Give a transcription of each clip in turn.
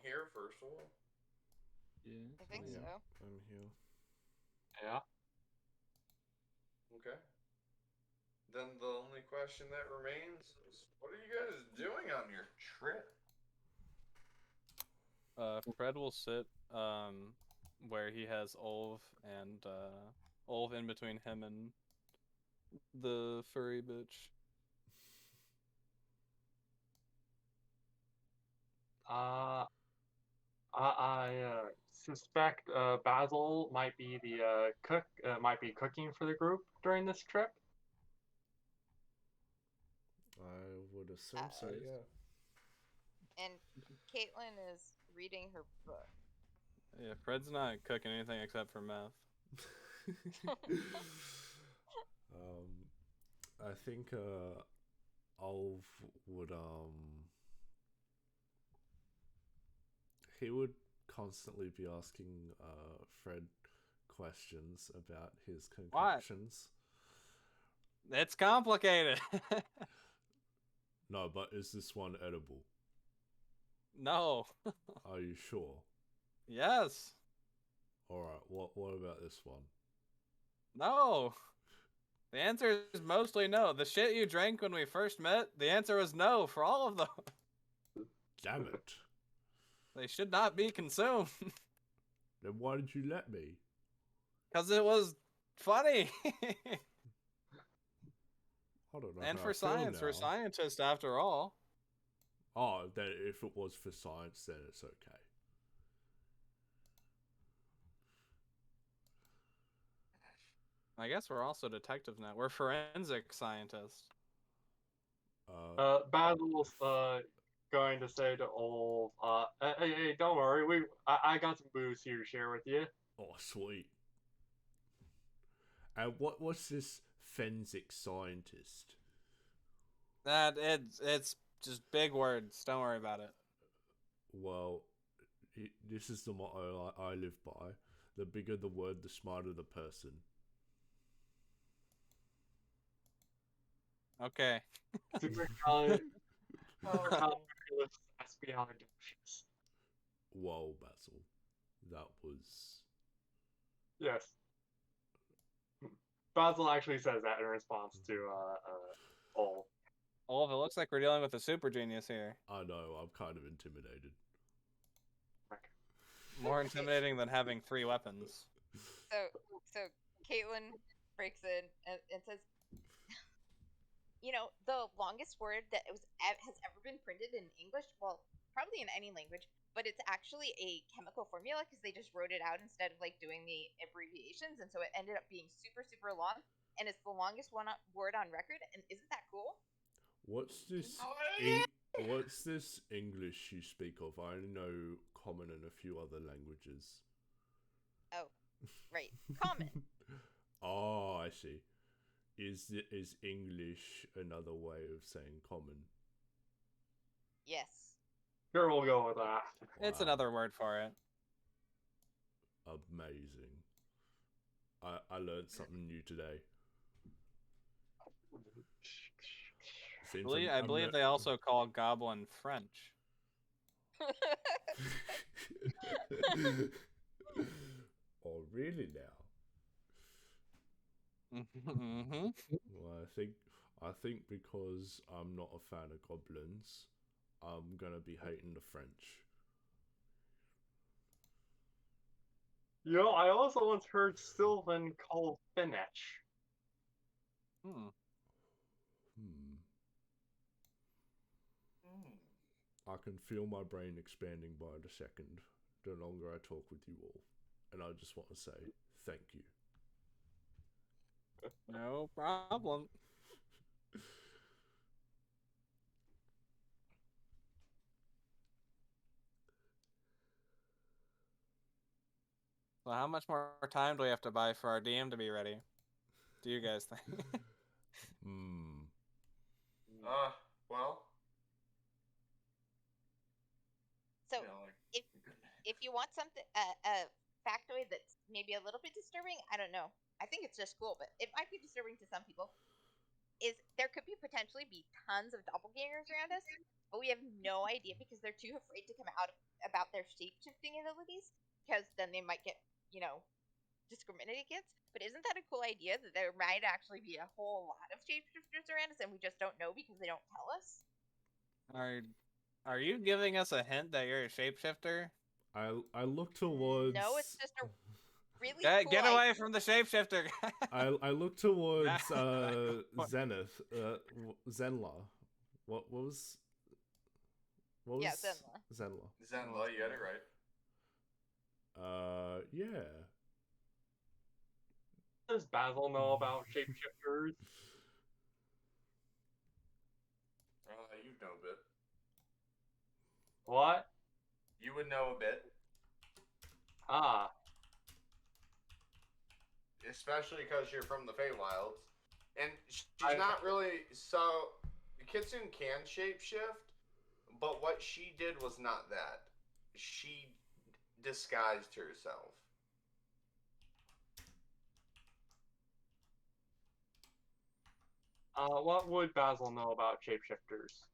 here, first of all? Yeah. I think Yeah. so. I'm here. Yeah. Okay. Then the only question that remains is, what are you guys doing on your trip? Fred will sit where he has Olv and Olv in between him and the furry bitch. I suspect Basil might be the cook. Might be cooking for the group during this trip. I would assume so, yeah. And Caitlin is reading her book. Yeah, Fred's not cooking anything except for meth. I think Olv would he would constantly be asking Fred questions about his concoctions. It's complicated. No, but is this one edible? No. Are you sure? Yes. Alright, what about this one? No. The answer is mostly no. The shit you drank when we first met, the answer was no for all of them. Damn it. They should not be consumed. Then why did you let me? Because it was funny. I don't know. And how for I feel science, now. we're scientists after all. Oh, then if it was for science, then it's okay. I guess we're also detectives now. We're forensic scientists. Basil's going to say to Olv, hey, don't worry. I got some booze here to share with you. Oh, sweet. And what's this forensic scientist? That it's just big words. Don't worry about it. Well, this is the motto I live by. The bigger the word, the smarter the person. Okay. Supercalifragilisticexpialidocious. Whoa, Basil. That was... Yes. Basil actually says that in response to Olv. Olaf, it looks like we're dealing with a super genius here. I know, I'm kind of intimidated. More intimidating than having 3 weapons. So Caitlin breaks in and says, the longest word that has ever been printed in English, well, probably in any language, but it's actually a chemical formula because they just wrote it out instead of doing the abbreviations, and so it ended up being super, super long, and it's the longest word on record. And isn't that cool? What's this? What's this English you speak of? I only know Common and a few other languages. Oh, right, Common. Oh, I see. Is English another way of saying Common? Yes. Sure, we'll go with that. It's another word for it. Amazing. I learned something new today. I believe they also call goblin French. Oh, really now? Mm-hmm. Well, I think because I'm not a fan of goblins, I'm gonna be hating the French. I also once heard Sylvan called Finnish. I can feel my brain expanding by the second, the longer I talk with you all. And I just want to say thank you. No problem. So how much more time do we have to buy for our DM to be ready? Do you guys think? Well. So, if you want something, a factoid that's maybe a little bit disturbing, I don't know. I think it's just cool, but it might be disturbing to some people. Is there could potentially be tons of doppelgangers around us, but we have no idea because they're too afraid to come out about their shape-shifting abilities, because then they might get, discriminated against. But isn't that a cool idea that there might actually be a whole lot of shapeshifters around us and we just don't know because they don't tell us? Are you giving us a hint that you're a shapeshifter? I look towards. No, it's just a really cool Get away idea. from the shapeshifter! I look towards Zenith, Zenla. What was? What was? Yeah, Zenla. Zenla. Zenla, you got it right. Yeah. Does Basil know about shapeshifters? You know a bit. What? You would know a bit. Ah, Especially because you're from the Feywilds. And she's I- not really... So, Kitsune can shapeshift, but what she did was not that. She disguised herself. what would Basil know about shapeshifters?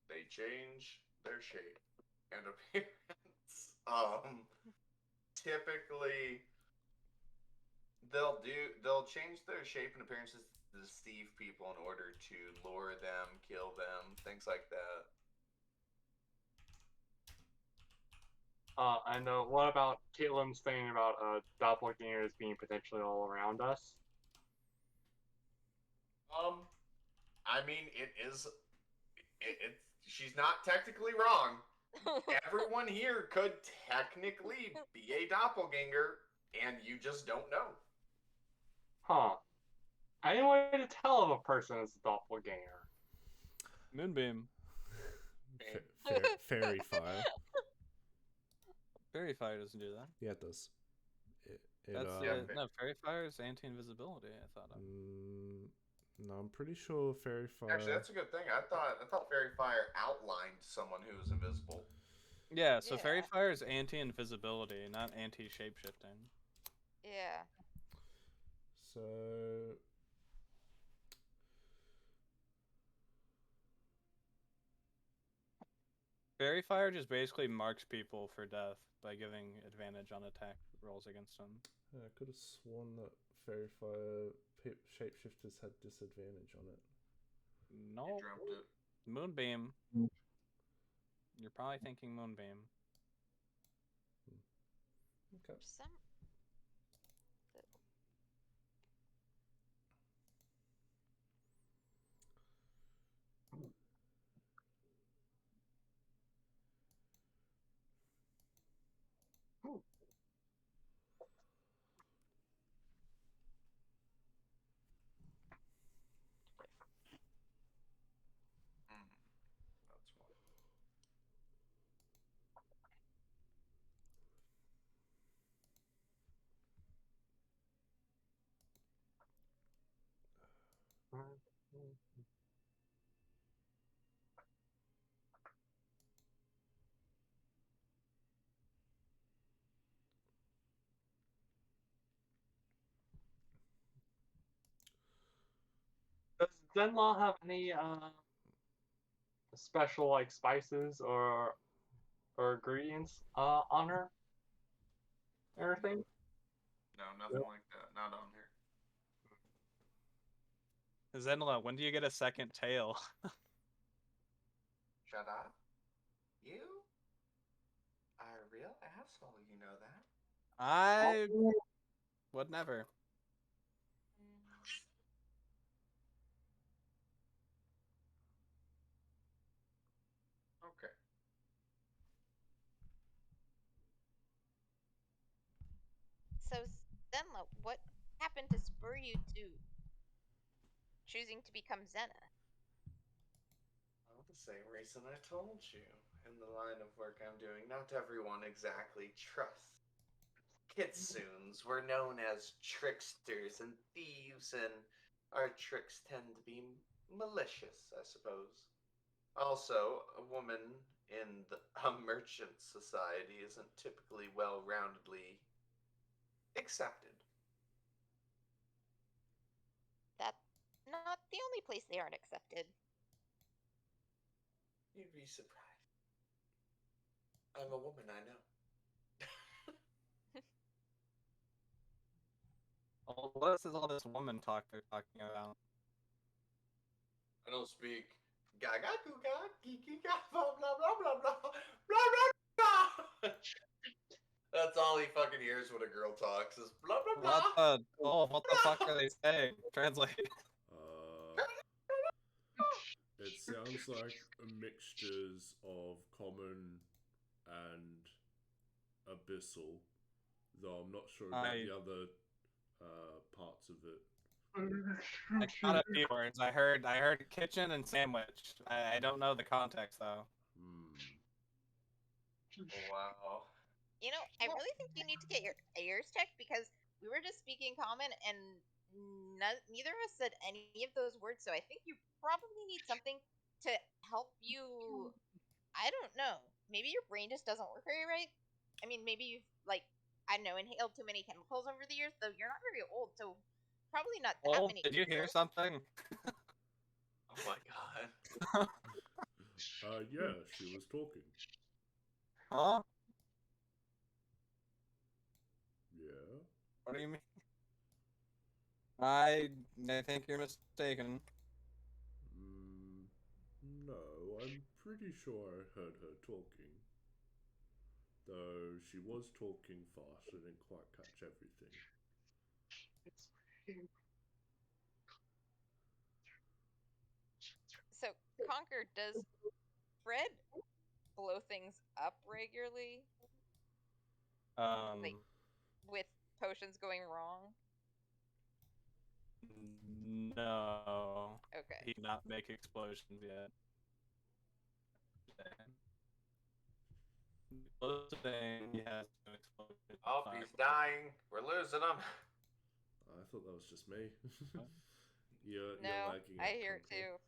They change their shape and appearance. Typically, they'll change their shape and appearances to deceive people in order to lure them, kill them, things like that. I know. What about Caitlin's thing about doppelgangers being potentially all around us? I mean, it's she's not technically wrong. Everyone here could technically be a doppelganger, and you just don't know. Huh. Any way to tell if a person is a doppelganger? Moonbeam. Fairy fire. Fairy fire doesn't do that. Yeah, it does. That's yeah, no, fairy fire is anti-invisibility. I thought of. No, I'm pretty sure fairy fire. Actually, that's a good thing. I thought fairy fire outlined someone who was invisible. Yeah, so fairy Yeah. fire is anti-invisibility, not anti-shapeshifting. Yeah. So. Fairy fire just basically marks people for death by giving advantage on attack rolls against them. Yeah, I could have sworn that fairy fire shapeshifters had disadvantage on it. No, You dreamt it. moonbeam. You're probably thinking moonbeam. Okay. Some. That's why. Does Zenlaw have any special like spices or ingredients on her? Or anything? No, nothing like that. Not on here. Zenla, when do you get a second tail? Shut up. You are a real asshole, you know that? I would never. Okay. So, Zenla, what happened to spur you to choosing to become Zena? Well, the same reason I told you. In the line of work I'm doing, not everyone exactly trusts kitsunes. We're known as tricksters and thieves, and our tricks tend to be malicious, I suppose. Also, a woman in a merchant society isn't typically well-roundedly accepted. That's not the only place they aren't accepted. You'd be surprised. I'm a woman, I know. Oh, what is all this woman talk they're talking about? I don't speak gaga guga geeky ga blah blah blah blah blah blah blah blah. That's all he fucking hears when a girl talks is blah blah blah. What the fuck are they saying? Translate. It sounds like mixtures of common and abyssal, though I'm not sure about the other parts of it. I caught a few words. I heard kitchen and sandwich. I don't know the context though. Wow. You know, I really think you need to get your ears checked because we were just speaking common and neither of us said any of those words. So I think you probably need something to help you. I don't know. Maybe your brain just doesn't work very right. I mean, maybe you've I don't know, inhaled too many chemicals over the years. Though you're not very old, so probably not that Oh, many. did you hear something? Oh my god. Yeah, she was talking. Huh? Yeah. What do you mean? I think you're mistaken. No, I'm pretty sure I heard her talking. Though she was talking fast, I didn't quite catch everything. So, Conquer, does Fred blow things up regularly? Like, with potions going wrong? No. Okay. He did not make explosions yet. Closest thing he has to explosion. Oh, he's dying. We're losing him. I thought that was just me. You're No, lagging. I hear it too.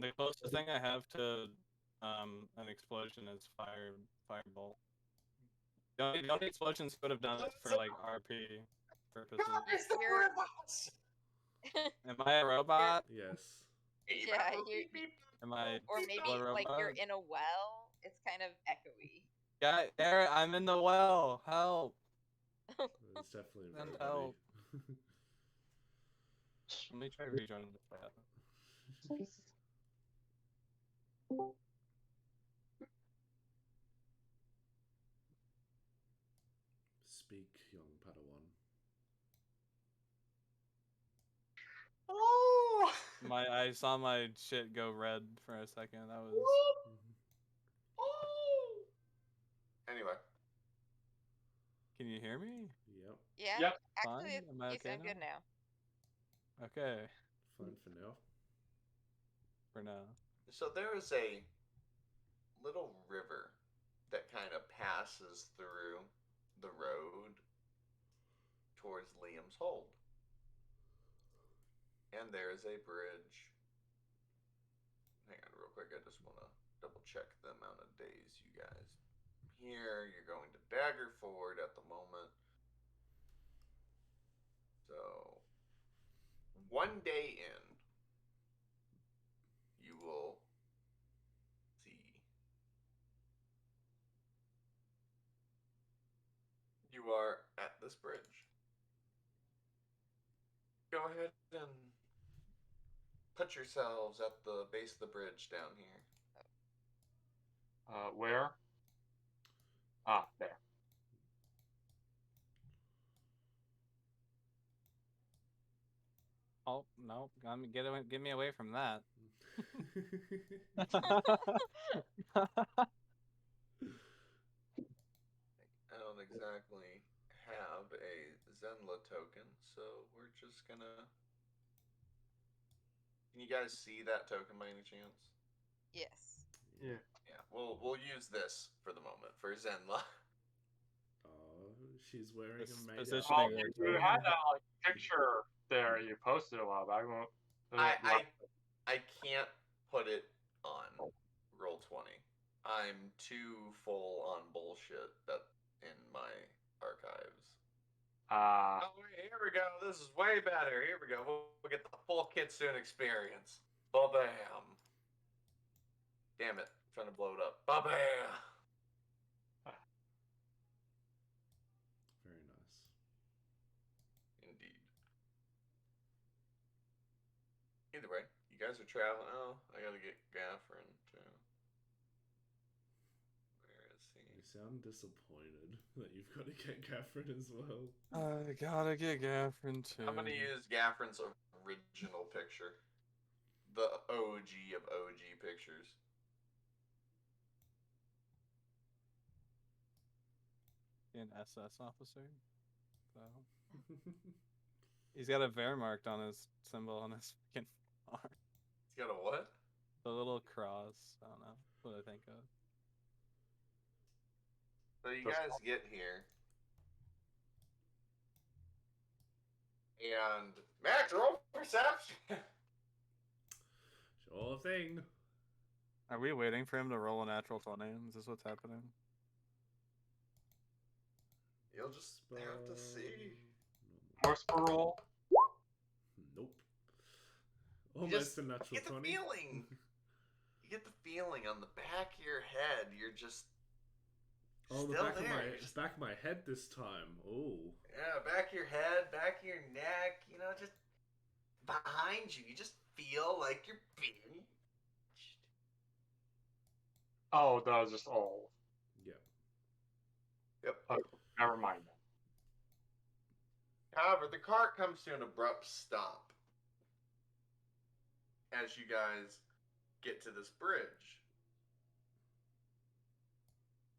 The closest thing I have to an explosion is firebolt. The only explosions could have done it for like RP purposes. Am I a robot? Yes. Yeah, Am I or maybe still a robot? like you're in a well. It's kind of echoey. Yeah, Errant, I'm in the well. Help! It's definitely Send very help. heavy. Let me try rejoining the chat. Speak, young Padawan. Oh! I saw my shit go red for a second. That was. Oh! Anyway. Can you hear me? Yep. Yeah. Yep. Actually, Fine? Am I you okay sound good now. Okay. Fine for now. For now. So there is a little river that kind of passes through the road towards Liam's hold. And there is a bridge. Hang on real quick, I just want to double check the amount of days you guys here. You're going to Daggerford at the moment. So, one day in, you will see. You are at this bridge. Go ahead and put yourselves at the base of the bridge down here. Where? Ah, there. Oh no! Get me away from that. I don't exactly have a Zenla token, so we're just gonna. Can you guys see that token by any chance? Yes. Yeah. Yeah, we'll use this for the moment for Zenla. Oh, she's wearing This a made positioning Well, is you had that like picture there you posted a while back. I can't put it on Roll20. I'm too full on bullshit that in my archives. Oh wait, here we go. This is way better. Here we go. We'll get the full Kitsune experience. Ba-bam. Damn it. trying to blow it up. Ba-ba! Very nice. Indeed. Either way, you guys are traveling. Oh, I gotta get Gaffrin too. Where is he? You sound disappointed that you've got to get Catherine as well. I gotta get Gaffrin too. I'm gonna use Gaffrin's original picture. The OG of OG pictures. An SS officer. So he's got a Wehrmacht on his symbol on his freaking arm. He's got a what? The little cross. I don't know what I think of. So you guys get here. And Max, roll perception. Sure thing. Are we waiting for him to roll a natural 20? Is this what's happening? You'll just have to see. Horse per roll. Nope. You Almost a natural get the 20. feeling. You get the feeling on the back of your head. You're just Oh, the still back there. of my back of my head this time. Oh. Yeah, back of your head, back of your neck. You know, just behind you. You just feel like you're being. Oh, that was just all. Yep. Yep. Never mind. However, the cart comes to an abrupt stop as you guys get to this bridge.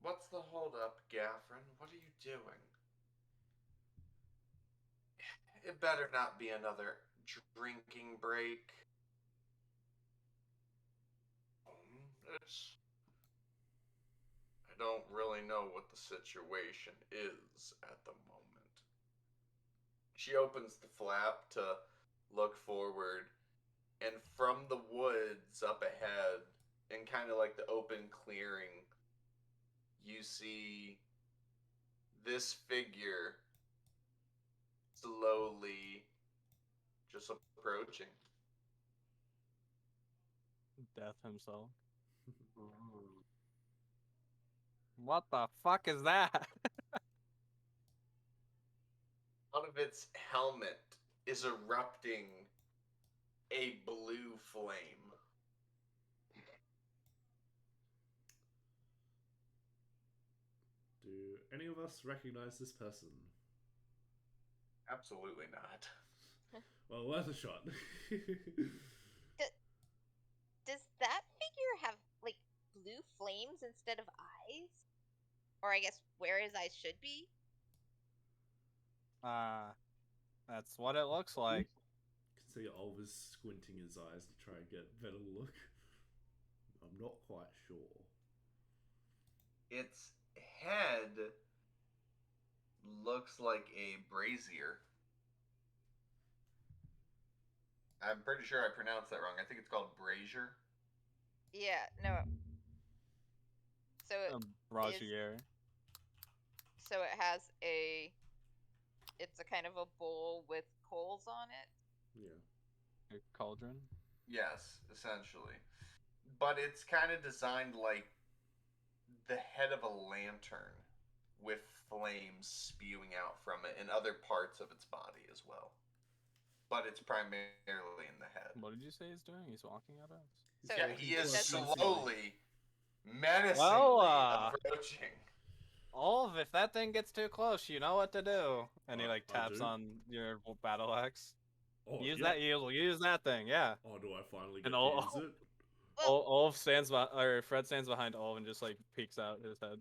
What's the holdup, Gaffrin? What are you doing? It better not be another drinking break. I don't really know what the situation is at the moment. She opens the flap to look forward, and from the woods up ahead, in kind of like the open clearing, you see this figure slowly just approaching. Death himself. What the fuck is that? Out of its helmet is erupting a blue flame. Do any of us recognize this person? Absolutely not. Well, worth a shot. Does that figure have, like, blue flames instead of eyes? Or I guess where his eyes should be? That's what it looks like. You can see Oliver's squinting his eyes to try and get a better look. I'm not quite sure. Its head looks like a brazier. I'm pretty sure I pronounced that wrong. I think it's called brazier. Yeah, no. So it Brazier. So it has it's a kind of a bowl with coals on it. Yeah. A cauldron. Yes, essentially. But it's kind of designed like the head of a lantern with flames spewing out from it and other parts of its body as well. But it's primarily in the head. What did you say he's doing? He's walking at us? So Yeah, he is that's- slowly, menacingly Well, approaching. Olv, if that thing gets too close, you know what to do. And he like I taps do. on your battle axe. Oh, Use yeah. that. Use that thing. Yeah. Oh, do I finally get And to all- use it? Well, Olv stands or Fred stands behind Olv and just like peeks out his head.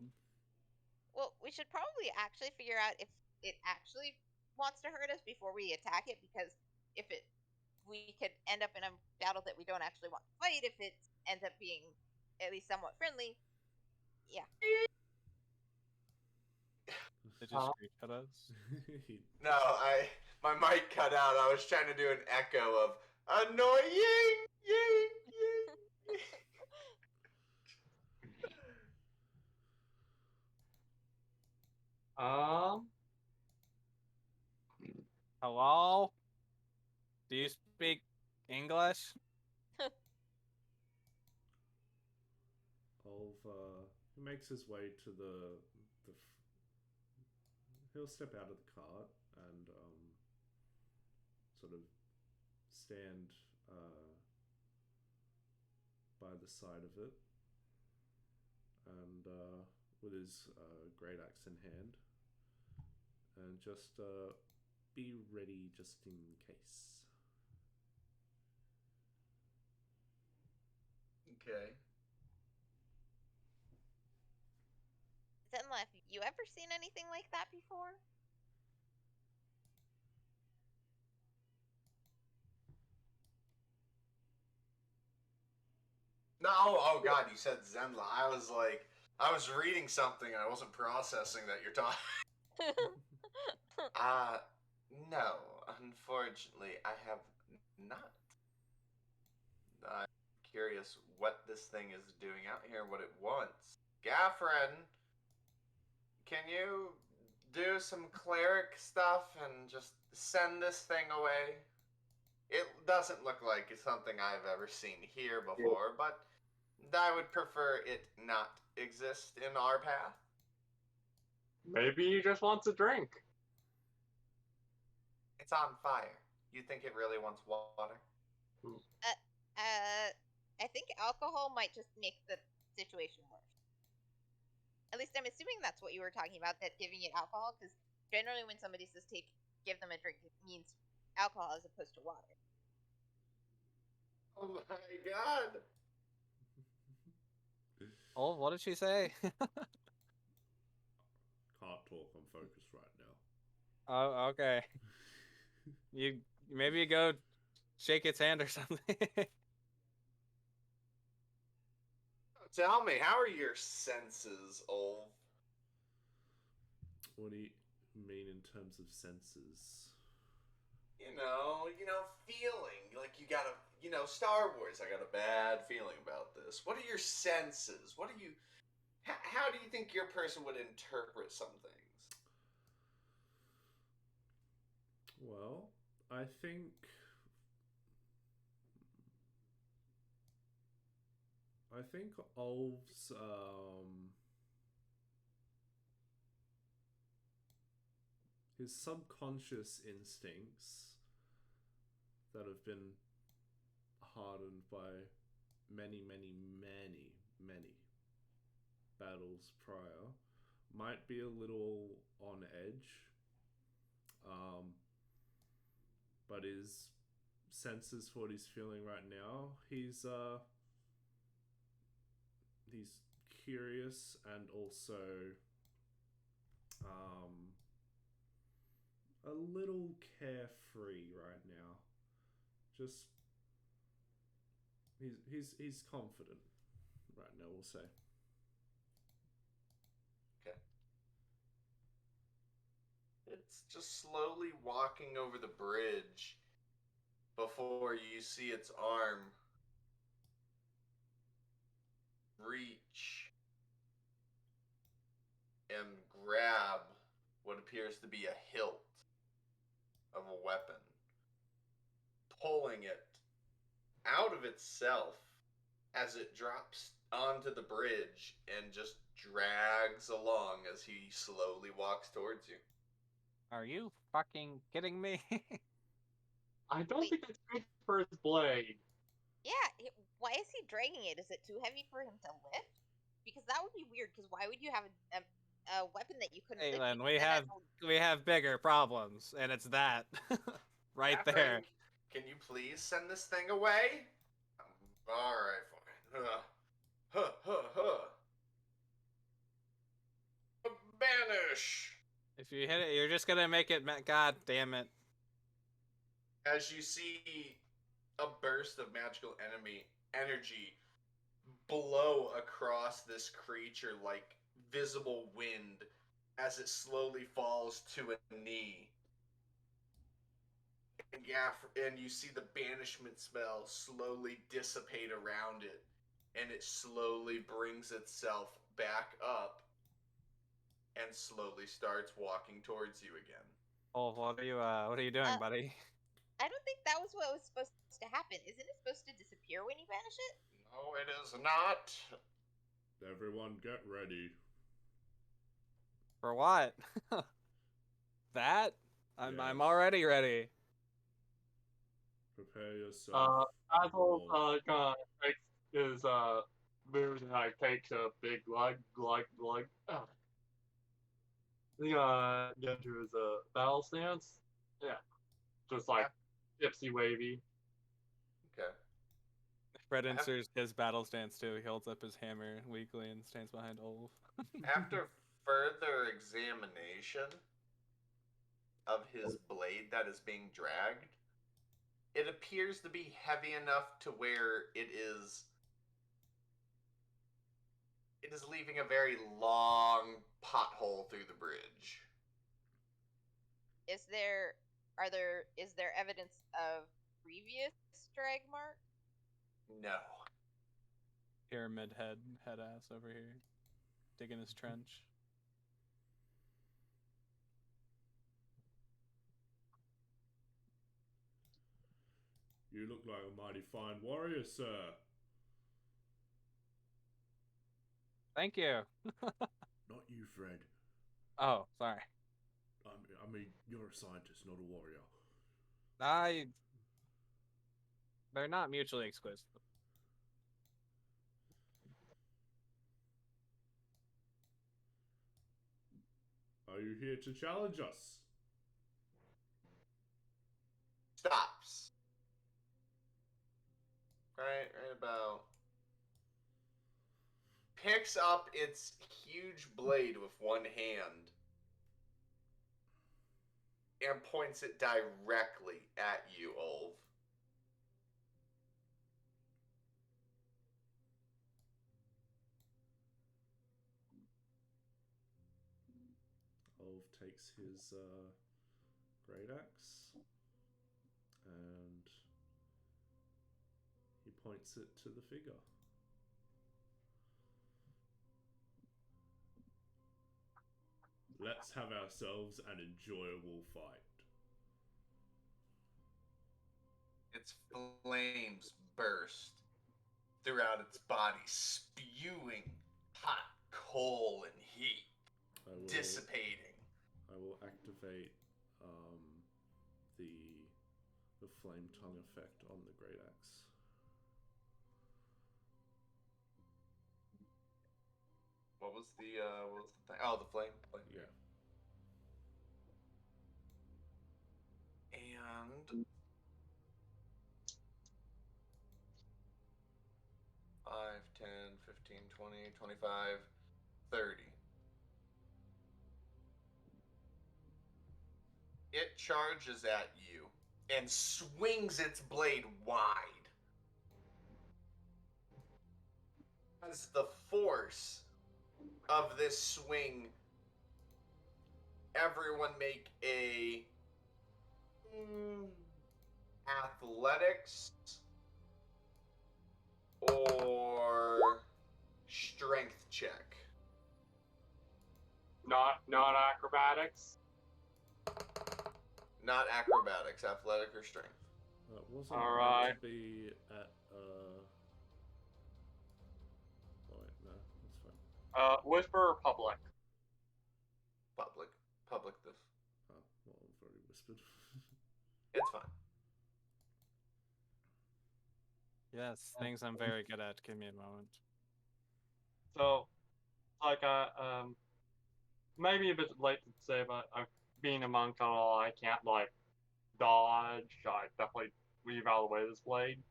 well, we should probably actually figure out if it actually wants to hurt us before we attack it, because we could end up in a battle that we don't actually want to fight if it ends up being at least somewhat friendly. Yeah. It just screeched at us. No, my mic cut out. I was trying to do an echo of annoying, ying, ying. Hello? Do you speak English? he makes his way to the he'll step out of the cart and sort of stand by the side of it, and with his great axe in hand, and just be ready just in case. Okay. Zenla, have you ever seen anything like that before? No, oh god, you said Zenla. I was like, I was reading something and I wasn't processing that you're talking. No, unfortunately, I have not. I'm curious what this thing is doing out here, what it wants. Gaffrin, can you do some cleric stuff and just send this thing away? It doesn't look like it's something I've ever seen here before, but I would prefer it not exist in our path. Maybe he just wants a drink. It's on fire. You think it really wants water? I think alcohol might just make the situation worse. At least I'm assuming that's what you were talking about, that giving it alcohol, because generally when somebody says give them a drink, it means alcohol as opposed to water. Oh my god! Oh, what did she say? Can't talk, I'm focused right now. Oh, okay. You maybe go shake its hand or something. Tell me, how are your senses, Olv? What do you mean in terms of senses? You know, feeling. Like you got Star Wars, I got a bad feeling about this. What are your senses? How do you think your person would interpret some things? Well, I think Olv's his subconscious instincts that have been hardened by many, many, many, many battles prior might be a little on edge, but his senses for what he's feeling right now, he's curious and also a little carefree right now. Just he's confident right now, we'll say. Okay. It's just slowly walking over the bridge before you see its arm reach and grab what appears to be a hilt of a weapon, pulling it out of itself as it drops onto the bridge and just drags along as he slowly walks towards you. Are you fucking kidding me? I don't think it's good for his blade. Yeah, why is he dragging it? Is it too heavy for him to lift? Because that would be weird, because why would you have a weapon that you couldn't lift? Aylin, we have bigger problems, and it's that. Right Catherine, there. can you please send this thing away? Alright, fine. Banish! If you hit it, you're just gonna make it. God damn it. As you see a burst of magical energy blow across this creature like visible wind as it slowly falls to a knee. And you see the banishment spell slowly dissipate around it, and it slowly brings itself back up and slowly starts walking towards you again. Oh, what are you doing, buddy? I don't think that was what was supposed to happen. Isn't it supposed to disappear when you banish it? No, it is not. Everyone get ready. For what? That? I'm Yes. already ready. Prepare yourself. Basil for- gonna take his moves and like takes a big glug. He's gonna get into his battle stance. Yeah, just like gypsy wavy. Okay. Fred inserts his battle stance too. He holds up his hammer weakly and stands behind Olaf. After further examination of his blade that is being dragged, it appears to be heavy enough to where it is leaving a very long pothole through the bridge. Is there evidence of previous drag mark? No. Pyramid head ass over here, digging his trench. You look like a mighty fine warrior, sir. Thank you. Not you, Fred. Oh, sorry. I mean, you're a scientist, not a warrior. They're not mutually exclusive. Are you here to challenge us? Stops. Right about. Picks up its huge blade with one hand and points it directly at you, Olv. Olv takes his great axe and he points it to the figure. Let's have ourselves an enjoyable fight. Its flames burst throughout its body, spewing hot coal and heat, dissipating. I will activate the flame tongue effect on the great axe. What was the thing? Oh, the flame. Yeah. And 5, 10, 15, 20, 25, 30. It charges at you and swings its blade wide. As the force of this swing, everyone make a athletics or strength check. Not acrobatics. Not acrobatics, athletic or strength. It wasn't All meant right. to be at Oh wait, no, that's fine. Whisper or public? Public this. Oh, well, I've already whispered. It's fine. Yes, things I'm very good at. Give me a moment. So, like, maybe a bit late to say, but being a monk and all, I can't like dodge. I definitely leave out of the way of this blade.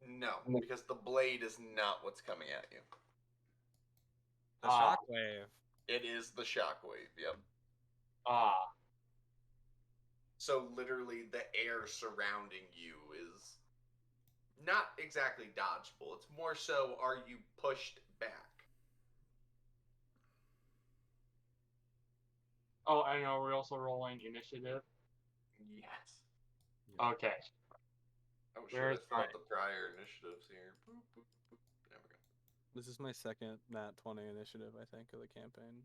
No, because the blade is not what's coming at you. The shockwave. It is the shockwave, yep. So literally the air surrounding you is not exactly dodgeable. It's more so, are you pushed back? Oh, and are we also rolling initiative? Yes. Okay. I wish I thought the prior initiatives here. Boop, boop, boop. There we go. This is my second Nat 20 initiative, I think, of the campaign.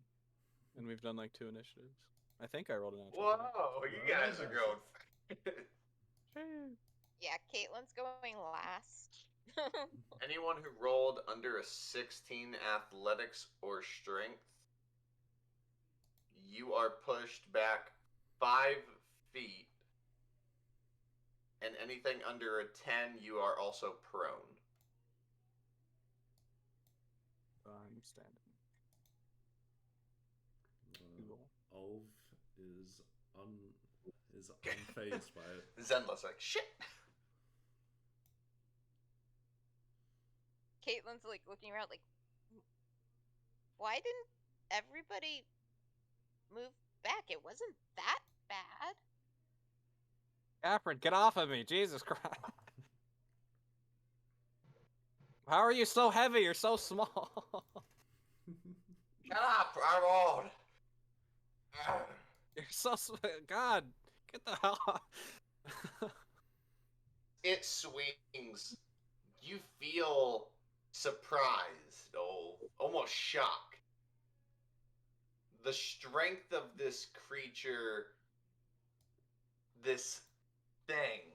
And we've done like 2 initiatives. I think I rolled an Whoa, you guys are going. Yeah, Caitlin's going last. Anyone who rolled under a 16 athletics or strength, you are pushed back 5 feet. And anything under a 10, you are also prone. I'm standing. Ulf is unfazed by it. Zenla's like, shit! Caitlin's like looking around like, why didn't everybody move back? It wasn't that bad. Catherine, get off of me, Jesus Christ. How are you so heavy? You're so small. Shut up! I rolled! You're so God, get the hell off. It swings. You feel surprised, almost shocked. The strength of this creature, this thing.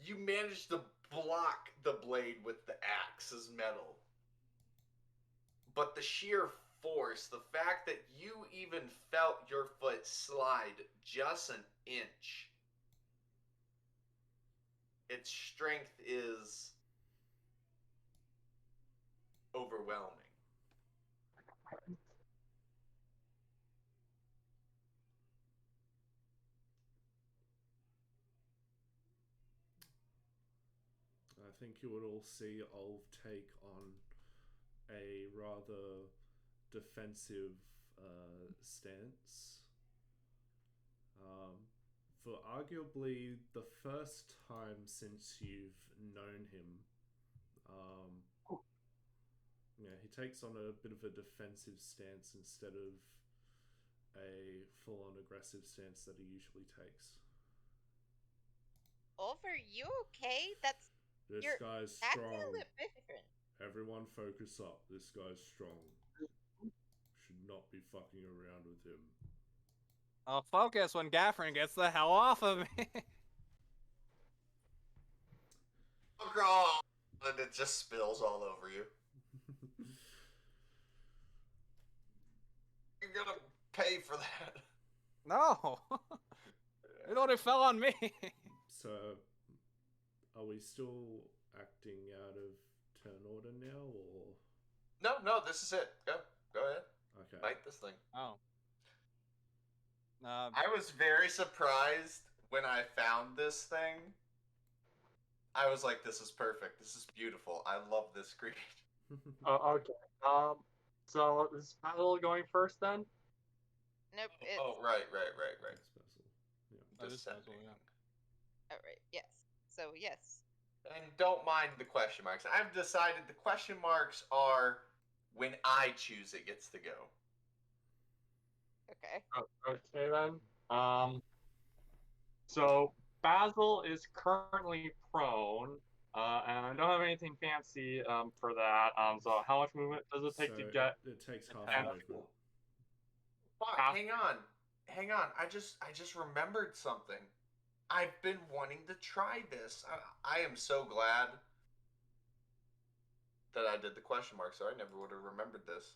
You managed to block the blade with the axe's metal. But the sheer force, the fact that you even felt your foot slide just an inch, its strength is overwhelming. I think you would all see Ulf take on a rather defensive stance. For arguably the first time since you've known him, he takes on a bit of a defensive stance instead of a full-on aggressive stance that he usually takes. Ulf, are you okay? This You're guy's acting strong. a little different. Everyone focus up. This guy's strong. Should not be fucking around with him. I'll focus when Gaffrin gets the hell off of me. Oh, and it just spills all over you. You're gonna pay for that. No. It only fell on me. So, are we still acting out of turn order now, or? No, this is it. Go ahead. Okay. Fight this thing. Oh. I was very surprised when I found this thing. I was like, this is perfect. This is beautiful. I love this creature. Okay. So is Basil going first then? Nope. It's... Oh, right. Yeah. Descending. Oh, right. Yes. So, yes. And don't mind the question marks. I've decided the question marks are when I choose it gets to go. Okay. Okay then. So Basil is currently prone, and I don't have anything fancy for that. So how much movement does it take to get? It takes half half. a movement. Fuck, hang on. I just remembered something. I've been wanting to try this. I am so glad that I did the question mark, so I never would have remembered this.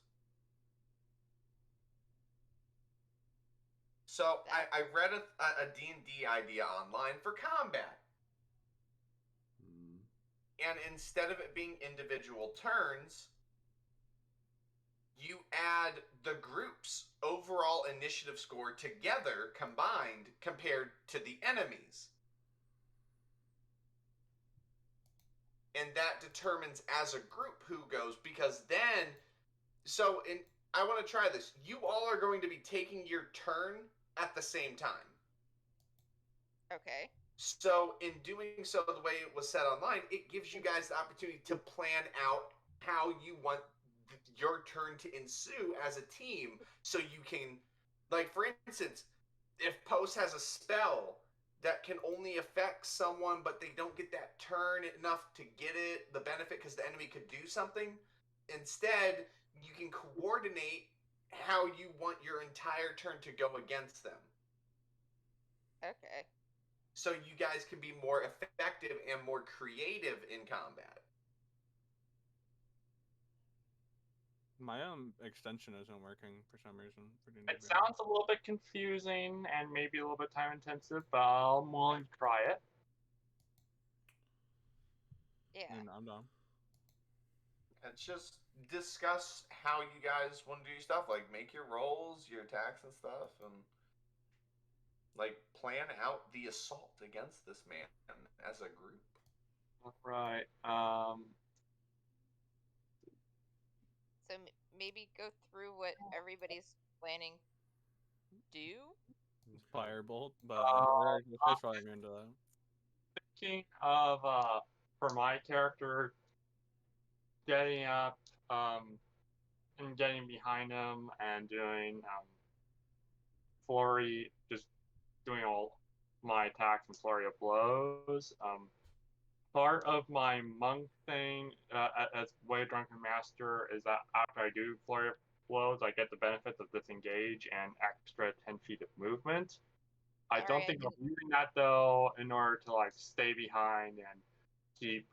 So I read a D&D idea online for combat. And instead of it being individual turns, you add the group's overall initiative score together, combined, compared to the enemies. And that determines as a group who goes, because then, I want to try this. You all are going to be taking your turn at the same time. Okay. So in doing so, the way it was set online, it gives you guys the opportunity to plan out how you want your turn to ensue as a team. So you can, like, for instance, if Post has a spell that can only affect someone, but they don't get that turn enough to get the benefit because the enemy could do something, instead, you can coordinate how you want your entire turn to go against them. Okay. so you guys can be more effective and more creative in combat. My extension isn't working for some reason. It sounds a little bit confusing and maybe a little bit time intensive, but I'm willing to try it. Yeah. And I'm done. It's just discuss how you guys want to do your stuff. Like, make your rolls, your attacks and stuff, and like plan out the assault against this man as a group. Right. So maybe go through what everybody's planning to do. Firebolt, but Uh, the fish are immune to that. Thinking of for my character getting up and getting behind him and doing flurry, just doing all my attacks and flurry of blows. Part of my monk thing as Way Drunken Master is that after I do flurry of blows, I get the benefits of disengage and extra 10 feet of movement. I don't think I'm using that though in order to like stay behind and keep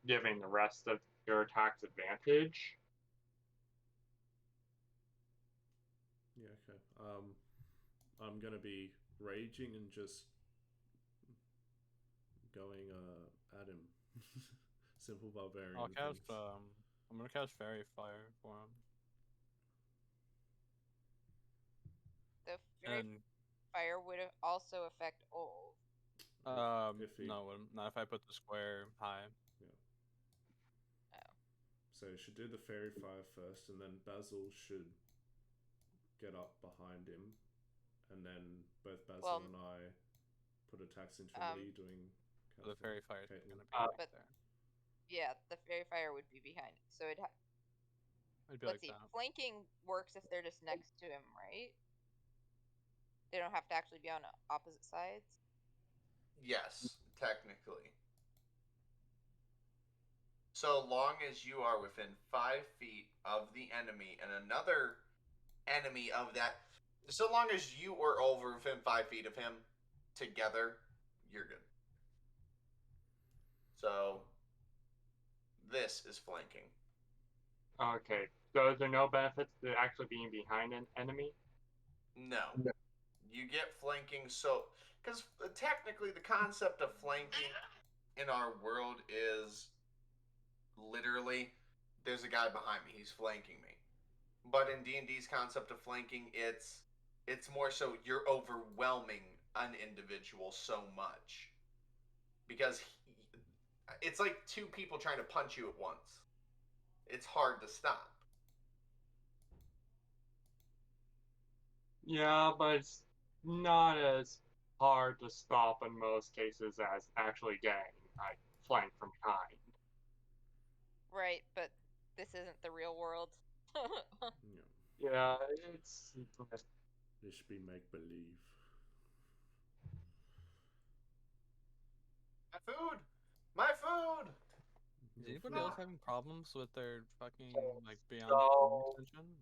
giving the rest of your attacks advantage. Yeah, okay. I'm gonna be raging and just going at him. Simple barbarian. I'll cast things. I'm gonna cast Fairy Fire for him. The Fairy Fire would also affect Olv. No, not if I put the square high. Yeah. Oh. So you should do the fairy fire first, and then Basil should get up behind him, and then both Basil and I put attacks into him. What are you doing? The Fairy Fire is gonna be right there. Yeah, the Fairy Fire would be behind. So it'd be let's like see. That. Flanking works if they're just next to him, right? They don't have to actually be on opposite sides. Yes, technically. So long as you are within 5 feet of the enemy and another enemy of that, so long as you are over within 5 feet of him together, you're good. So this is flanking. Okay, so is there no benefits to actually being behind an enemy? No. You get flanking, so because technically the concept of flanking in our world is literally there's a guy behind me, he's flanking me. But in D&D's concept of flanking, it's more so you're overwhelming an individual so much because it's like two people trying to punch you at once. It's hard to stop. Yeah, but it's not as hard to stop in most cases as actually getting like flanked from behind. Right, but this isn't the real world. Yeah, it's. This should be make believe. My food! My food! Is anybody else having problems with their fucking like beyond So, extension?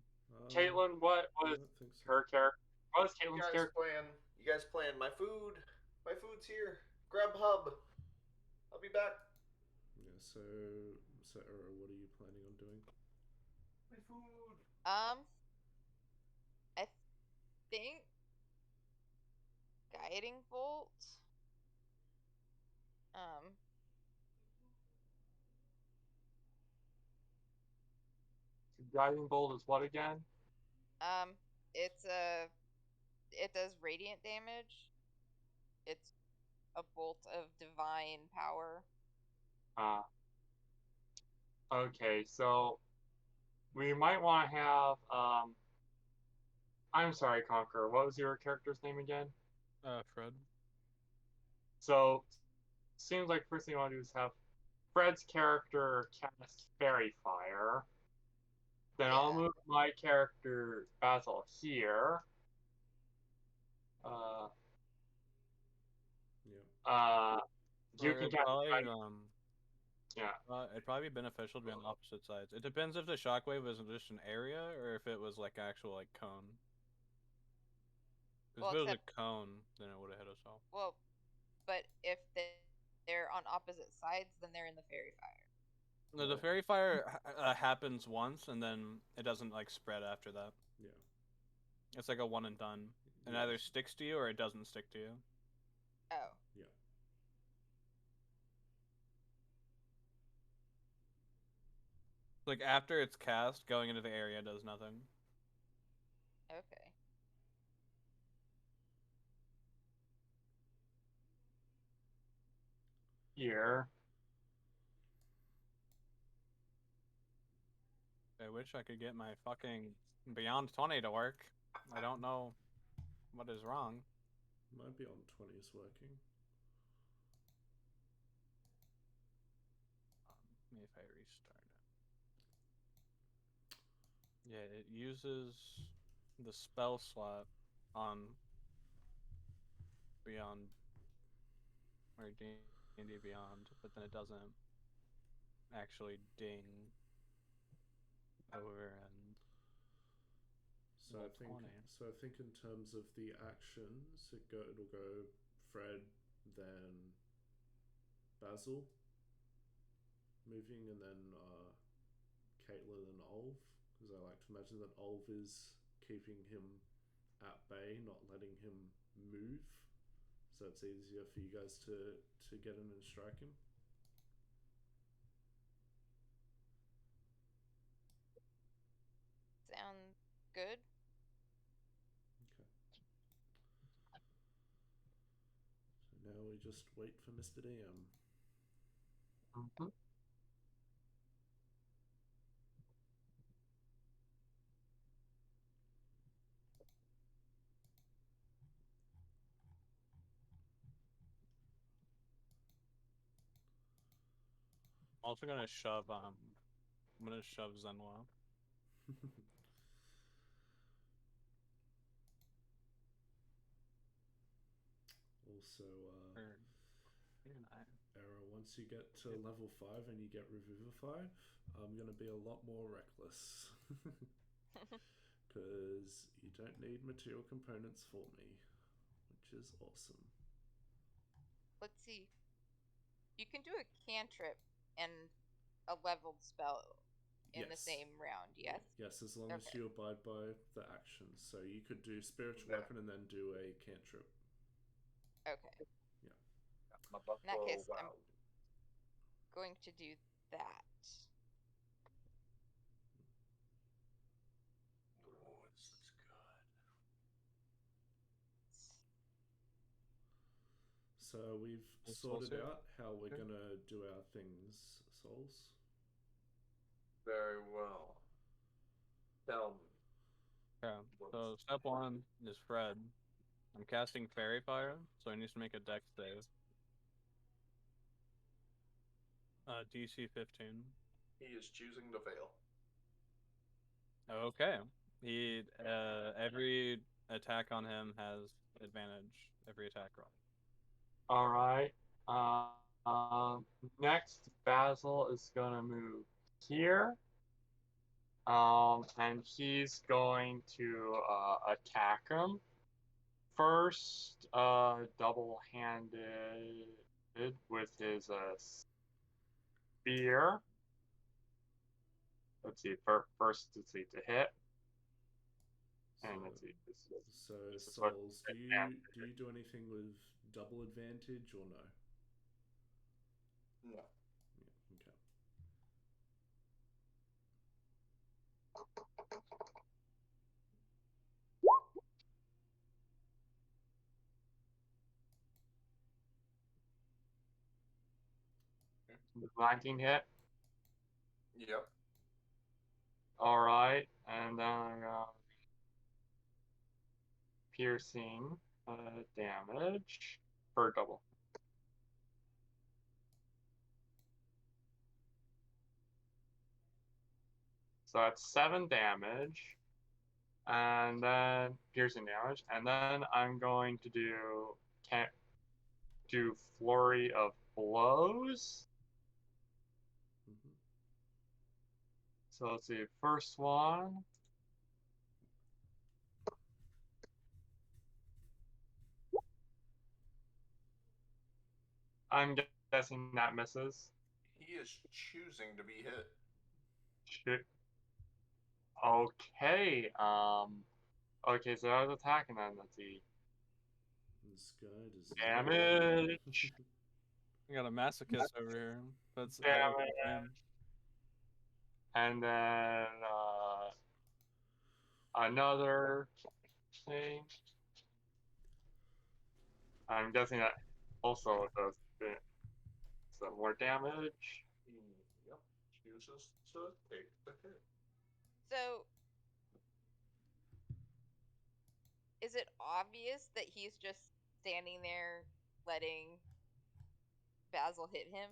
Caitlin, what was her character? What was Caitlin's character? You guys playing my food? My food's here. Grubhub. I'll be back. Yeah, so what are you planning on doing? My food. I think guiding bolt. Guiding bolt is what again? It does radiant damage. It's a bolt of divine power. Okay, so we might want to have I'm sorry, Conqueror. What was your character's name again? Fred. So, seems like first thing I want to do is have Fred's character cast Fairy Fire. Then I'll move my character Basil here. You can cast. It'd probably be beneficial to be on opposite sides. It depends if the shockwave was just an area or if it was like actual like cone. Because if it was a cone, then it would have hit us all. Well, if they're on opposite sides, then they're in the fairy fire. No, the fairy fire happens once, and then it doesn't like spread after that. Yeah. It's like a one and done. It Yeah. either sticks to you or it doesn't stick to you. Oh. Yeah. Like after it's cast, going into the area does nothing. Okay. Here. I wish I could get my fucking Beyond 20 to work. I don't know what is wrong. My Beyond 20 is working. Maybe if I restart it. Yeah, it uses the spell slot on Beyond or D&D Beyond, but then it doesn't actually ding over and So I think in terms of the actions, it'll go Fred, then Basil moving, and then Caitlin and Olv, because I like to imagine that Olv is keeping him at bay, not letting him move, so it's easier for you guys to get in and strike him. Sounds good. Okay. So now we just wait for Mr. DM. Mm-hmm. I'm also gonna shove I'm gonna shove Zenwa. Also, Error, once you get to level 5 and you get Revivify, I'm going to be a lot more reckless. Because you don't need material components for me, which is awesome. Let's see. You can do a cantrip and a leveled spell in the same round, yes? Yes, as long as you abide by the actions. So you could do Spiritual Weapon and then do a cantrip. Okay. Yeah. In that case, I'm going to do that. Oh, this is good. So we've sorted out how we're going to do our things, Souls. Very well. Tell me. Yeah. So step 1 is Fred. I'm casting Fairy Fire, so he needs to make a Dex save. DC 15. He is choosing to fail. Okay. He every attack on him has advantage. Every attack roll. All right. Next, Basil is gonna move here. And he's going to attack him. First, double-handed with his spear. Let's see. First, let's see, to hit. And let's see. So Souls, do you do anything with double advantage or no? No. Yeah, okay. The 19 hit. Yep. All right, and then piercing damage for double. So that's 7 damage, and then piercing damage, and then I'm going to do flurry of blows. Mm-hmm. So let's see, first one. I'm guessing that misses. He is choosing to be hit. Shit. Okay. Okay, so I was attacking then. Let's see. This guy does Damage. We got a masochist over here. That's Damage. And then another thing. I'm guessing that also does some more damage. Yep. Chooses to take the hit. So, is it obvious that he's just standing there letting Basil hit him?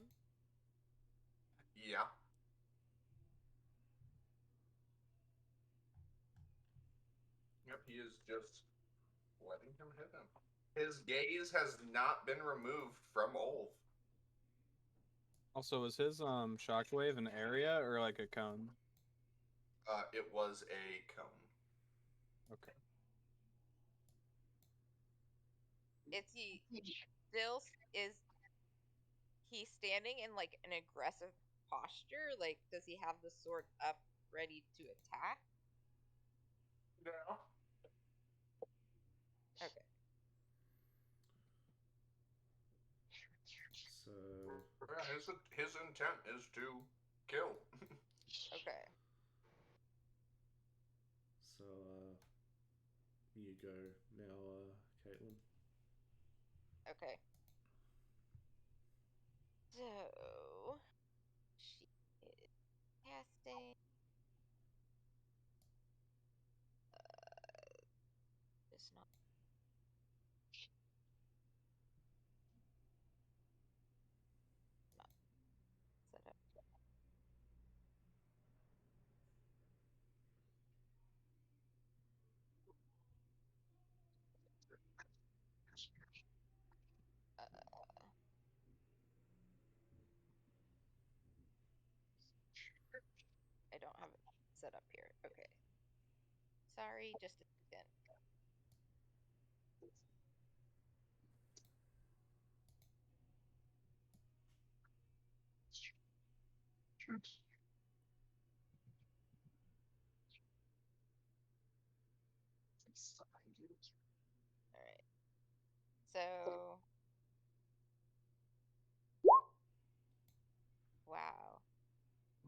Yeah. Yep, he is just letting him hit him. His gaze has not been removed from Olf. Also, was his shockwave an area or like a cone? It was a cone. Okay. Is he still is he standing in like an aggressive posture? Like, does he have the sword up ready to attack? No. Okay. So Yeah, his intent is to kill. Okay. So you go now, Caitlin. Okay. So she is casting. It's not. Not set up. I don't have it set up here. Okay. Sorry, just a second. All right. So, wow.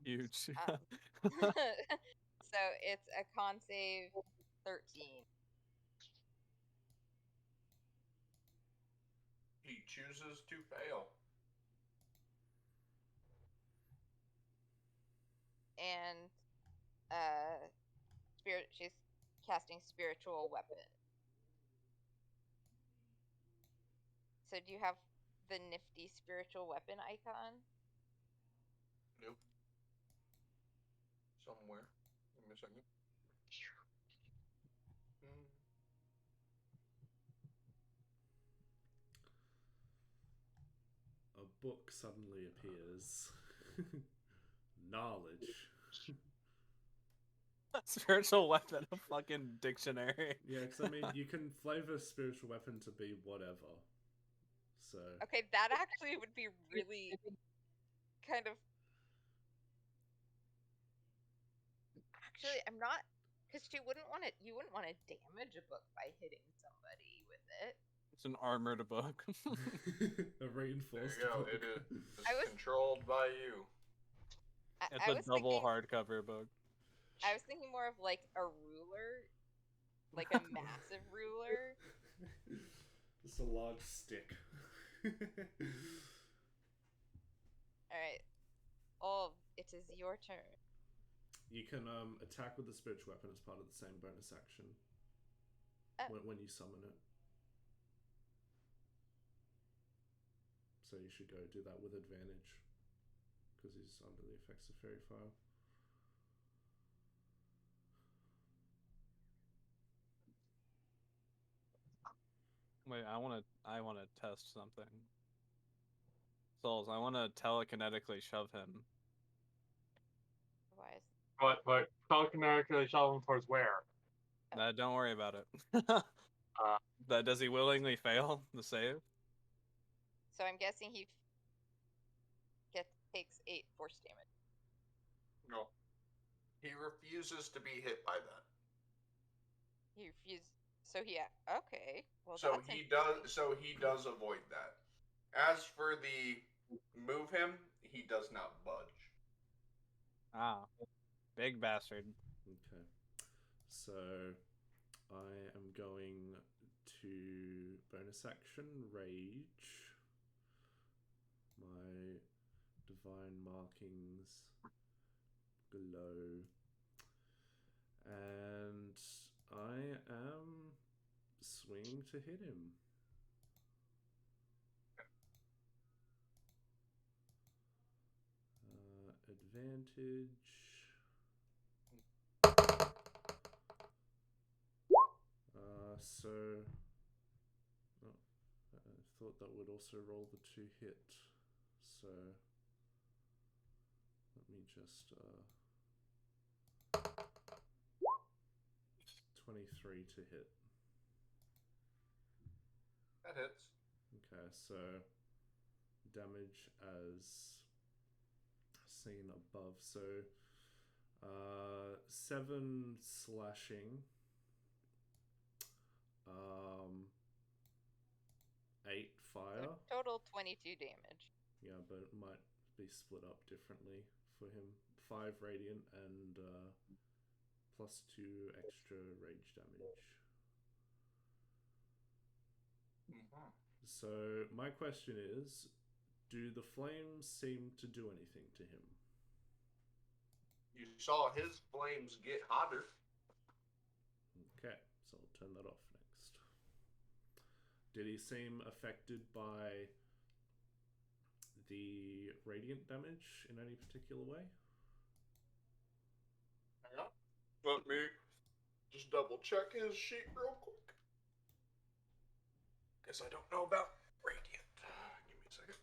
Huge. So it's a con save 13. He chooses to fail. And she's casting spiritual weapon. So do you have the nifty spiritual weapon icon? Nope. Somewhere. Give me a second. A book suddenly appears. Knowledge. Spiritual weapon, a fucking dictionary. Yeah, because I mean, you can flavor spiritual weapon to be whatever. So. Okay, that actually would be really kind of. Actually, I'm not, because you wouldn't want to damage a book by hitting somebody with it. It's an armored book. A reinforced There you go. book. It is controlled by you. It's a double hardcover book. I was thinking more of like a ruler, like a massive ruler. Just a large stick. Alright. Oh, it is your turn. You can attack with the spiritual weapon as part of the same bonus action when you summon it. So you should go do that with advantage because he's under the effects of fairy fire. Wait, I want to test something. Souls, I want to telekinetically shove him. Why is... But telekinetically shove him towards where? Don't worry about it. Does he willingly fail the save? So I'm guessing he takes 8 force damage. No. He refuses to be hit by that. He refused. So okay. Well, So that's he interesting. does. So he does avoid that. As for the move him, he does not budge. Ah, big bastard. Okay. So I am going to bonus action rage. My divine markings glow. And I am swinging to hit him. Advantage. So oh, I thought that would also roll the 2 hit. So let me just 23 to hit. That hits. Okay, so damage as seen above. So 7 slashing. 8 fire. So total 22 damage. Yeah, but it might be split up differently for him. 5 radiant and plus 2 extra rage damage. Mm-hmm. So my question is, do the flames seem to do anything to him? You saw his flames get hotter. Okay, so I'll turn that off next. Did he seem affected by the radiant damage in any particular way? Hang on. Let me just double check his sheet real quick. Guess I don't know about radiant. Give me a second.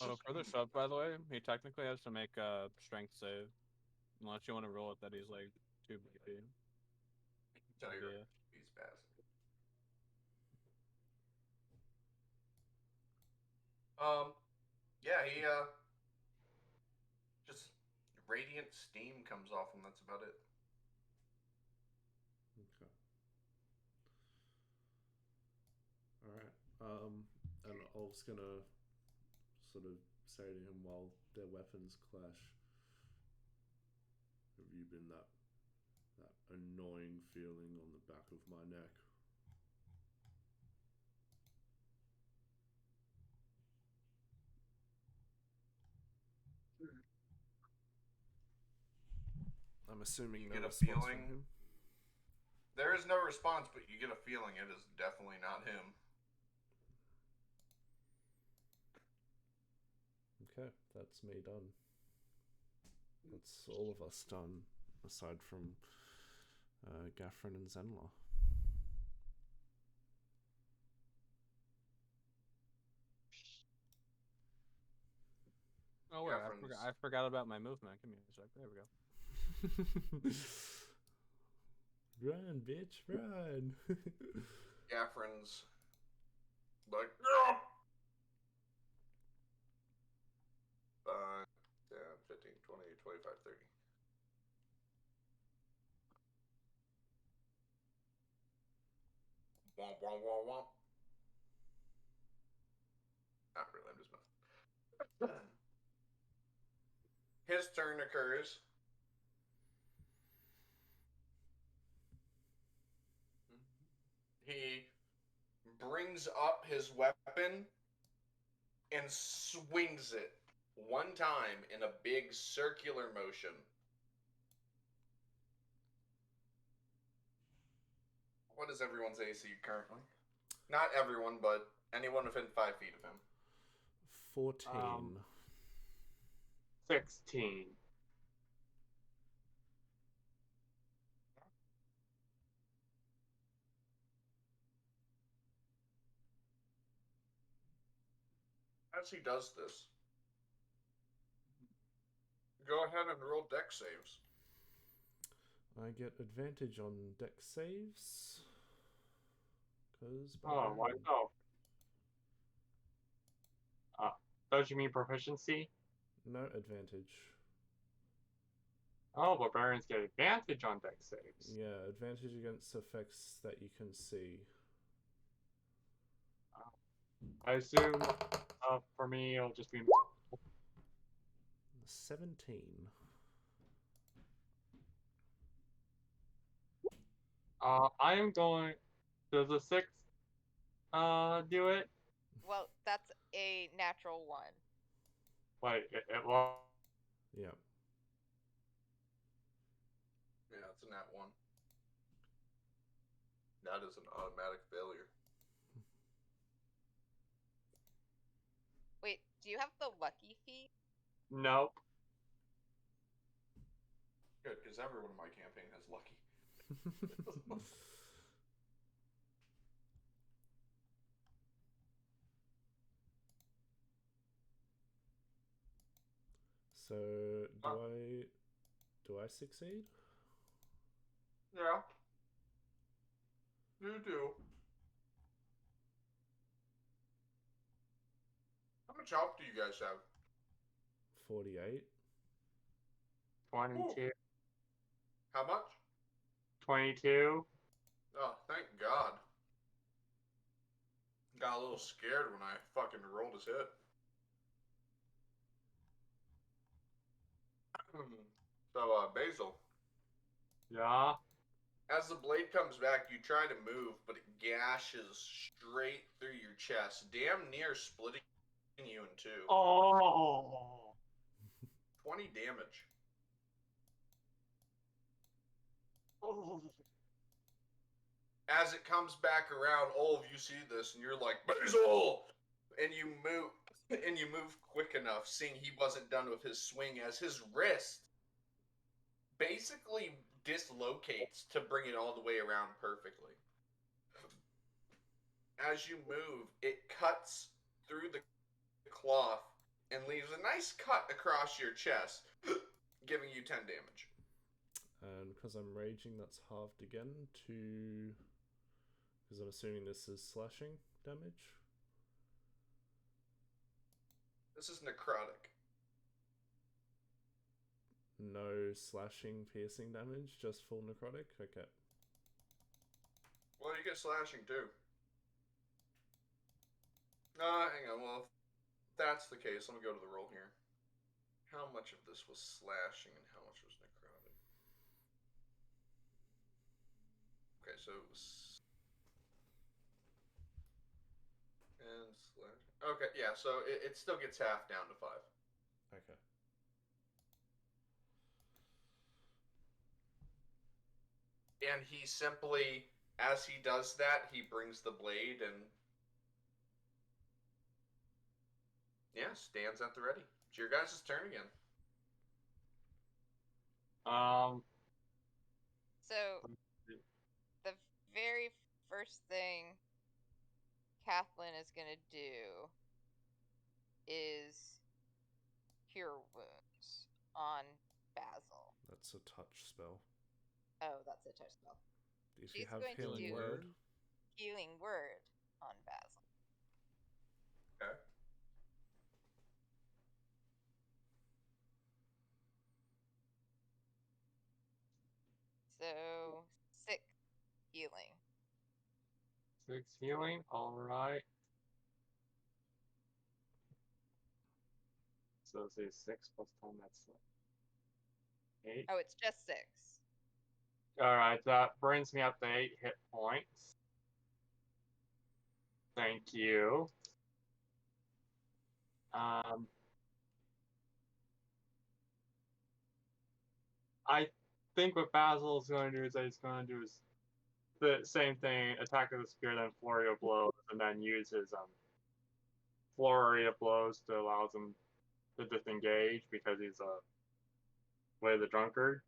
Oh, for the sub, by the way, he technically has to make a strength save. Unless you want to roll it that he's like 2 BP. Tell you Yeah. he's passive. Yeah, he just radiant steam comes off him. That's about it. Okay. Alright. And Ulf's gonna sort of say to him while their weapons clash, have you been that annoying feeling on the back of my neck? I'm assuming You no get a response feeling? from him. There is no response, but you get a feeling it is definitely not him. Okay, that's me done. That's all of us done, aside from Gaffrin and Zenla. Oh wait, I forgot about my movement. Give me a sec. There we go. Run, bitch, run! Gaffrin's like, no! 5, 10, 15, 20, 25, 30. Womp, womp, womp, womp. Not really, I'm just messing. His turn occurs. He brings up his weapon and swings it one time in a big circular motion. What is everyone's AC currently? Not everyone, but anyone within 5 feet of him. 14. 16. As as he does this, go ahead and roll deck saves. I get advantage on deck saves. Cause Oh, why no? Don't you mean proficiency? no advantage. Oh, barbarians get advantage on deck saves. Yeah, advantage against effects that you can see. I assume for me it'll just be 17. I am going. Does a 6 do it? Well, that's a natural 1. Wait, it will. Yeah. Yeah, it's a nat 1. That is an automatic failure. Wait, do you have the lucky feat? Nope. Good, because everyone in my campaign has lucky. So do I succeed? Yeah. You do. How much health do you guys have? 48. 22. Ooh. How much? 22. Oh, thank God. Got a little scared when I fucking rolled his hit. So, Basil, Yeah. as the blade comes back, you try to move, but it gashes straight through your chest, damn near splitting you in two. Oh. 20 damage. Oh. As it comes back around, all of you see this, and you're like, Basil! And you move quick enough, seeing he wasn't done with his swing, as his wrist basically dislocates to bring it all the way around perfectly. As you move, it cuts through the cloth and leaves a nice cut across your chest, giving you 10 damage. And because I'm raging, that's halved again to... Because I'm assuming this is slashing damage. This is necrotic. No slashing, piercing damage, just full necrotic? Okay. Well, you get slashing too. Hang on. Well, if that's the case, let me go to the roll here. How much of this was slashing and how much was necrotic? Okay, so it was... And slash... Okay, yeah, so it still gets half down to 5. Okay. And he simply, as he does that, he brings the blade and... Yeah, stands at the ready. It's your guys' turn again. So, the very first thing Kathleen is going to do is Cure Wounds on Basil. That's a touch spell. Oh, that's a touch spell. If She's you have going to healing do word. Healing Word on Basil. Okay. So, 6 healing. 6 healing. All right. So say 6 plus 10. That's 8. Oh, it's just 6. All right. That brings me up to 8 hit points. Thank you. I think what Basil is going to do is that he's going to do is the same thing: attack with the spear, then flurry of blows, and then use his flurry of blows to allow him to disengage because he's way the drunkard.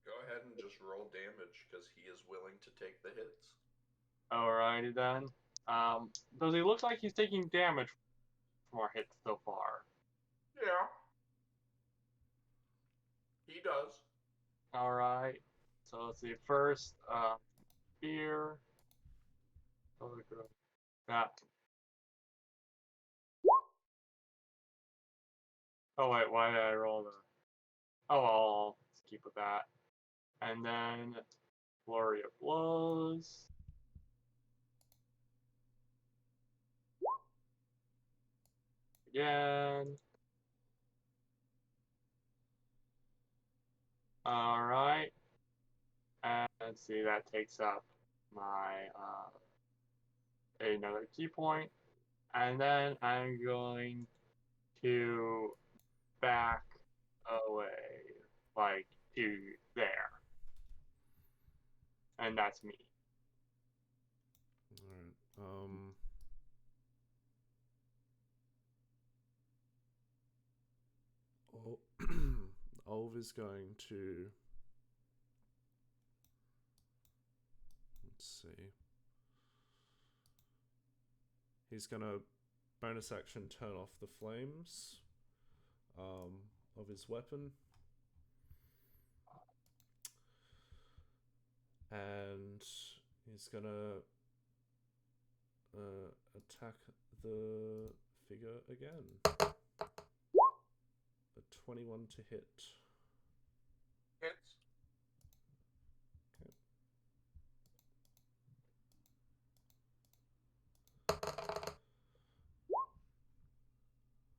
Go ahead and just roll damage because he is willing to take the hits. Alrighty then. Does he look like he's taking damage more hits so far. Yeah. He does. Alright. So let's see. First, spear. That. Oh wait, why did I roll the? Oh well, let's keep with that. And then flurry of blows. Again. Alright. And let's see, that takes up my another key point. And then I'm going to back away, like to there. And that's me. Alright. Olv is going to, let's see. He's gonna bonus action turn off the flames of his weapon. And he's gonna attack the figure again. A 21 to hit. Hits.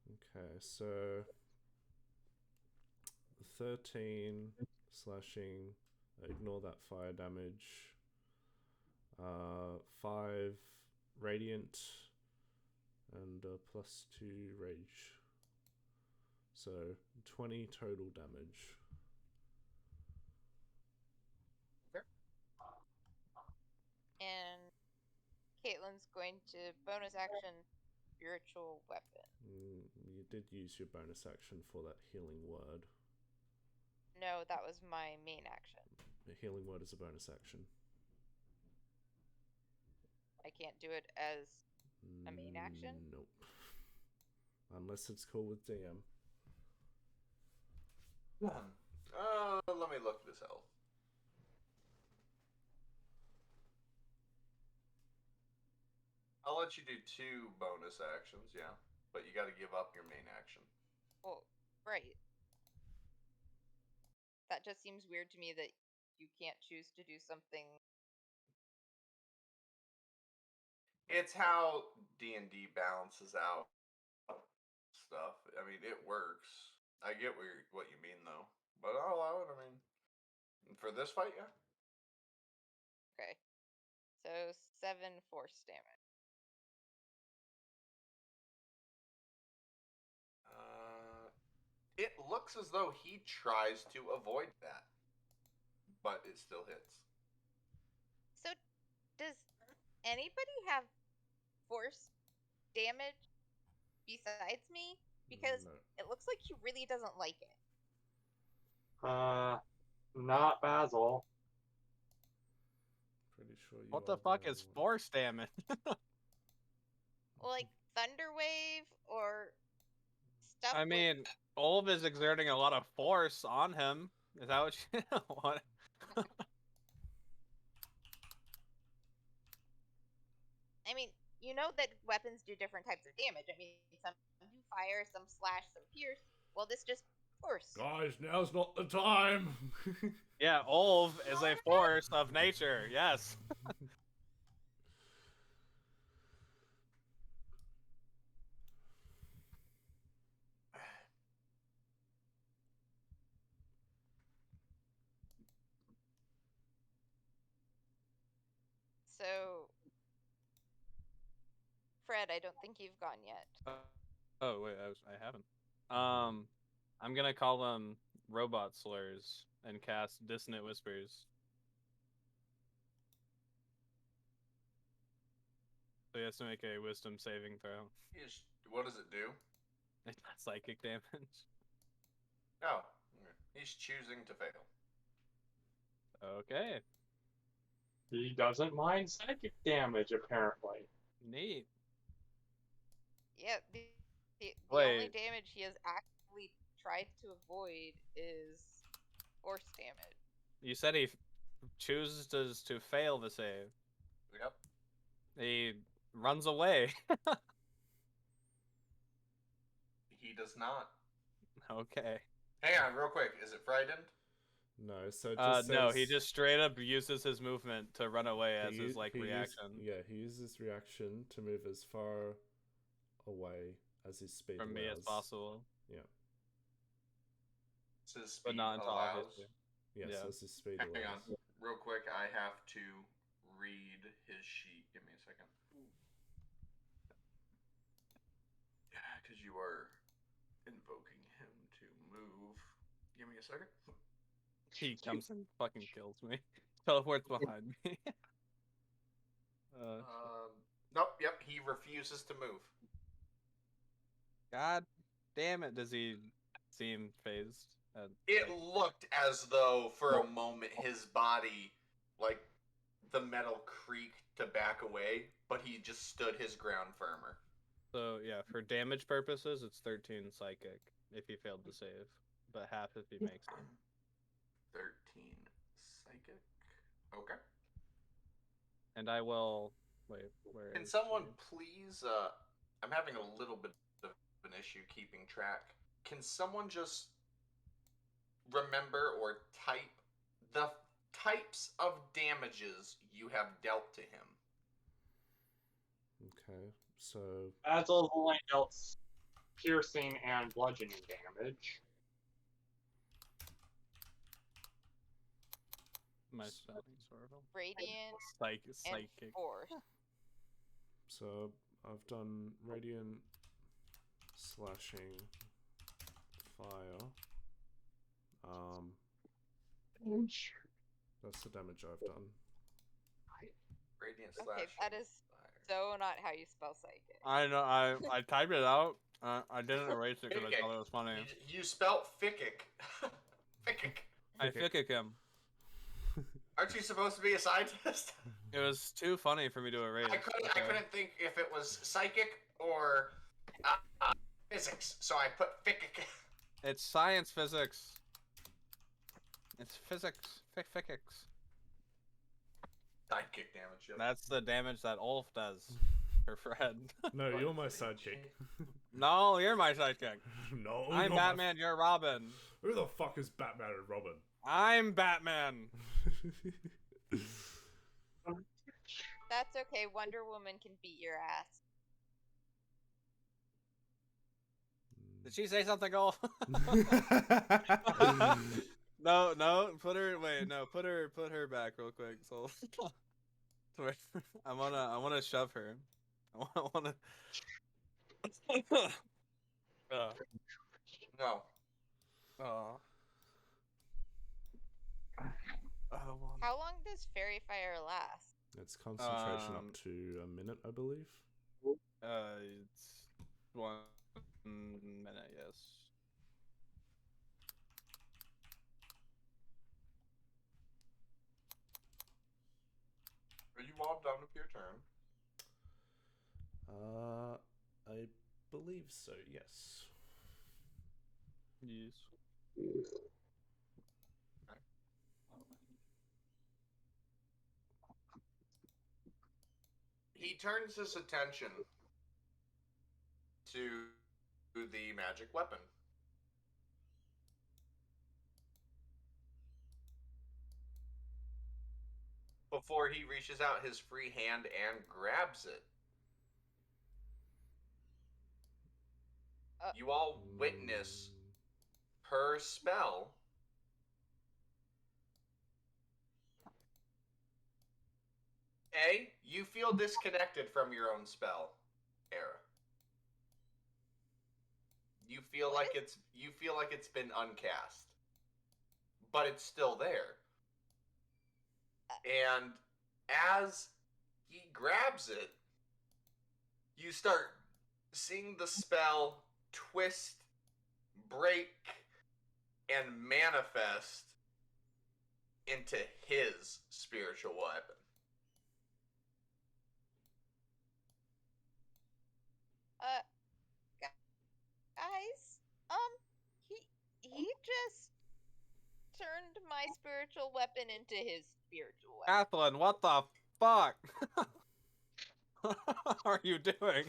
Okay, so 13 slashing. Ignore that fire damage. 5 radiant and +2 rage. So 20 total damage. And Caitlin's going to bonus action spiritual weapon. You did use your bonus action for that healing word. No, that was my main action. The healing word is a bonus action. I can't do it as a main action? Nope. Unless it's cool with DM. Let me look this up. I'll let you do 2 bonus actions, yeah. But you gotta give up your main action. Well, right. That just seems weird to me that you can't choose to do something. It's how D&D balances out stuff. I mean, it works. I get what you mean, though. But I'll allow it, I mean. For this fight, yeah. Okay. So 7 force damage. It looks as though he tries to avoid that. But it still hits. So, does anybody have force damage besides me? Because No. it looks like he really doesn't like it. Not Basil. Pretty sure you What are the fuck only is one. force damage? Well, like thunder wave or stuff. I mean, Olv is exerting a lot of force on him. Is that what you want? I mean, you know that weapons do different types of damage. I mean, some do fire, some slash, some pierce. Well, this just force. Guys, now's not the time. Yeah, Olv is a force of nature. Yes. So, Fred, I don't think you've gone yet. Oh wait, I haven't. I'm gonna call them robot slurs and cast dissonant whispers. So he has to make a wisdom saving throw. What does it do? It's psychic damage. Oh, he's choosing to fail. Okay. He doesn't mind psychic damage, apparently. Neat. Yeah, The only Wait. damage he has actively tried to avoid is force damage. You said he chooses to fail the save. Yep. He runs away. He does not. Okay. Hang on, real quick. Is it frightened? No, so it just No, says he just straight up uses his movement to run away as his like he reaction he uses reaction to move as far away as his speed from me as allows. possible, Yeah. It says but speed not until allows. obviously. Yes, Yeah. as his speed Hang allows. on, real quick. I have to read his sheet. Give me a second. Yeah, because you are invoking him to move. Give me a second. He comes and fucking kills me. Teleports behind me. Nope. Yep. He refuses to move. God damn it! Does he seem phased? It looked as though for a moment his body, like the metal creaked to back away, but he just stood his ground firmer. So yeah, for damage purposes, it's 13 psychic if he failed to save, but half if he makes it. 13 psychic. Okay. And I will wait. Where Can is someone she? please? I'm having a little bit of an issue keeping track. Can someone just remember or type the types of damages you have dealt to him? Okay, so Basil's only dealt piercing and bludgeoning damage. My spelling sort of Radiant and psychic. force. so I've done radiant, slashing, fire. That's the damage I've done. Radiant Okay, slash. that is so not how you spell psychic. I know. I typed it out. I didn't erase it because I thought it was funny. You spelt fickic. Fickic. I fickic him. Aren't you supposed to be a scientist? It was too funny for me to erase. I couldn't think if it was psychic or physics, so I put fickic. It's science physics. It's physics. Physics. Sidekick damage. Yep. That's the damage that Ulf does for Fred. No, you're my sidekick. No, you're my sidekick. No, I'm you're Batman, you're Robin. Who the fuck is Batman and Robin? I'm Batman. That's okay. Wonder Woman can beat your ass. Did she say something, Ulf? No, put her back real quick. So, I wanna shove her. I wanna. No. Oh. How long does fairy fire last? It's concentration up to a minute, I believe. It's 1 minute, yes. Are you all done with your turn? I believe so, yes. Yes. He turns his attention to the magic weapon. Before he reaches out his free hand and grabs it, you all witness per spell you feel disconnected from your own spell, Era. You feel like it's been uncast, but it's still there. And as he grabs it, you start seeing the spell twist, break, and manifest into his spiritual weapon. my spiritual weapon into his spiritual weapon. Athlon, what the fuck? What are you doing?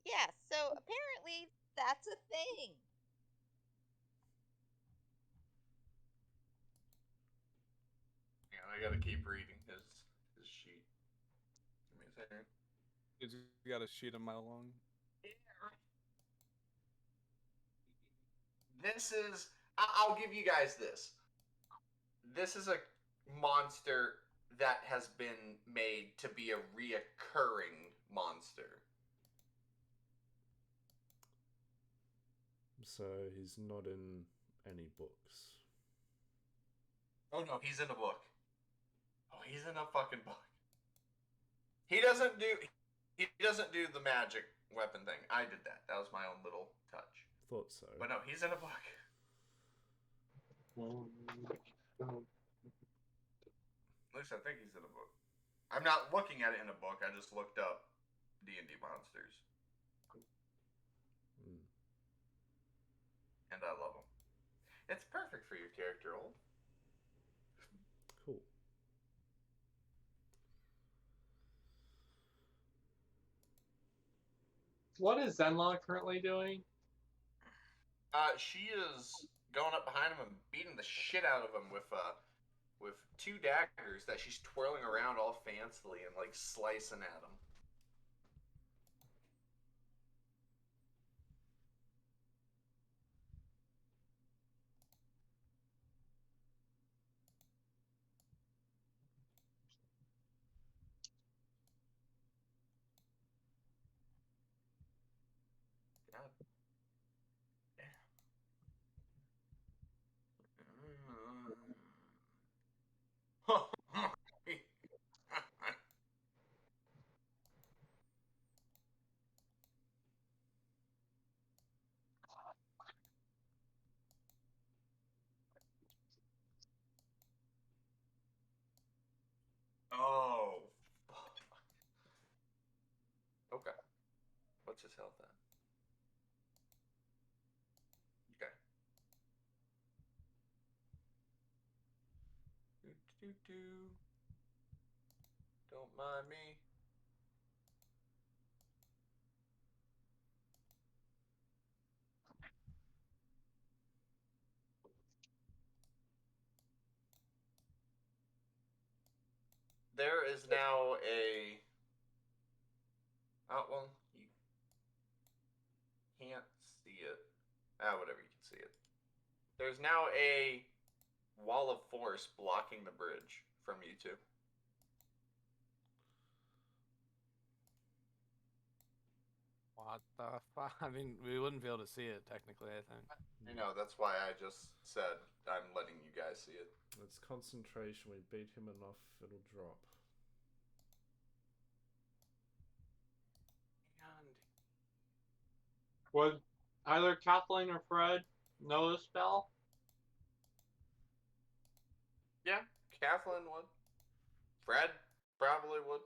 Yeah, so apparently that's a thing. Yeah, I gotta keep reading his sheet. Give me a second. He's got a sheet a mile long. This is. I'll give you guys this. This is a monster that has been made to be a reoccurring monster. So he's not in any books. Oh no, he's in a book. Oh, he's in a fucking book. He doesn't do the magic weapon thing. I did that. That was my own little touch. Thought so. But no, he's in a book. At least I think he's in a book. I'm not looking at it in a book. I just looked up D&D monsters. And I love them. It's perfect for your character, Old. Cool. What is Zenlong currently doing? She is going up behind him and beating the shit out of him with 2 daggers that she's twirling around all fancily and like slicing at him. God. Oh. Okay. What's his health then? Okay. Do. Don't mind me. There is now a. Oh, well, you can't see it. Whatever, you can see it. There's now a wall of force blocking the bridge from you two. What the fuck? I mean, we wouldn't be able to see it technically, I think. You know, that's why I just said I'm letting you guys see it. It's concentration. We beat him enough, it'll drop. Would either Kathleen or Fred know the spell? Yeah, Kathleen would. Fred probably would.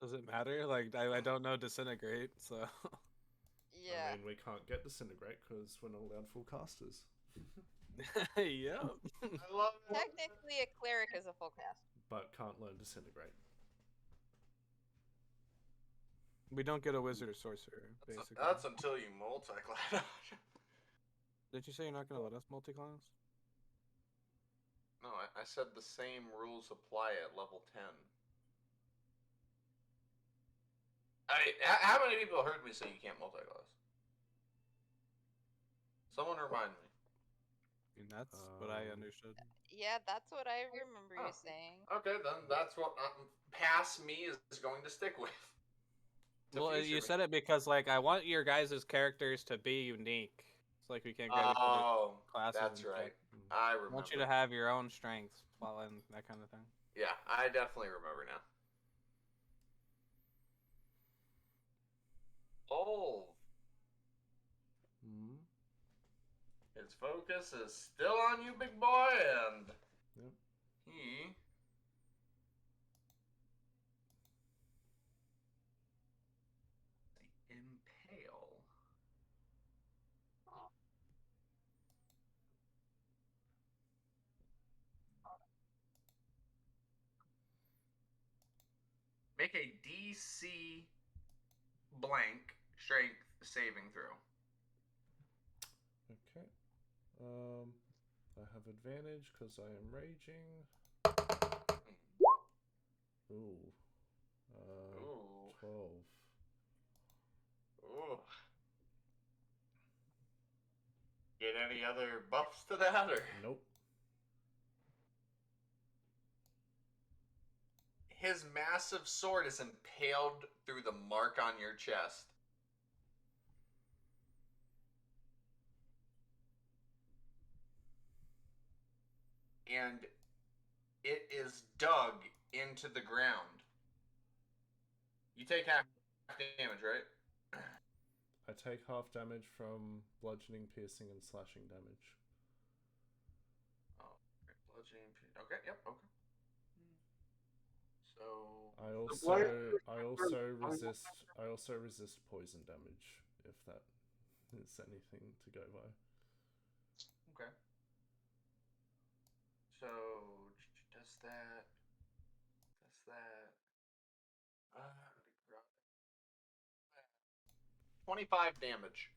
Does it matter? Like, I don't know disintegrate, so. Yeah. I mean, we can't get disintegrate because we're not allowed full casters. Yep. I love it. Technically, a cleric is a full cast. But can't learn disintegrate. We don't get a wizard or sorcerer, basically. That's until you multi-class. Did you say you're not going to let us multi-class? No, I said the same rules apply at level 10. How many people heard me say you can't multi-class? Someone remind me. I mean, that's what I understood. Yeah, that's what I remember you Oh. saying. Okay, then that's what past me is going to stick with. Well, you said it because, like, I want your guys' characters to be unique. It's like we can't grab each other's classes. That's and right. stuff. I I remember. want you to have your own strengths while in that kind of thing. Yeah, I definitely remember now. Oh, his focus is still on you, big boy, and Yep. he impale. Make a DC blank strength saving throw. Okay. I have advantage because I am raging. Ooh. Ooh. 12. Ooh. Get any other buffs to that, or? Nope. His massive sword is impaled through the mark on your chest. And it is dug into the ground. You take half damage, right? I take half damage from bludgeoning, piercing, and slashing damage. Oh, okay. Bludgeoning. Okay, yep, okay. So I also resist poison damage, if that is anything to go by. okay. So does that. 25 damage.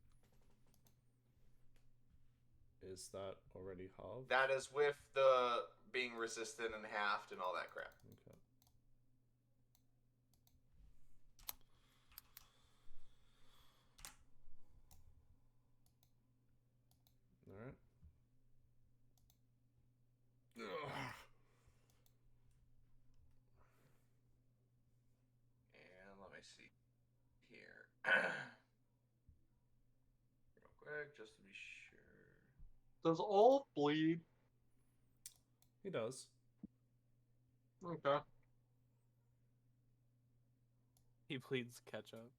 Is that already halved? That is with the being resistant and halved and all that crap. Okay. Alright. And let me see here. Real quick, just to be sure. Does Olaf bleed? He does. Okay. He bleeds ketchup.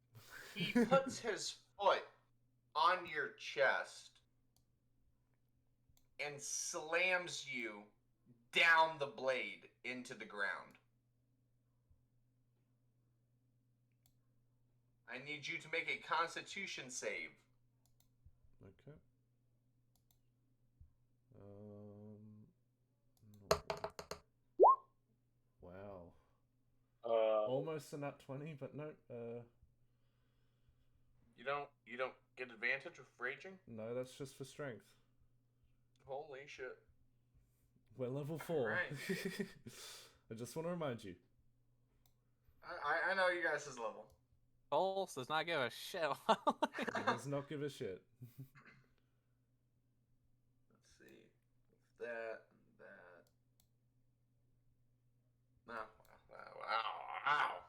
He puts his foot on your chest and slams you down the blade into the ground. I need you to make a Constitution save. Okay. Wow. Almost a nat 20, but no. You don't get advantage with raging? No, that's just for strength. Holy shit. We're level 4. Right. I just want to remind you. I know you guys' level. Pulse does not give a shit. He does not give a shit. Let's see. That. No. Wow.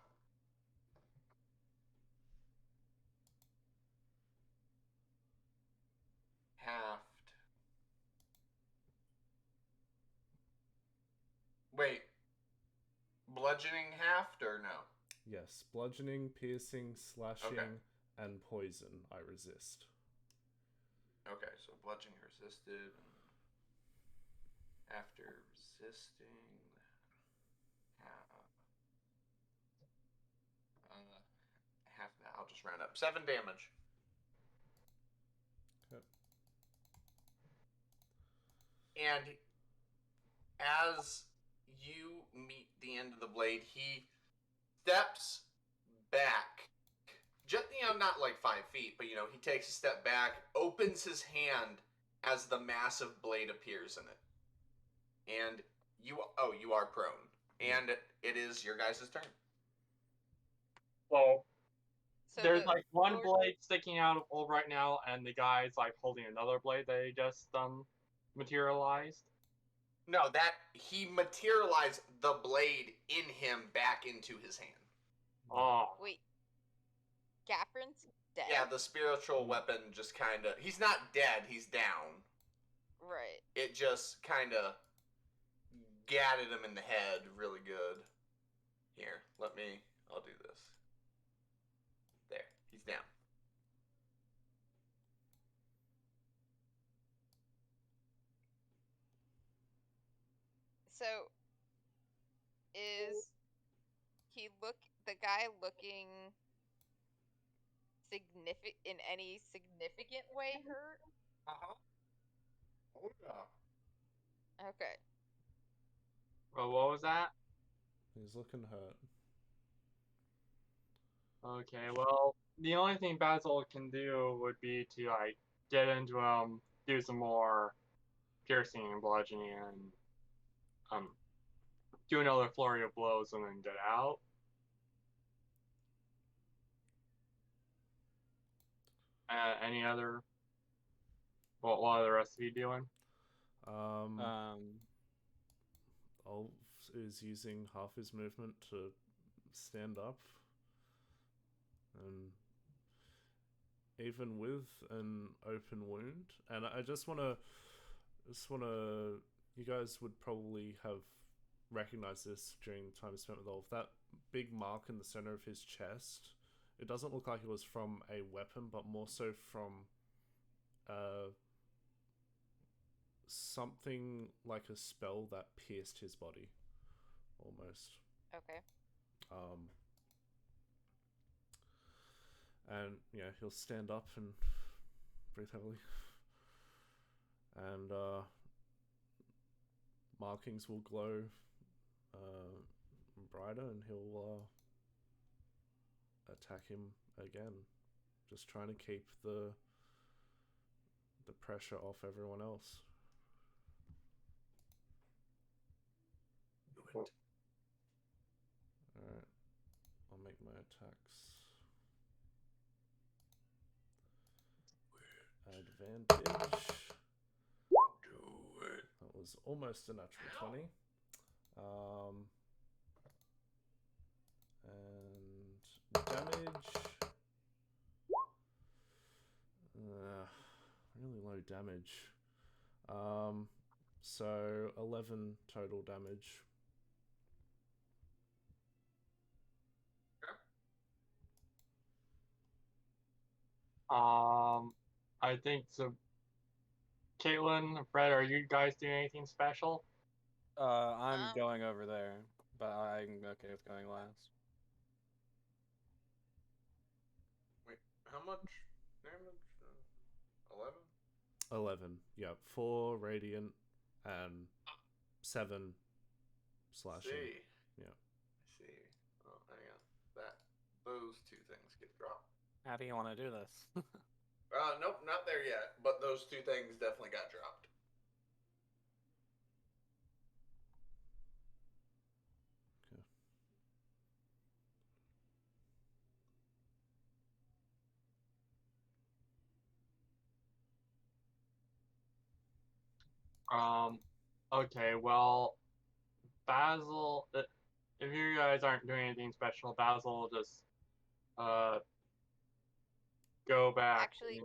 Halved. Wait. Bludgeoning halved or no? Yes, bludgeoning, piercing, slashing, Okay. and poison I resist. Okay, so bludgeoning resisted. After resisting, half that. I'll just round up. 7 damage. Okay. And as you meet the end of the blade, he steps back. Just, not like 5 feet, but he takes a step back, opens his hand as the massive blade appears in it. And you are prone. And it is your guys' turn. So there's the like one blade sticking out of Olaf right now, and the guy's like holding another blade that he just materialized. No, that he materialized the blade in him back into his hand. Oh. Wait. Gaffrin's dead? Yeah, the spiritual weapon just kind of... He's not dead, he's down. Right. It just kind of gatted him in the head really good. Here, I'll do this. There, he's down. So, is the guy looking in any significant way hurt? Uh-huh. Oh, yeah. Okay. Well, what was that? He's looking hurt. Okay, well, the only thing Basil can do would be to like get into him, do some more piercing and bludgeoning, and do another flurry of blows, and then get out. Any other? What are the rest of you doing? Olf is using half his movement to stand up, and even with an open wound, and I just want to, you guys would probably have recognized this during time spent with Olf. That big mark in the center of his chest, it doesn't look like it was from a weapon, but more so from something like a spell that pierced his body, almost. Okay. And yeah, he'll stand up and breathe heavily, and markings will glow brighter, and he'll attack him again, just trying to keep the pressure off everyone else. Do it. Alright, I'll make my attacks. Advantage. Do it. That was almost a natural 20. And damage. Really low damage. So 11 total damage. I think so. Caitlin, Fred, are you guys doing anything special? I'm going over there, but I'm okay with going last. Wait, how much damage? 11? 11, yeah. 4 radiant and 7 slashing. See. Yeah. I see. Oh, hang on. Those two things get dropped. How do you want to do this? Nope, not there yet. But those two things definitely got dropped. Okay, well, Basil, if you guys aren't doing anything special, Basil will just go back. Actually,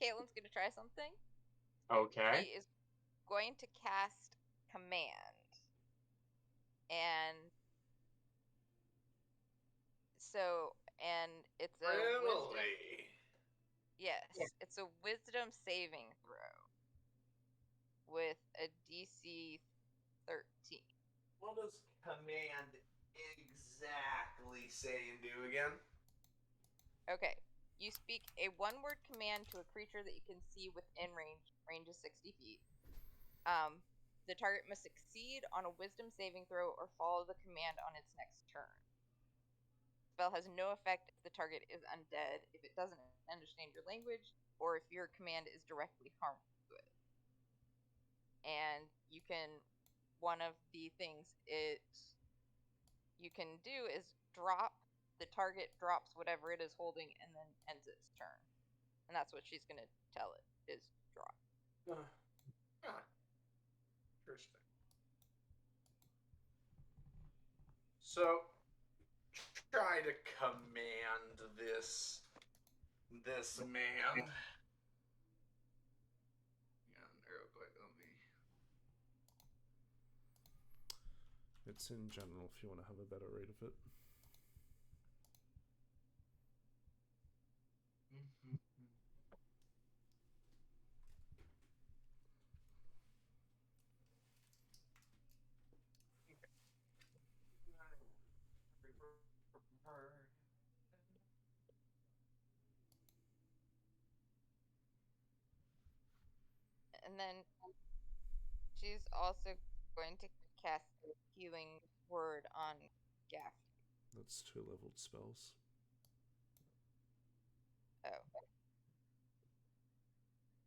Caitlin's gonna try something. Okay. She is going to cast command, and it's a wisdom. Really? Yes, it's a wisdom saving throw with a DC 13. What does command exactly say and do again? Okay. You speak a one-word command to a creature that you can see within range. Range is 60 feet. The target must succeed on a wisdom saving throw or follow the command on its next turn. The spell has no effect if the target is undead, if it doesn't understand your language, or if your command is directly harmful to it. And one of the things you can do is the target drops whatever it is holding and then ends its turn. And that's what she's going to tell it, is drop. Interesting. So, try to command this man. Real quick, It's in general if you want to have a better read of it. And then she's also going to cast Healing Word on Gaff. That's 2 leveled spells. Oh.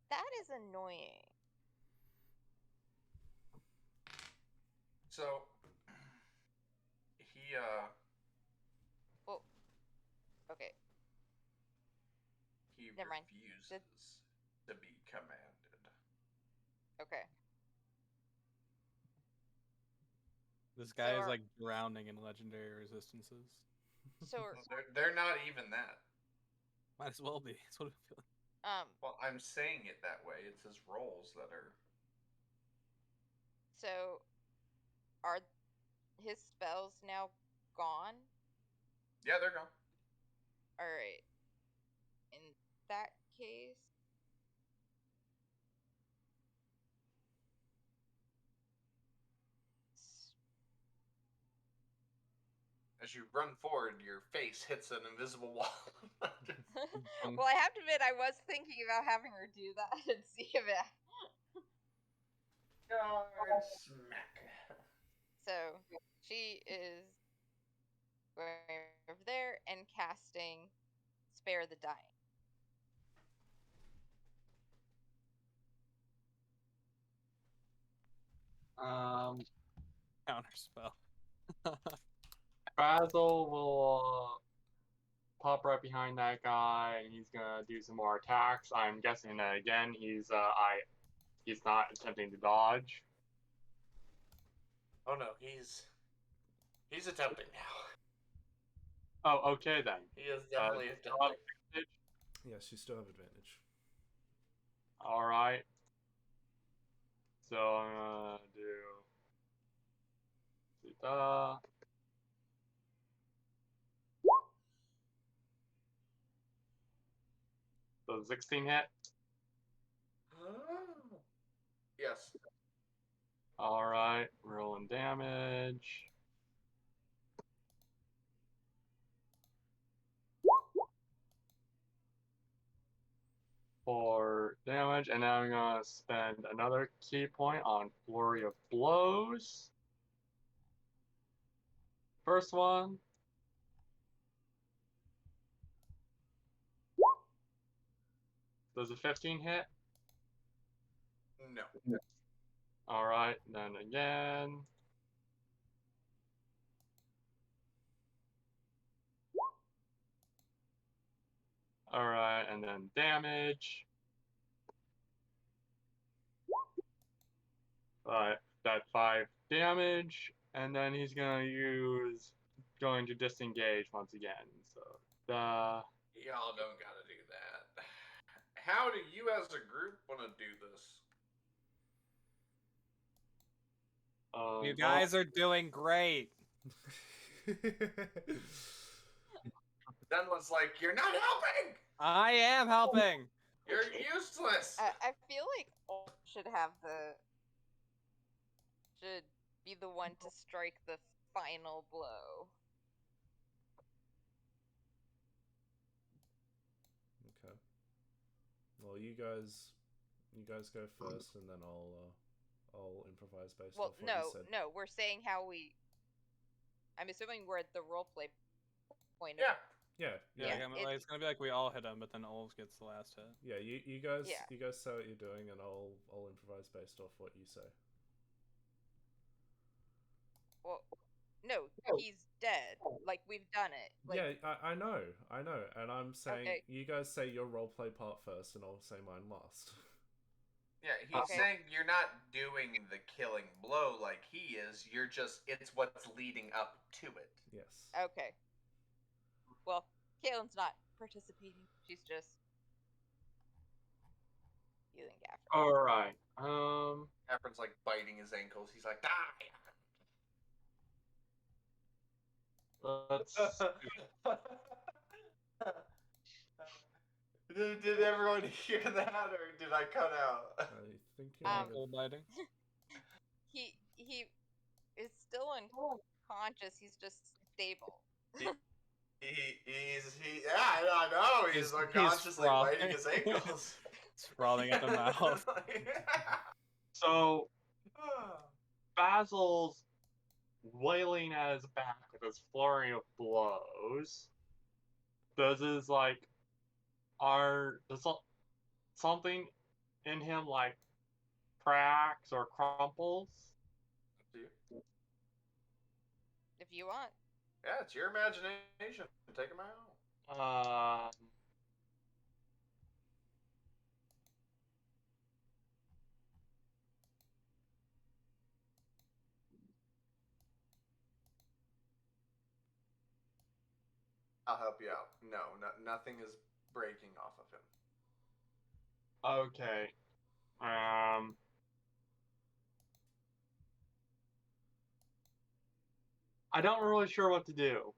That is annoying. So he Well, okay. he Never mind. refuses to be commanded. Okay. This guy is are- like drowning in legendary resistances. So They're not even that. Might as well be. That's what I feel. Well, I'm saying it that way. It's his rolls that are. So are his spells now gone? Yeah, they're gone. All right. In that case, As you run forward, your face hits an invisible wall. well, I have to admit, I was thinking about having her do that and see if it. Guard smack. So she is going over there and casting Spare the Dying. Counterspell. Basil will pop right behind that guy, and he's gonna do some more attacks. I'm guessing that again he's not attempting to dodge. Oh no, he's attempting now. Oh, okay then. He is definitely attempting. Yes, you still have advantage. All right. So I'm gonna do. So 16 hit. Yes. All right, rolling damage. For damage, and now I'm gonna spend another key point on Flurry of Blows. First one. Does a 15 hit? No. Alright, then again. Alright, and then damage. Alright, that 5 damage. And then he's going to disengage once again. So, Y'all don't gotta do that. How do you as a group want to do this? You guys are doing great. Denla's like, you're not helping! I am helping. You're useless! I feel like Ulf should be the one to strike the final blow. Okay. Well, you guys go first, and then I'll improvise based off what you said. No, we're saying how we. I'm assuming we're at the roleplay point. Yeah. It's gonna be like we all hit him, but then Olves gets the last hit. Yeah, you guys say what you're doing, and I'll improvise based off what you say. Well, no, he's dead. Like, we've done it. Like, yeah, I know, and I'm saying you guys say your roleplay part first, and I'll say mine last. Yeah, he's saying you're not doing the killing blow like he is. You're just, it's what's leading up to it. Yes. Okay. Well, Caitlin's not participating. She's just healing Gaffer. Alright. Gaffer's like biting his ankles. He's like, die! Let's. Did everyone hear that, or did I cut out? I think Full biting. He is still unconscious. He's just stable. I know. He's unconsciously biting his ankles. Sprawling at the mouth. So, Basil's wailing at his back with this flurry of blows, does his like does something in him like cracks or crumples? Up to you. If you want. Yeah, it's your imagination. Take them out. I'll help you out. No, nothing is breaking off of him. Okay. I don't really sure what to do.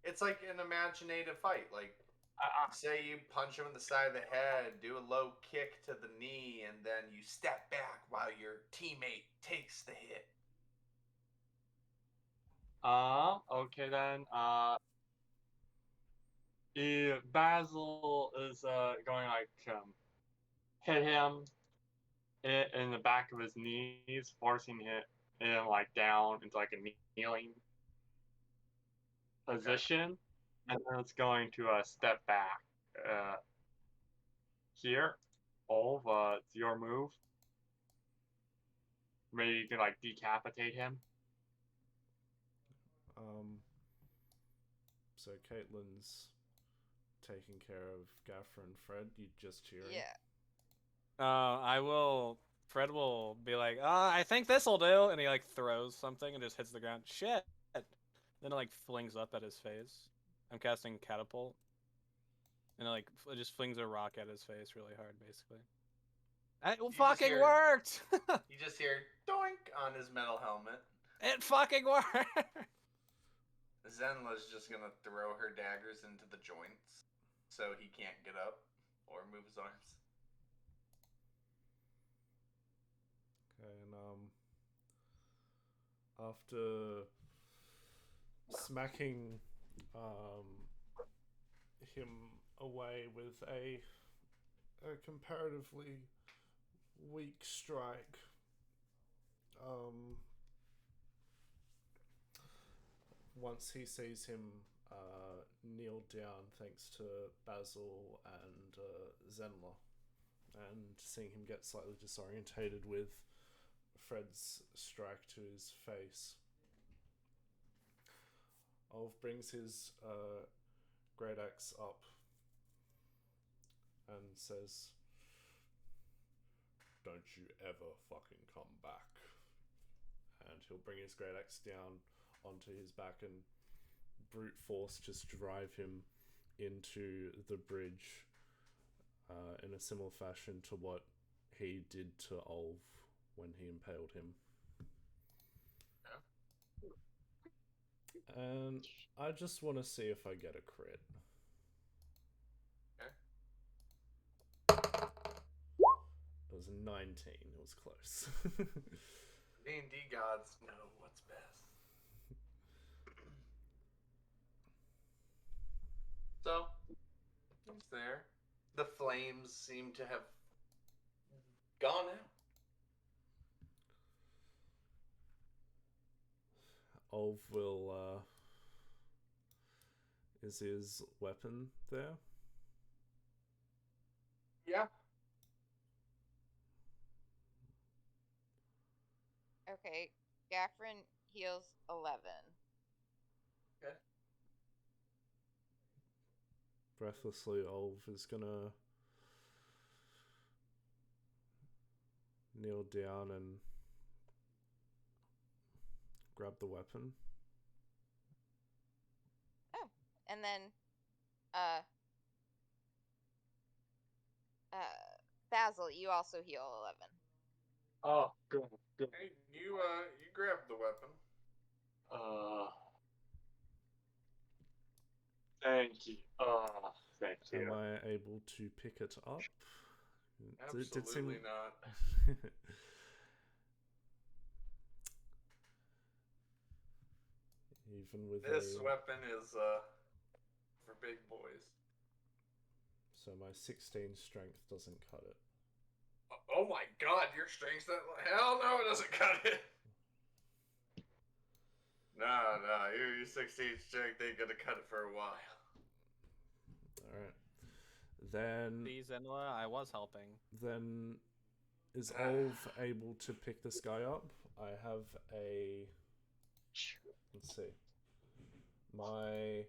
It's like an imaginative fight. Like, say you punch him in the side of the head, do a low kick to the knee, and then you step back while your teammate takes the hit. Okay then. Basil is going like hit him in the back of his knees, forcing him like down into like a kneeling position, and then it's going to step back. Here, Olv, it's your move. Maybe you can like decapitate him. So Caitlin's taking care of Gaffer and Fred. You just cheering? Yeah. I will. Fred will be like, I think this'll do, and he like throws something and just hits the ground. Shit. Then it like flings up at his face. I'm casting catapult, and it just flings a rock at his face really hard, basically. It fucking worked. You just hear doink on his metal helmet. It fucking worked. Zenla's just gonna throw her daggers into the joints, so he can't get up or move his arms. Okay, and after smacking him away with a comparatively weak strike, once he sees him kneel down, thanks to Basil and Zenla, and seeing him get slightly disorientated with Fred's strike to his face, Olv brings his great axe up and says, "Don't you ever fucking come back." And he'll bring his great axe down onto his back and brute force just drive him into the bridge in a similar fashion to what he did to Olv when he impaled him. Yeah. And I just want to see if I get a crit. Okay. It was 19. It was close. D&D gods know what's best. So, he's there. The flames seem to have gone out. Olv will, is his weapon there? Yeah. Okay. Gaffrin heals 11. Okay. Breathlessly, Olv is gonna kneel down and grab the weapon. Oh, and then, Basil, you also heal 11. Oh, good. Hey, you grab the weapon. Thank you. Thank you. Am I able to pick it up? Absolutely not. Even with this weapon is for big boys. So my 16 strength doesn't cut it. Oh my god, your strength's that... Hell no, it doesn't cut it! No, your 16 strength ain't gonna cut it for a while. Alright. Then... See, Zenla, I was helping. Then... Is Olv able to pick this guy up? I have a... Let's see. My...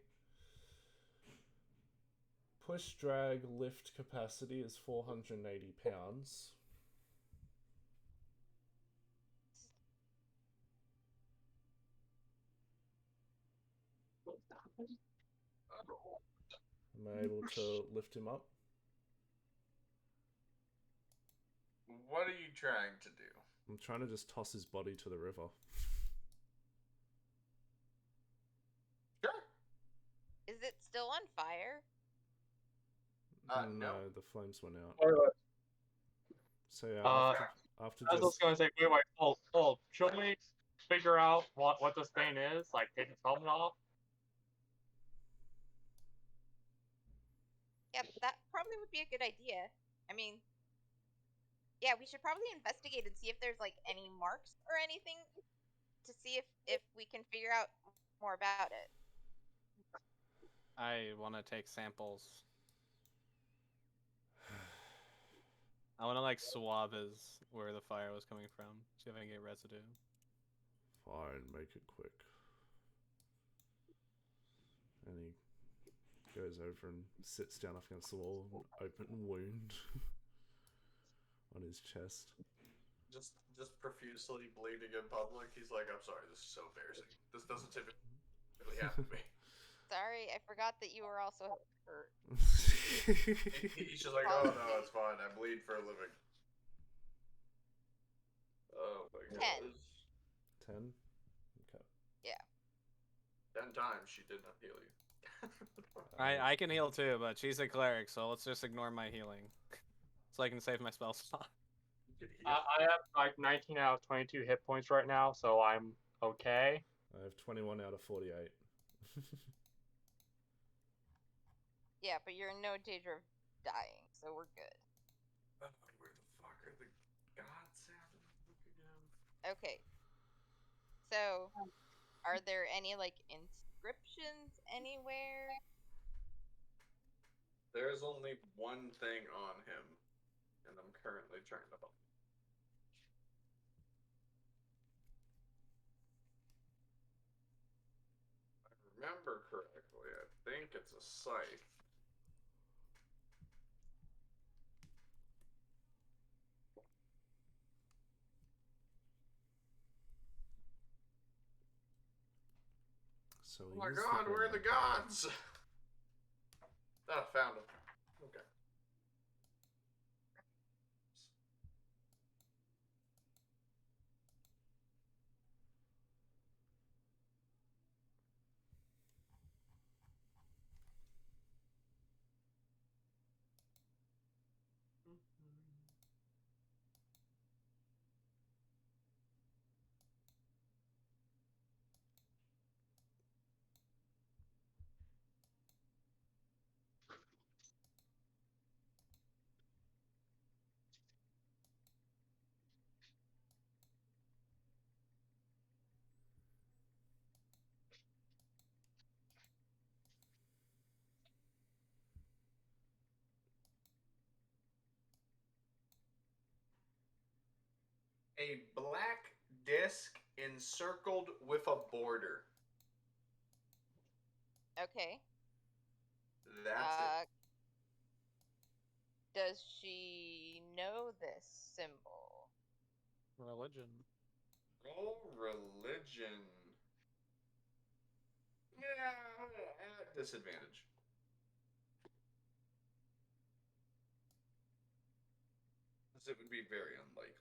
Push, drag, lift capacity is 480 pounds. Am I able to lift him up? What are you trying to do? I'm trying to just toss his body to the river. Sure. Is it still on fire? No. The flames went out. Wait. So yeah, after I was just gonna say, wait, hold. Should we figure out what this thing is? Like, take its helmet off? Yeah, that probably would be a good idea. I mean, yeah, we should probably investigate and see if there's like any marks or anything to see if we can figure out more about it. I want to take samples. I want to like swab where the fire was coming from. See if I can get residue. Fine, make it quick. And he goes over and sits down up against the wall, open wound on his chest. Just profusely bleeding in public. He's like, I'm sorry, this is so embarrassing. This doesn't typically happen to me. Sorry, I forgot that you were also hurt. He's just like, oh no, it's fine. I bleed for a living. Oh my god. 10? Okay. Yeah. 10 times she did not heal you. I can heal too, but she's a cleric, so let's just ignore my healing. So I can save my spell slot. I have like 19 out of 22 hit points right now, so I'm okay. I have 21 out of 48. Yeah, but you're in no danger of dying, so we're good. Where the fuck are the gods at again? Okay. So, are there any like inscriptions anywhere? There's only one thing on him, and I'm currently trying to help. If I remember correctly, I think it's a scythe. So Oh my god, where are the gods? Oh, found them. Okay. A black disc encircled with a border. Okay. That's it. Does she know this symbol? Religion. Roll religion. Yeah, at disadvantage. Because it would be very unlikely.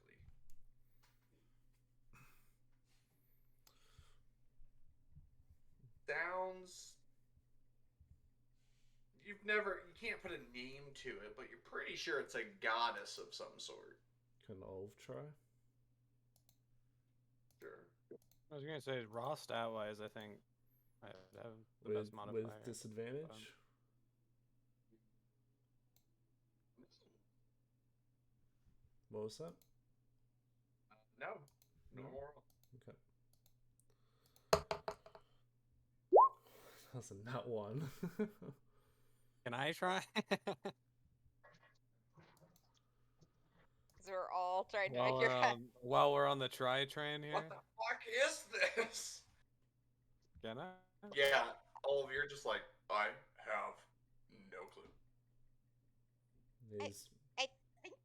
Sounds. You can't put a name to it, but you're pretty sure it's a goddess of some sort. Can Olv try? Sure. I was gonna say raw stat wise, I think I have the best modifier. With disadvantage? What was that? No. No No? more. Okay. That's a nat one. Can I try? Because we're all trying to while figure out. while we're on the try train here. What the fuck is this? Can I? Yeah, all of you are just like, I have no clue. Is I think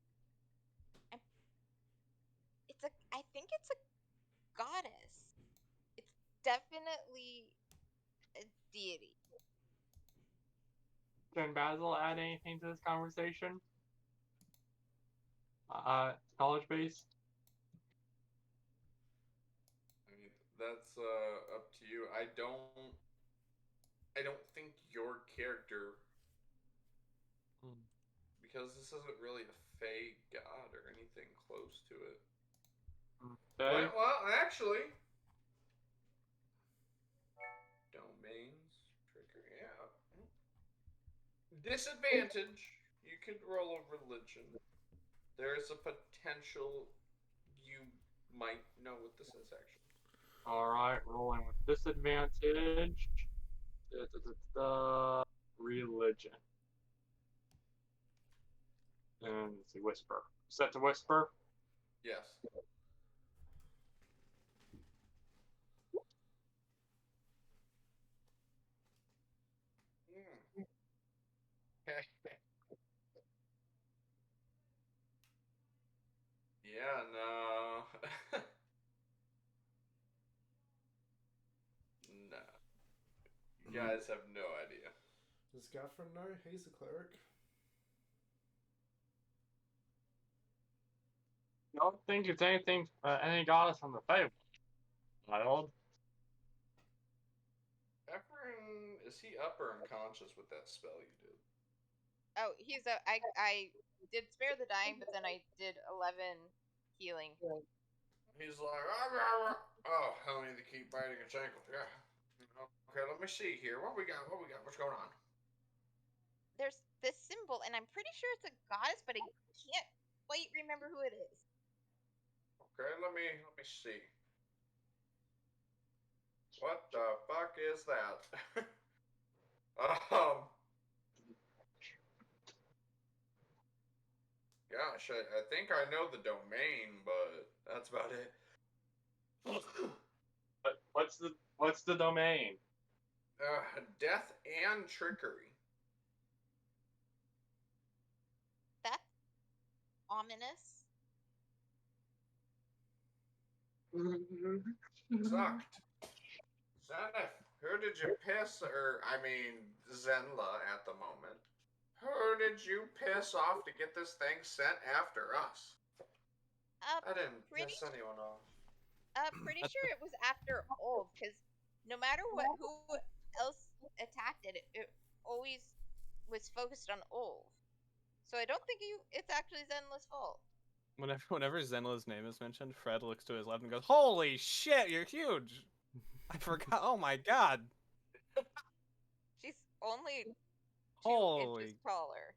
I think it's a goddess. It's definitely a deity. Can Basil add anything to this conversation? Knowledge base? I mean, that's up to you. I don't think your character, because this isn't really a Fey god or anything close to it. Okay. Well, actually, domains, trigger, yeah. Disadvantage. You could roll a religion. There is a potential you might know what this is actually. Alright, rolling with disadvantage. Religion. And let's see, whisper. Set to whisper. Yes. Yeah, no. No. You guys have no idea. does Gaffron know? He's a cleric. I don't think it's anything, any goddess from the Fey. Wild. Efren, is he up or unconscious with that spell you did? Oh, he's a. I did spare the dying, but then I did 11 healing. He's like, oh, I need to keep biting its ankle. Yeah. Okay, let me see here. What we got? What's going on? There's this symbol, and I'm pretty sure it's a goddess, but I can't quite remember who it is. Okay, let me see. What the fuck is that? Gosh, I think I know the domain, but that's about it. What's the domain? Death and trickery. That's ominous. Sucked. Zenith, who did you piss, or, I mean, Zenla at the moment. Who did you piss off to get this thing sent after us? I didn't piss anyone off. Pretty sure it was after Ulv, because no matter who else attacked it, it always was focused on Ulv. So I don't think it's actually Zenla's fault. Whenever Zenla's name is mentioned, Fred looks to his left and goes, "Holy shit, you're huge!" I forgot. Oh my god. She's only 2 Holy. inches taller.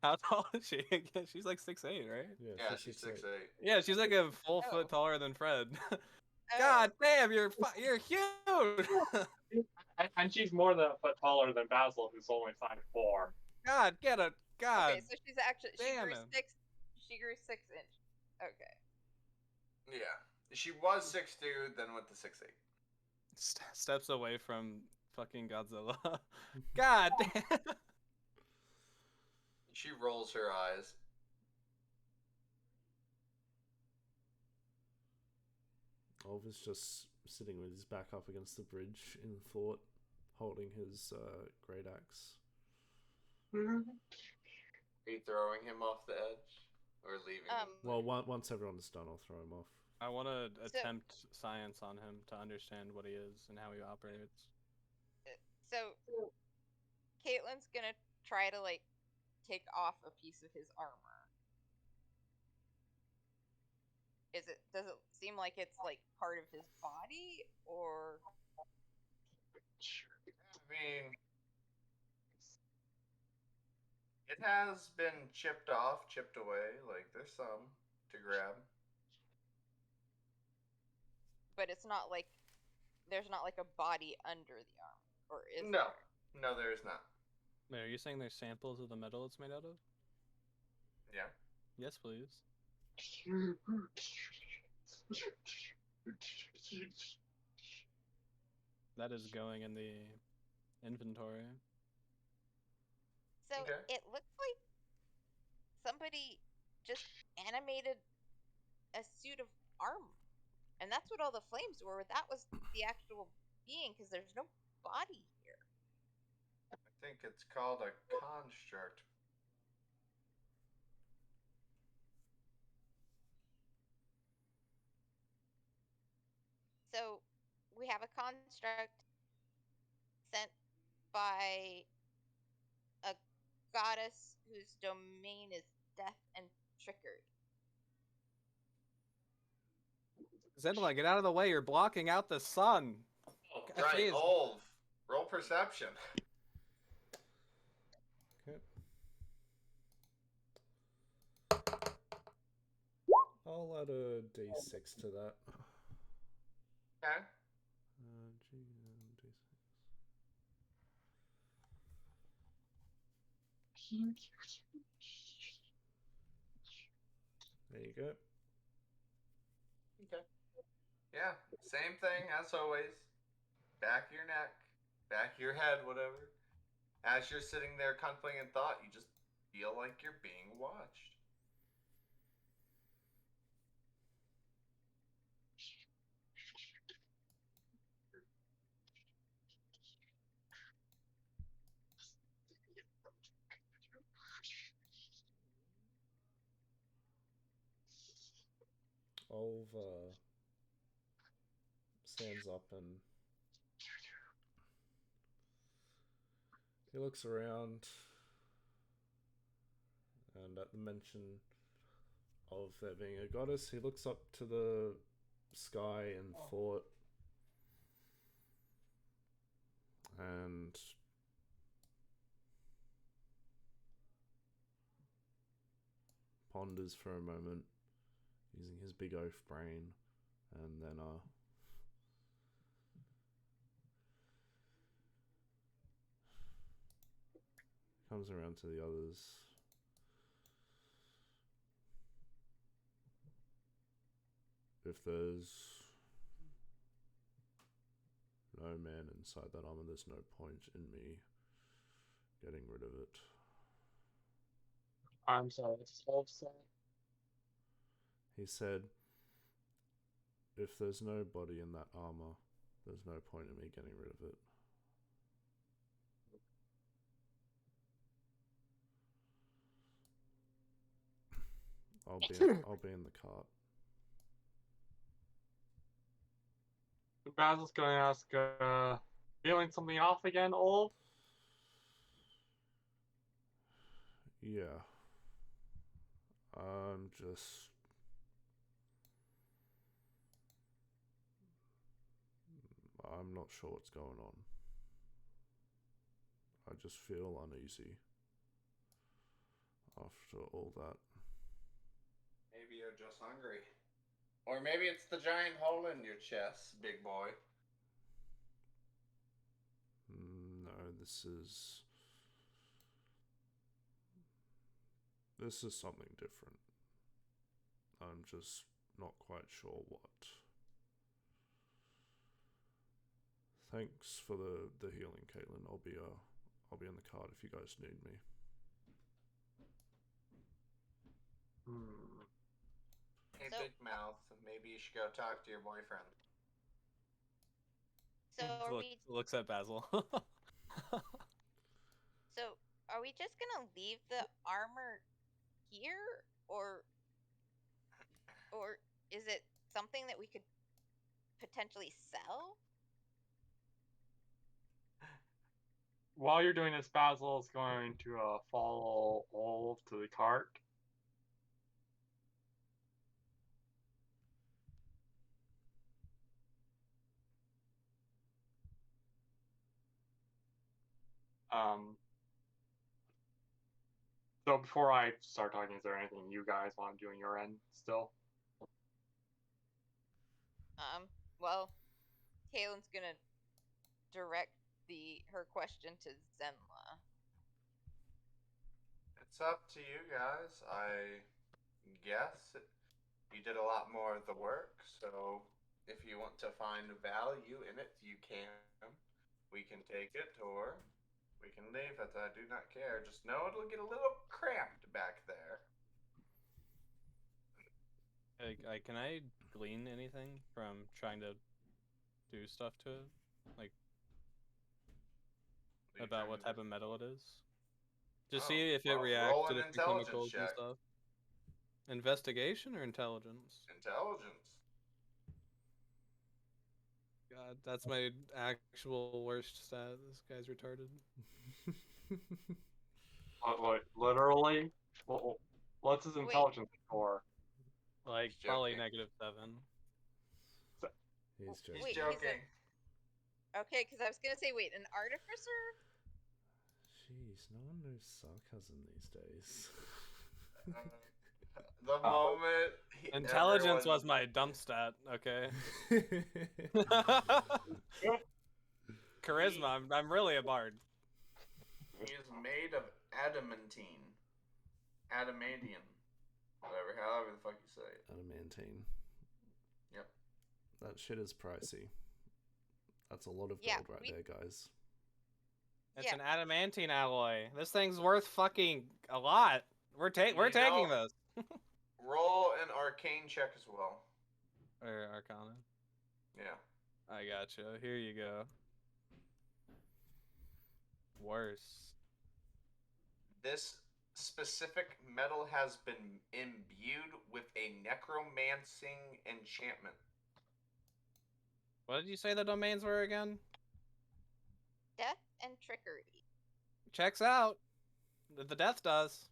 How tall is she? She's like 6'8", right? Yeah, she's 6'8". Yeah, she's like a full foot taller than Fred. God damn, you're huge. And she's more than a foot taller than Basil, who's only 5'4". God, get it. God. Okay, so she's actually she grew 6 inches. Okay. Yeah, she was 6'2", then went to 6'8". Steps away from fucking Godzilla. God damn. She rolls her eyes. Olva's just sitting with his back up against the bridge in thought, holding his great axe. Are you throwing him off the edge? Or leaving him? Well, once everyone's done, I'll throw him off. I want to attempt science on him to understand what he is and how he operates. So, Caitlin's gonna try to, like, take off a piece of his armor. Does it seem like it's, like, part of his body, or? I mean, it has been chipped off, chipped away. Like, there's some to grab. But it's not, like, there's not like a body under the arm, or is No. there? No, there is not. Wait, are you saying there's samples of the metal it's made out of? Yeah. Yes, please. That is going in the inventory. So Okay. it looks like somebody just animated a suit of armor, and that's what all the flames were. That was the actual being, because there's no body here. I think it's called a construct. So we have a construct sent by a goddess whose domain is death and trickery. Zendla, get out of the way. You're blocking out the sun. Oh, God, right. jeez. Olv. Roll perception. Okay. I'll add a d6 to that. Okay. D6. There you go. Okay. Yeah. Same thing as always. Back of your neck, back of your head, whatever. As you're sitting there contemplating in thought, you just feel like you're being watched. Olva stands up and he looks around, and at the mention of there being a goddess, he looks up to the sky and thought, and ponders for a moment using his big oaf brain, and then comes around to the others. If there's no man inside that armor, there's no point in me getting rid of it. I'm sorry, it's 12 cent. He said, if there's no body in that armor, there's no point in me getting rid of it. I'll be in the cart. Basil's going to ask, feeling something off again, Olv? Yeah. I'm just... I'm not sure what's going on. I just feel uneasy after all that. Maybe you're just hungry. Or maybe it's the giant hole in your chest, big boy. No, this is something different. I'm just not quite sure what. Thanks for the healing, Caitlin. I'll be in the cart if you guys need me. Hey, So- big mouth. Maybe you should go talk to your boyfriend. So Looks at Basil. So are we just gonna leave the armor here, or is it something that we could potentially sell? While you're doing this, Basil is going to follow Olv to the cart. So before I start talking, is there anything you guys want to do on your end still? Well, Kaylin's gonna direct her question to Zenla. It's up to you guys. I guess you did a lot more of the work, so if you want to find value in it, you can. We can take it, or we can leave it. I do not care. Just know it'll get a little cramped back there. Can I glean anything from trying to do stuff to it? Like, about what type of metal it is? Just see if it reacts to different chemicals and stuff. Investigation or intelligence? Intelligence. God, that's my actual worst stat. This guy's retarded. What, literally? What's his intelligence score? Like, probably -7. He's joking. He's joking. Okay, because I was gonna say, wait, an artificer? Jeez, no one knows sarcasm these days. The moment intelligence was my dump stat. Okay. Charisma. I'm really a bard. He is made of adamantine. Adamantium. Whatever, however the fuck you say it. Adamantine. Yep. That shit is pricey. That's a lot of gold right there, guys. It's an adamantine alloy. This thing's worth fucking a lot. We're taking this. Roll an arcane check as well. Or arcana. Yeah. I gotcha. Here you go. Worse. This specific metal has been imbued with a necromancing enchantment. What did you say the domains were again? Death and trickery. Checks out. The death does.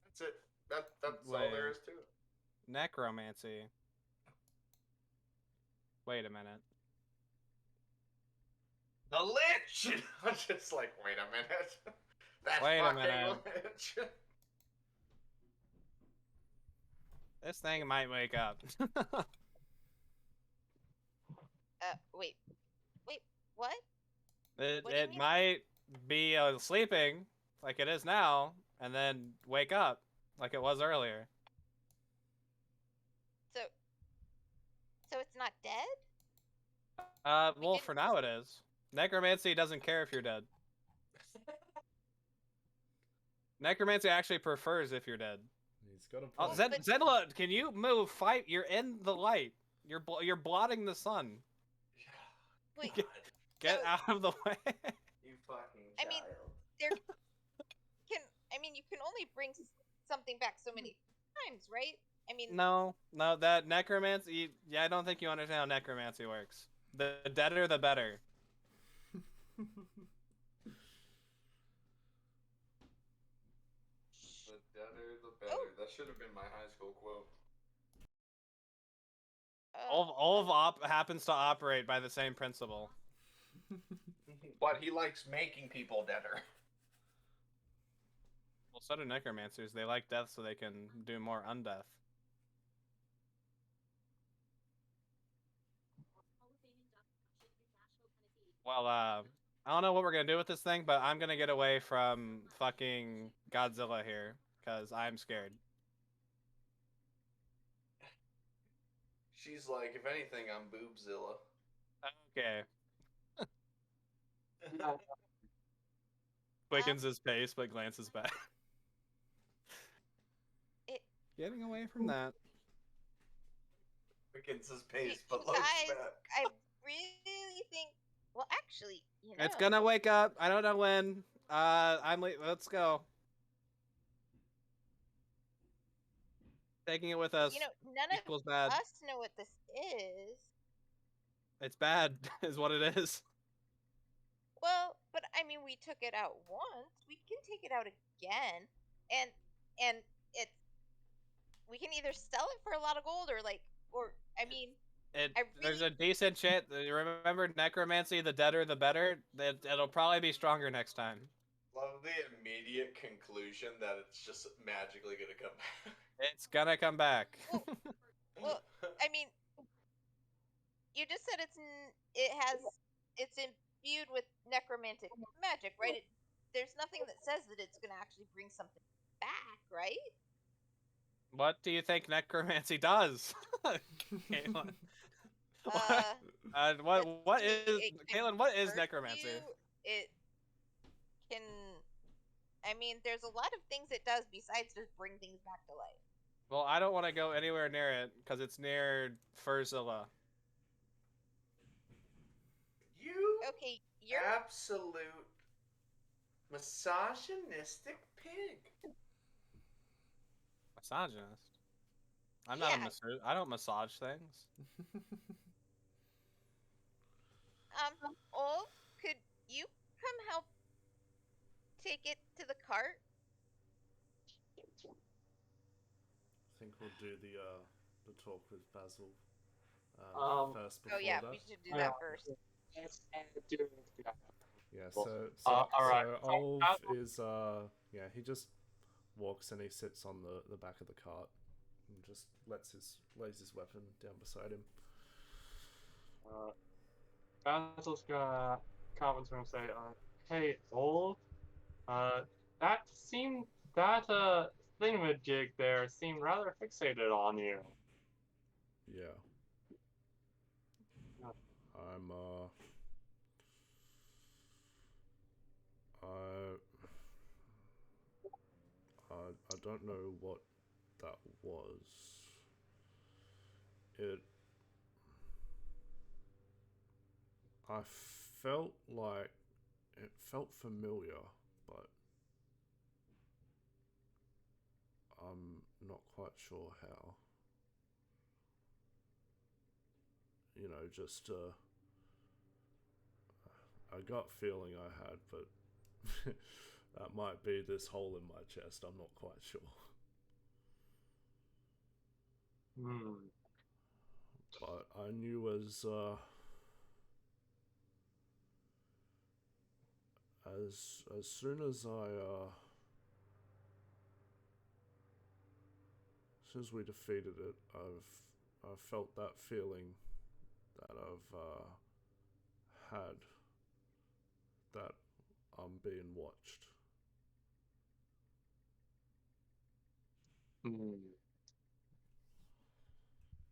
That's it. That's all there is to it. Necromancy. Wait a minute. The Lich! I'm just like, wait a minute. That's wait a fucking minute. Lich. This thing might wake up. Wait, what? It might be sleeping like it is now, and then wake up like it was earlier. So it's not dead? Well, for now it is. Necromancy doesn't care if you're dead. Necromancy actually prefers if you're dead. He's got a point. point. Zenla, can you move? Fight! You're in the light. You're blotting the sun. Wait, Get out of the way. You fucking child. I mean, you can only bring something back so many times, right? I mean, no, that necromancy. Yeah, I don't think you understand how necromancy works. The deader, the better. The deader, the better. That should have been my high school quote. All of op happens to operate by the same principle. But he likes making people deader. Well, so do necromancers. They like death so they can do more undeath. Well, I don't know what we're gonna do with this thing, but I'm gonna get away from fucking Godzilla here, because I'm scared. She's like, if anything, I'm Boobzilla. Okay. Quickens his pace, but glances back. Getting away from that. Quickens his pace, but you looks guys, back. I really think. Well, actually, you know. It's gonna wake up. I don't know when. Let's go. Taking it with us. You know, none equals of bad. us know what this is. It's bad, is what it is. Well, but I mean, we took it out once. We can take it out again, and it's. We can either sell it for a lot of gold, or I mean. There's a decent chance. Remember necromancy, the deader the better. It'll probably be stronger next time. Love the immediate conclusion that it's just magically gonna come back. It's gonna come back. Well, I mean, you just said it's imbued with necromantic magic, right? There's nothing that says that it's going to actually bring something back, right? What do you think necromancy does? Caitlin. Uh, What let's see. It can Caitlin? What is hurt necromancy? you. It can. I mean, there's a lot of things it does besides just bring things back to life. Well, I don't want to go anywhere near it because it's near Furzilla. You Okay, you're absolute misogynistic pig. Misogynist. I'm not a yeah. masseuse. I don't massage things. Olf, could you come help take it to the cart? I think we'll do the talk with Basil first Oh before yeah, that. we should do that first. Yeah, Well, so alright. Olv is yeah, he just walks and he sits on the back of the cart and just lays his weapon down beside him. Basil's gonna Calvin's gonna say, hey, Olf, that thingamajig there seemed rather fixated on you. Yeah. I'm I don't know what that was. I felt like it felt familiar, but I'm not quite sure how. You know, just a gut feeling I had, but that might be this hole in my chest. I'm not quite sure. But I knew as soon as we defeated it, I've felt that feeling that I've had, that I'm being watched.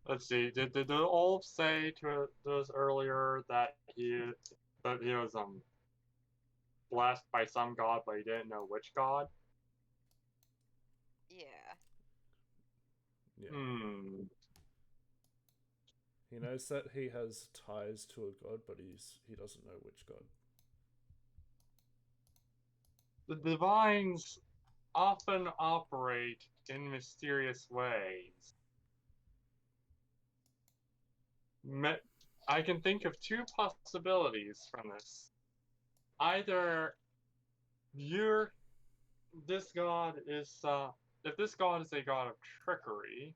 Let's see. Did the Olf say to us earlier that he was blessed by some god, but he didn't know which god? Yeah. Yeah. He knows that he has ties to a god, but he doesn't know which god. The divines often operate in mysterious ways. I can think of two possibilities from this. Either this god is if this god is a god of trickery,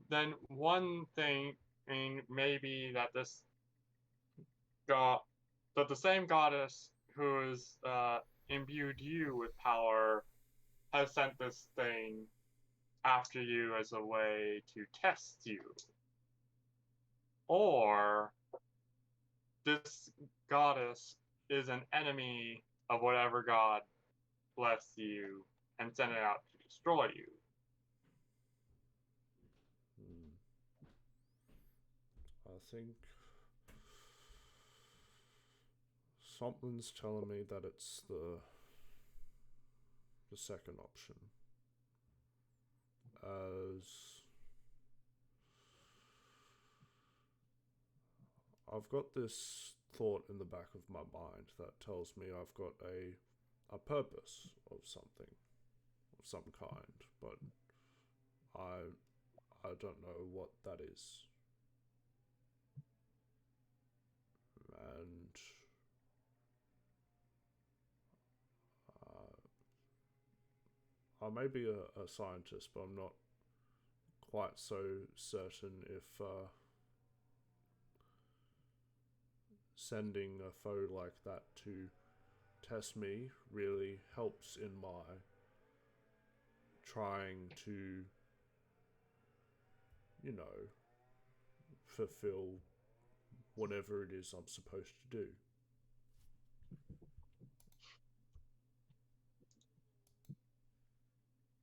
then one thing may be that the same goddess who has imbued you with power has sent this thing after you as a way to test you. Or this goddess is an enemy of whatever god blessed you and sent it out to destroy you. I think something's telling me that it's the second option. As I've got this thought in the back of my mind that tells me I've got a purpose of something, of some kind, but I don't know what that is. And I may be a scientist, but I'm not quite so certain if sending a foe like that to test me really helps in my trying to, you know, fulfill whatever it is I'm supposed to do.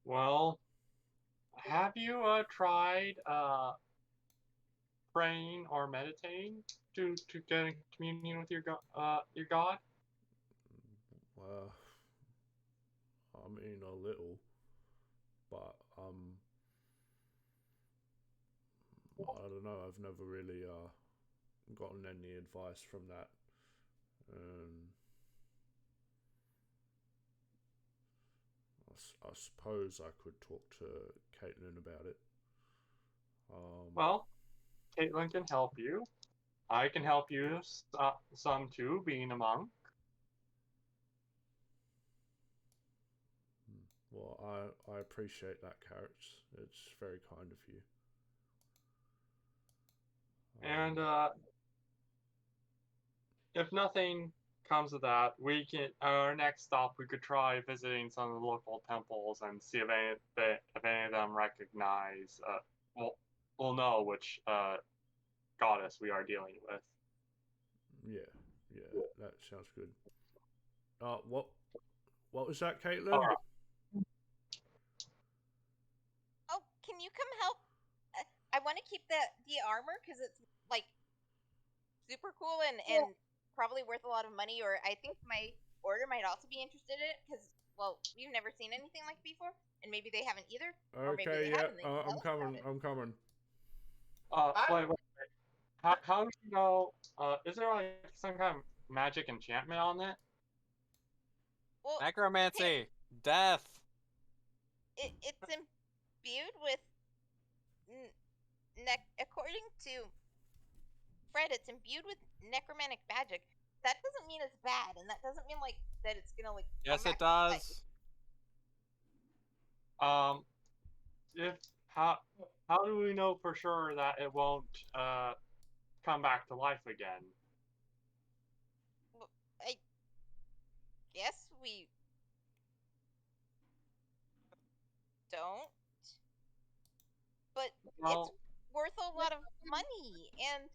Well, have you tried praying or meditating to get in communion with your God? Well, I mean a little, but I don't know. I've never really gotten any advice from that. I suppose I could talk to Caitlin about it. Well, Caitlin can help you. I can help you some too, being a monk. Well, I appreciate that, Carrots. It's very kind of you. And if nothing comes of that, we can our next stop we could try visiting some of the local temples and see if any of them recognize we'll know which goddess we are dealing with. Yeah, that sounds good. What was that, Caitlin? All right. Oh, can you come help? I want to keep the armor because it's like super cool and probably worth a lot of money. Or I think my order might also be interested in it because we've never seen anything like it before, and maybe they haven't either. Or maybe Okay, they yeah, have and they can tell I'm us about coming. it. I'm coming. Wait. How do you know? Is there like some kind of magic enchantment on it? Well, Necromancy, death. it's imbued with according to Fred, it's imbued with necromantic magic. That doesn't mean it's bad, and that doesn't mean like that it's gonna like come Yes, back it to life. does. If how do we know for sure that it won't come back to life again? Well, I guess we don't, but Well, it's worth a lot of money, and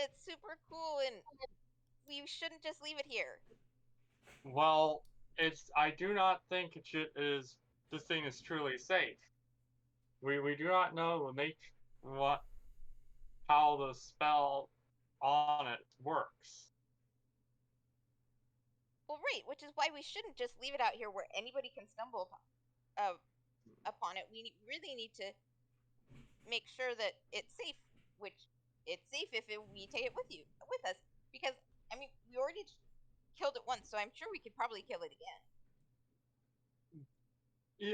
it's super cool, and we shouldn't just leave it here. well, I do not think this thing is truly safe. We do not know what how the spell on it works. Well, right, which is why we shouldn't just leave it out here where anybody can stumble upon it. We really need to make sure that it's safe, which it's safe if we take it with us, because I mean we already killed it once, so I'm sure we could probably kill it again.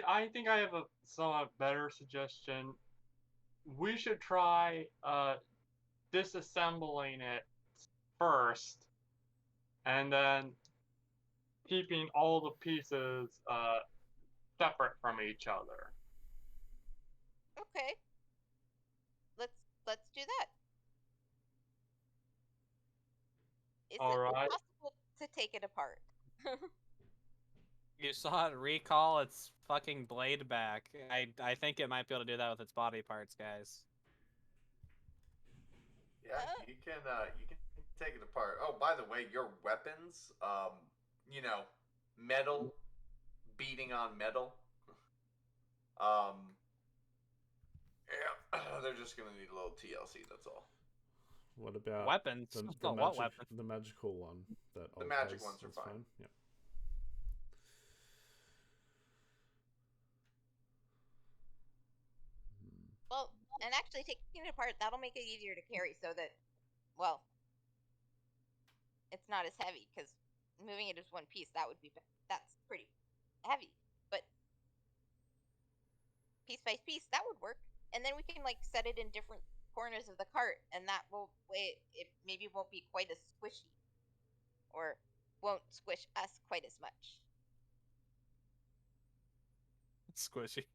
I think I have a somewhat better suggestion. We should try disassembling it first, and then keeping all the pieces separate from each other. Okay, let's do that. Is All it right. possible to take it apart? You saw it recall its fucking blade back. I think it might be able to do that with its body parts, guys. Yeah, you can take it apart. Oh, by the way, your weapons, metal beating on metal. Yeah, they're just gonna need a little TLC. That's all. What about weapons? What weapon? The magical one that the magic ones are fine. Yeah. Well, and actually taking it apart, that'll make it easier to carry, so that, well, it's not as heavy, because moving it as one piece, that's pretty heavy. But piece by piece, that would work. And then we can like set it in different corners of the cart, and that will it maybe won't be quite as squishy, or won't squish us quite as much. Squishy.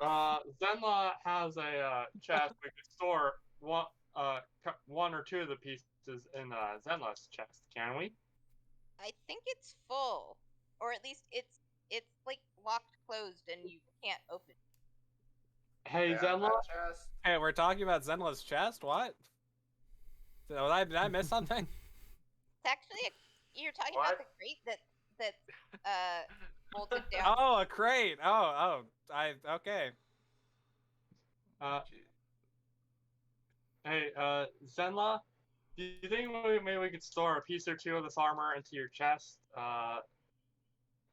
Zenla has a chest. We could store one or two of the pieces in Zenla's chest, can we? I think it's full, or at least it's like locked closed and you can't open it. Hey, Zenla. Hey, we're talking about Zenla's chest? What? Did I miss something? It's actually you're talking What? about the crate that's bolted down. Oh, a crate. Okay. Uh, Gee, hey, Zenla, do you think maybe we could store a piece or two of this armor into your chest,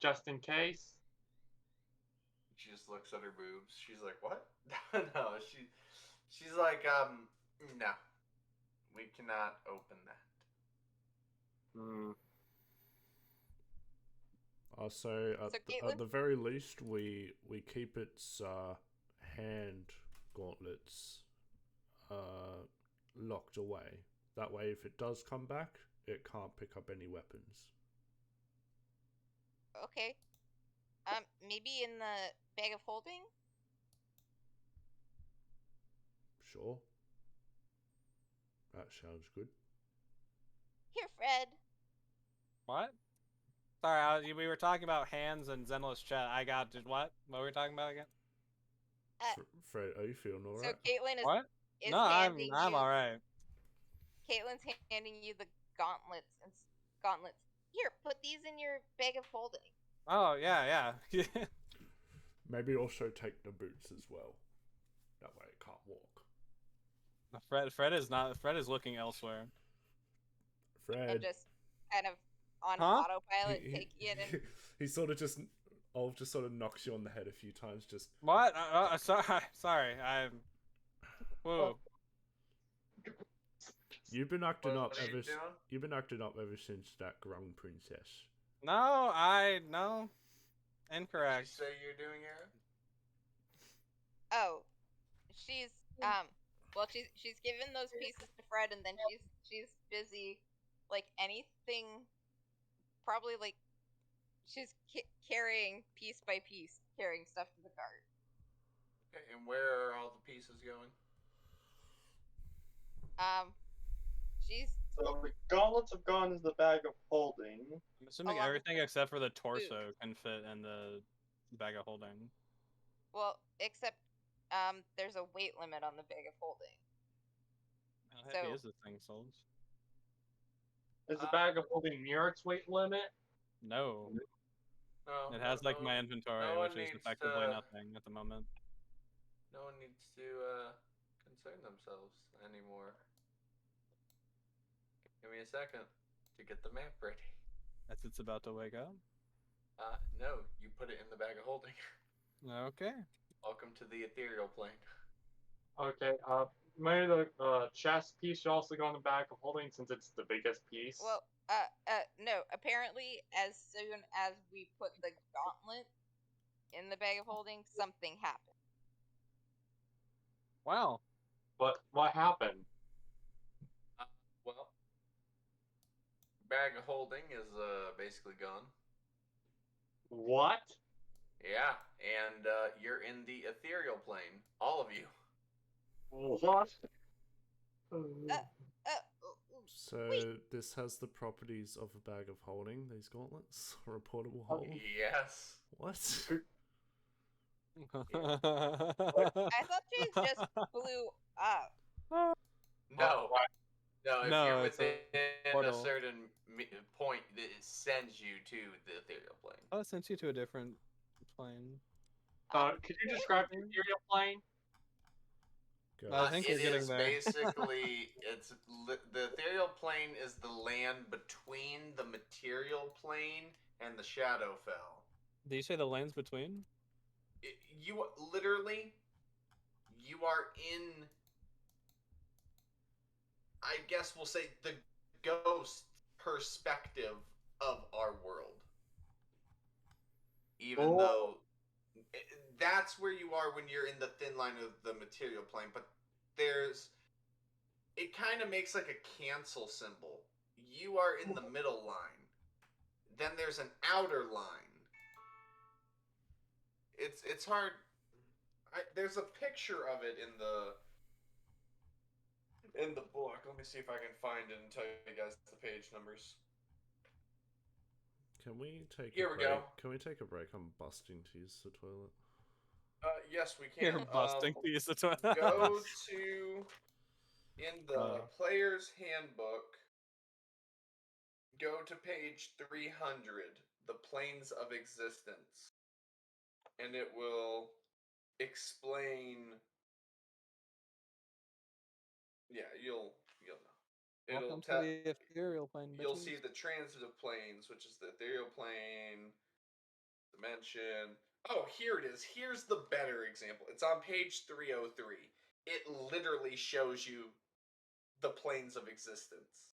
just in case? She just looks at her boobs. She's like, "What?" No, she's like, no, we cannot open that. Hmm. So So, at Caitlin? the very least, we keep its hand gauntlets locked away. That way, if it does come back, it can't pick up any weapons. Okay. Maybe in the bag of holding. Sure. That sounds good. Here, Fred. What? Sorry, we were talking about hands and Zenless chat. I got just what? What were we talking about again? Fred, are you feeling So alright? Caitlin What? is No, handing I'm you. all right. Caitlin's handing you the gauntlets. Here, put these in your bag of holding. Oh yeah. Maybe also take the boots as well. That way it can't walk. Fred is not. Fred is looking elsewhere. And Fred. just kind of on Huh? autopilot, taking it in. He sort of just sort of knocks you on the head a few times. Just What? Sorry. I'm. Whoa. you've been acting What up are you ever. doing? You've been acting up ever since that grown princess. No. Did you Incorrect. say you're doing it? Oh, she's well, she's given those pieces to Fred, and then she's busy, like anything, probably like she's carrying piece by piece, carrying stuff to the cart. Okay, and where are all the pieces going? She's So the gauntlets have gone into the bag of holding. I'm assuming Along everything with except for the torso food. can fit in the bag of holding. well, except there's a weight limit on the bag of holding. How heavy So- is this thing, Souls? Is the bag of holding near its weight limit? No. No, It has like no, my inventory, no one which is needs effectively to- nothing at the moment. No one needs to concern themselves anymore. Give me a second to get the map ready. As it's about to wake up. No, you put it in the bag of holding. Okay. Welcome to the ethereal plane. Okay, maybe the chest piece should also go in the bag of holding since it's the biggest piece. Well, no. Apparently, as soon as we put the gauntlet in the bag of holding, something happened. Wow. But what happened? Well, bag of holding is basically gone. What? Yeah, and you're in the ethereal plane, all of you. What? So Wait. this has the properties of a bag of holding. These gauntlets or a portable hold. Yes. What? I thought Jays just flew up. No. No, if No, you're it's a within a portal. certain point, it sends you to the ethereal plane. Oh, it sent you to a different plane. Could you describe the ethereal plane? Go. I think we're It getting is there. basically the ethereal plane is the land between the material plane and the Shadowfell. Did you say the lanes between? You literally, you are in, I guess we'll say, the ghost perspective of our world. Even though that's where you are when you're in the thin line of the material plane, but it kind of makes like a cancel symbol. You are in the middle line. Then there's an outer line. It's hard. There's a picture of it in the book. Let me see if I can find it and tell you guys the page numbers. Can we take Here a we break? go. Can we take a break? I'm busting to use the toilet. Yes, we can. You're busting to use the toilet. Go to In the player's handbook, go to page 300, the planes of existence, and it will explain. Yeah, you'll know. Welcome to the ethereal plane, bitches. You'll see the transitive planes, which is the ethereal plane, dimension. Oh, here it is. Here's the better example. It's on page 303. It literally shows you the planes of existence.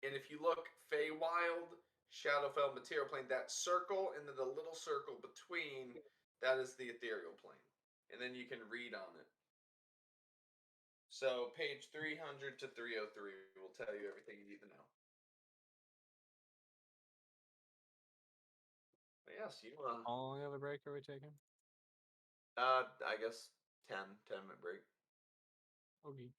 And if you look, Feywild, Shadowfell, Material Plane, that circle and then the little circle between, that is the ethereal plane. And then you can read on it. So page 300 to 303 will tell you everything you need to know. But yes, you How long of a break are we taking? I guess 10-minute break. Okay.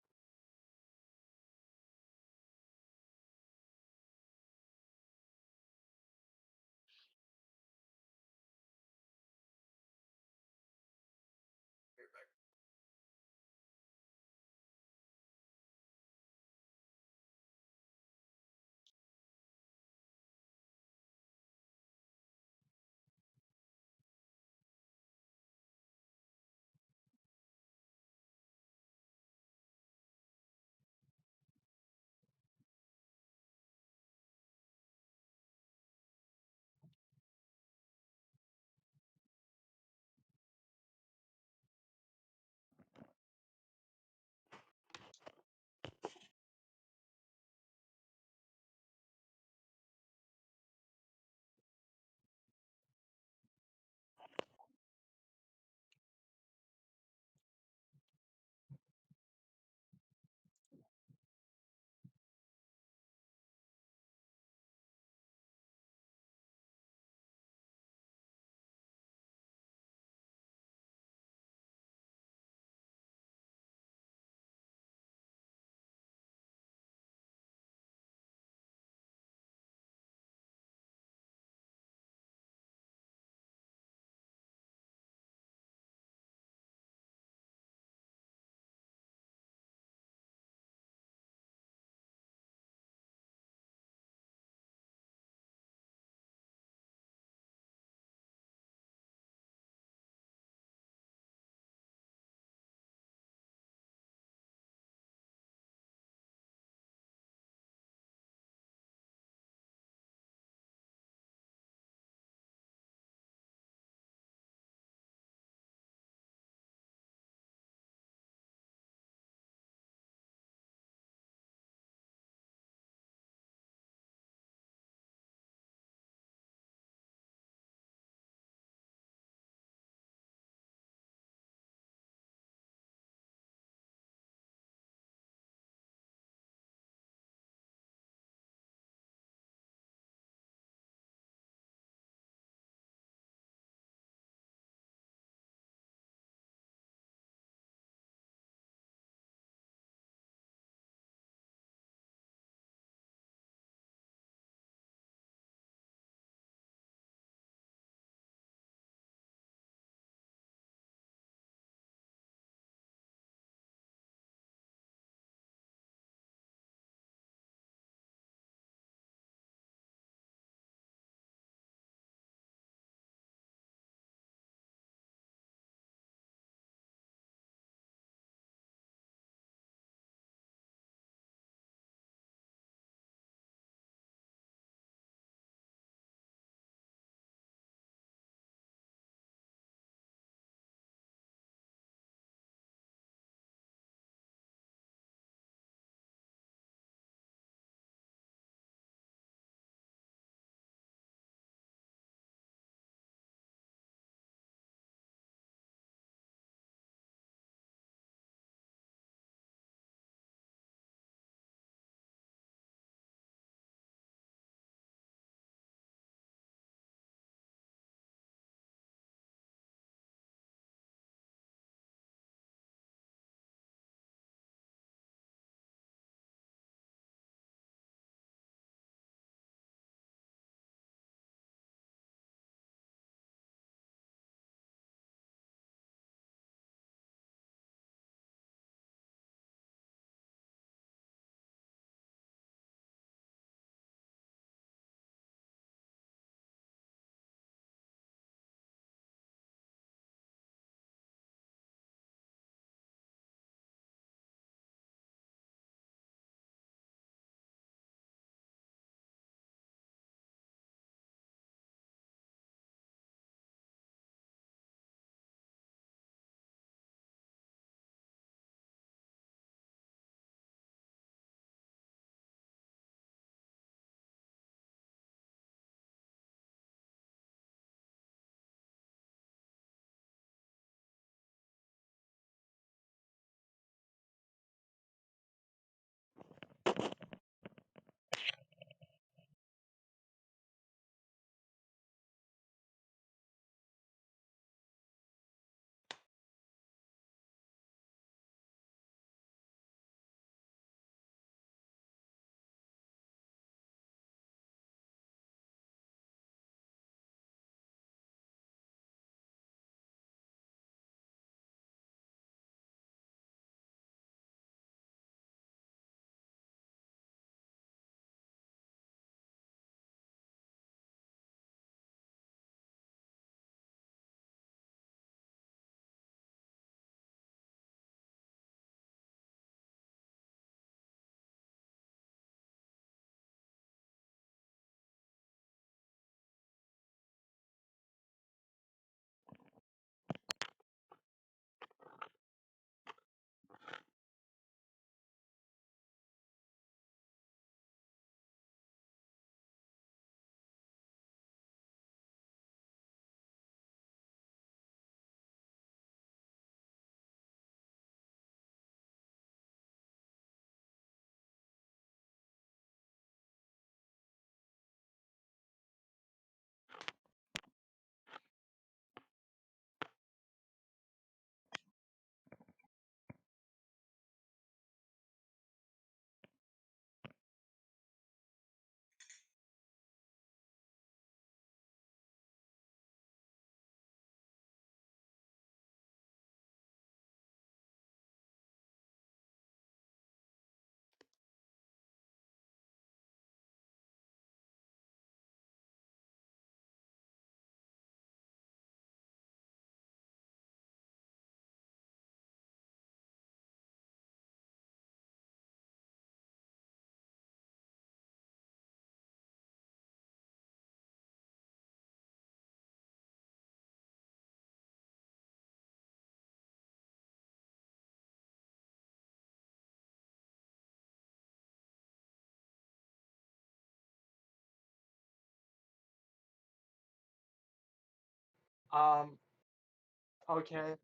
Okay,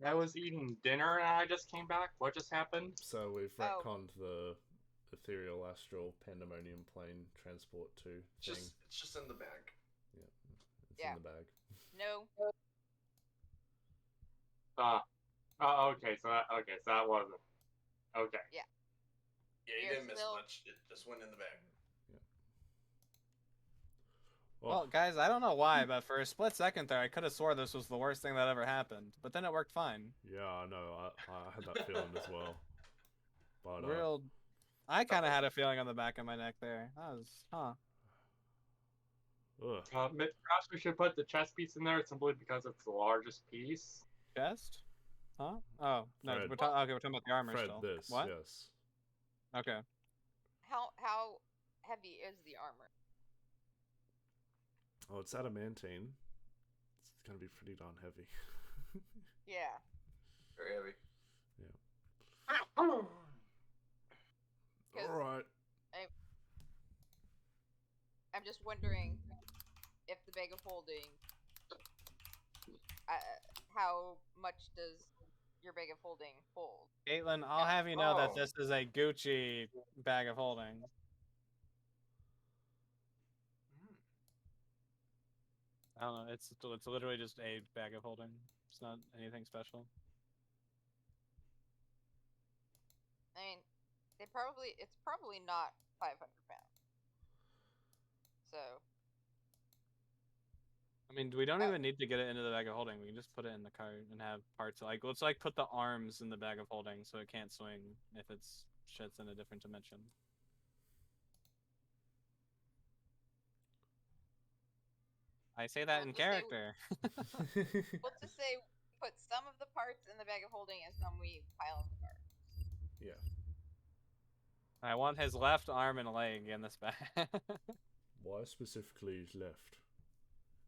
I was eating dinner and I just came back. What just happened? So we've Oh. retconned the ethereal, astral, pandemonium plane transport 2 thing. It's just in the bag. It's Yeah. in the bag. No. Okay, so that wasn't. Okay. Yeah, We you are didn't miss still- much. It just went in the bag. Well, guys, I don't know why, but for a split second there, I could have swore this was the worst thing that ever happened. But then it worked fine. Yeah, I know. I had that feeling as well. But Real. I kind of had a feeling on the back of my neck there. That was, huh? ugh. Perhaps we should put the chess piece in there simply because it's the largest piece. Chest? Huh? Oh no, Fred. we're talking. Okay, we're talking about the armor Fred, still. this, What? yes. Okay. How heavy is the armor? Oh, it's adamantine. It's gonna be pretty darn heavy. Yeah. Very heavy. Because Alright. I'm just wondering if the bag of holding, how much does your bag of holding hold? Caitlin, I'll have you know that Oh. this is a Gucci bag of holding. I don't know. It's literally just a bag of holding. It's not anything special. I mean, it's probably not 500 pounds. So. I mean, we don't even need to get it into the bag of holding. We can just put it in the cart and have parts. Like, let's like put the arms in the bag of holding so it can't swing if it's shit's in a different dimension. I say that in character. We'll just say put some of the parts in the bag of holding and some we pile in the cart. Yeah. I want his left arm and leg in this bag. Why specifically left?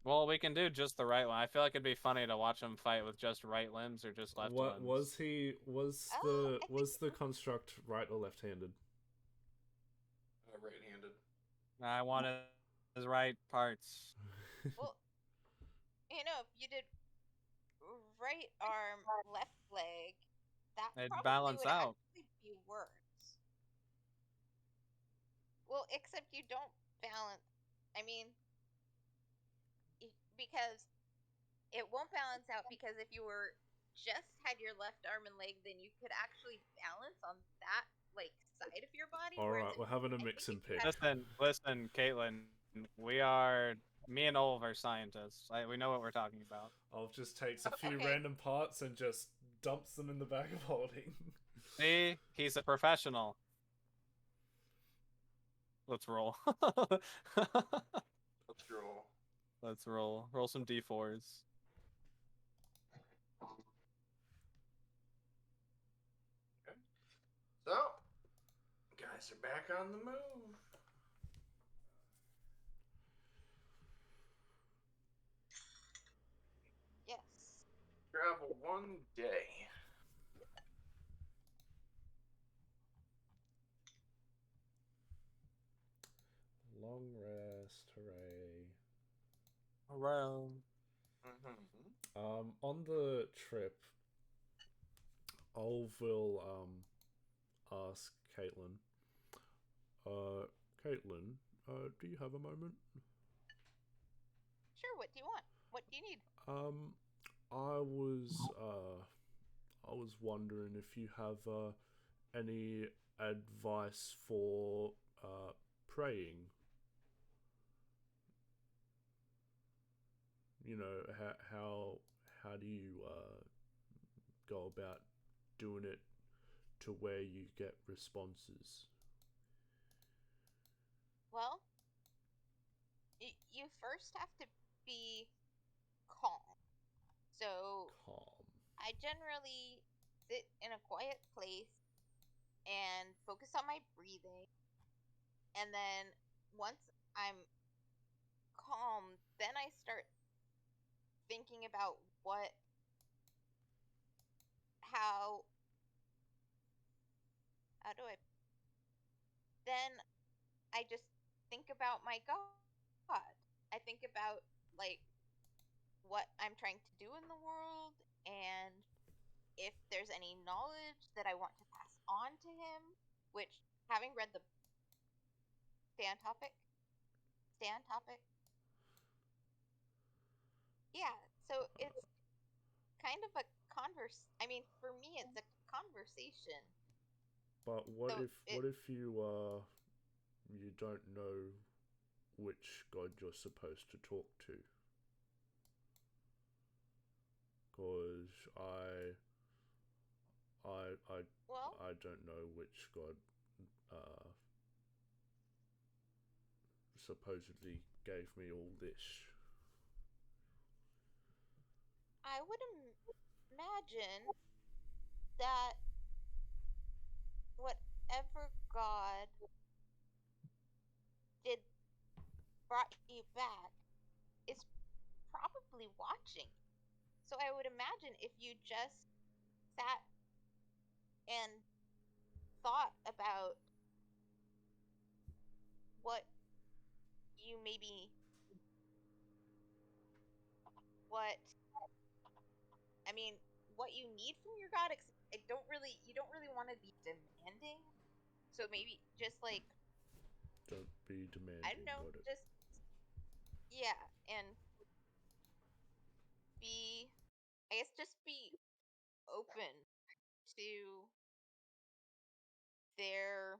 Well, we can do just the right one. I feel like it'd be funny to watch him fight with just right limbs or just left limbs. Was the construct right or left-handed? Right-handed. I wanted his right parts. Well, if you did right arm, left leg, that It'd probably balance would out. actually be worse. Well, except you don't balance. I mean, because it won't balance out because if you were just had your left arm and leg, then you could actually balance on that side of your body. Alright, we're having a mix and pick. Listen, Caitlin. Me and Olv are scientists. We know what we're talking about. Olv just takes a few Okay. random parts and just dumps them in the bag of holding. See? He's a professional. Let's roll. Let's roll. Let's roll. Roll some d4s. Okay. So, guys are back on the move. Yes. Travel one day. Long rest, hooray. Around. Mm-hmm. On the trip, Olv will ask Caitlin. Caitlin, do you have a moment? Sure. What do you want? What do you need? I was wondering if you have any advice for praying. You know, how do you go about doing it to where you get responses? Well, you first have to be calm. So Calm. I generally sit in a quiet place and focus on my breathing. And then once I'm calm, then I start thinking about how do I, then I just think about my God. I think about what I'm trying to do in the world, and if there's any knowledge that I want to pass on to him, which, having read the stand topic, yeah, so it's kind of a I mean, for me, it's a conversation. But what So if you don't know which god you're supposed to talk to? Cause well, I don't know which god uh supposedly gave me all this. I would imagine that whatever god did brought you back is probably watching. So I would imagine if you just sat and thought about what you maybe what I mean, what you need from your god. You don't really want to be demanding. So maybe just like, Don't be I don't demanding, know, got it. just yeah, and be I guess just be open to their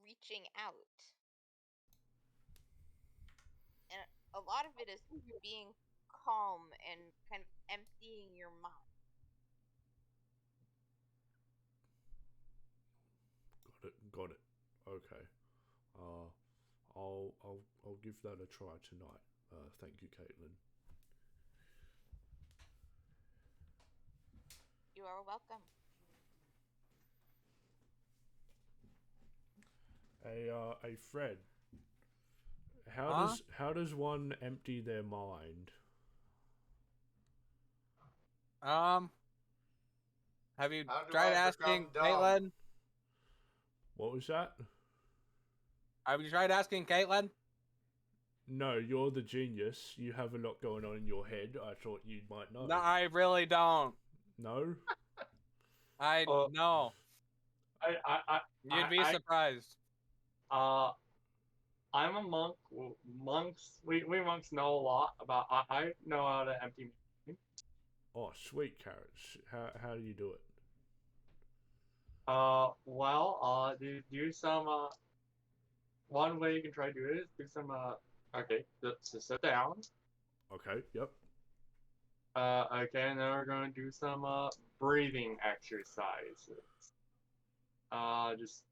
reaching out. And a lot of it is being calm and kind of emptying your mind. Got it. Okay. Uh, I'll give that a try tonight. Thank you, Caitlin. You are welcome. Hey Fred. Huh? How does one empty their mind? Um, have you How do tried I asking become dumb? Caitlin? What was that? Have you tried asking Caitlin? No, you're the genius. You have a lot going on in your head. I thought you might know. No, I really don't. No? No. You'd be surprised. I'm a monk. We monks know a lot about. I know how to empty. Oh, sweet carrots. How do you do it? Do some. One way you can try to do it is do some. Okay, so sit down. Okay, yep. Okay, and then we're going to do some breathing exercises. Just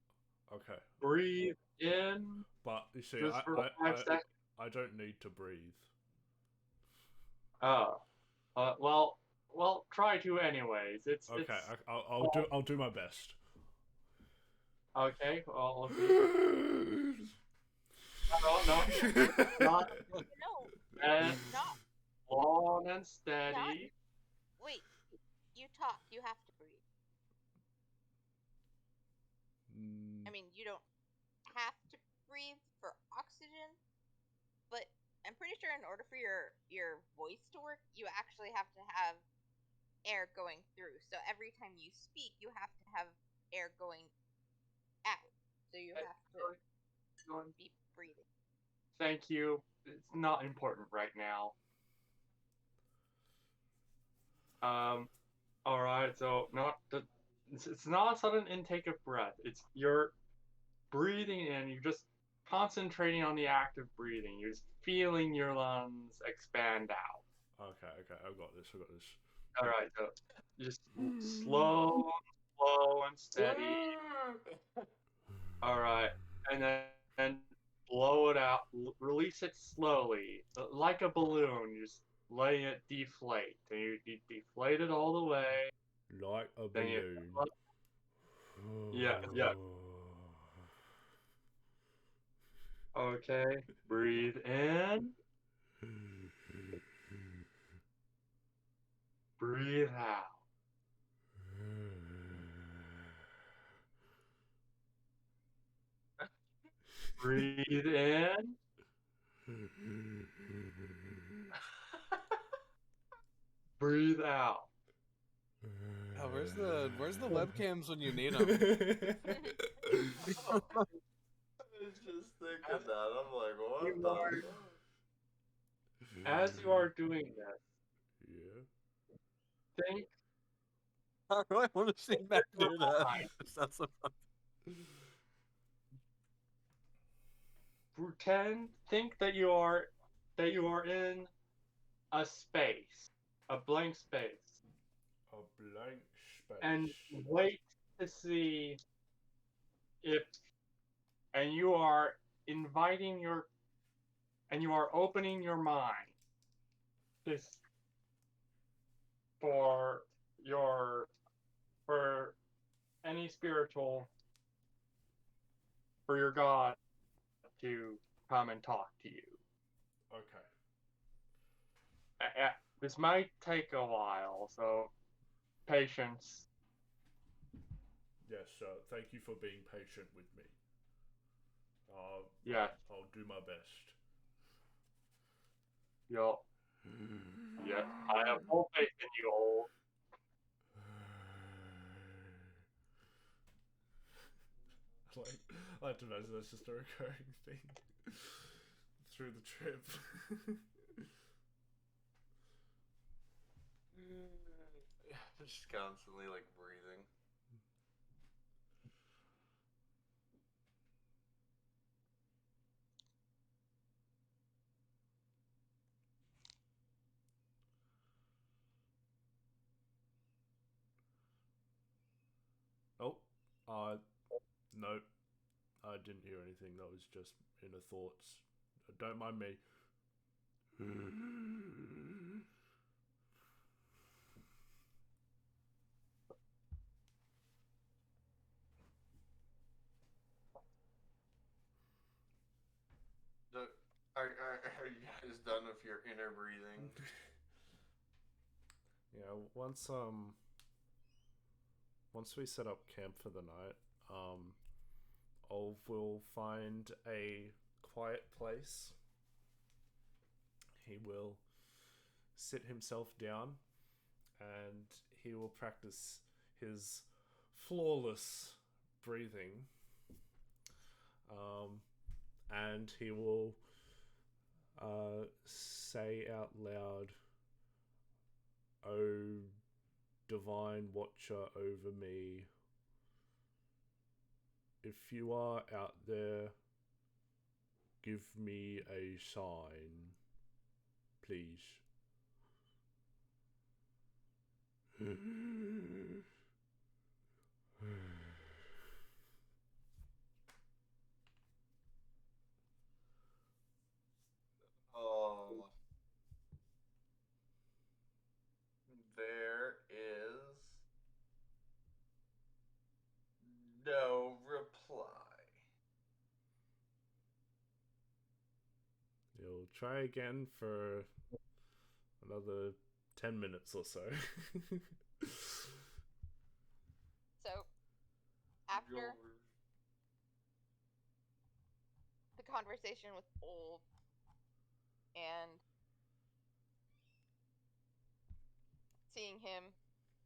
Okay. breathe in. But you see, Just for 5 seconds. I don't need to breathe. Well, try to anyways. Okay, It's I'll do my best. okay. Well, no, not No, and not long and steady. wait. You talk. You have to breathe. I mean, you don't have to breathe for oxygen, but I'm pretty sure in order for your voice to work, you actually have to have air going through. So every time you speak, you have to have air going out. So you have to be breathing. Thank you. It's not important right now. All right. So it's not a sudden intake of breath. It's you're breathing in. You're just concentrating on the act of breathing. You're just feeling your lungs expand out. Okay, I got this. All right. So just slow and steady. All right, and then blow it out. Release it slowly, like a balloon. Just letting it deflate. And you deflate it all the way. Like a Then you, balloon. yeah. Okay. Breathe in. Breathe out. Breathe in. Breathe out. Oh, where's the webcams when you need them? I was just thinking that. I'm like, what You the are- fuck? As you are doing this, Yeah. think I really want to see Matt do that. It sounds so fun. think that you are in a space, a blank space, A blank space. and wait to see if, and you are inviting your, and you are opening your mind this for your, for any spiritual, for your God to come and talk to you. Okay. This might take a while, so patience. Yes, thank you for being patient with me. Yes, I'll do my best. you'll. Yes, I have full faith in you, old. I like to imagine that's just a recurring thing through the trip. Just constantly like breathing. Oh, no, I didn't hear anything. That was just inner thoughts. Don't mind me. Are you guys done with your inner breathing? Yeah, once we set up camp for the night, we'll find a quiet place. He will sit himself down and he will practice his flawless breathing. And he will say out loud, "O divine watcher over me, if you are out there, give me a sign, please." Oh, there is no reply. You'll try again for another 10 minutes or so. So, after the conversation with Old and seeing him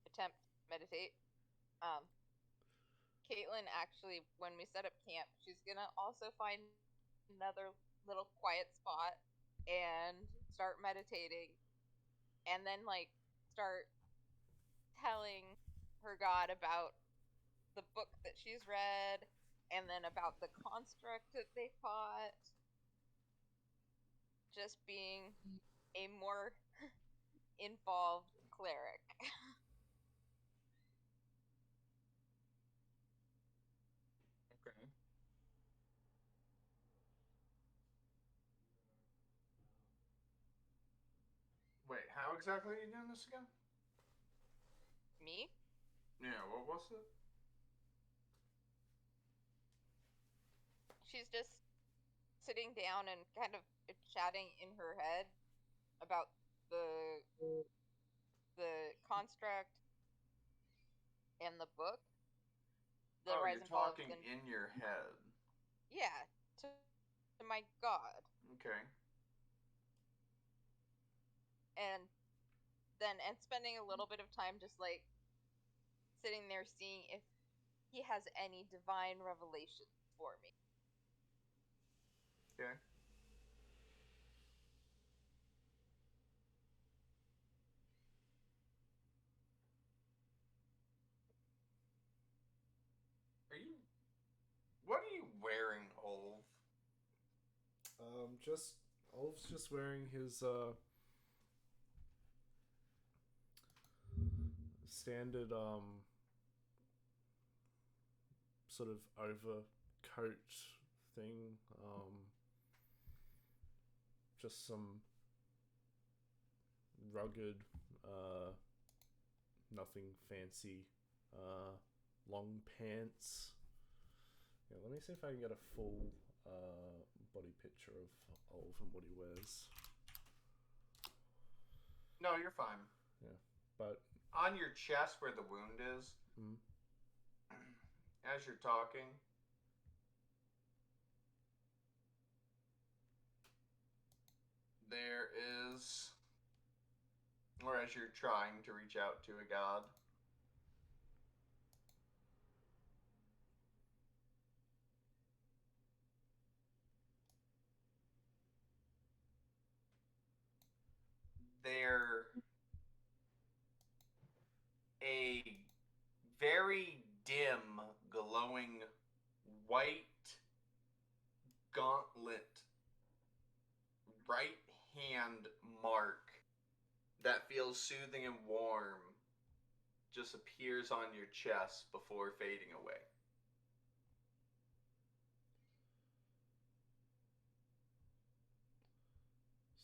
attempt meditate, Caitlin actually, when we set up camp, she's gonna also find another little quiet spot and start meditating, and then like start telling her God about the book that she's read, and then about the construct that they fought. Just being a more involved cleric. Okay. Wait, how exactly are you doing this again? Me? Yeah, what was it? She's just sitting down and kind of chatting in her head about the construct and the book. The Oh, rise you're and fall of talking the in your head. yeah, to my god. Okay. and spending a little bit of time just like sitting there seeing if he has any divine revelations for me. Okay. What are you wearing, Olv? Olf's just wearing his standard sort of overcoat thing. Just some rugged, nothing fancy, long pants. Yeah, let me see if I can get a full body picture of Olf and what he wears. No, you're fine. Yeah, but on your chest where the wound is, as you're talking, there is, or as you're trying to reach out to a god, there a very dim, glowing white gauntlet right hand mark that feels soothing and warm just appears on your chest before fading away.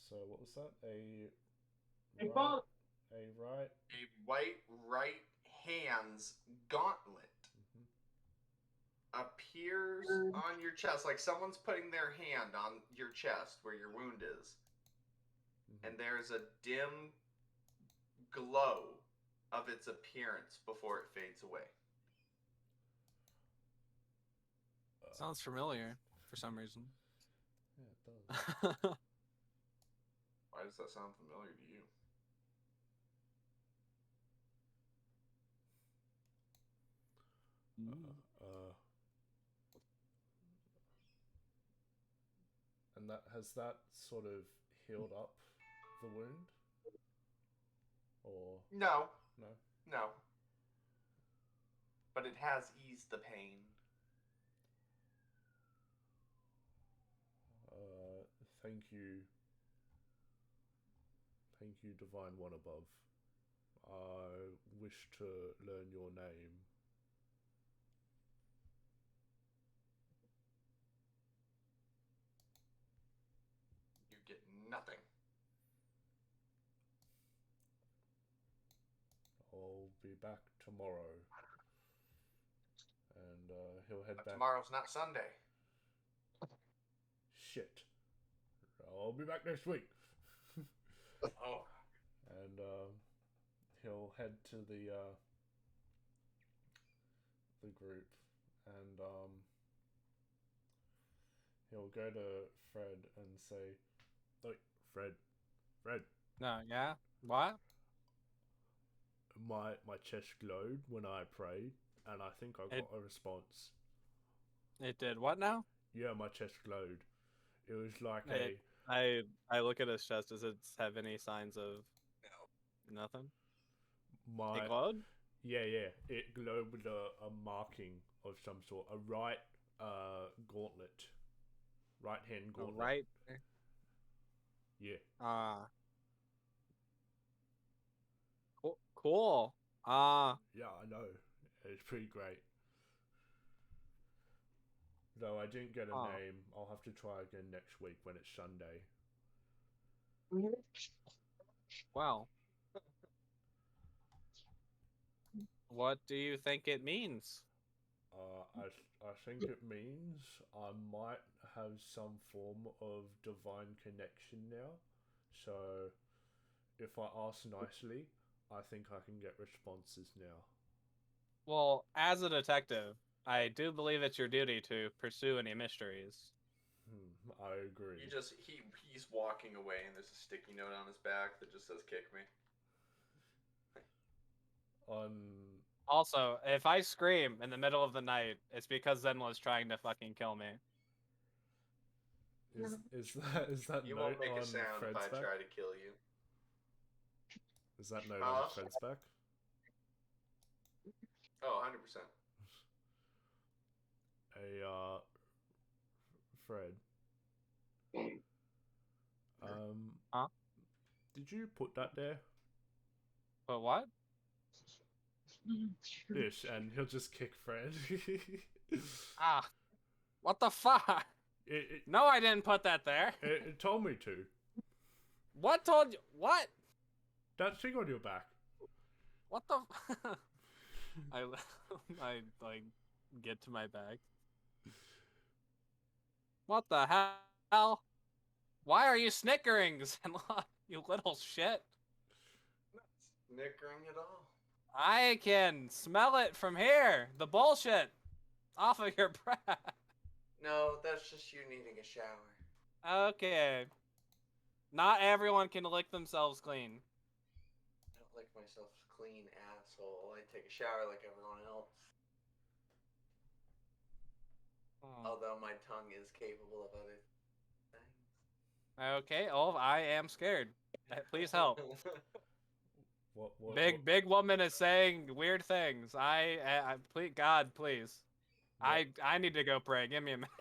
So what was that? A white right hand's gauntlet appears on your chest, like someone's putting their hand on your chest where your wound is, and there's a dim glow of its appearance before it fades away. Sounds familiar for some reason. Yeah, it does. Why does that sound familiar to you? And has that sort of healed up the wound? Or no. No? But it has eased the pain. Thank you. Thank you, Divine One above. I wish to learn your name. You get nothing. I'll be back tomorrow. And he'll head back. Tomorrow's not Sunday. Shit. I'll be back next week. Oh. And he'll head to the group, and he'll go to Fred and say, "Look, Fred. No, yeah? What? My chest glowed when I prayed, and I think I got a response." It did what now? Yeah, my chest glowed. It was like I look at his chest. Does it have any signs of nothing? It glowed? Yeah. It glowed with a marking of some sort. A right gauntlet. Right hand gauntlet. Right. Yeah. Cool. Yeah, I know. It's pretty great. Though I didn't get a name, I'll have to try again next week when it's Sunday. Wow. What do you think it means? I think it means I might have some form of divine connection now. So if I ask nicely, I think I can get responses now. Well, as a detective, I do believe it's your duty to pursue any mysteries. I agree. He's walking away, and there's a sticky note on his back that just says "kick me." Also, if I scream in the middle of the night, it's because Zenla's trying to fucking kill me. Is that You note won't make on a sound Fred's if I back? try to kill you. Is that note on Fred's back? Oh, 100%. Hey, Fred. Huh? Did you put that there? But what? Ish, and he'll just kick Fred. Ah. What the fuck? No, I didn't put that there. It told me to. What told you? What? That thing on your back. What the? I like get to my bag. What the hell? Why are you snickering, Zenla? You little shit. Not snickering at all. I can smell it from here. The bullshit off of your breath. No, that's just you needing a shower. Okay. Not everyone can lick themselves clean. I don't lick myself clean, asshole. I take a shower like everyone else. Although my tongue is capable of other things. Okay, Olv, I am scared. Please help. What? Big woman is saying weird things. Please, God, please. I need to go pray. Give me a minute.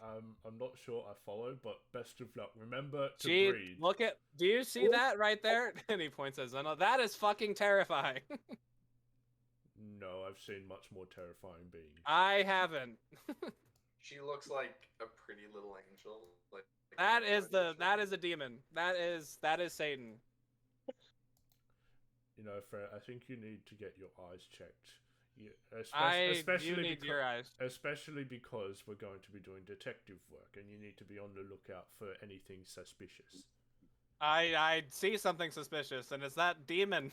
I'm not sure I followed, but best of luck. Remember to breathe. Look at. Do you see that right there? And he points at Zeno. That is fucking terrifying. No, I've seen much more terrifying beings. I haven't. She looks like a pretty little angel. That is a demon. That is Satan. You know, Fred, I think you need to get your eyes checked. You Especially need your eyes. Especially because we're going to be doing detective work, and you need to be on the lookout for anything suspicious. I see something suspicious, and it's that demon.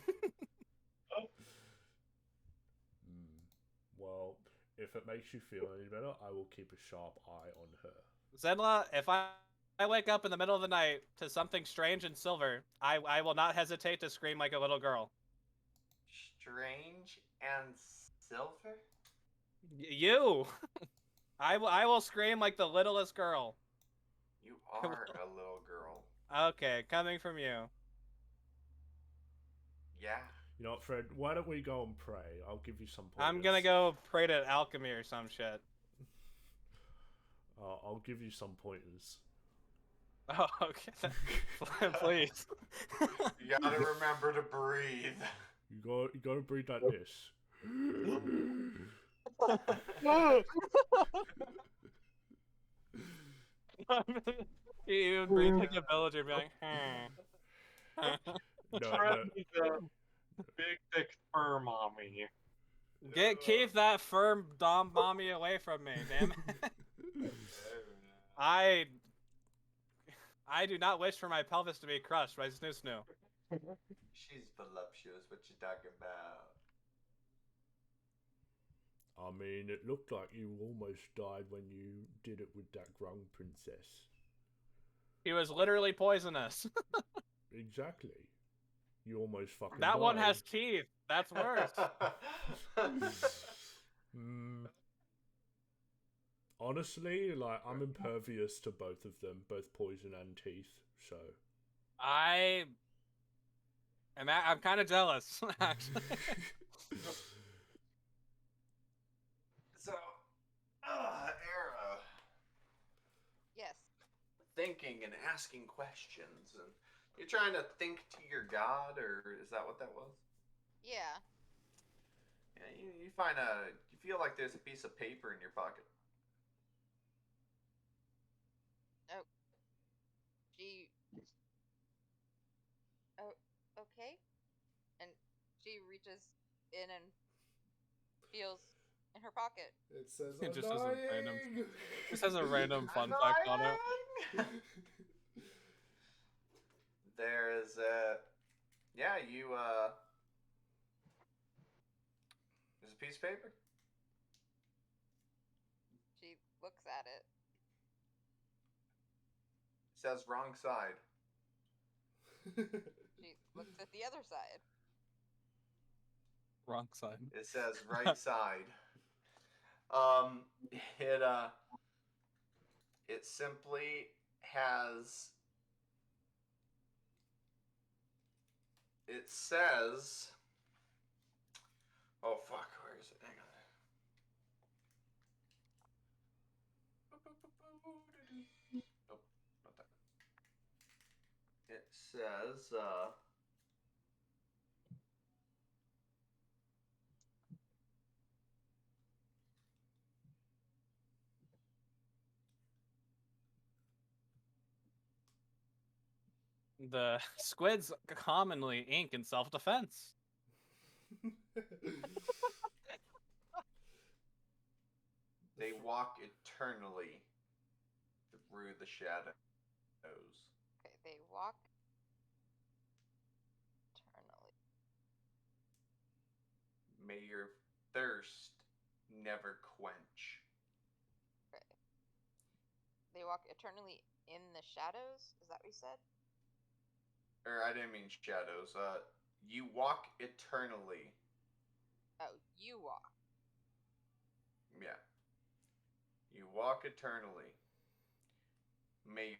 Well, if it makes you feel any better, I will keep a sharp eye on her. Zenla, if I wake up in the middle of the night to something strange and silver, I will not hesitate to scream like a little girl. Strange and silver? You! I will scream like the littlest girl. You are a little girl. Okay, coming from you. Yeah. You know what, Fred? Why don't we go and pray? I'll give you some pointers. I'm gonna go pray to alchemy or some shit. I'll give you some pointers. Oh, okay. Please. You gotta remember to breathe. You gotta breathe like this. You would breathe like a villager, be like, No. Big thick fur mommy. Keep that firm dom mommy away from me, damn it. I do not wish for my pelvis to be crushed by Snoo Snoo. She's voluptuous, what you talking about? I mean, it looked like you almost died when you did it with that grung princess. He was literally poisonous. Exactly. You almost fucking That died. one has teeth. That's worse. Honestly, like, I'm impervious to both of them, both poison and teeth, so... I'm kind of jealous, actually. So, Era. Yes. Thinking and asking questions, and you're trying to think to your god, or is that what that was? Yeah. Yeah, you feel like there's a piece of paper in your pocket. Oh. Oh, okay. And she reaches in and feels in her pocket. It says It just has a random. annoying! This has a random fun fact on it. There's yeah, there's a piece of paper. She looks at it. Says wrong side. She looks at the other side. Wrong side. It says right side. Um, it simply has. It says. Oh fuck! Where is it? Hang on. Nope, not that. It says. The squids commonly ink in self-defense. They walk eternally through the shadows. Okay, they walk eternally. May your thirst never quench. Okay. They walk eternally in the shadows? Is that what you said? Or I didn't mean shadows. You walk eternally. Oh, you walk. Yeah. You walk eternally. May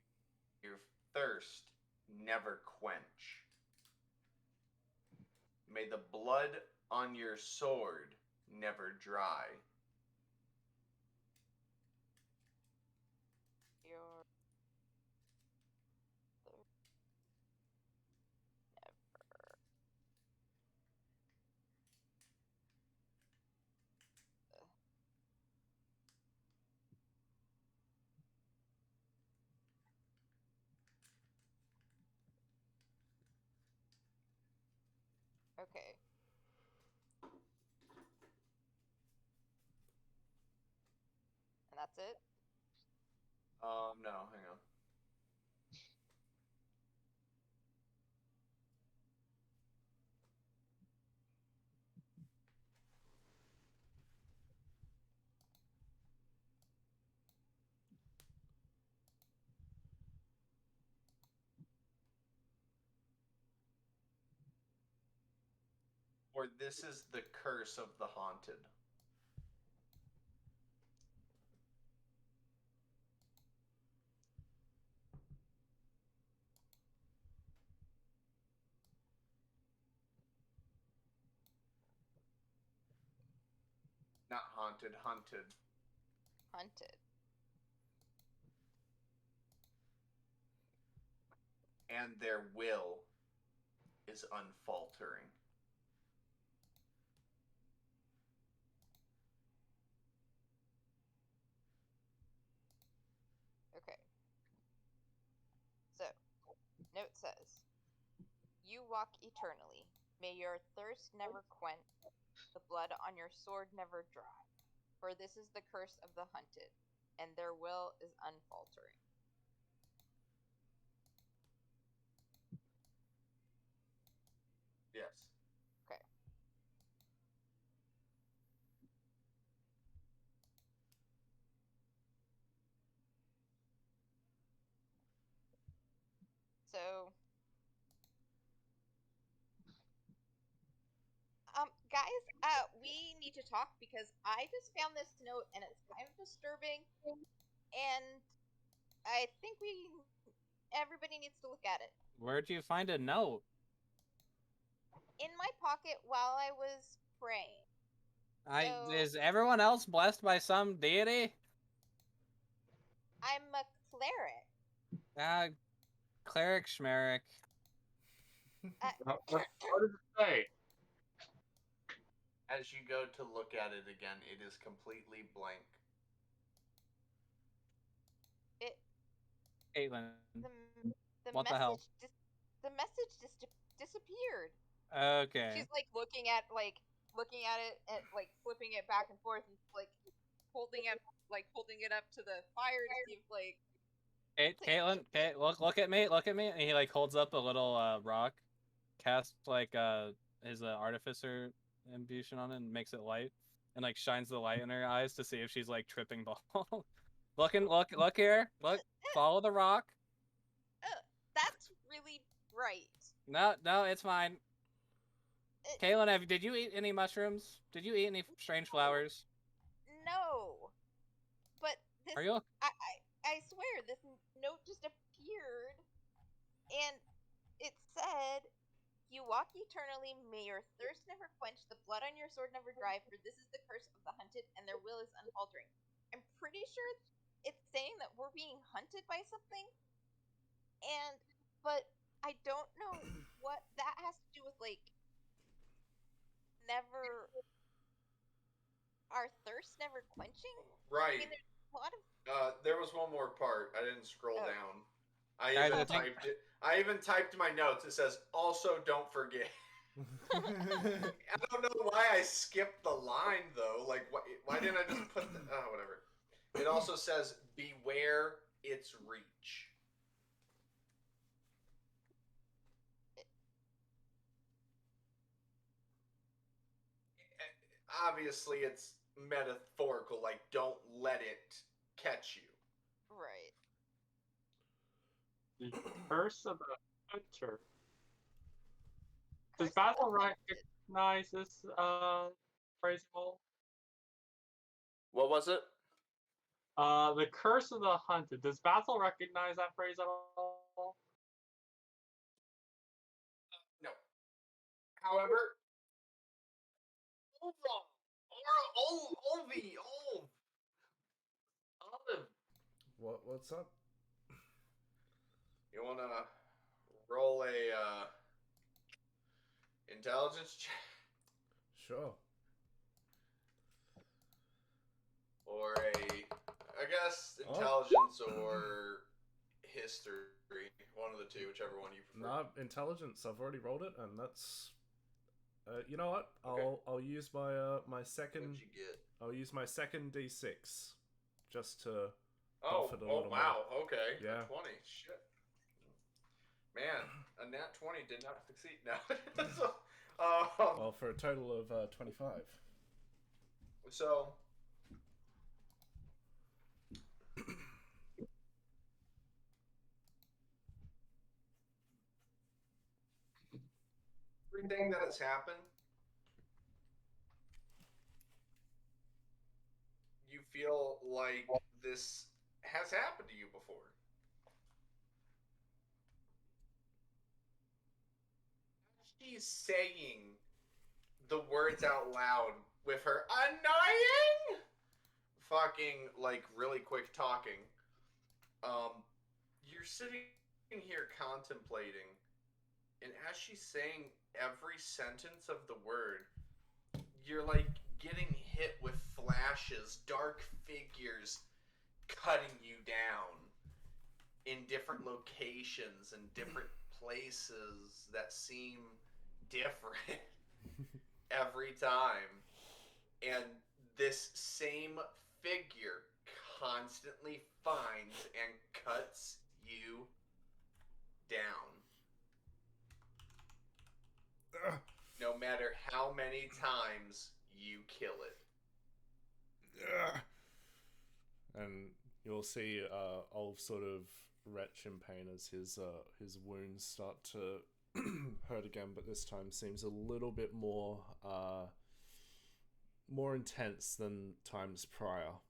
your thirst never quench. May the blood on your sword never dry. Your okay. And that's it? No, hang on. Or this is the curse of the haunted. Not haunted, hunted. Hunted. And their will is unfaltering. Okay. So, note says, you walk eternally. May your thirst never quench, the blood on your sword never dry. For this is the curse of the hunted, and their will is unfaltering. Yes. Okay. So, guys, we need to talk because I just found this note and it's kind of disturbing, and I think everybody needs to look at it. Where'd you find a note? In my pocket while I was praying. So, Is everyone else blessed by some deity? I'm a cleric. Cleric schmeric. What does it say? As you go to look at it again, it is completely blank. Caitlin. The What the hell? message disappeared. Okay. She's like looking at it and like flipping it back and forth and like holding it up to the fire to see if like Caitlin, look at me, and he like holds up a little rock, casts like his artificer imbution on it and makes it light, and like shines the light in her eyes to see if she's like tripping ball. Look here, follow the rock. No, it's fine. Kaylin, did you eat any mushrooms? Did you eat any strange flowers? No. But this. Are you? I swear, this note just appeared, and it said, "You walk eternally, may your thirst never quench, the blood on your sword never dry, for this is the curse of the hunted, and their will is unfaltering." I'm pretty sure it's saying that we're being hunted by something, but I don't know what that has to do with, like, never, our thirst never quenching? Right. I mean, there's a lot of... There was one more part. I didn't scroll Oh. down. I Guys, even I think- typed it. I even typed my notes. It says, "Also, don't forget." I don't know why I skipped the line though. Like, why didn't I just put the? Oh, whatever. It also says, "Beware its reach." Obviously, it's metaphorical. Like, don't let it catch you. Right. The curse of the hunter. Does Curse of the Basil hunted. recognize this phrase at all? What was it? The curse of the hunted. Does Basil recognize that phrase at all? No. However, Olive. What's up? You wanna roll a intelligence check? Sure. Or I guess intelligence or history. One of the two, whichever one you prefer. Nah, intelligence. I've already rolled it, and that's. You know what? Okay. I'll use my my second. What'd you get? I'll use my second D6, just to. Oh, buff it a oh little wow. Okay. Yeah. A 20. Shit. Man, a nat 20 did not succeed. No. So, Well, for a total of 25. So. Everything that has happened, you feel like this has happened to you before. She's saying the words out loud with her annoying fucking, like, really quick talking. You're sitting here contemplating, and as she's saying every sentence of the word, you're like getting hit with flashes, dark figures cutting you down in different locations and different places that seem different every time. And this same figure constantly finds and cuts you down. No matter how many times you kill it. And you'll see Ulf sort of retch in pain as his wounds start to hurt again, but this time seems a little bit more intense than times prior.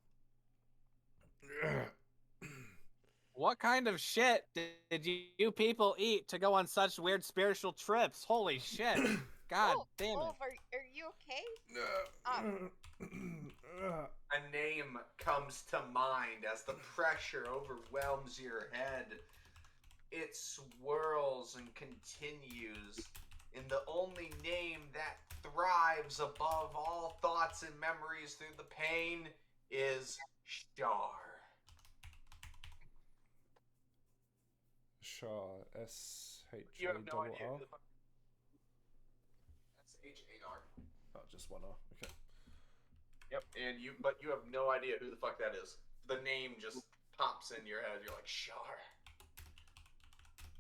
What kind of shit did you people eat to go on such weird spiritual trips? Holy shit. God damn it. Wolf, are you okay? A name comes to mind as the pressure overwhelms your head. It swirls and continues in the only name that thrives above all thoughts and memories through the pain is Shar. Shar, S-H-A-R-R. You have no idea who the fuck. S-H-A-R. Oh, just one R. Okay. Yep, but you have no idea who the fuck that is. The name just pops in your head. You're like, Shar.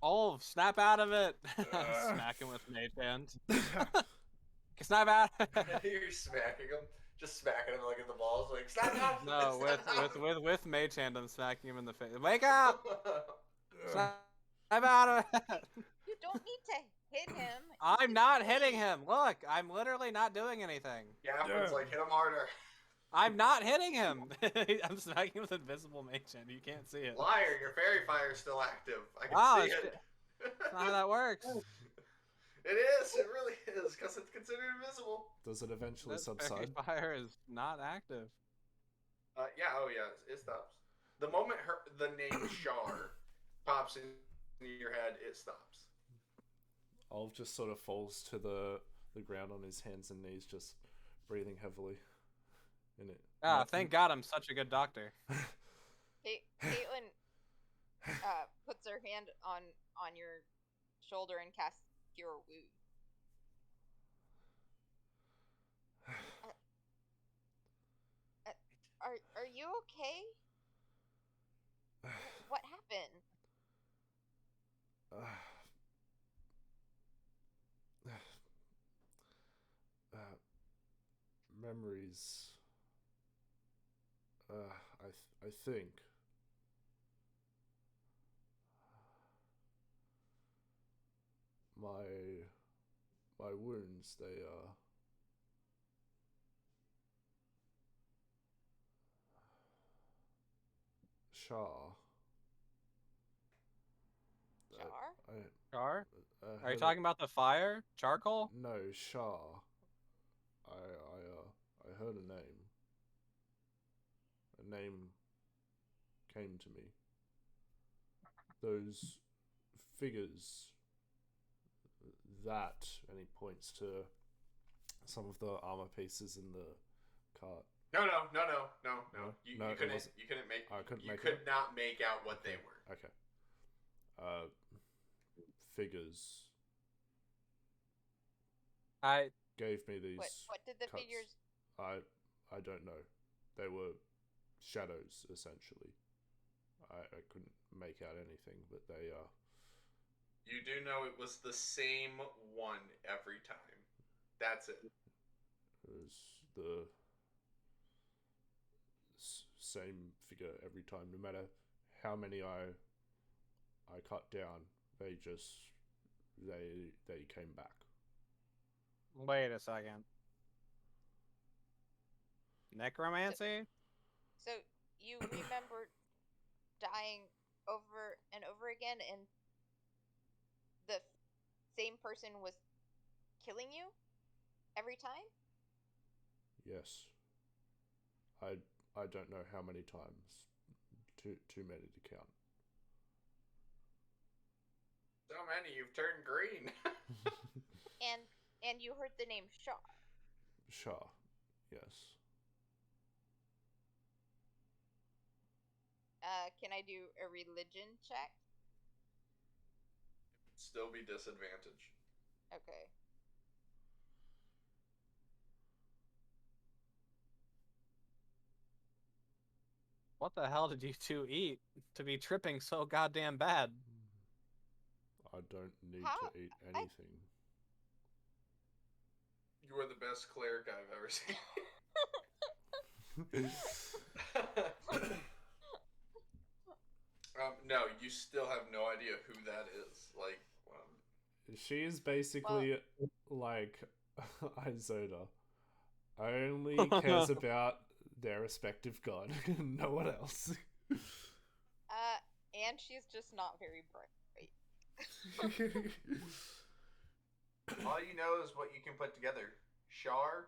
Oh, snap out of it! Smack him with mage hand. Snap out! You're smacking him, just smacking him like at the balls, like snap out. No, with mage hand, I'm smacking him in the face. Wake up! Snap out of it! You don't need to hit him. I'm not hitting him. Look, I'm literally not doing anything. Gavlin's like, hit him harder. I'm not hitting him. I'm smacking with invisible mage hand. You can't see it. Liar, your fairy fire is still active. I can see it. That's not how that works. It is. It really is, because it's considered invisible. Does it eventually That subside? fairy fire is not active. Yeah, oh yeah, it stops. The moment the name Shar pops in your head, it stops. Olive just sort of falls to the ground on his hands and knees, just breathing heavily in it. Ah, thank God I'm such a good doctor. Caitlin puts her hand on your shoulder and casts Cure Wound. Are you okay? What happened? Memories. I think. My wounds, they Shah. Char? Char? Are you talking about the fire? Charcoal? No, Shah. I heard a name. A name came to me. Those figures. That, and he points to some of the armor pieces in the cart. No. No, You it couldn't. wasn't. You couldn't make. I couldn't You make could it? not make out what they were. Okay. Figures I gave me these. What did the cuts. figures? I don't know. They were shadows essentially. I couldn't make out anything, but they You do know it was the same one every time. That's it. It was the same figure every time, no matter how many I cut down. They came back. Wait a second. Necromancy? So you remember dying over and over again, and the same person was killing you every time? Yes. I don't know how many times. Too many to count. So many, you've turned green. And you heard the name Shaw. Shah, yes. Can I do a religion check? Still be disadvantage. Okay. What the hell did you two eat to be tripping so goddamn bad? I don't need How? to eat anything. You are the best cleric I've ever seen. No, you still have no idea who that is. Like, She is basically like Isoda. Only cares about their respective god, no one else. And she's just not very bright. all you know is what you can put together. Shar,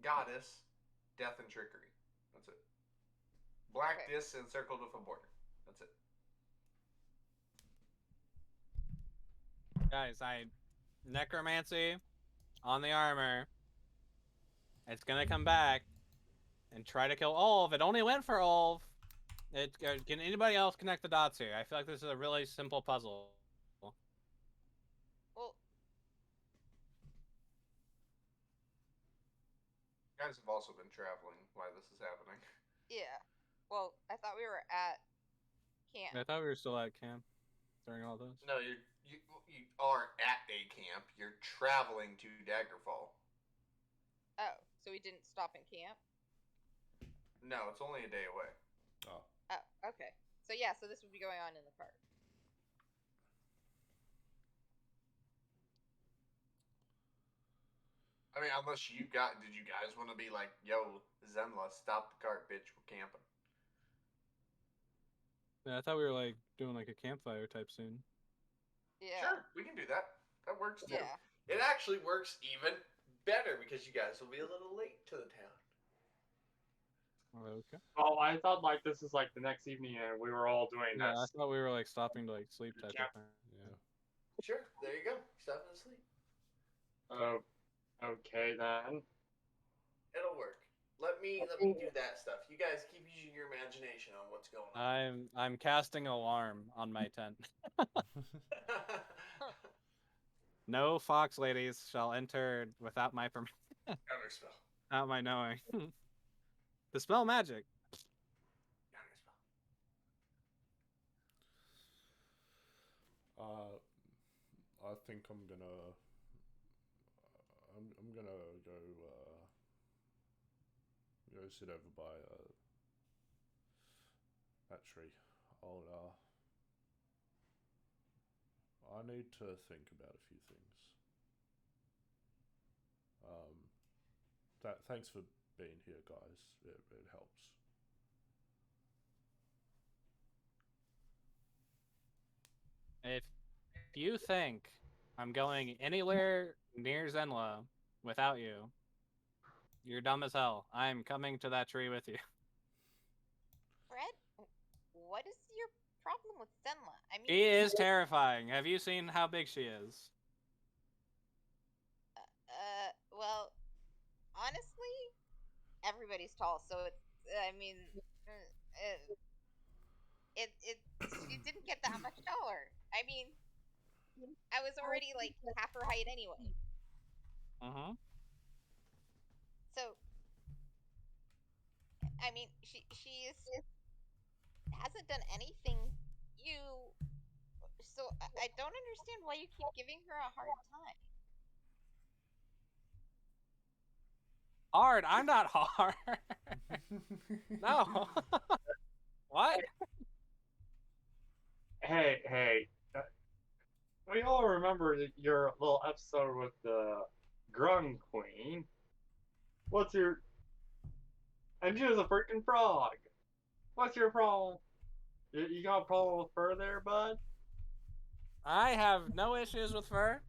goddess, death and trickery. That's it. Black disc encircled with a border. That's it. Guys, necromancy on the armor. It's gonna come back and try to kill Olv. It only went for Olv. Can anybody else connect the dots here? I feel like this is a really simple puzzle. Well, You guys have also been traveling while this is happening. yeah. Well, I thought we were at camp. I thought we were still at camp during all this. No, you aren't at a camp. You're traveling to Daggerfall. Oh, so we didn't stop in camp? No, it's only a day away. Oh. Oh, okay. So yeah, so this would be going on in the cart. I mean, unless did you guys want to be like, yo, Zenla, stop the cart, bitch, we're camping. Yeah, I thought we were like doing like a campfire type scene. Yeah. Sure, we can do that. That works too. Yeah. It actually works even better because you guys will be a little late to the town. Okay. Well, I thought like this is like the next evening and we were all doing Yeah, I this. thought we were like stopping to like sleep type of thing. Yeah. Sure, there you go. Stopping to sleep. Oh, okay then. It'll work. Let me do that stuff. You guys keep using your imagination on what's going on. I'm casting alarm on my tent. No fox ladies shall enter without my permission, Counterspell. without my knowing. Dispel magic. Counterspell. I think I'm gonna go sit over by that tree. I need to think about a few things. Thanks for being here, guys. It helps. If you think I'm going anywhere near Zenla without you, you're dumb as hell. I'm coming to that tree with you. Fred, what is your problem with Zenla? I mean, She is terrifying. Have you seen how big she is? well, honestly, everybody's tall, so it's. I mean, she didn't get that much taller. I mean, I was already like half her height anyway. So, I mean, she's hasn't done anything you. So I don't understand why you keep giving her a hard time. Hard? I'm not hard. No. What? Hey. We all remember your little episode with the Grung Queen. What's your... And she was a freaking frog. What's your problem? You got a problem with fur there, bud? I have no issues with fur.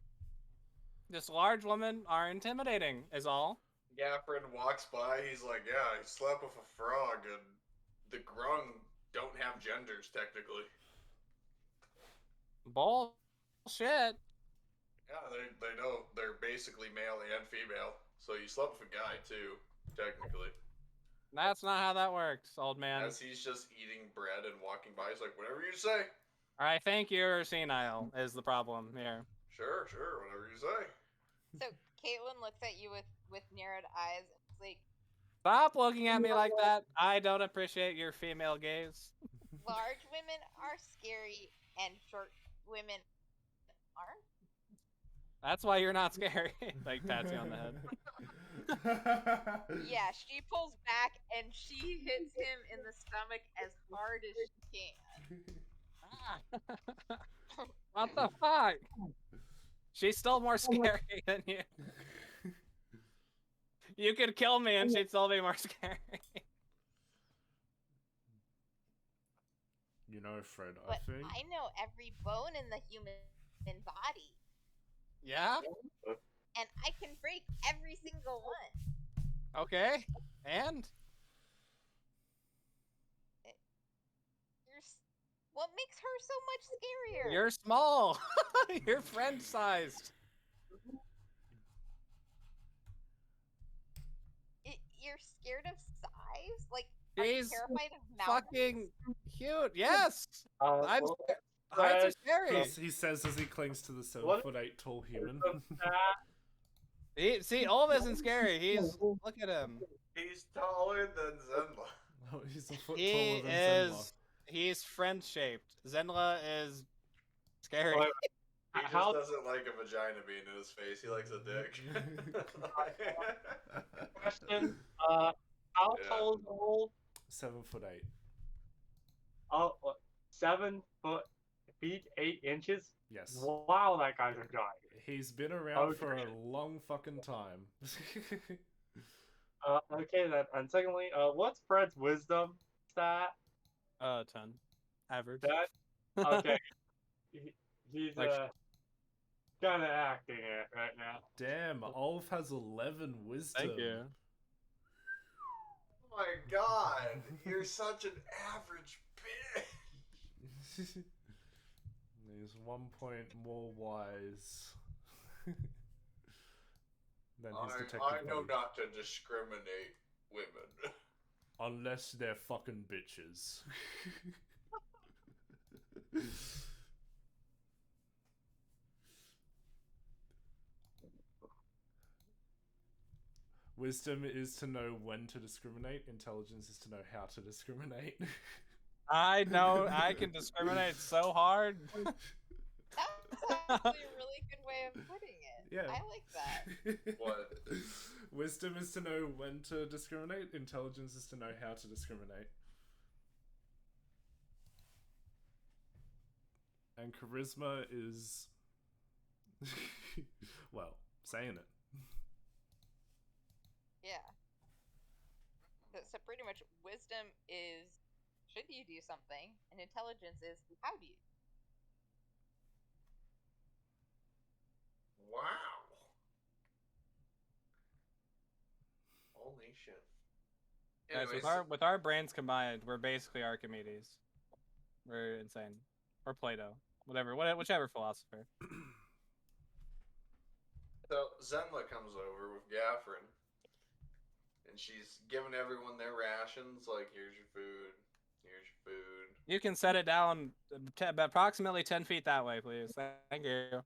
Just large women are intimidating, is all. Gaffrin walks by, he's like, yeah, he slept with a frog, and the grung don't have genders, technically. Bullshit. Yeah, they don't. They're basically male and female. So you slept with a guy, too, technically. That's not how that works, old man. As he's just eating bread and walking by, he's like, whatever you say. I think you're senile, is the problem here. Sure, whatever you say. So Caitlin looks at you with narrowed eyes and is like, Stop looking at me like that. I don't appreciate your female gaze. large women are scary and short women aren't. That's why you're not scary. Like, pats you on the head. Yeah, she pulls back and she hits him in the stomach as hard as she can. What the fuck? She's still more scary than you. You could kill me and she'd still be more scary. You know, Fred, But I think... I know every bone in the human body. Yeah? And I can break every single one. Okay. And? What makes her so much scarier? You're small. You're friend-sized. You're scared of size? Like, She's are you terrified of mountains? fucking huge. Yes. Heights are Fred, scary. He says as he clings to the 7'8" tall human. See, Olaf isn't scary. Look at him. He's taller than Zenla. Oh, he's a foot He taller than is. He's friend-shaped. Zenla is scary. He just doesn't like a vagina being in his face. He likes a dick. Question, how tall is the wolf? 7'8". Oh, 7 foot feet 8 inches. Yes. Wow, that guy's a giant. He's been around Okay. for a long fucking time. Okay then. And secondly, what's Fred's wisdom stat? 10. Average. That okay. He's Like- kind of acting it right now. Damn, Ulf has 11 wisdom. Thank you. Oh my god, you're such an average bitch. He's 1 point more wise than his detective I know buddy. not to discriminate women. Unless they're fucking bitches. Wisdom is to know when to discriminate. Intelligence is to know how to discriminate. I know I can discriminate so hard. That's actually a really good way of putting it. Yeah. I like that. What? Wisdom is to know when to discriminate. Intelligence is to know how to discriminate. And charisma is... well, saying it. Yeah. So pretty much, wisdom is should you do something, and intelligence is how do you. Wow. Holy shit. Guys, Anyways, with our brains combined, we're basically Archimedes. We're insane. Or Plato. Whichever philosopher. so Zenla comes over with Gaffrin, and she's giving everyone their rations. Like, here's your food. Here's your food. You can set it down approximately 10 feet that way, please. Thank you.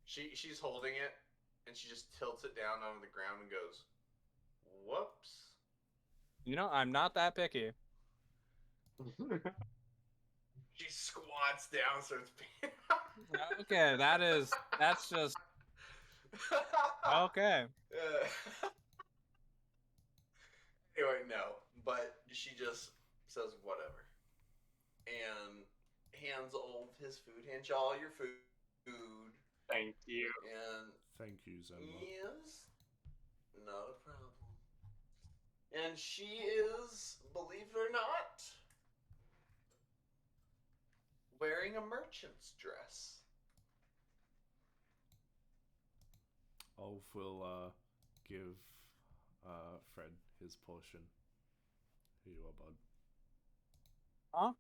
She's holding it, and she just tilts it down onto the ground and goes, "Whoops." You know, I'm not that picky. She squats down, starts peeing. Okay, that's just okay. Anyway, no, but she just says whatever, and hands Ulf his food. Hands you all your food. Thank you. And Thank you, Zenma. yes, not a problem. And she is, believe it or not, wearing a merchant's dress. Ulf will give Fred his portion. Here you are, bud. Huh?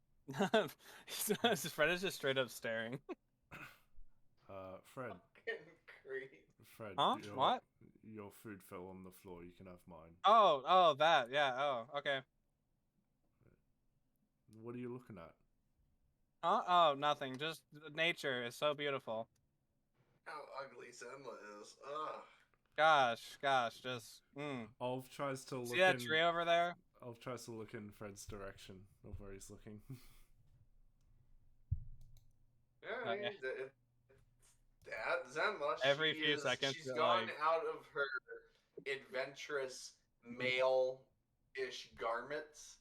Fred is just straight up staring. Fred. Fucking creep. Fred. Huh? What? Your food fell on the floor. You can have mine. Oh, that. Yeah. Oh, okay. What are you looking at? Huh? Oh, nothing. Just nature is so beautiful. How ugly Zenla is. Ugh. Gosh, just. Ulf tries to look See that in... tree over there? Ulf tries to look in Fred's direction of where he's looking. Yeah, Okay. That Zenla. Every few seconds, She's gone like- out of her adventurous male-ish garments,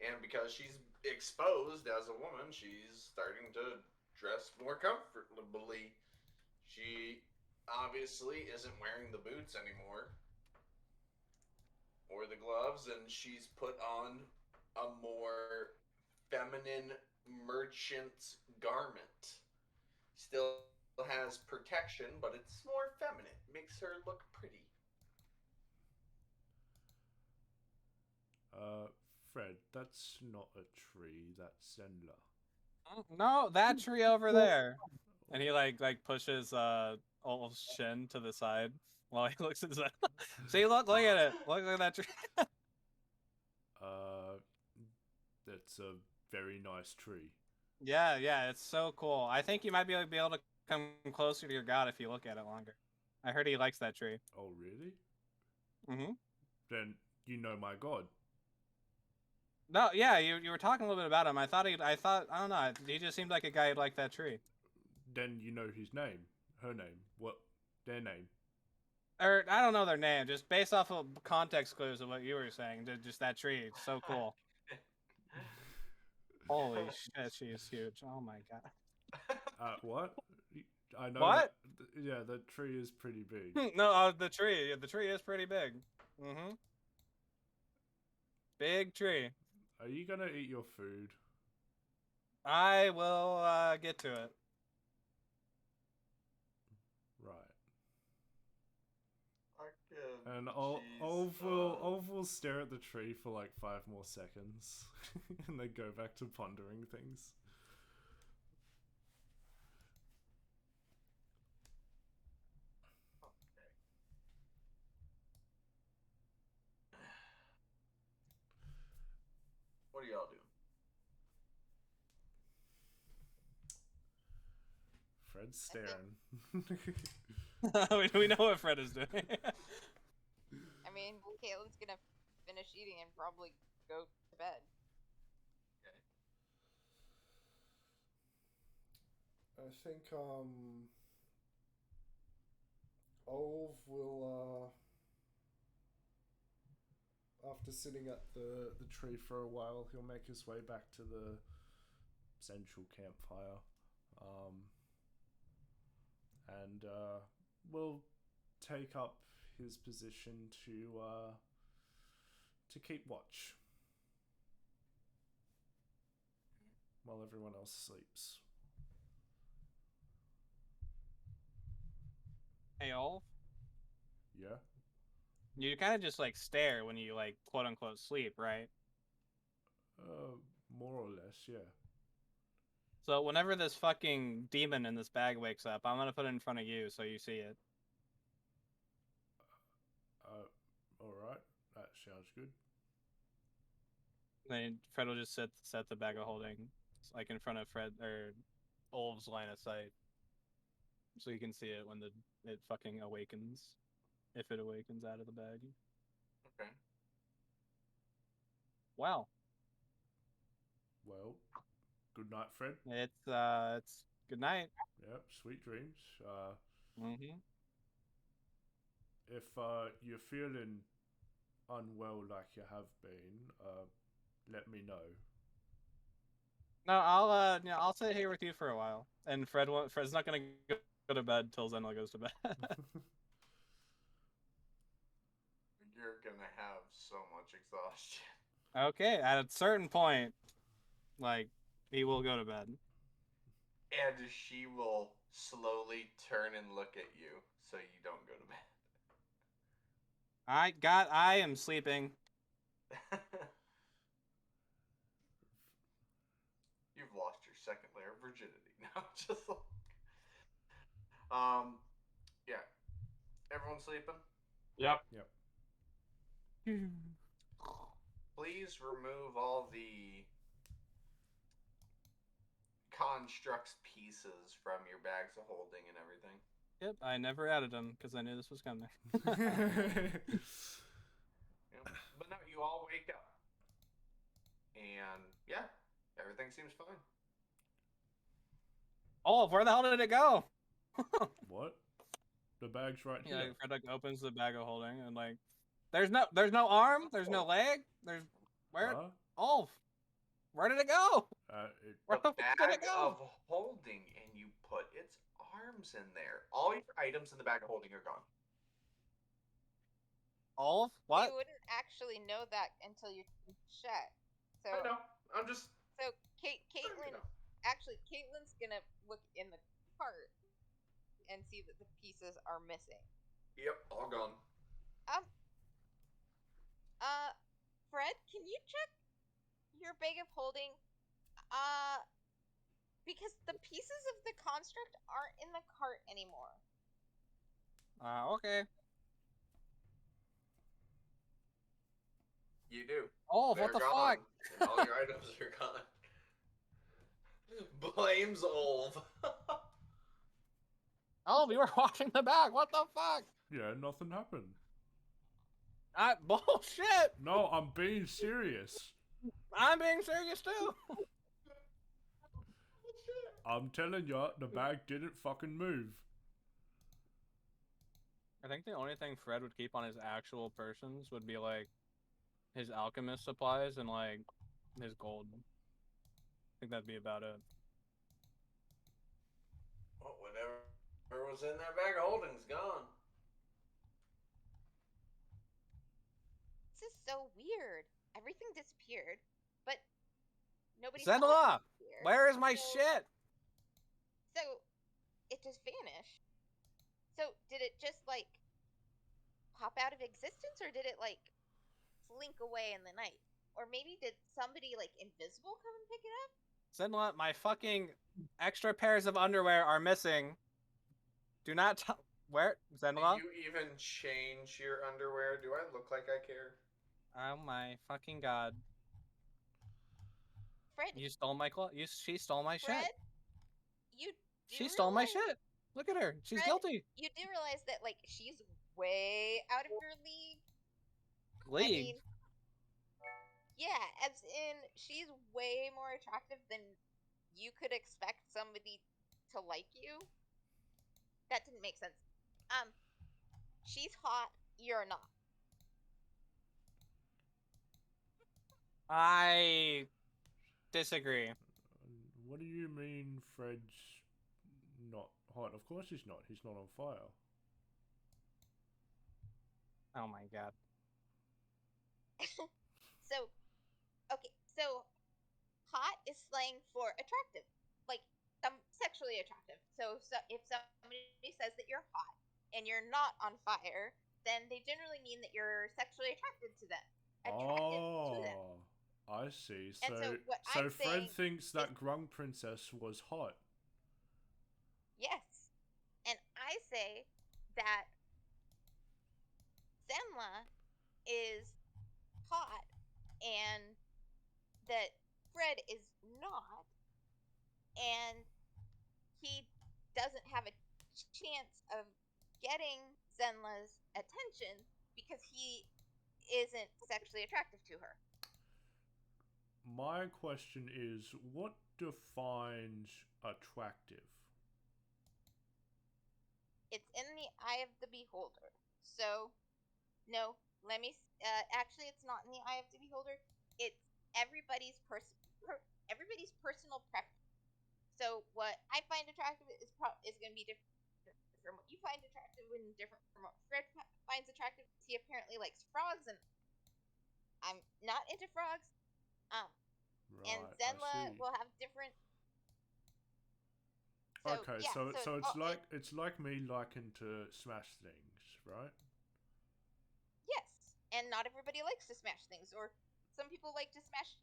and because she's exposed as a woman, she's starting to dress more comfortably. She obviously isn't wearing the boots anymore or the gloves, and she's put on a more feminine merchant's garment. Still has protection, but it's more feminine. Makes her look pretty. Fred, that's not a tree, that's Zenla. No, that tree over there. And he like pushes Olaf's shin to the side while he looks at Zen. See, look at it. Look at that tree. That's a very nice tree. Yeah, it's so cool. I think you might be able to come closer to your god if you look at it longer. I heard he likes that tree. Oh, really? Mm-hmm. Then you know my god. No, yeah, you were talking a little bit about him. I thought I don't know. He just seemed like a guy who'd like that tree. Then you know his name, her name, what, their name. Or I don't know their name. Just based off of context clues of what you were saying, just that tree. It's so cool. Holy shit, she is huge. Oh my god. What? I know What? that. Yeah, the tree is pretty big. No, the tree. The tree is pretty big. Mm-hmm. Big tree. Are you gonna eat your food? I will get to it. Right. Fucking And jeez. Ov will stare at the tree for like 5 more seconds, and then go back to pondering things. Okay. What are y'all doing? Fred's staring. We know what Fred is doing. I mean, Caitlin's gonna finish eating and probably go to bed. Okay. I think Ov will after sitting at the tree for a while, he'll make his way back to the central campfire, and will take up his position to keep watch while everyone else sleeps. Hey, Olf. Yeah. You kind of just like stare when you like quote unquote sleep, right? More or less, yeah. So whenever this fucking demon in this bag wakes up, I'm gonna put it in front of you so you see it. Alright. That sounds good. Then Fred will just set the bag of holding like in front of Fred or Olv's line of sight, so you can see it when it fucking awakens, if it awakens out of the bag. Okay. Wow. Well, good night, Fred. It's good night. Yep, sweet dreams. Mm-hmm. If you're feeling unwell like you have been, let me know. No, I'll sit here with you for a while. And Fred's not gonna go to bed till Zenla goes to bed. You're gonna have so much exhaustion. Okay, at a certain point, like he will go to bed. And she will slowly turn and look at you so you don't go to I am sleeping. bed. You've lost your second layer of virginity now. Just like, yeah. Everyone sleeping? Yep. Yep. Please remove all the constructs pieces from your bags of holding and everything. Yep, I never added them because I knew this was coming. Yeah. But no, you all wake up. And yeah, everything seems fine. Oh, where the hell did it go? What? The bag's right Yeah, here. Fred like opens the bag of holding and like, there's no arm, there's no leg, where? Huh? Oh, where did it go? Where The the fuck did it bag go? of holding, and you put its arms in there. All your items in the bag of holding are gone. Olaf? What? You wouldn't actually know that until you check. So I know. I'm just. So Caitlin, actually, Caitlin's gonna look in the cart and see that the pieces are missing. Yep, all gone. Fred, can you check your bag of holding? Because the pieces of the construct aren't in the cart anymore. Okay. You do. Olaf, They're what the gone, fuck? and all your items are gone. Blames Olv. Olaf, you were watching the bag. What the fuck? Yeah, nothing happened. Bullshit. No, I'm being serious. I'm being serious too. I'm telling you, the bag didn't fucking move. I think the only thing Fred would keep on his actual persons would be like his alchemist supplies and like his gold. I think that'd be about it. Well, whatever was in that bag of holding's gone. This is so weird. Everything disappeared, but nobody saw it Zenla, disappear. where is my shit? So it just vanished. So did it just like pop out of existence, or did it like slink away in the night? Or maybe did somebody like invisible come and pick it up? Zenla, my fucking extra pairs of underwear are missing. Do not where Zenla? Did you even change your underwear? Do I look like I care? Oh my fucking god! Fred, You stole my clothes. She stole my Fred, shit. you do She stole my realize, shit. Look at her. She's Fred, guilty. you do realize that like she's way out of your league. I League. mean, yeah, as in she's way more attractive than you could expect somebody to like you. That didn't make sense. She's hot, you're not. I disagree. What do you mean Fred's not hot? Of course he's not. He's not on fire. Oh my god. So, okay, so hot is slang for attractive, like sexually attractive. So if somebody says that you're hot and you're not on fire, then they generally mean that you're sexually attracted to them. I see. And so what So I'm Fred saying thinks that is, Grung Princess was hot. yes, and I say that Zenla is hot and that Fred is not, and he doesn't have a chance of getting Zenla's attention because he isn't sexually attractive to her. My question is, what defines attractive? It's in the eye of the beholder. So, no, let me. Actually, it's not in the eye of the beholder. It's everybody's everybody's personal preference. So, what I find attractive is going to be different from what you find attractive, and different from what Fred finds attractive. He apparently likes frogs, and I'm not into frogs. And Right, I Zenla see. will have different. So, Okay, yeah, so it's like me liking to smash things, right? yes, and not everybody likes to smash things, or some people like to smash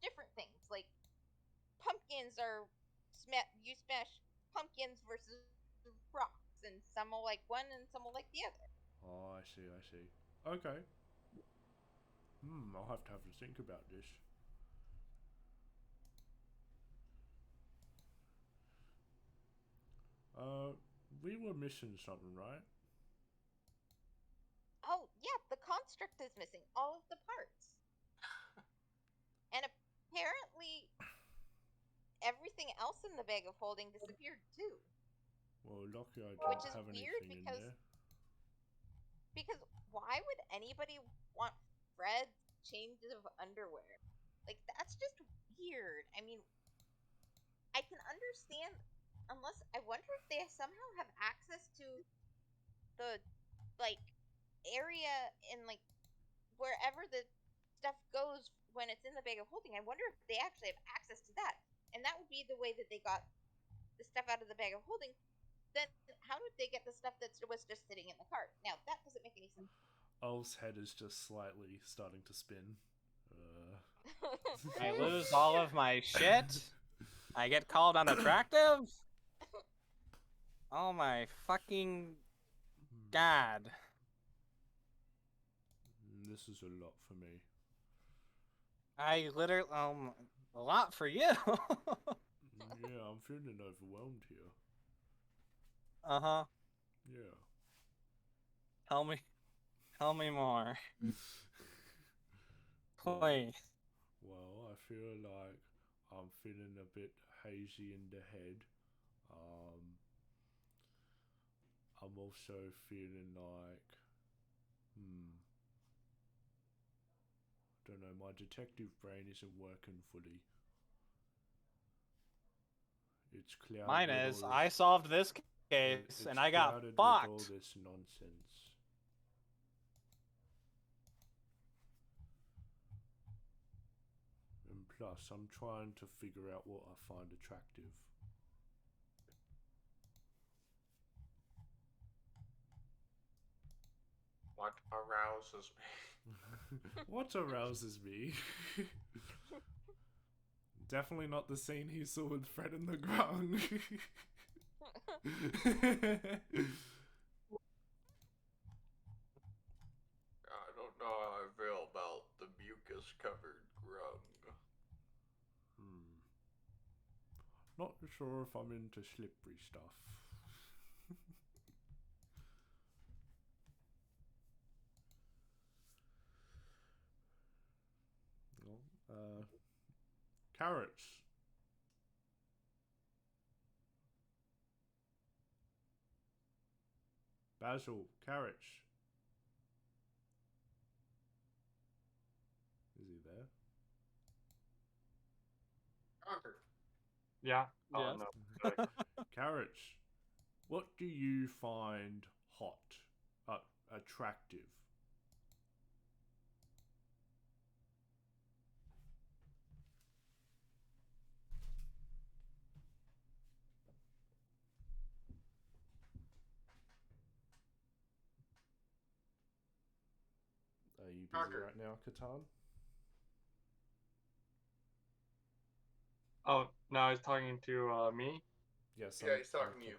different things. Like pumpkins are you smash pumpkins versus rocks, and some will like one and some will like the other. Oh, I see, I see. Okay. I'll have to think about this. We were missing something, right? Oh yeah, the construct is missing all of the parts, and apparently everything else in the bag of holding disappeared too. Well, lucky I Which don't is have weird anything in there. because why would anybody want Fred's changes of underwear? Like that's just weird. I mean, I can understand unless I wonder if they somehow have access to the like area in like wherever the stuff goes when it's in the bag of holding. I wonder if they actually have access to that. And that would be the way that they got the stuff out of the bag of holding. Then how did they get the stuff that was just sitting in the cart? Now that doesn't make any sense. Ulf's head is just slightly starting to spin. I lose all of my shit. I get called unattractive. Oh my fucking god. This is a lot for me. I literally a lot for you. Yeah, I'm feeling overwhelmed here. Uh-huh. Yeah. Tell me more. Please. Well, I feel like I'm feeling a bit hazy in the head. I'm also feeling like, I don't know, my detective brain isn't working fully. It's clouded Mine with is. all I this, solved this case it's and I got clouded with all fucked. this nonsense. And plus, I'm trying to figure out what I find attractive. What arouses me? What arouses me? Definitely not the scene he saw with Fred in the ground. I don't know how I feel about the mucus-covered grung. Not sure if I'm into slippery stuff. Well, carrots. Basil, carrots. Is he there? Conquer. Yeah. Yes. No. Carrots. What do you find hot? Attractive? Are you busy Conquer. right now, Catan? Oh, now he's talking to me? Yes, Yeah, he's talking to you.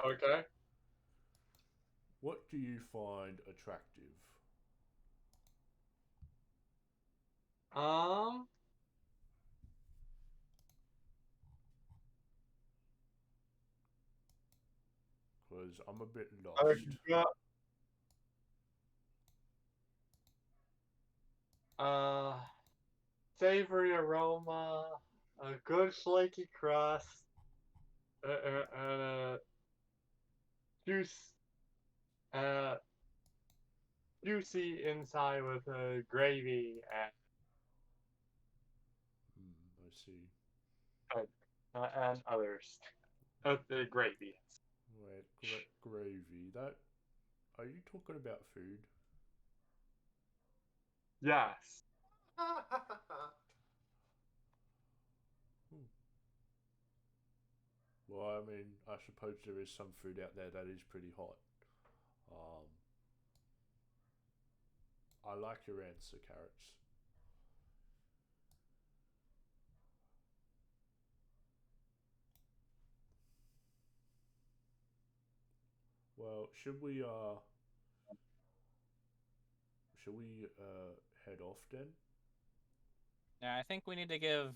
Okay. What do you find attractive? Because I'm a bit lost. got, savory aroma, a good flaky crust, and a juice, uh, juicy inside with a gravy I see. and others. The gravy. Wait, gravy. That. Are you talking about food? Yes. Well, I mean, I suppose there is some food out there that is pretty hot. I like your answer, carrots. Well, should we head off then? Yeah, I think we need to give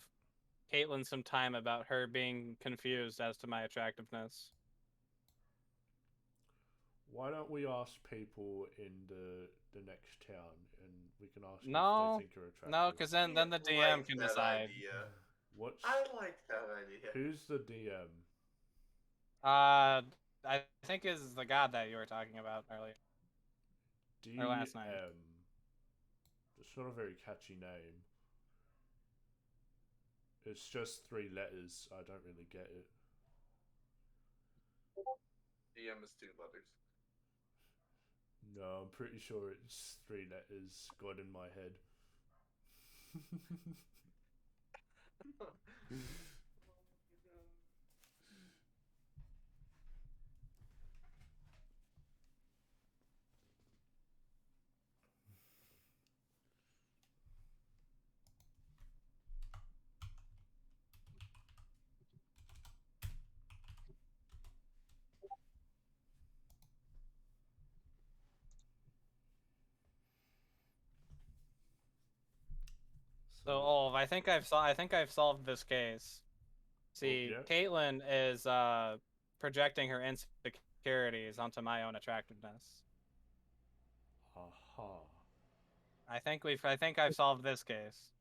Caitlin some time about her being confused as to my attractiveness. Why don't we ask people in the next town, and we can ask if No, they think you're attractive? no, because then the DM like can that decide. Idea. What's I like that idea. who's the DM? I think is the god that you were talking about earlier. Or last night. It's not a very catchy name. It's just 3 letters. I don't really get it. DM is 2 letters. No, I'm pretty sure it's 3 letters. Got in my head. So, Olv, I think I've solved this case. See, yeah. Caitlin is projecting her insecurities onto my own attractiveness. Aha. I think I've solved this case.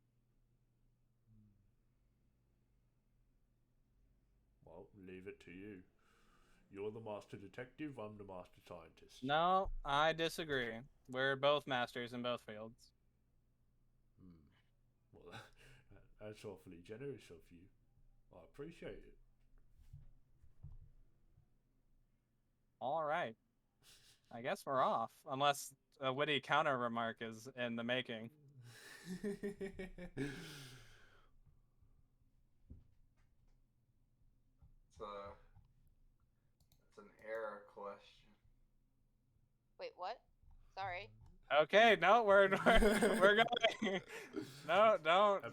Well, leave it to you. You're the master detective, I'm the master scientist. No, I disagree. We're both masters in both fields. Well, that's awfully generous of you. I appreciate it. All right. I guess we're off, unless a witty counter remark is in the making. It's an error question. Wait, what? Sorry. Okay, no, we're going. No, don't.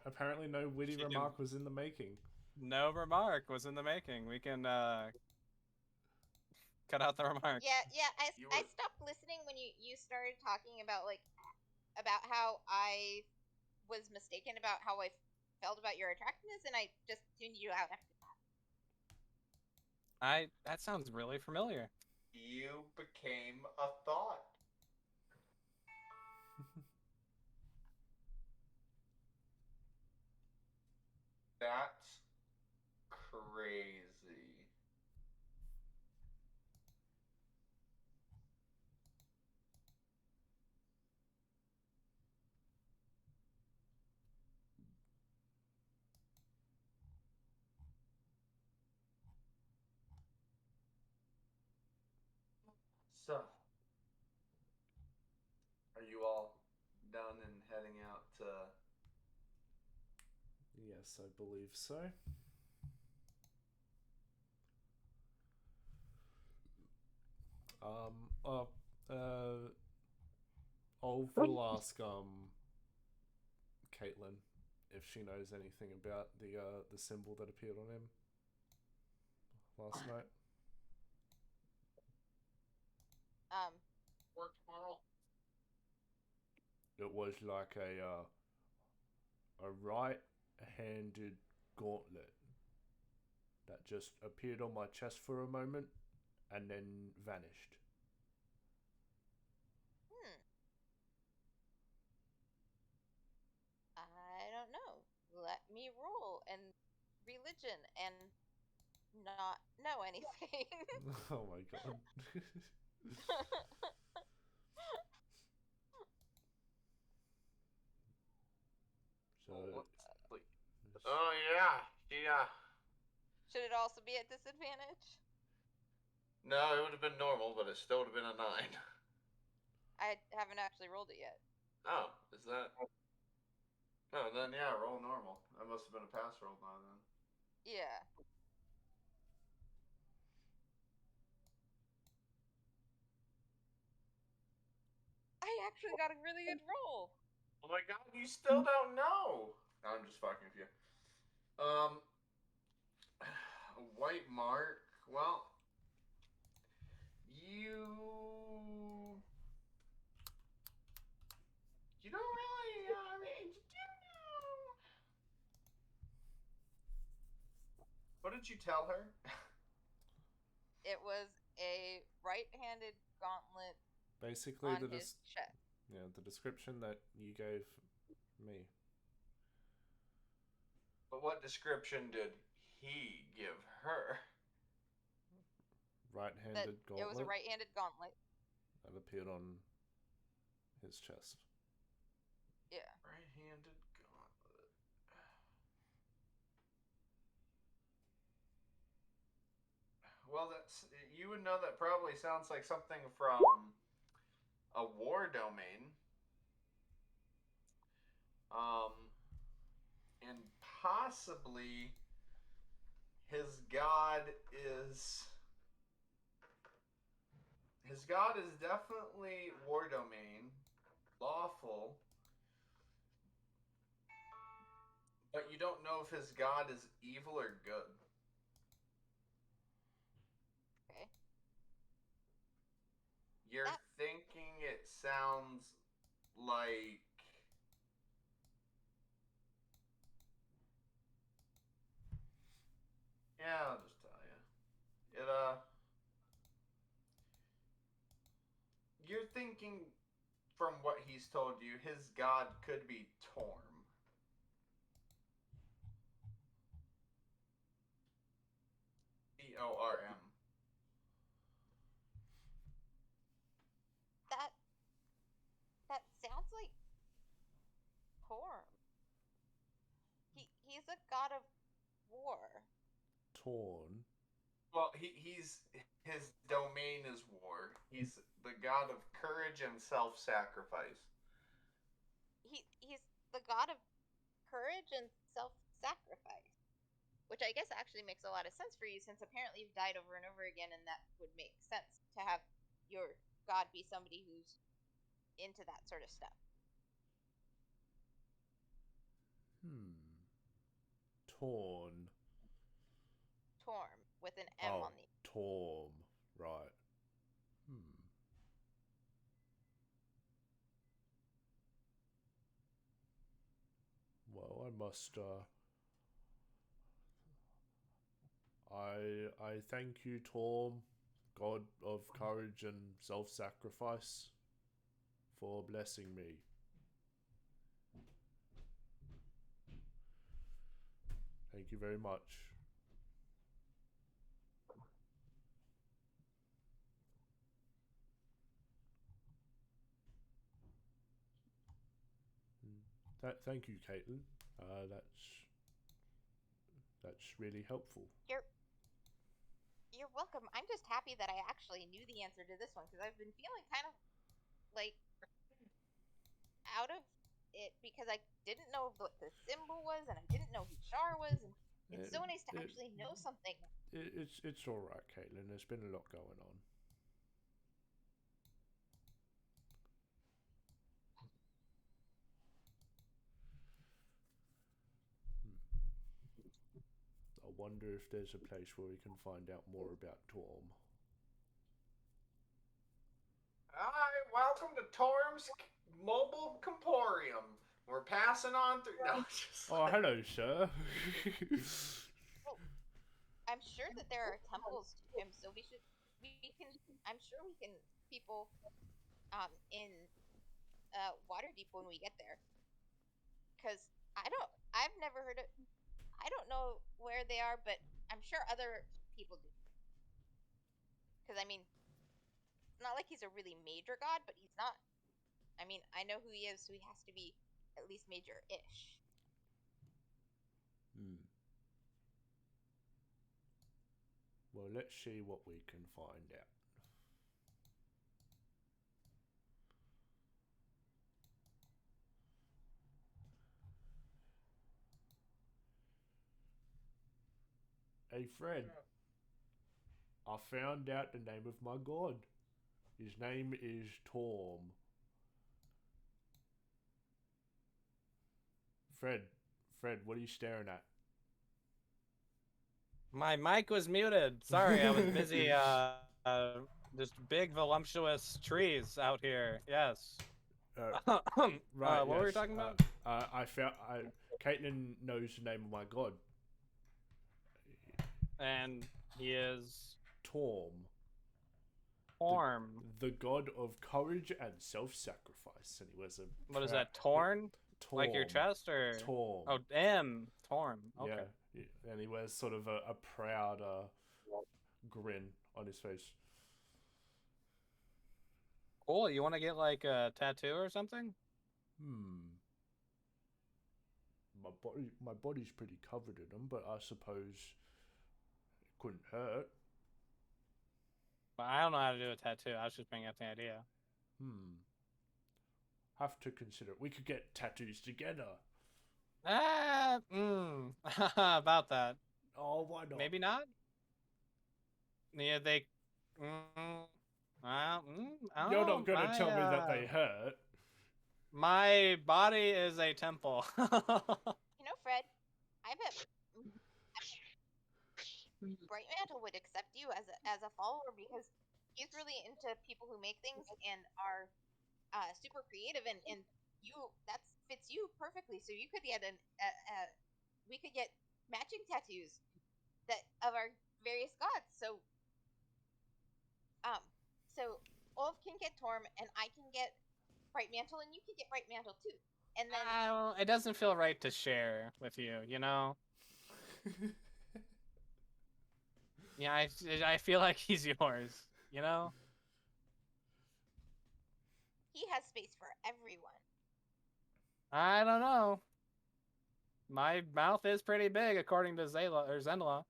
Apparently, no witty remark was in the making. No remark was in the making. We can cut out the remark. Yeah. I stopped listening when you started talking about about how I was mistaken about how I felt about your attractiveness, and I just tuned you out after that. That sounds really familiar. You became a thought. That's crazy. So, are you all done and heading out to... Yes, I believe so. We'll ask Caitlin if she knows anything about the symbol that appeared on him last night. Work tomorrow. It was like a right-handed gauntlet that just appeared on my chest for a moment and then vanished. I don't know. Let me roll and religion and not know anything. Oh my god. So, oh yeah. Should it also be at disadvantage? No, it would have been normal, but it still would have been a 9. I haven't actually rolled it yet. Oh, is that... Oh, then yeah, roll normal. That must have been a pass roll by then. Yeah. I actually got a really good roll. Oh my god, you still don't know! No, I'm just fucking with you. A white mark. Well, you don't really, I mean, you do know. What did you tell her? It was a right-handed gauntlet basically on his chest. Yeah, the description that you gave me. But what description did he give her? Right-handed gauntlet. It was a right-handed gauntlet that appeared on his chest. Yeah. Right-handed gauntlet. Well, you would know that probably sounds like something from a war domain. And possibly his god is definitely war domain, lawful. But you don't know if his god is evil or good. Okay. You're thinking it sounds like... Yeah, I'll just tell you. You're thinking, from what he's told you, his god could be Torm. Torm. That sounds like Torm. He's a god of war. Torn. Well, he's his domain is war. He's the god of courage and self-sacrifice. He's the god of courage and self-sacrifice, which I guess actually makes a lot of sense for you, since apparently you've died over and over again, and that would make sense to have your god be somebody who's into that sort of stuff. Torn. Torm with an M on the. Torm. Right. Well, I must. I thank you, Torm, god of courage and self-sacrifice, for blessing me. Thank you very much. Thank you, Caitlin. That's really helpful. You're welcome. I'm just happy that I actually knew the answer to this one, because I've been feeling kind of like out of it because I didn't know what the symbol was, and I didn't know who Shar was, and it's so nice to actually know something. It's all right, Caitlin. There's been a lot going on. I wonder if there's a place where we can find out more about Torm. Hi, welcome to Torm's Mobile Comporium. We're passing on through. No, just Oh, hello, sir. Well, I'm sure that there are temples to him, so we can. I'm sure we can people in Waterdeep when we get there, because I've never heard of. I don't know where they are, but I'm sure other people do. Because I mean, it's not like he's a really major god, but he's not. I mean, I know who he is, so he has to be at least major-ish. Well, let's see what we can find out. Hey, Fred. I found out the name of my god. His name is Torm. Fred, what are you staring at? My mic was muted. Sorry, I was busy. Just big voluptuous trees out here. Yes. Right. What were we talking about? Caitlin knows the name of my god. And he is Torm. Torm. The god of courage and self-sacrifice, and he was a. What is that? Torn? Torm. Like your chest, or Torm? Oh, M. Torm. Okay. Yeah, and he wears sort of a proud grin on his face. Cool. You want to get like a tattoo or something? My body's pretty covered in them, but I suppose it couldn't hurt. But I don't know how to do a tattoo. I was just bringing up the idea. Have to consider it. We could get tattoos together. About that. Oh, why not? Maybe not. Yeah, they. You're not gonna tell me that they hurt. My body is a temple. Fred, I bet Bright Mantle would accept you as a follower, because he's really into people who make things and are super creative, and you that fits you perfectly. So you could get we could get matching tattoos that of our various gods. So Ulf can get Torm, and I can get Bright Mantle, and you can get Bright Mantle too. And then it doesn't feel right to share with you, you know? Yeah, I feel like he's yours, you know? He has space for everyone. I don't know. My mouth is pretty big, according to Zendla.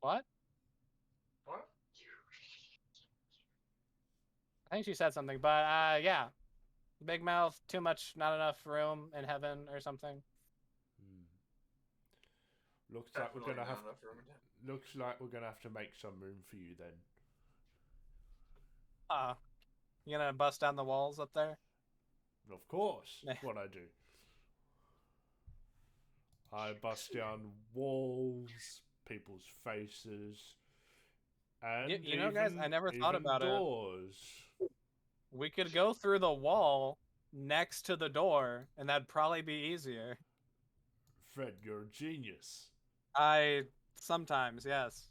What? What? I think she said something, but yeah. Big mouth, too much, not enough room in heaven or something. Looks Definitely like we're gonna not have. enough room in it. Looks like we're gonna have to make some room for you then. You gonna bust down the walls up there? Of course, that's what I do. I bust down walls, people's faces, and You know, guys, I never thought even about doors. We could go through the wall next to the door, and that'd probably be easier. Fred, you're a genius. Sometimes, yes.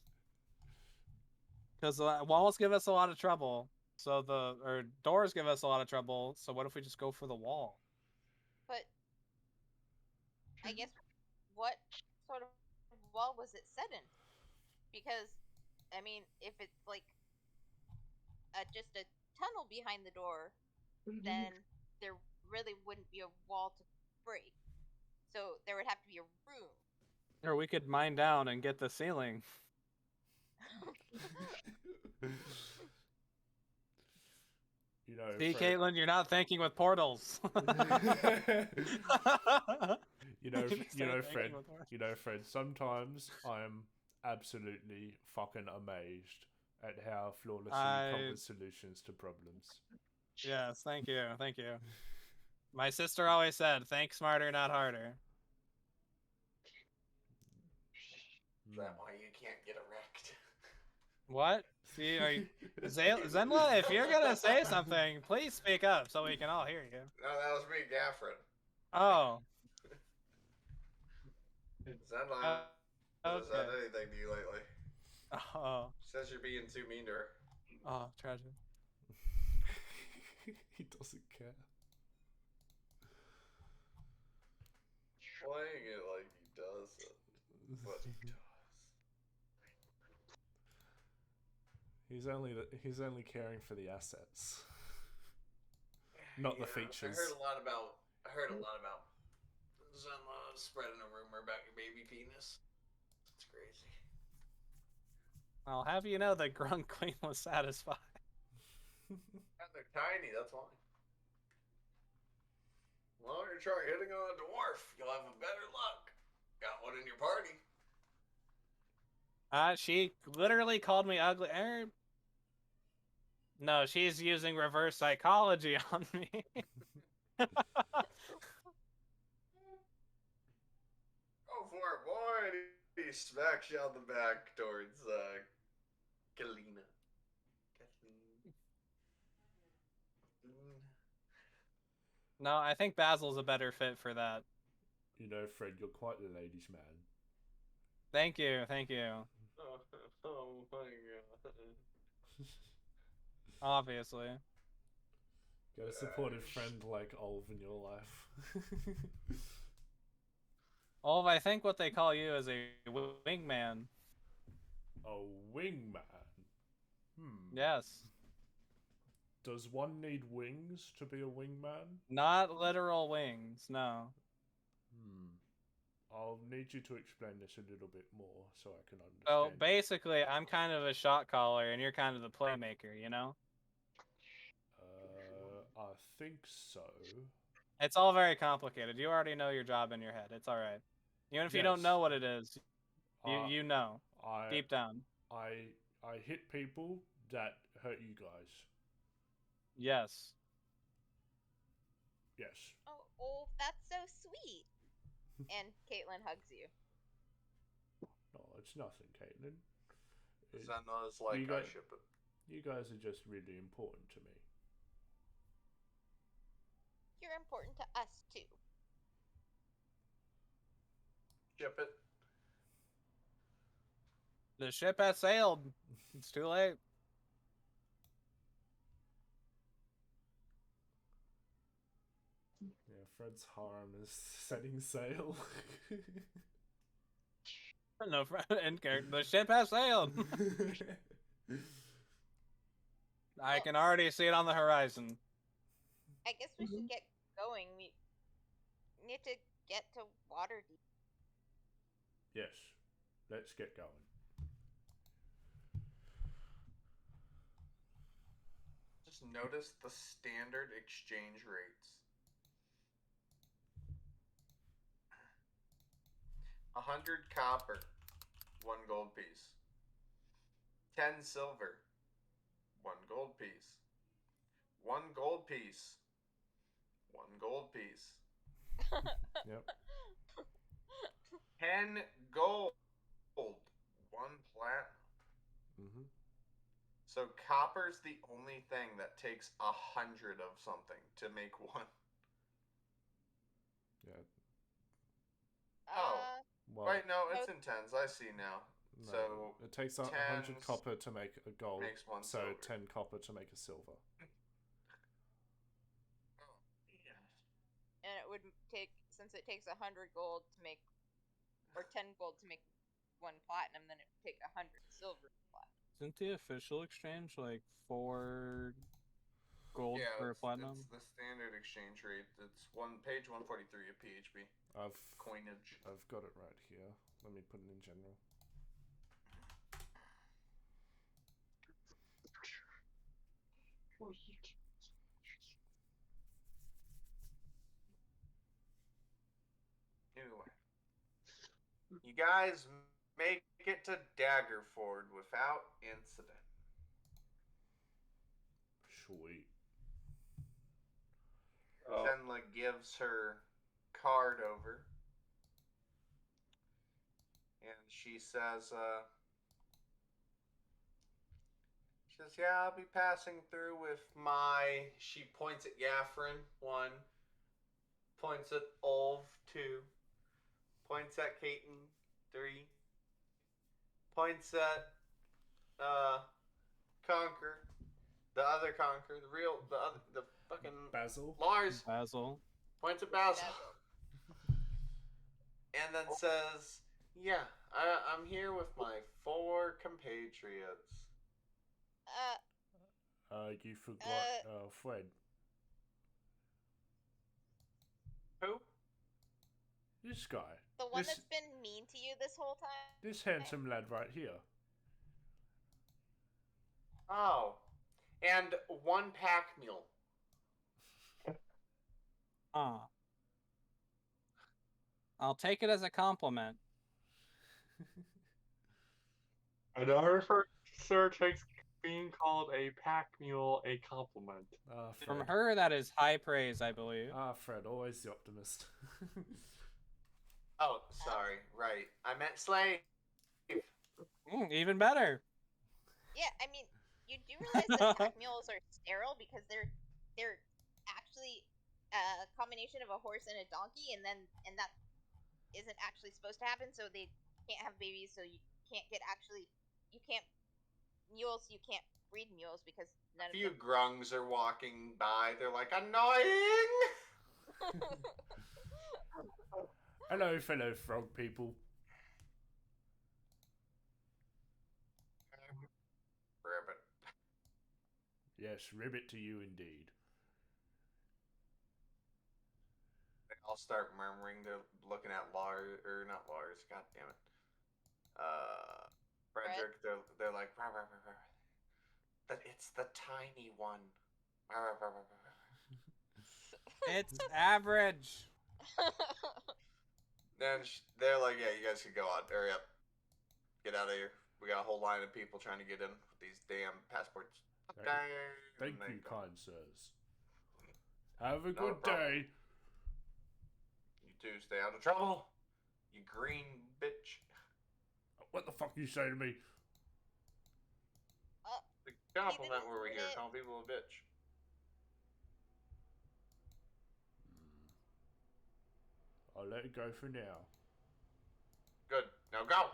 Because walls give us a lot of trouble. Or doors give us a lot of trouble. So what if we just go for the wall? But I guess what sort of wall was it set in? Because I mean, if it's like just a tunnel behind the door, then there really wouldn't be a wall to break. So there would have to be a room. Or we could mine down and get the ceiling. You know, See, Fred, Caitlin, you're not thinking with portals. Fred, sometimes I'm absolutely fucking amazed at how flawlessly you come with solutions to problems. Yes, thank you. My sister always said, think smarter, not harder. Is that why you can't get erect? What? See, Zenla, if you're gonna say something, please speak up so we can all hear you. No, that was me, Gaffrin. Oh. Zenla hasn't said Okay. anything to you lately. Oh. Says you're being too mean to her. Oh, tragic. He doesn't care. Playing it like he does, but he does. He's only caring for the assets, not the features. I heard a lot about Zenla spreading a rumor about your baby penis. It's crazy. I'll have you know that Grung Queen was satisfied. And they're tiny, that's why. Well, you're trying hitting on a dwarf. You'll have a better luck. Got one in your party. She literally called me ugly. No, she's using reverse psychology on me. Go for it, boy. And he smacks you on the back towards Kalina. No, I think Basil's a better fit for that. You know, Fred, you're quite the ladies' man. Thank you. Oh my god. Obviously. Got a supportive friend like Olv in your life. Olv, I think what they call you is a wingman. A wingman? Yes. Does one need wings to be a wingman? Not literal wings, no. I'll need you to explain this a little bit more so I can understand. So basically, I'm kind of a shot caller and you're kind of the playmaker, you know? I think so. It's all very complicated. You already know your job in your head. It's alright. Even if you don't know what it is, you know. Deep down. I hit people that hurt you guys. Yes. Yes. Oh, that's so sweet. And Caitlin hugs you. No, it's nothing, Caitlin. Zenla's like, I ship it. You guys are just really important to me. You're important to us, too. Ship it. The ship has sailed. It's too late. Yeah, Fred's harem is setting sail. No, the ship has sailed. I can already see it on the horizon. I guess we should get going. We need to get to Waterdeep. Yes, let's get going. notice the standard exchange rates. 100 copper, 1 gold piece. 10 silver, 1 gold piece. 1 gold piece, 1 gold piece. Yep. 10 gold, 1 platinum. Mm-hmm. So copper's the only thing that takes 100 of something to make one. Yeah. Oh. Well, Right, no, it's in tens. I see now. no, So it takes 100 tens copper to make a gold, makes 1 so silver. 10 copper to make a silver. And it would take, since it takes 100 gold to make, or 10 gold to make 1 platinum, then it would take 100 silver to platinum. Isn't the official exchange like 4 gold for a platinum? It's the standard exchange rate. It's page 143 of PHP. Coinage. I've got it right here. Let me put it in general. Anyway, you guys make it to Daggerford without incident. Sweet. Senla gives her card over. And she says, yeah, I'll be passing through with my, she points at Yaffrin, 1, points at Ulv, 2, points at Caton, 3, points at, Conquer, the other Conquer, the fucking Basil? Lars, Basil. points at Basil. And then says, yeah, I'm here with my 4 compatriots. You forgot, Fred. Who? This guy. The one that's been mean to you this whole time? This handsome lad right here. Oh. And 1 pack mule. I'll take it as a compliment. I never heard Sir takes being called a pack mule a compliment. From her, that is high praise, I believe. Fred, always the optimist. Oh, sorry. Right. I meant slave. Even better. Yeah, I mean, you do realize that pack mules are sterile because they're actually a combination of a horse and a donkey, and that isn't actually supposed to happen. So they can't have babies. So you can't breed mules because none of them. A few grungs are walking by. They're like, annoying. Hello, fellow frog people. Ribbit. Yes, ribbit to you indeed. They all start murmuring. They're looking at Lars, or not Lars. God damn it. Frederick. They're like, rah, rah, rah, rah. That it's the tiny one. Rah, rah, rah, rah, rah. It's average. Then they're like, yeah, you guys can go on. Hurry up. Get out of here. We got a whole line of people trying to get in with these damn passports. Thank you, kind sirs. Have a good problem. day. You two stay out of trouble. You green bitch. What the fuck you say to me? The compliment where we here, calling people a bitch. I'll let it go for now. Good. Now go.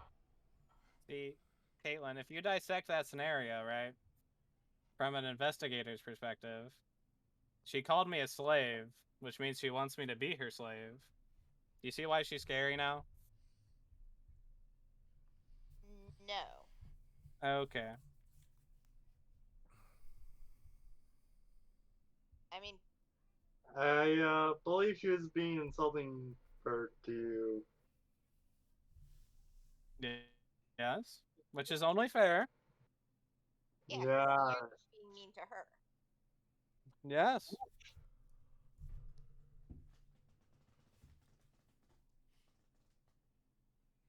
See, Caitlin, if you dissect that scenario, right, from an investigator's perspective, she called me a slave, which means she wants me to be her slave. Do you see why she's scary now? No. Okay. I mean, I believe she was being insulting to you. Yes, which is only fair. yeah. Yeah. You're being mean to her. Yes.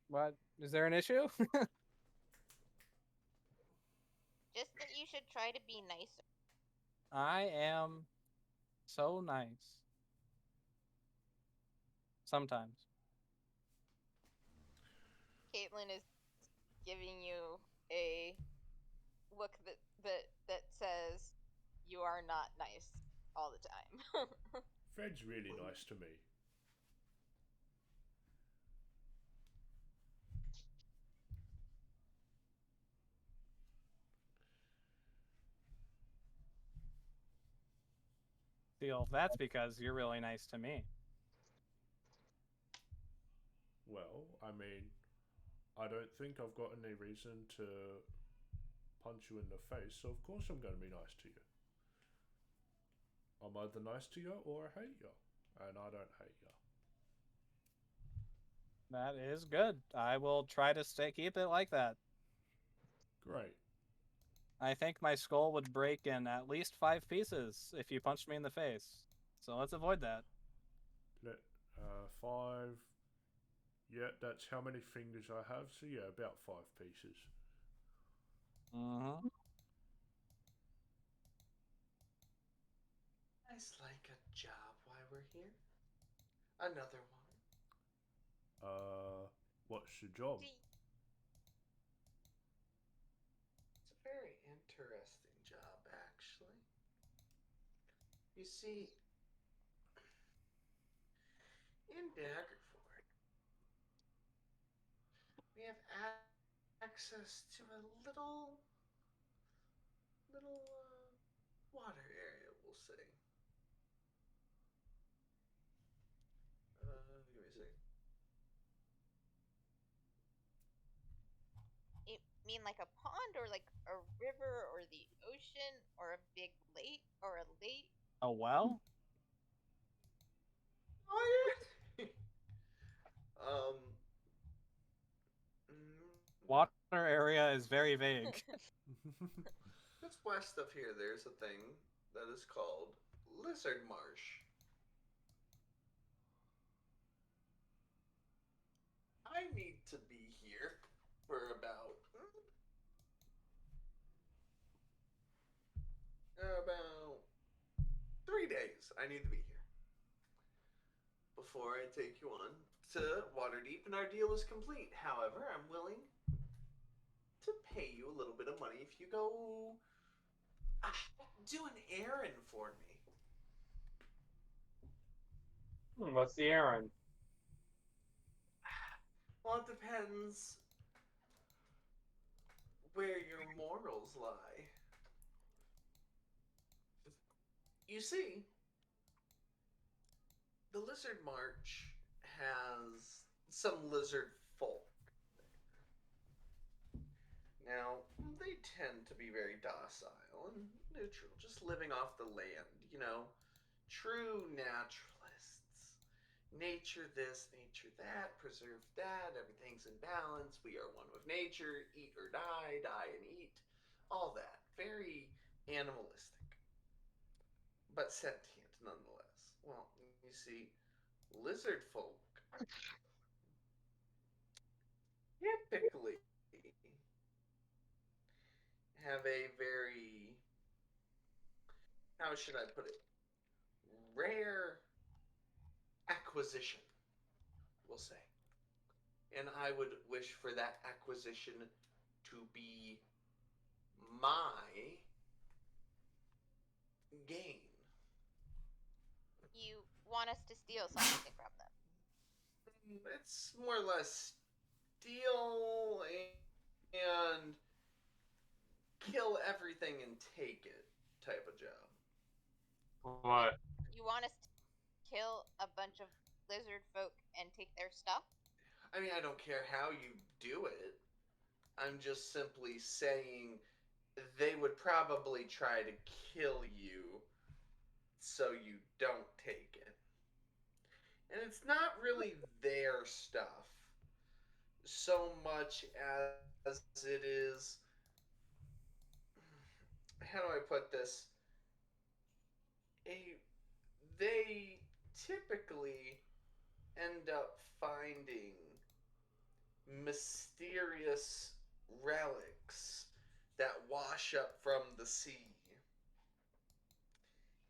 What? Is there an issue? Just that you should try to be nicer. I am so nice. Sometimes. Caitlin is giving you a look that says you are not nice all the time. Fred's really nice to me. Feel that's because you're really nice to me. Well, I mean, I don't think I've got any reason to punch you in the face, so of course I'm going to be nice to you. I'm either nice to you or I hate you, and I don't hate you. That is good. I will try to keep it like that. Great. I think my skull would break in at least 5 pieces if you punched me in the face. So let's avoid that. Let 5. Yeah, that's how many fingers I have. So yeah, about 5 pieces. Mm-hmm. Nice like a job while we're here. Another one. What's your job? It's a very interesting job, actually. You see, in Daggerford, we have access to a little water area, we'll say. Give me a second. You mean like a pond or like a river or the ocean or a big lake or a lake? Oh, well? What? um, Water area is very vague. just west of here, there's a thing that is called Lizard Marsh. I need to be here for about 3 days. I need to be here before I take you on to Waterdeep, and our deal is complete. However, I'm willing to pay you a little bit of money if you go do an errand for me. What's the errand? Well, it depends where your morals lie. You see, the Lizard March has some lizard folk. Now, they tend to be very docile and neutral, just living off the land, true naturalists. Nature this, nature that, preserve that, everything's in balance, we are one with nature, eat or die, die and eat, all that. Very animalistic, but sentient nonetheless. Well, you see, lizard folk typically have a very, how should I put it, rare acquisition, we'll say. And I would wish for that acquisition to be my gain. You want us to steal something from them? It's more or less steal and kill everything and take it type of job. What? You want us to kill a bunch of lizard folk and take their stuff? I mean, I don't care how you do it. I'm just simply saying they would probably try to kill you so you don't take it. And it's not really their stuff so much as it is. How do I put this? they typically end up finding mysterious relics that wash up from the sea.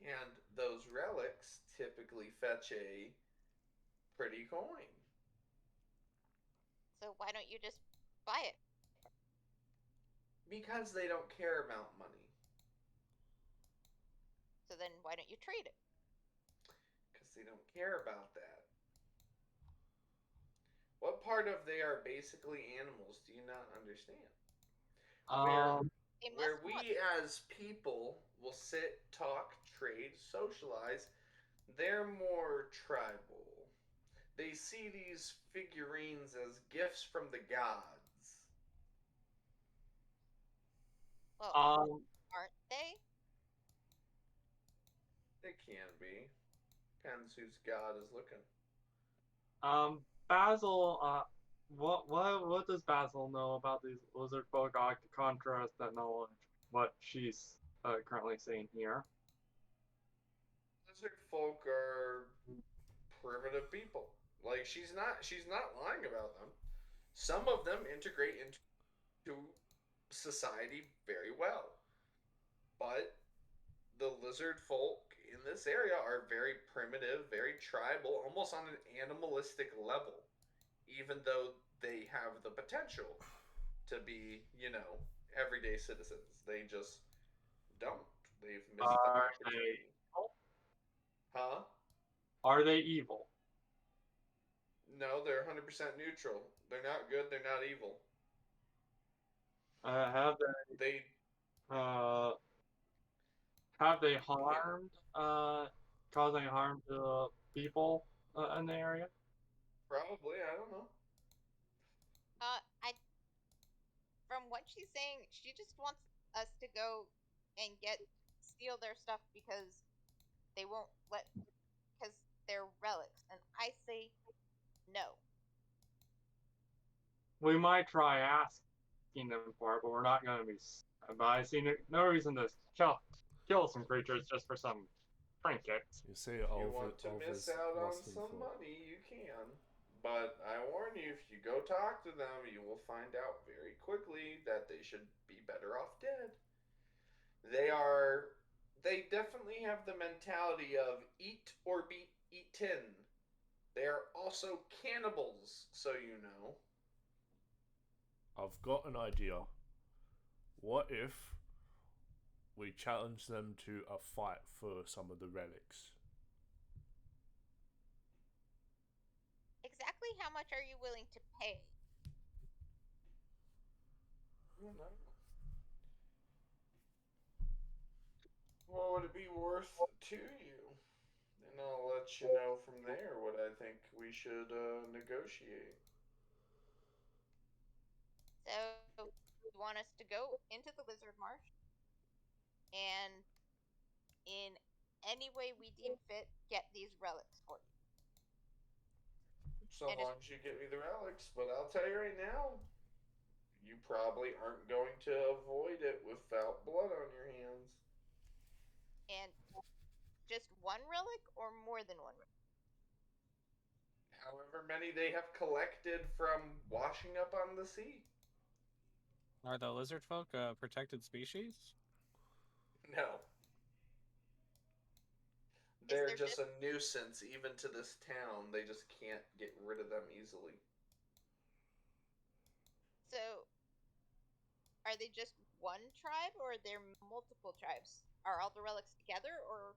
And those relics typically fetch a pretty coin. So why don't you just buy it? Because they don't care about money. So then why don't you trade it? Because they don't care about that. What part of they are basically animals do you not understand? Where we as people will sit, talk, trade, socialize, they're more tribal. They see these figurines as gifts from the gods. Well, aren't they? They can be. Depends whose god is looking. Basil, what does Basil know about these lizard folk? I could contrast that knowledge, what she's currently saying here. Lizard folk are primitive people. Like she's not lying about them. Some of them integrate into society very well. But the lizard folk in this area are very primitive, very tribal, almost on an animalistic level, even though they have the potential to be, everyday citizens. They just don't. They've missed the opportunity. Huh? Are they evil? No, they're 100% neutral. They're not good, they're not evil. Have they harmed, causing harm to people in the area? Probably, I don't know. From what she's saying, she just wants us to go and steal their stuff because they won't because they're relics, and I say no. We might try asking them for it, but we're not going to be. But I see no reason to kill some creatures just for some trinkets. You see, if you want to miss out on some money, you can. But I warn you, if you go talk to them, you will find out very quickly that they should be better off dead. They definitely have the mentality of eat or be eaten. They are also cannibals, so you know. I've got an idea. What if we challenge them to a fight for some of the relics? Exactly how much are you willing to pay? No. What would it be worth to you? And I'll let you know from there what I think we should negotiate. So, you want us to go into the Lizard Marsh and, in any way we deem fit, get these relics for you? So long as you get me the relics, but I'll tell you right now, you probably aren't going to avoid it without blood on your hands. And just one relic or more than one relic? However many they have collected from washing up on the sea. Are the lizard folk a protected species? No. They're just a nuisance even to this town. They just can't get rid of them easily. So, are they just one tribe or are there multiple tribes? Are all the relics together or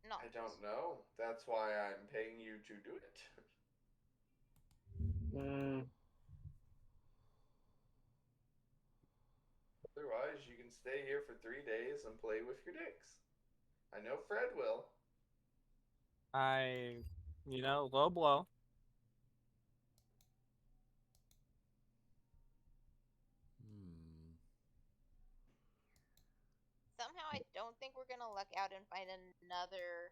not? I don't know. That's why I'm paying you to do it. Otherwise, you can stay here for 3 days and play with your dicks. I know Fred will. Low blow. Somehow I don't think we're gonna luck out and find another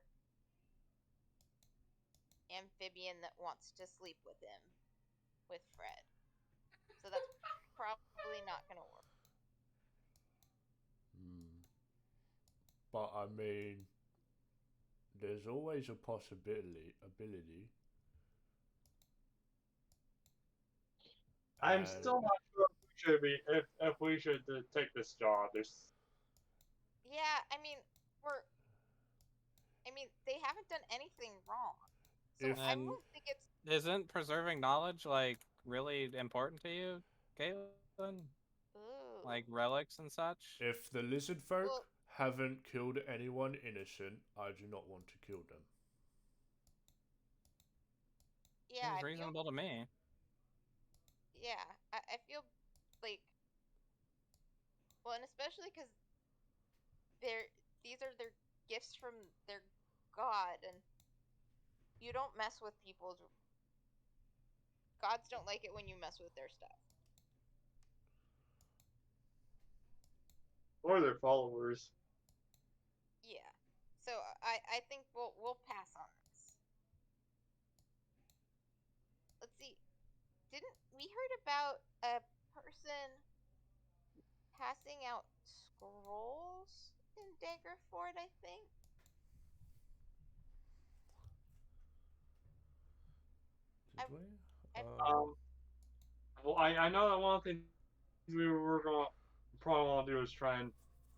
amphibian that wants to sleep with Fred. So that's probably not gonna work. But I mean, there's always a possibility. I'm And still not sure if we should take this job. Yeah, I mean, they haven't done anything wrong, so if I And don't think it's. isn't preserving knowledge like really important to you, Caitlin? Ooh. Like relics and such? if the lizard folk Well, haven't killed anyone innocent, I do not want to kill them. yeah, Seems I feel. reasonable to me. Yeah, I feel like. Well, and especially because these are their gifts from their god, and you don't mess with people's gods. Don't like it when you mess with their stuff. Or their followers. Yeah, so I think we'll pass on this. Let's see. Didn't we heard about a person passing out scrolls in Daggerford? I think. Did I we? I Well, I know that one of the things we were going to probably want to do is try and.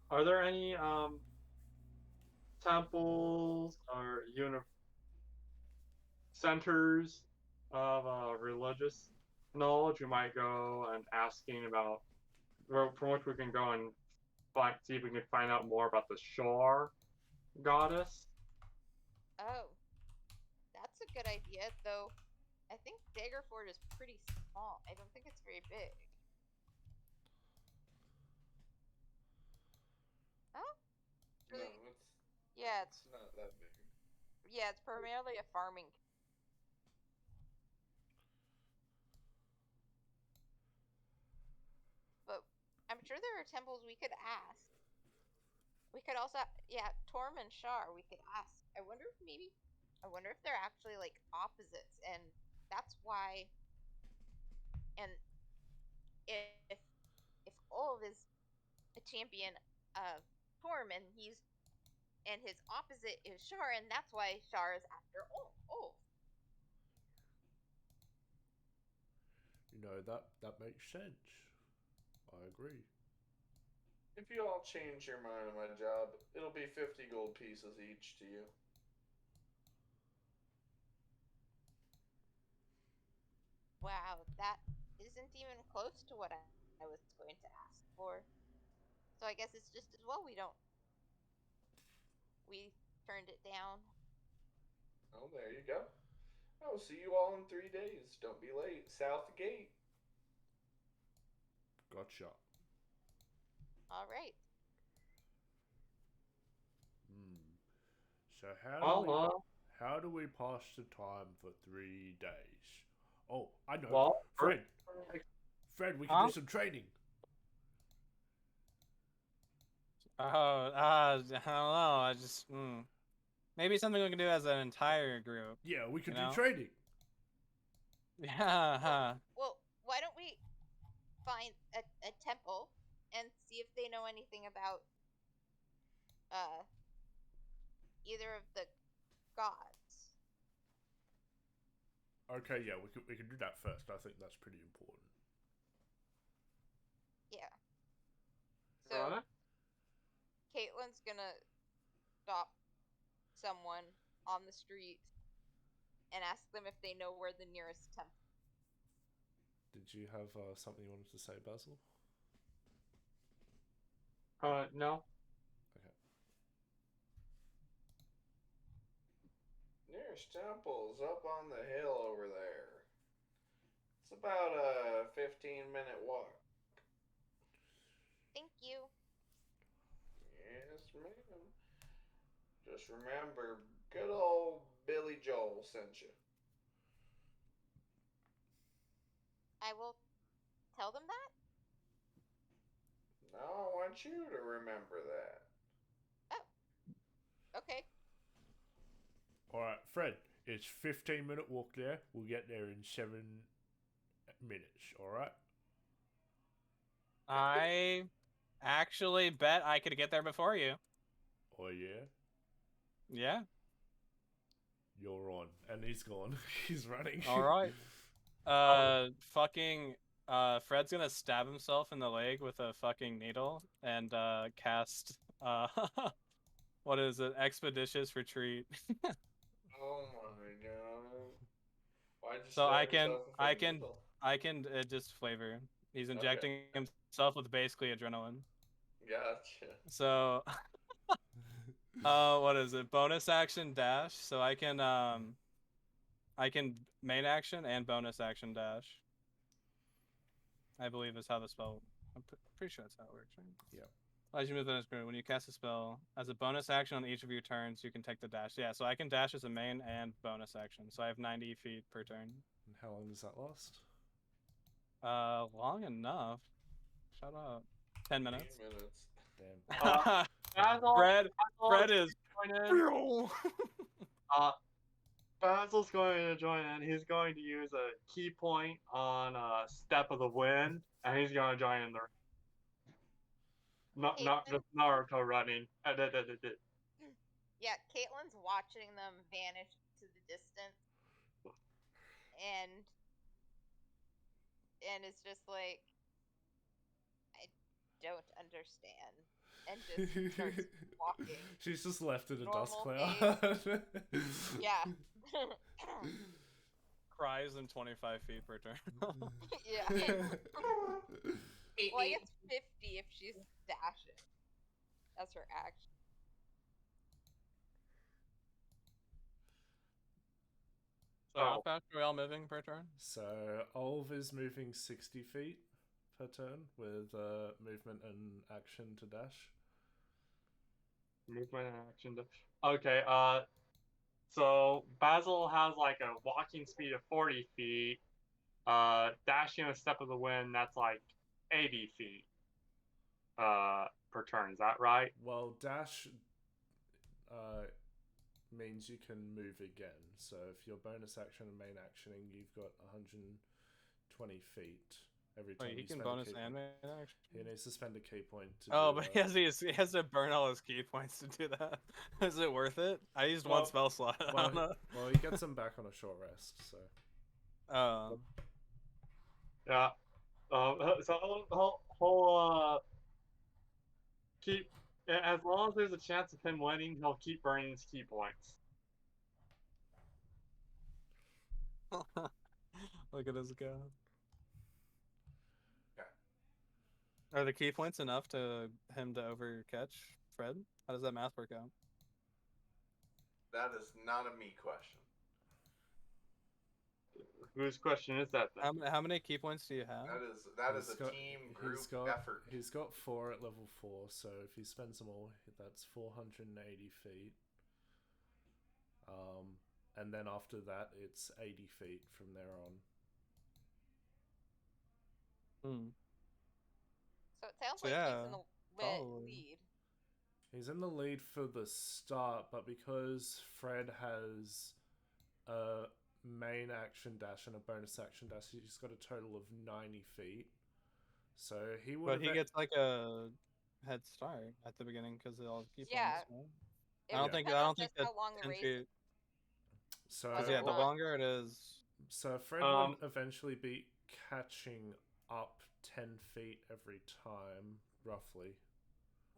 Are there any temples or centers of religious knowledge we might go and asking about, from which we can go and see if we can find out more about the Shore goddess? Oh, that's a good idea, though. I think Daggerford is pretty small. I don't think it's very big. Oh, No, really? Yeah, it's not that big. yeah, it's primarily a farming. But I'm sure there are temples we could ask. We could also, yeah, Torm and Shar. We could ask. I wonder if they're actually like opposites, and that's why. And if if Olv is a champion of Torm, and his opposite is Shar, and that's why Shar is after Olv. That makes sense. I agree. If you all change your mind on my job, it'll be 50 gold pieces each to you. Wow, that isn't even close to what I was going to ask for. So I guess it's just as well we turned it down. Oh, there you go. I will see you all in 3 days. Don't be late. South Gate. Gotcha. All right. So Well, how do we pass the time for 3 days? Oh, I know. well, Fred, we can do some training. I don't know. I just maybe something we can do as an entire group. Yeah, we can you do know? training. Yeah. Well, why don't we find a temple and see if they know anything about uh either of the gods? Okay, yeah, we can do that first. I think that's pretty important. Yeah. So Right. Caitlin's gonna stop someone on the street and ask them if they know where the nearest temple. Did you have something you wanted to say, Basil? No. Okay. Nearest temple's up on the hill over there. It's about a 15-minute walk. Thank you. Yes, ma'am. Just remember, good old Billy Joel sent you. I will tell them that. Now I want you to remember that. Oh, okay. All right, Fred. It's 15-minute walk there. We'll get there in 7 minutes. All right. I actually bet I could get there before you. Oh yeah. Yeah. you're on, and he's gone. He's running. All right. Fucking. Fred's gonna stab himself in the leg with a fucking needle and cast. What is it? Expeditious Retreat. Oh my god. Why'd you So stab yourself with a needle? I can just flavor. He's Okay. injecting himself with basically adrenaline. Gotcha. So, what is it? Bonus action dash. So I can main action and bonus action dash. I believe is how the spell. I'm pretty sure that's how it works, right? Yep. As you move the when you cast a spell, as a bonus action on each of your turns, you can take the dash. Yeah, so I can dash as a main and bonus action. So I have 90 feet per turn. And how long does that last? Long enough. Shut up. 10 minutes. 8 minutes. Damn. Fred is. Basil's going to join in. He's going to use a key point on Step of the Wind, and he's going to join in the. Not just Naruto running. Yeah, Caitlin's watching them vanish to the distance, and it's just like, I don't understand, and just starts walking. She's just left in a dust Normal cloud. Yeah. Cries in 25 feet per turn. Yeah. Well, I guess 50 if she's dashing. That's her action. So how fast are we all moving per turn? So Olv is moving 60 feet per turn with movement and action to dash. Movement and action dash. Okay, so Basil has like a walking speed of 40 feet. Dashing a Step of the Wind, that's like 80 feet per turn. Is that right? Well, dash means you can move again. So if you're bonus action and main actioning, you've got 120 feet every time. Wait, he you can spend bonus a key and point. main action? He needs to spend a key point to Oh, do but he has to burn all his key points to do that. Is it worth it? I used one spell slot. I don't know. Well, he gets them back on a short rest, so. Yeah. So he'll keep, as long as there's a chance of him winning, he'll keep burning his key points. Look at us go. Okay. Are the key points enough to him to overcatch Fred? How does that math work out? That is not a me question. Whose question is that then? How many key points do you have? That is a team group effort. He's got 4 at level 4, so if he spends them all, that's 480 feet. And then after that, it's 80 feet from there on. So it sounds like he's in the lead. He's in the lead for the start, but because Fred has a main action dash and a bonus action dash, he's got a total of 90 feet. So he would. But he gets like a head start at the beginning because of all the key points. Right? I don't think that how long the race is. So yeah, the longer it is. So Fred would eventually be catching up 10 feet every time, roughly.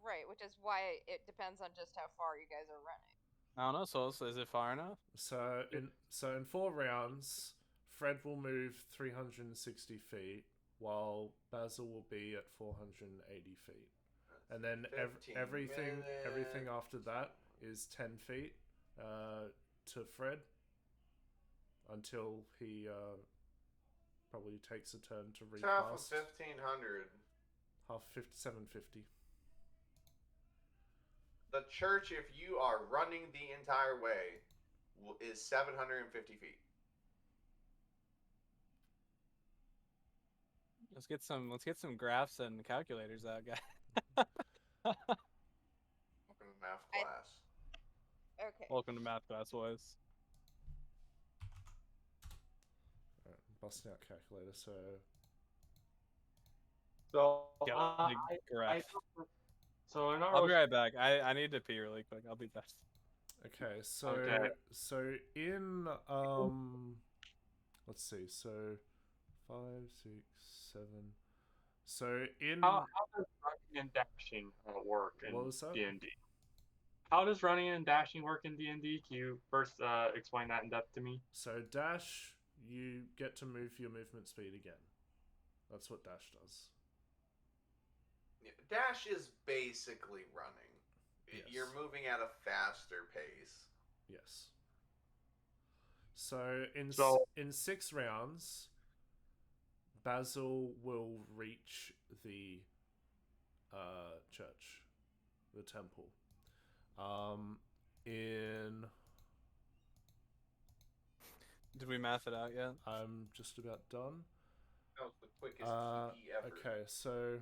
Right, which is why it depends on just how far you guys are running. I don't know. So is it far enough? So in 4 rounds, Fred will move 360 feet, while Basil will be at 480 feet, and then everything after that is 10 feet to Fred until he probably takes a turn to recast. Half of 1,500. Half 750. The church, if you are running the entire way, is 750 feet. Let's get some graphs and calculators out, guys. Welcome to math class. Okay. Welcome to math class, boys. Busting out calculator, so I'll be right back. I need to pee really quick. I'll be back. Okay, so Okay. in let's see, so 5, 6, 7. So in How does running and dashing work what in was that? D&D? How does running and dashing work in D&D? Can you first explain that in depth to me? So dash, you get to move your movement speed again. That's what dash does. Yeah, dash is basically running. Yes. You're moving at a faster pace. Yes. So in 6 rounds, Basil will reach the church, the temple. In Did we math it out yet? I'm just about done. That was the quickest TP ever. Okay, so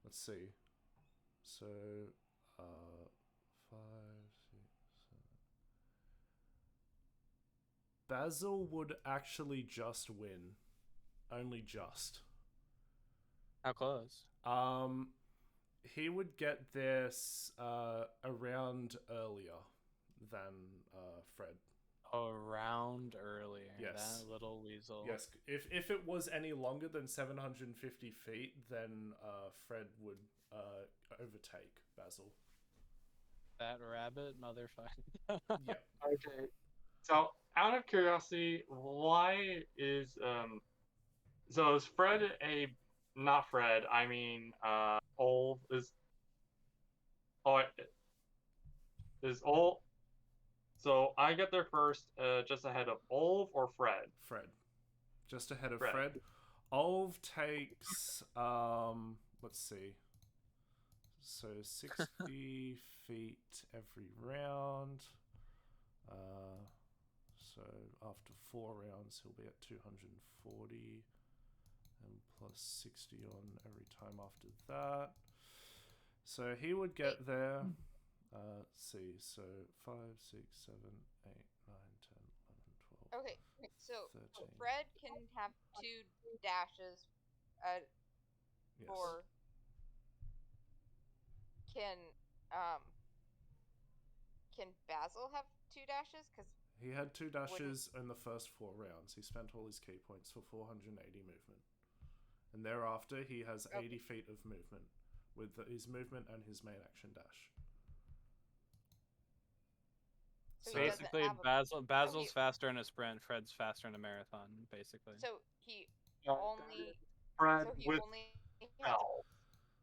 let's see. So 5, 6, 7. Basil would actually just win. Only just. How close? He would get there a round earlier than Fred. A round earlier. Yes. That little weasel. Yes. If it was any longer than 750 feet, then Fred would overtake Basil. That rabbit motherfucker. Yeah. Okay. So, out of curiosity, why is so is Fred a not Fred? I mean, Olv is. Oh, is Olv. So I get there first, just ahead of Olv or Fred. Fred. Just ahead of Fred. Fred. Olv takes let's see. So 60 feet every round. So after 4 rounds, he'll be at 240, and plus 60 on every time after that. So he would get there. Let's see. So 5, 6, 7, 8, 9, 10, 11, 12. Okay, so 13. Fred can have 2 dashes Yes. for can Basil have 2 dashes? Because He had 2 dashes in the first 4 rounds. He spent all his key points for 480 movement. And thereafter, he has 80 feet of movement with his movement and his main action dash. So basically, Basil's faster in a sprint. Fred's faster in a marathon. Basically. So he only Fred so he with only has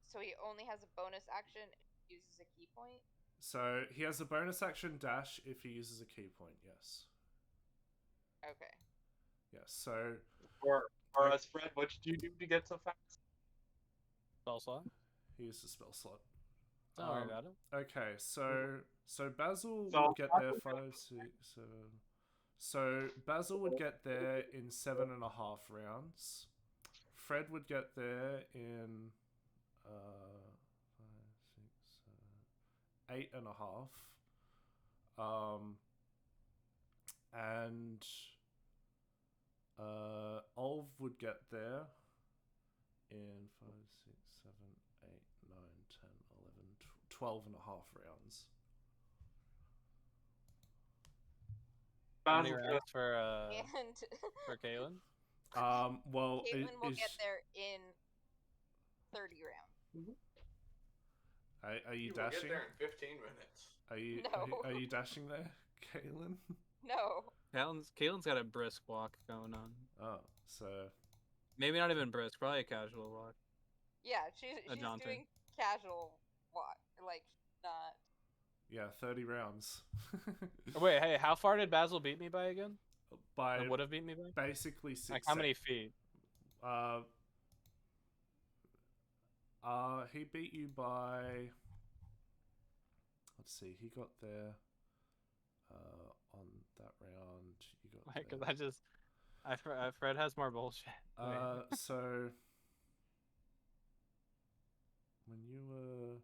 so he only has a bonus action if he uses a key point. So he has a bonus action dash if he uses a key point. Yes. Okay. Yes. So. Or as Fred, what did you do to get so fast? Spell slot. He used a spell slot. Don't worry about it. Okay, so Basil would get there 5, 6, 7. So Basil would get there in 7.5 rounds. Fred would get there in 5, 6, 7, 8.5. And Olv would get there in 5, 6, 7, 8, 9, 10, 11, 12.5 rounds. How many rounds for Caitlin? Well, Caitlin will get there in 30 rounds. Are you Will dashing? get there in 15 minutes. No. Are you dashing there, Caitlin? No. Caitlin's got a brisk walk going on. Oh, so maybe not even brisk, probably a casual walk. Yeah, she's doing casual walk, like not. Yeah, 30 rounds. Wait, hey, how far did Basil beat me by again? By would have beat me by? Basically 6. Like how many feet? He beat you by. Let's see. He got there. On that round, you got. Because Fred has more bullshit. So when you were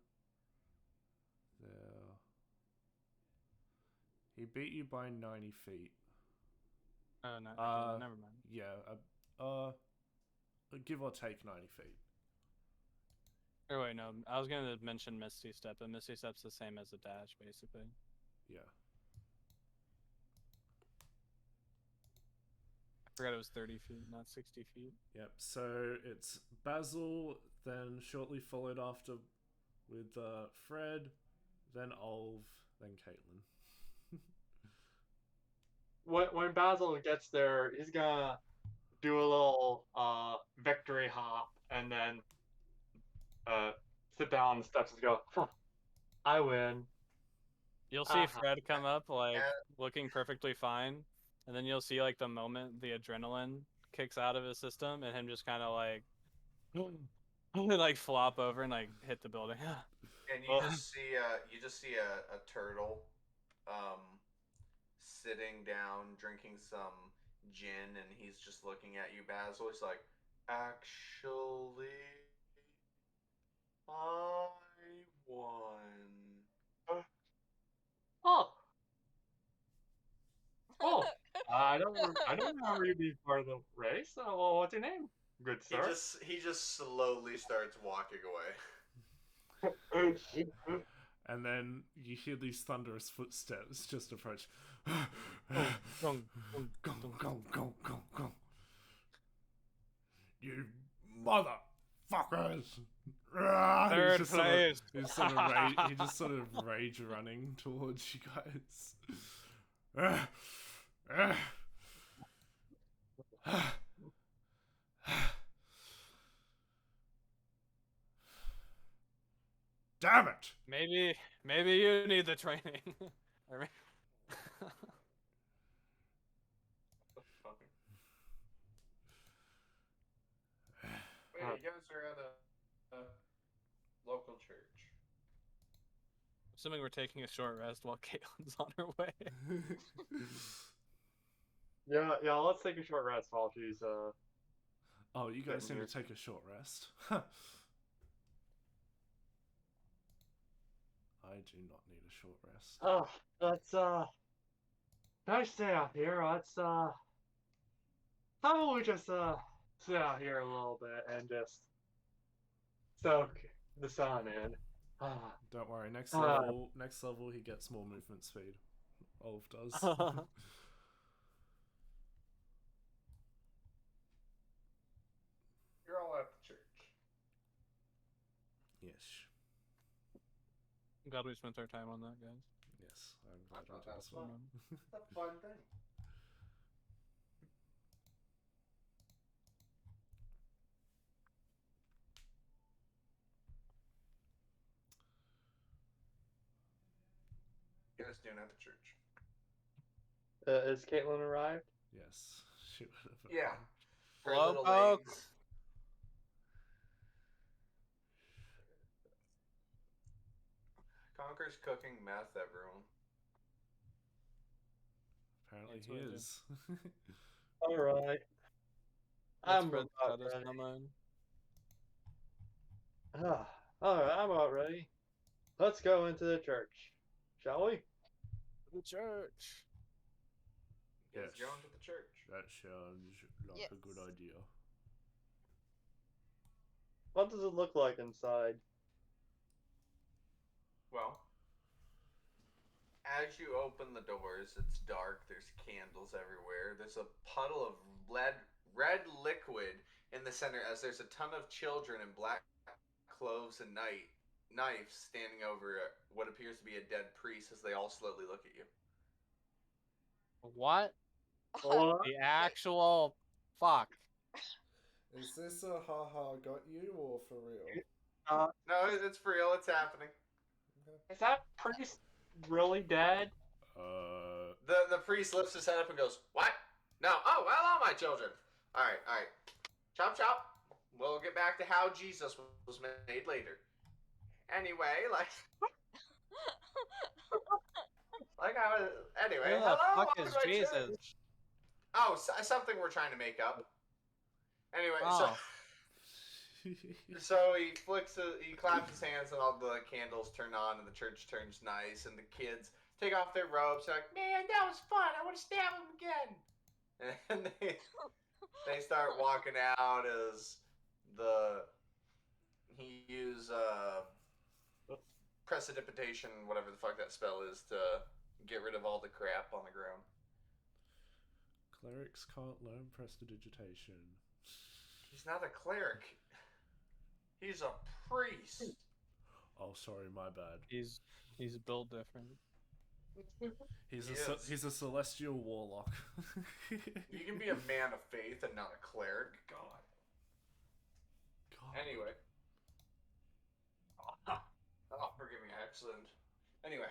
there, he beat you by 90 feet. Oh no, okay, never mind. Yeah, give or take 90 feet. Or wait, no, I was gonna mention Misty Step, but Misty Step's the same as a dash, basically. Yeah. I forgot it was 30 feet, not 60 feet. Yep. So it's Basil, then shortly followed after with Fred, then Olv, then Caitlin. When Basil gets there, he's gonna do a little victory hop and then sit down on the steps and go, huh, I win. You'll see Uh-huh. Fred come up, like, looking perfectly fine, and then you'll see, like, the moment the adrenaline kicks out of his system, and him just kind of, like, like, flop over and, like, hit the building. And you just see a turtle sitting down drinking some gin, and he's just looking at you, Basil. He's like, actually, I won. Oh. Oh, I don't remember you being part of the race. Well, what's your name, good sir? He just slowly starts walking away. And then you hear these thunderous footsteps just approach. Gong, Go. You motherfuckers! Third place. He just sort of rage running towards you guys. Damn it! Maybe you need the training. I mean... Wait, you guys are at a local church. Assuming we're taking a short rest while Caitlin's on her way. Yeah, let's take a short rest while she's Oh, you guys need to take a short rest. I do not need a short rest. Oh, let's nice day out here. Let's how about we just sit out here a little bit and just soak the sun in. Don't worry, next level he gets more movement speed. Olv does. You're all at the church. Yes. I'm glad we spent our time on that, guys. Yes, I'm glad thought I that did was as well. fun. It's a fun thing. You guys doing at the church? Is Caitlin arrived? Yes, she would have. Yeah. Her Hello, little folks. legs. Conker's cooking meth, everyone. Apparently That's he what I do. is. All right. That's I'm Fred's about status, ready. not mine. All right, I'm about ready. Let's go into the church, shall we? The church. You guys Yes. going to the church? That sounds like a good Yes. idea. What does it look like inside? Well, as you open the doors, it's dark. There's candles everywhere. There's a puddle of red liquid in the center as there's a ton of children in black clothes and knives standing over what appears to be a dead priest as they all slowly look at you. What? What? The actual fuck. Is this a haha got you or for real? No, it's for real. It's happening. Is that priest really dead? The priest lifts his head up and goes, "What? No. Oh, well, all my children. All right. Chop. We'll get back to how Jesus was made later. Anyway, anyway, Who the hello, fuck welcome is to my Jesus? church. Oh, something we're trying to make up. Anyway, Oh. so he claps his hands, and all the candles turn on, and the church turns nice, and the kids take off their robes. They're like, "Man, that was fun. I want to stab him again." And they start walking out as he use precipitation, whatever the fuck that spell is, to get rid of all the crap on the ground. Clerics can't learn prestidigitation. He's not a cleric. He's a priest. Oh, sorry, my bad. He's built different. He's a celestial warlock. You can be a man of faith and not a cleric. God. Anyway. Oh, forgive me, excellent. Anyway,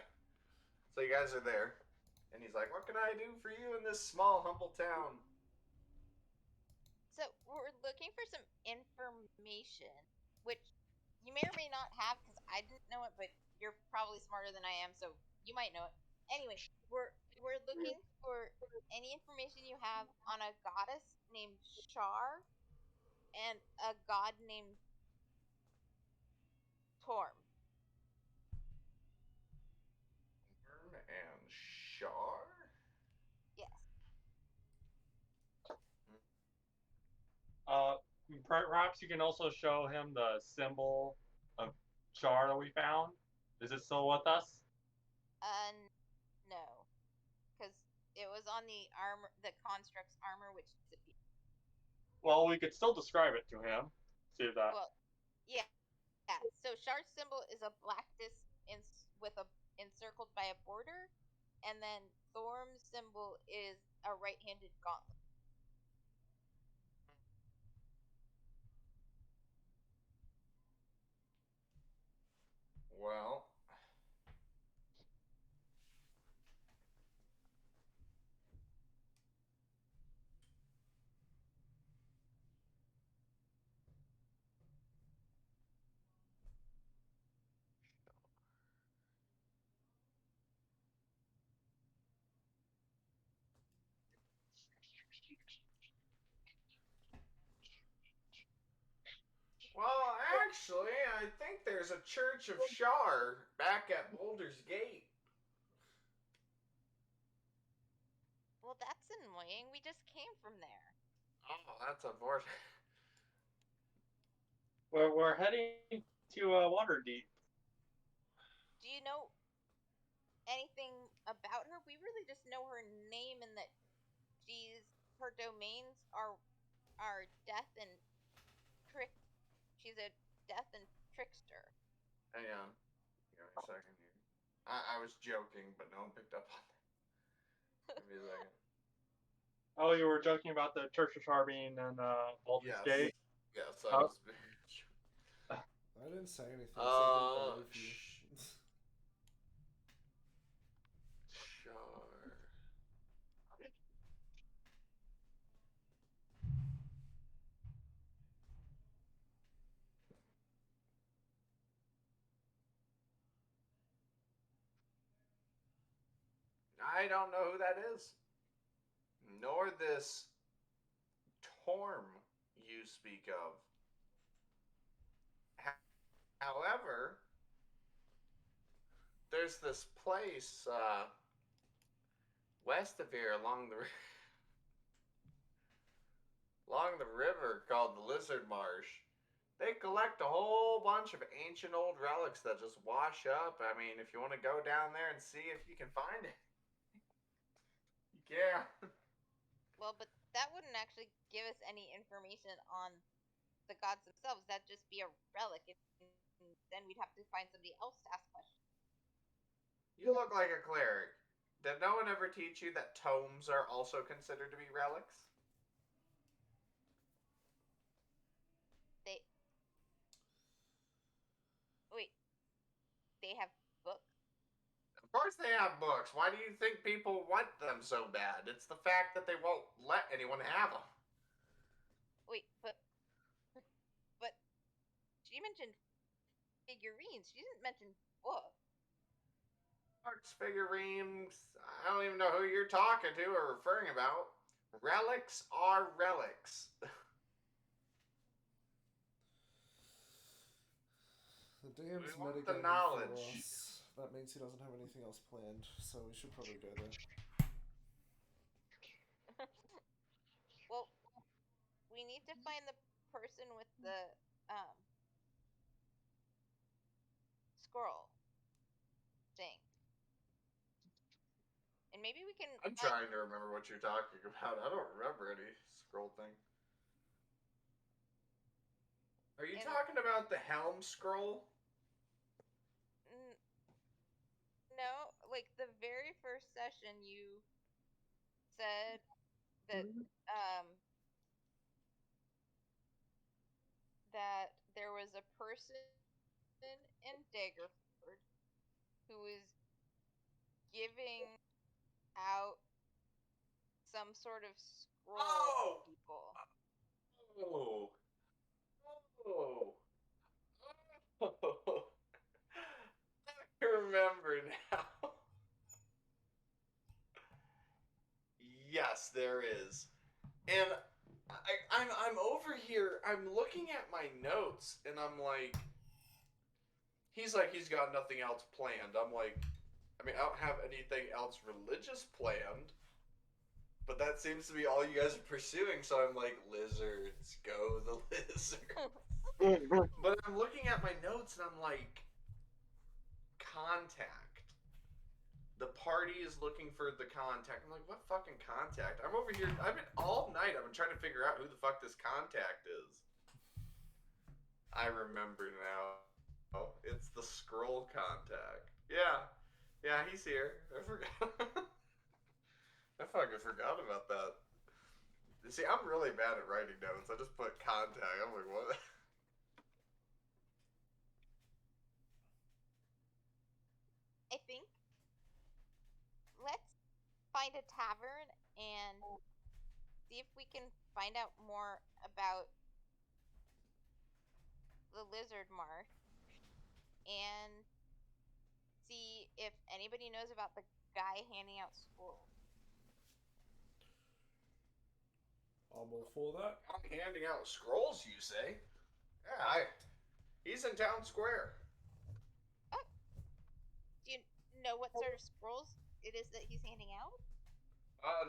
so you guys are there, and he's like, "What can I do for you in this small, humble town?" So we're looking for some information, which you may or may not have, because I didn't know it, but you're probably smarter than I am, so you might know it. Anyway, we're looking for any information you have on a goddess named Shar and a god named Torm. Worm and Shar? Yes. Perhaps you can also show him the symbol of Char that we found. Is it still with us? No, because it was on the armor, the construct's armor, which disappeared. Well, we could still describe it to him. See that. Well, yeah. So Shar's symbol is a black disc with a encircled by a border, and then Thorm's symbol is a right-handed gauntlet. Well, actually, I think there's a Church of Shar back at Boulder's Gate. Well, that's annoying. We just came from there. Oh, that's unfortunate. We're heading to Waterdeep. Do you know anything about her? We really just know her name and that her domains are death and trick. She's a death and trickster. Hang on. Give me a second here. I was joking, but no one picked up on that. Give me a second. Oh, you were joking about the Church of Char being in Baldur's Gate? Yes, I was. I didn't say anything, so I didn't believe you. Char. I don't know who that is. Nor this Torm you speak of. However, there's this place west of here along the river called the Lizard Marsh. They collect a whole bunch of ancient old relics that just wash up. I mean, if you want to go down there and see if you can find it. Yeah. Well, but that wouldn't actually give us any information on the gods themselves. That'd just be a relic, and then we'd have to find somebody else to ask questions. You look like a cleric. Did no one ever teach you that tomes are also considered to be relics? They have books. Of course they have books. Why do you think people want them so bad? It's the fact that they won't let anyone have them. Wait, but she mentioned figurines. She didn't mention books. Books, figurines. I don't even know who you're talking to or referring about. Relics are relics. The DM's We want the metagaming knowledge. for us. That means he doesn't have anything else planned, so we should probably go there. Well, we need to find the person with the maybe we can. I'm trying to remember what you're talking about. I don't remember any scroll thing. Are you talking about the Helm scroll? No, like the very first session, you said that that there was a person in Daggerford who was giving out some sort of scroll to people. Oh. I remember now. Yes, there is. And I'm over here, I'm looking at my notes, and I'm like, he's got nothing else planned. I'm like, I mean, I don't have anything else religious planned, but that seems to be all you guys are pursuing, so I'm like, lizards, go the lizards. But I'm looking at my notes, and I'm like, contact. The party is looking for the contact. I'm like, what fucking contact? I'm over here. I've been all night. I've been trying to figure out who the fuck this contact is. I remember now. It's the scroll contact. Yeah. Yeah, he's here. I forgot. I fucking forgot about that. See, I'm really bad at writing notes. I just put contact. I'm like, what? I think let's find a tavern and see if we can find out more about the Lizard Marsh and see if anybody knows about the guy handing out scrolls. I'm all for that. I'm handing out scrolls, you say? Yeah, he's in town square. Oh. Do you know what sort of scrolls it is that he's handing out?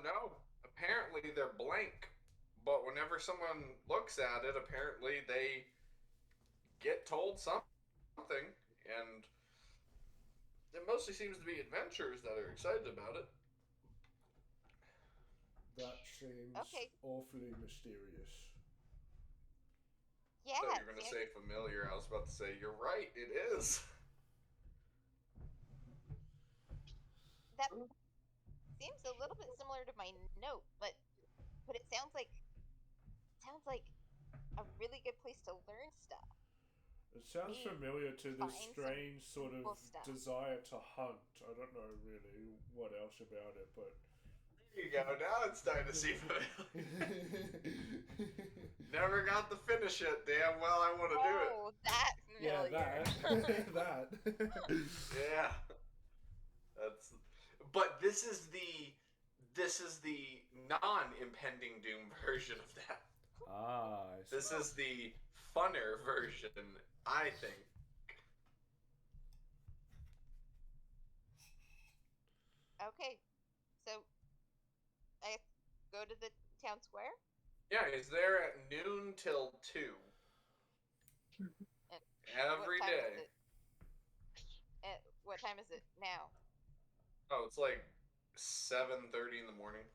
No. Apparently they're blank. But whenever someone looks at it, apparently they get told something. And it mostly seems to be adventurers that are excited about it. That seems awfully mysterious. Yeah. I thought you were going to say familiar. I was about to say, you're right, it is. That seems a little bit similar to my note, but it sounds like a really good place to learn stuff. It sounds familiar to this strange sort of desire to hunt. I don't know really what else about it, but there you go. Now it's starting to seem familiar. Never got to finish it. Damn well I want to do it. Oh, that familiar. Yeah, that. Yeah. That's. But this is the non-impending doom version of that. I see. This is the funner version, I think. Okay, so I go to the town square? Yeah, he's there at noon till 2. Every day. What time is it now? Oh, it's like 7:30 in the morning.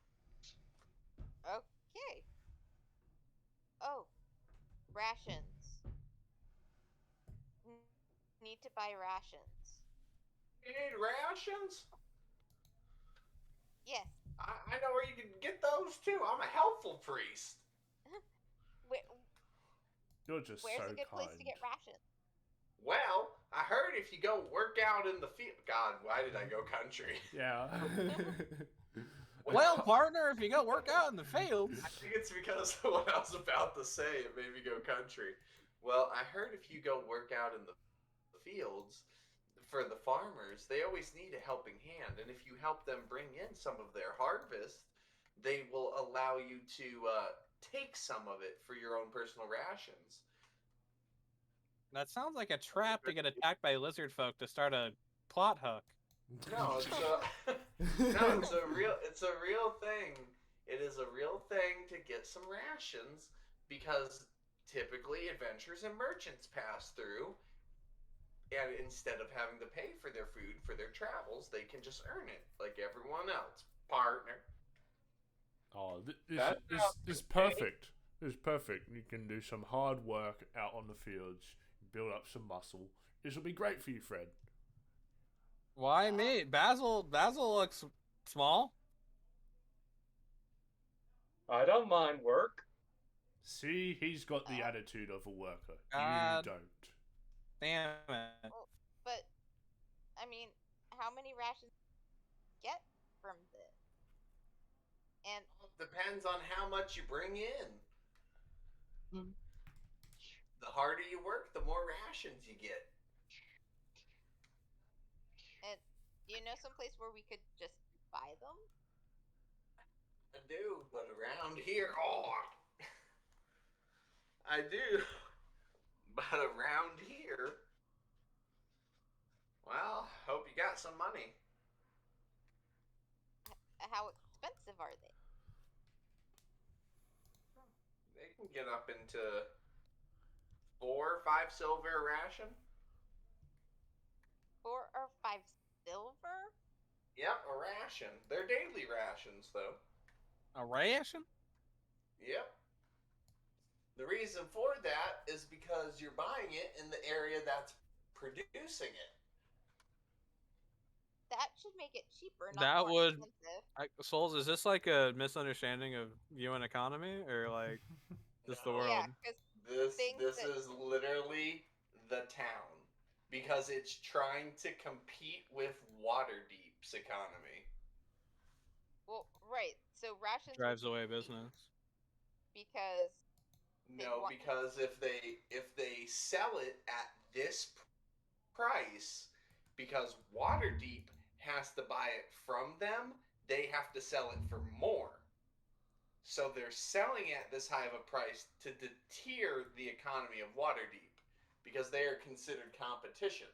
Okay. Oh, rations. Need to buy rations. You need rations? Yes. I know where you can get those too. I'm a helpful priest. You're just Where's so a good place kind. to get rations? Well, I heard if you go work out in the field. God, why did I go country? Yeah. Well, partner, if you go work out in the fields. I think it's because of what I was about to say. It made me go country. Well, I heard if you go work out in the fields, for the farmers, they always need a helping hand. And if you help them bring in some of their harvest, they will allow you to take some of it for your own personal rations. That sounds like a trap to get attacked by lizard folk to start a plot hook. No, it's a real thing. It is a real thing to get some rations because typically adventurers and merchants pass through, and instead of having to pay for their food for their travels, they can just earn it like everyone else. partner. Oh, That this is sounds perfect. This is perfect. You can do some hard work out on the fields, build up some muscle. This will be great for you, Fred. Why me? Basil looks small. I don't mind work. See, he's got the attitude of a worker. God. You don't. Damn it. Well, but I mean, how many rations get from this? And Depends on how much you bring in. Hmm. The harder you work, the more rations you get. do you know someplace where we could just buy them? I do, but around here, I do. But around here, well, hope you got some money. How expensive are they? They can get up into 4 or 5 silver a ration. 4 or 5 silver? Yep, a ration. They're daily rations, though. A ration? Yep. The reason for that is because you're buying it in the area that's producing it. That should make it cheaper, not That more would. expensive. Souls, is this like a misunderstanding of UN economy or like just the No. world? Yeah, because This is literally the town because it's trying to compete with Waterdeep's economy. well, right. So rations Drives would away be business. because No, because if they sell it at this price, because Waterdeep has to buy it from them, they have to sell it for more. So they're selling at this high of a price to deter the economy of Waterdeep because they are considered competition.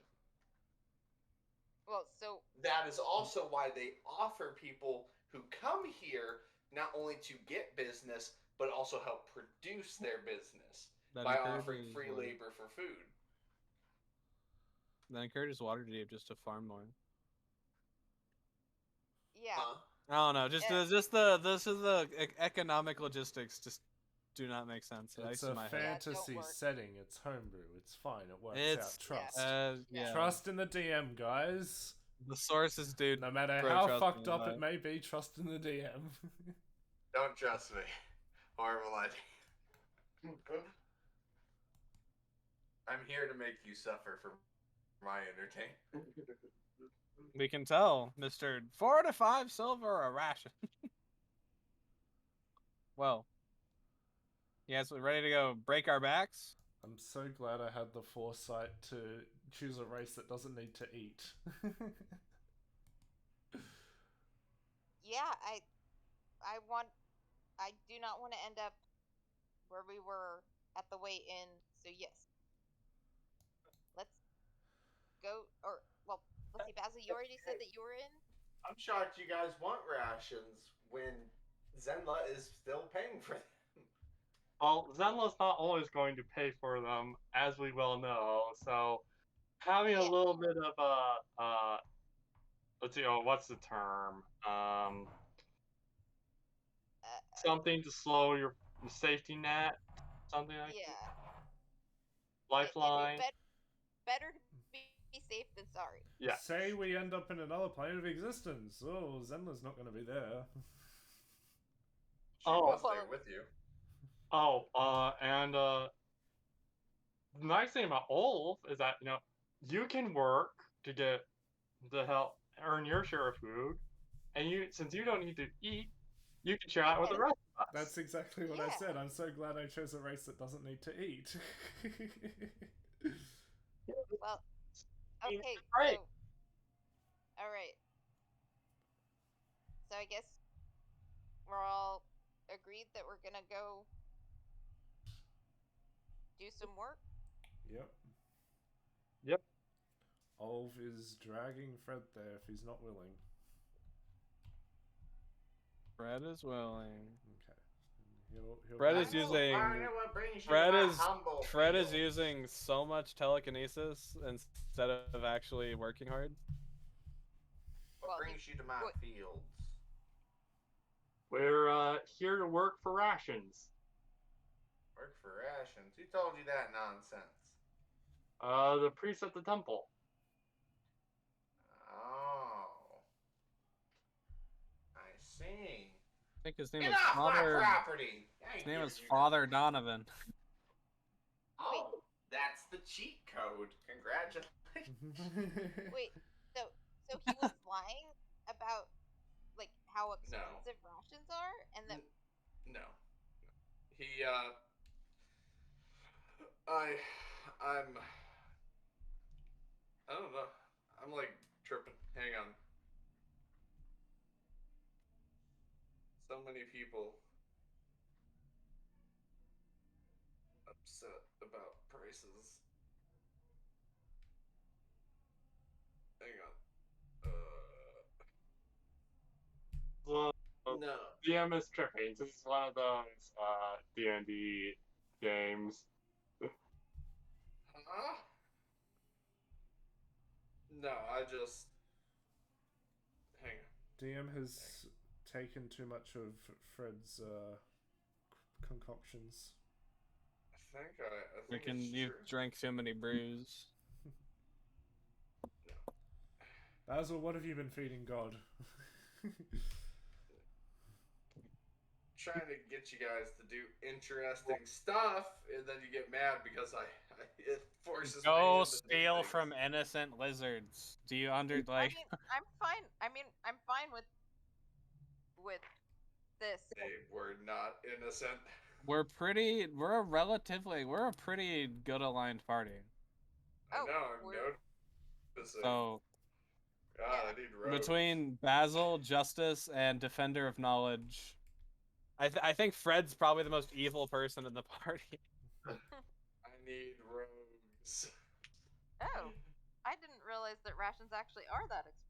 well, so That is also why they offer people who come here not only to get business, but also help produce their business by offering free labor for food. That encourages Waterdeep just to farm more. yeah. Huh? I don't know. This is the economic logistics just do not make sense. It's in a my head. fantasy work. setting. It's homebrew. It's fine. It works It's out. Trust. yeah. Trust in the DM, guys. The sources, dude. No matter bro, how trust fucked me, up like- it may be, trust in the DM. Don't trust me. Horrible idea. I'm here to make you suffer for my entertainment. We can tell, Mr. 4 to 5 silver a ration. Well, yes, we're ready to go break our backs. I'm so glad I had the foresight to choose a race that doesn't need to eat. Yeah, I do not want to end up where we were at the weigh-in. So yes, let's go. Or well, let's see, Basil, you already said that you were in. I'm shocked you guys want rations when Zenla is still paying for them. Well, Zenla's not always going to pay for them, as we well know. So having a little bit of let's see, what's the term? Something to slow your safety net, something like Yeah. lifeline. Better to be safe than sorry. Yeah. Say we end up in another plane of existence. Oh, Zenla's not going to be there. She was there with you. Oh, and the nice thing about Olaf is that you can work to get to help earn your share of food, and since you don't need to eat, you can share out with the rest of us. That's exactly what I said. I'm so glad I chose a race that doesn't need to eat. Well, okay, Right. so all right. So I guess we're all agreed that we're gonna go do some work. Yep. Olv is dragging Fred there if he's not willing. Fred is willing. Okay. Fred is using. Fred is using so much telekinesis instead of actually working hard. What brings you to my fields? We're here to work for rations. Work for rations. Who told you that nonsense? The priest at the temple. Oh. I see. I think his name Get was off my Father. property! His name was Father Donovan. Oh, that's the cheat code. Congratulations. Wait, so he was lying about like how No. expensive rations are, and that No. He I'm I don't know. I'm like tripping. Hang on. So many people upset about prices. Hang on. Well, No. DM is tripping. This is one of those D&D games. Huh? No, I just hang on. DM has taken too much of Fred's concoctions. I think it's You true. drank too many brews. Basil, what have you been feeding God? Trying to get you guys to do interesting stuff, and then you get mad because it forces my Go hand to do steal things. from innocent lizards. Do you I like? mean, I'm fine. I'm fine with this. They were not innocent. We're a pretty good aligned party. I know, I'm we're- noticing. So God, yeah. I need rogues. between Basil, Justice, and Defender of Knowledge, I think Fred's probably the most evil person in the party. I need rogues. Oh, I didn't realize that rations actually are that expensive.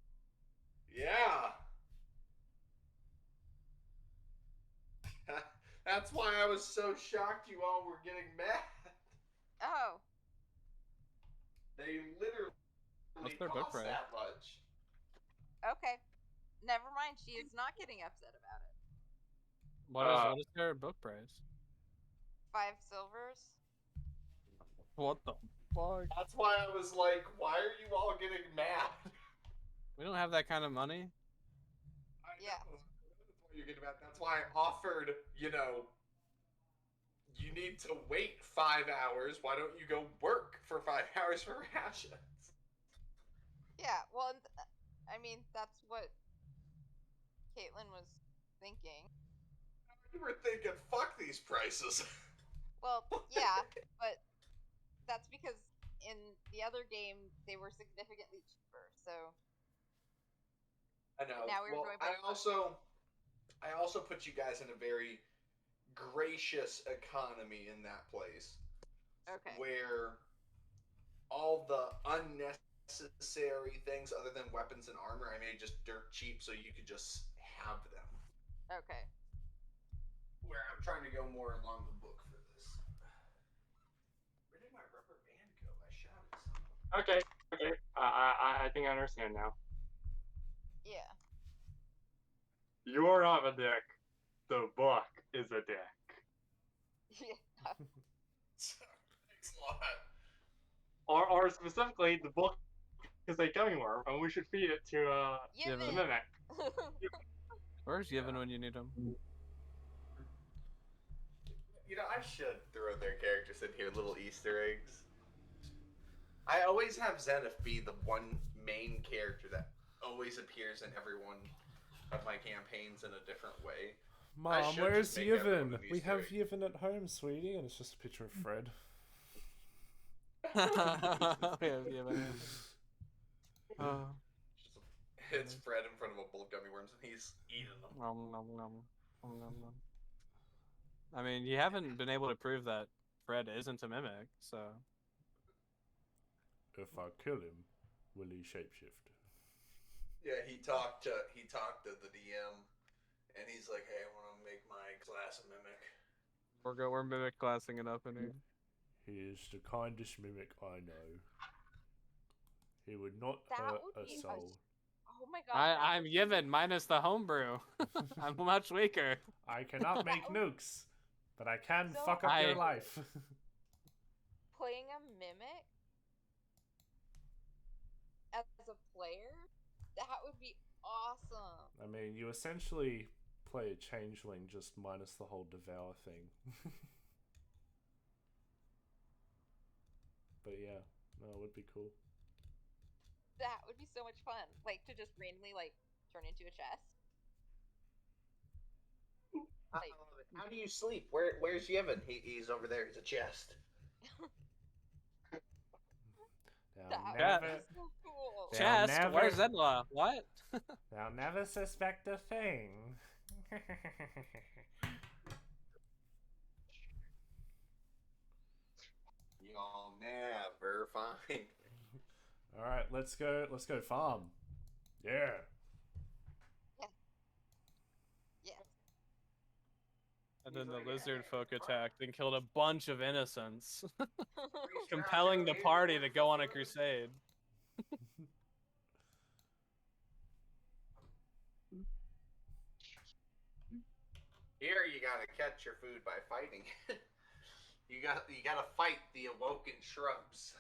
Yeah. That's why I was so shocked you all were getting mad. Oh, They literally What's their book cost price? that much. okay. Never mind. She is not getting upset about it. What is their book price? 5 silvers. What the fuck? That's why I was like, why are you all getting mad? We don't have that kind of money. Yeah. That's why you're getting mad. That's why I offered, you need to wait 5 hours. Why don't you go work for 5 hours for rations? Yeah. Well, I mean, that's what Caitlin was thinking. You were thinking, fuck these prices. Well, yeah, but that's because in the other game they were significantly cheaper. So I know. now we're Well, going by I also put you guys in a very gracious economy in that place. Okay. Where all the unnecessary things other than weapons and armor I made just dirt cheap so you could just have them. Okay. Where I'm trying to go more along the book for this. Where did my rubber band go? I shot it somewhere. Okay. I think I understand now. Yeah. You're not a dick. The book is a dick. Yeah. Thanks a lot. Or specifically, the book is a gummy worm, and we should feed it to the Yivin. mimic. Where's Yevon when you need him? I should throw their characters in here, little Easter eggs. I always have Zenith be the one main character that always appears in every one of my campaigns in a different way. Mom, should where's just make everyone Yevon? an We Easter have egg. Yevon at home, sweetie, and it's just a picture of Fred. We have Yevon. It's Fred in front of a bowl of gummy worms, and he's eating them. Nom, nom, nom, nom, nom, nom. I mean, you haven't been able to prove that Fred isn't a mimic, so. If I kill him, will he shapeshift? Yeah, he talked to the DM, and he's like, "Hey, I want to make my class a mimic." We're mimic classing it up in here. He is the kindest mimic I know. He would not That hurt would a be soul. Oh my god. I'm Yevon minus the homebrew. I'm much weaker. I cannot make nukes, but I can So fuck up your life. Playing a mimic as a player, that would be awesome. I mean, you essentially play a changeling just minus the whole devour thing. But yeah, no, it would be cool. That would be so much fun. Like, to just randomly, like, turn into a chest. Like, how do you sleep? Where's Yevon? He's over there. He's a chest. They'll That never, would be so cool. They'll Chest? never- Where's Zenla? What? they'll never suspect a thing. You'll never find. All right, let's go farm. Yeah. Yes. And then the lizard folk attacked and killed a bunch of innocents, compelling the party to go on a crusade. Here you gotta catch your food by fighting. you gotta fight the awoken shrubs.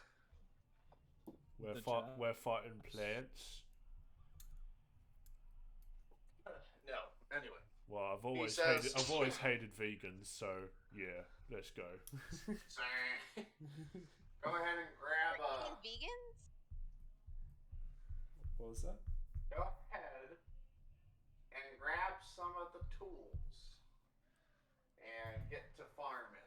We're fighting plants. No. Anyway. Well, I've says- always hated vegans, so yeah, let's go. Go ahead and grab Freaking vegans? What was that? Go ahead and grab some of the tools and get to farming.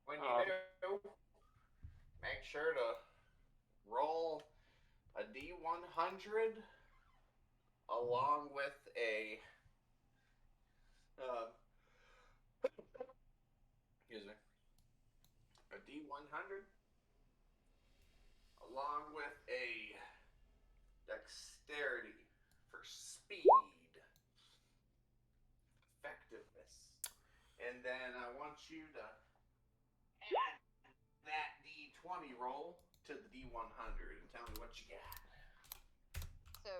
When you do, make sure to roll a D100 along with a excuse me, a D100 along with a dexterity for speed, effectiveness, and then I want you to add that D20 roll to the D100 and tell me what you got. So,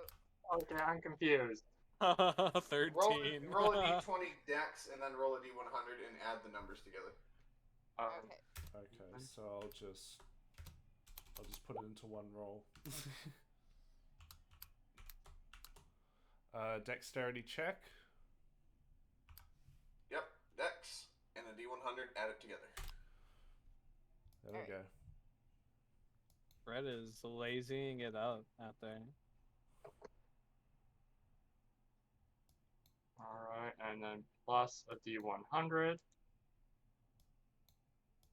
Okay, I'm confused. 13. Roll a D20 dex and then roll a D100 and add the numbers together. okay. Okay, so I'll just put it into one roll. Dexterity check. Yep, dex and a D100, add it together. There we go. Fred is lazying it out there. Alright, and then plus a D100.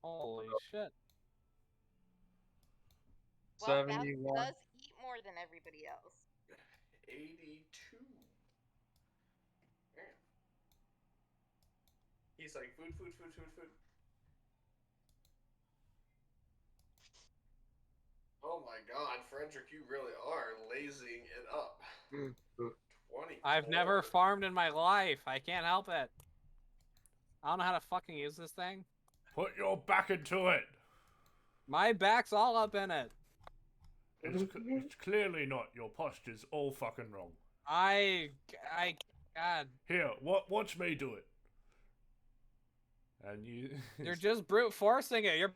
Holy shit. Well, Baz 71. does eat more than everybody else. 82. Yeah. He's like, food. Oh my god, Frederick, you really are lazying it up. 20. I've never farmed in my life. I can't help it. I don't know how to fucking use this thing. Put your back into it. My back's all up in it. It's clearly not. Your posture's all fucking wrong. God. Here, watch me do it. And you. You're just brute forcing it. Your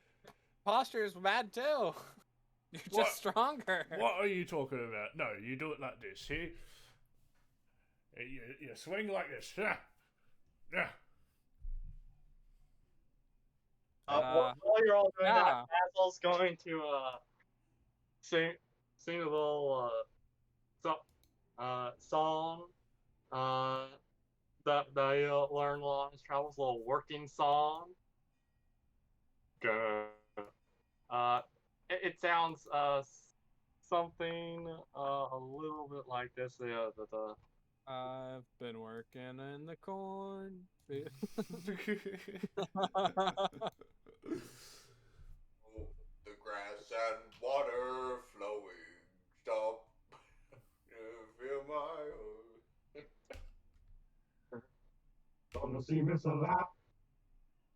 posture's bad too. You're What? just stronger. What are you talking about? No, you do it like this. See? You swing like this. Yeah. Yeah. While you're all doing that, Basil's going to sing a little song that you learned while on his travels, a little working song. It sounds something a little bit like this. I've been working in the corn. The grass and water flowing. Stop. Feel my Gonna see Miss a lot.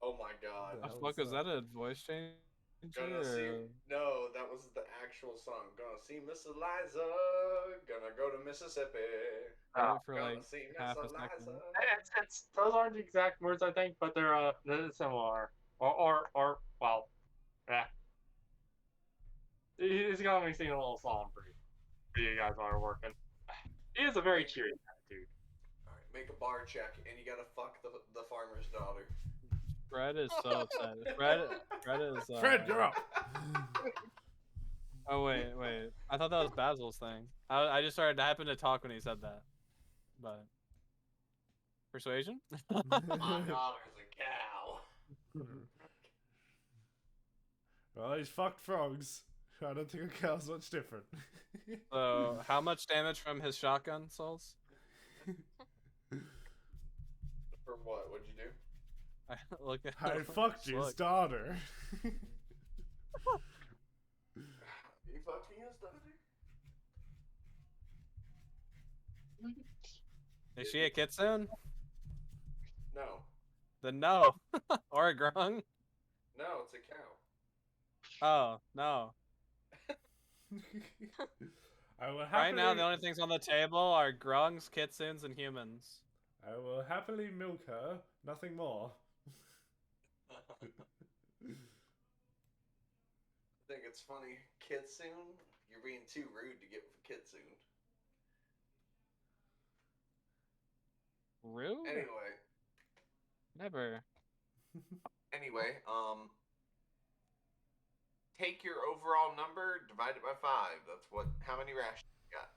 Oh my god. The fuck is that a voice change? Gonna see. No, that was the actual song. Gonna see Miss Eliza. Gonna go to Mississippi. Heard it for Gonna like see Miss half a Eliza. second. It's those aren't the exact words I think, but they're similar. Or well, yeah. He's gonna be singing a little song for you guys while we're working. He is a very cheery dude. Alright, make a bar check, and you gotta fuck the farmer's daughter. Fred is so upset. Fred is. Fred, you're up. Oh wait. I thought that was Basil's thing. I just started to happen to talk when he said that. But persuasion. My daughter's a cow. Well, he's fucked frogs. I don't think a cow's much different. So, how much damage from his shotgun, Souls? For what? What'd you do? Look at. I fucked his Look. daughter. You fucking his daughter? Is she a kitsune? No. Then no. Or a grung? No, it's a cow. Oh no. I will Right now, the only things on the table are grungs, kitsunes, and humans. I will happily milk her, nothing more. I think it's funny. Kitsune? You're being too rude to get with Kitsune. Rude? Anyway. Never. Anyway, take your overall number, divide it by 5. That's how many rations you got.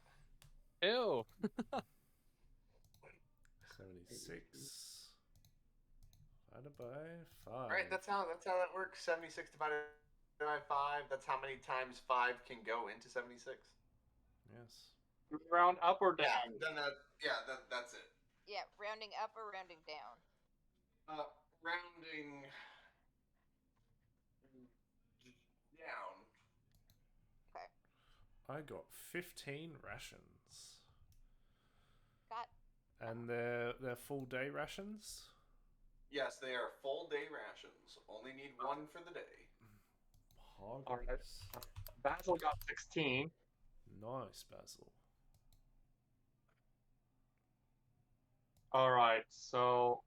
Ew. 76 divided by 5. Alright, that's how that works. 76 divided by 5. That's how many times 5 can go into 76. Yes. Round up or down? That's it. Yeah, rounding up or rounding down? Rounding down. Okay. I got 15 rations. Got. And they're full day rations? Yes, they are full day rations. Only need 1 for the day. Hoggers. Basil got 16. Nice, Basil. Alright, so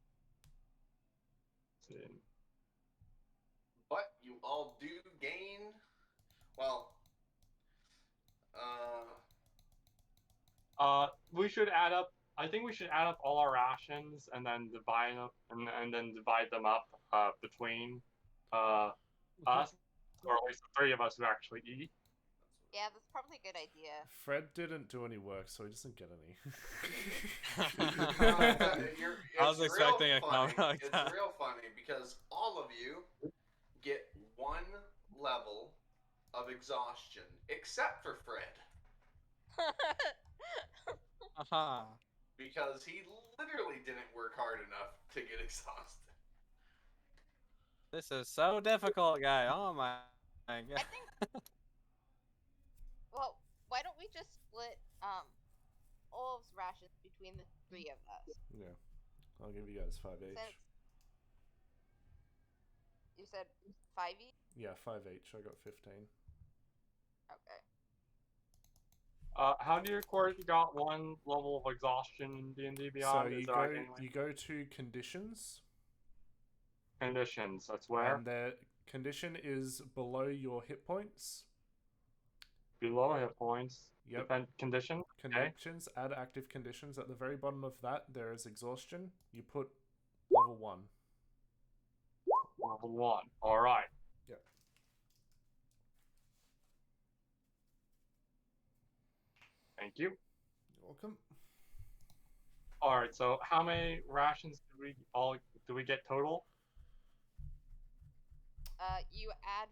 But you all do gain. Well, we should add up. I think we should add up all our rations and then divide them and then divide them up between us, or at least the 3 of us who actually eat. Yeah, that's probably a good idea. Fred didn't do any work, so he doesn't get any. I was expecting a comment like that. It's real funny because all of you get 1 level of exhaustion, except for Fred. Aha. Because he literally didn't work hard enough to get exhausted. This is so difficult, guy. Oh my god. I think. Well, why don't we just split Olaf's rations between the 3 of us? Yeah. I'll give you guys 5 each. Since you said 5 each? Yeah, 5 each. I got 15. Okay. How do you record you got 1 level of exhaustion in D&D Beyond? So you go to conditions. Conditions, that's where? And the condition is below your hit points. Below hit points. Yep. Condition. Conditions, add active conditions. At the very bottom of that, there is exhaustion. You put level 1. Level 1. Alright. Yep. Thank you. You're welcome. Alright, so how many rations do we get total? You add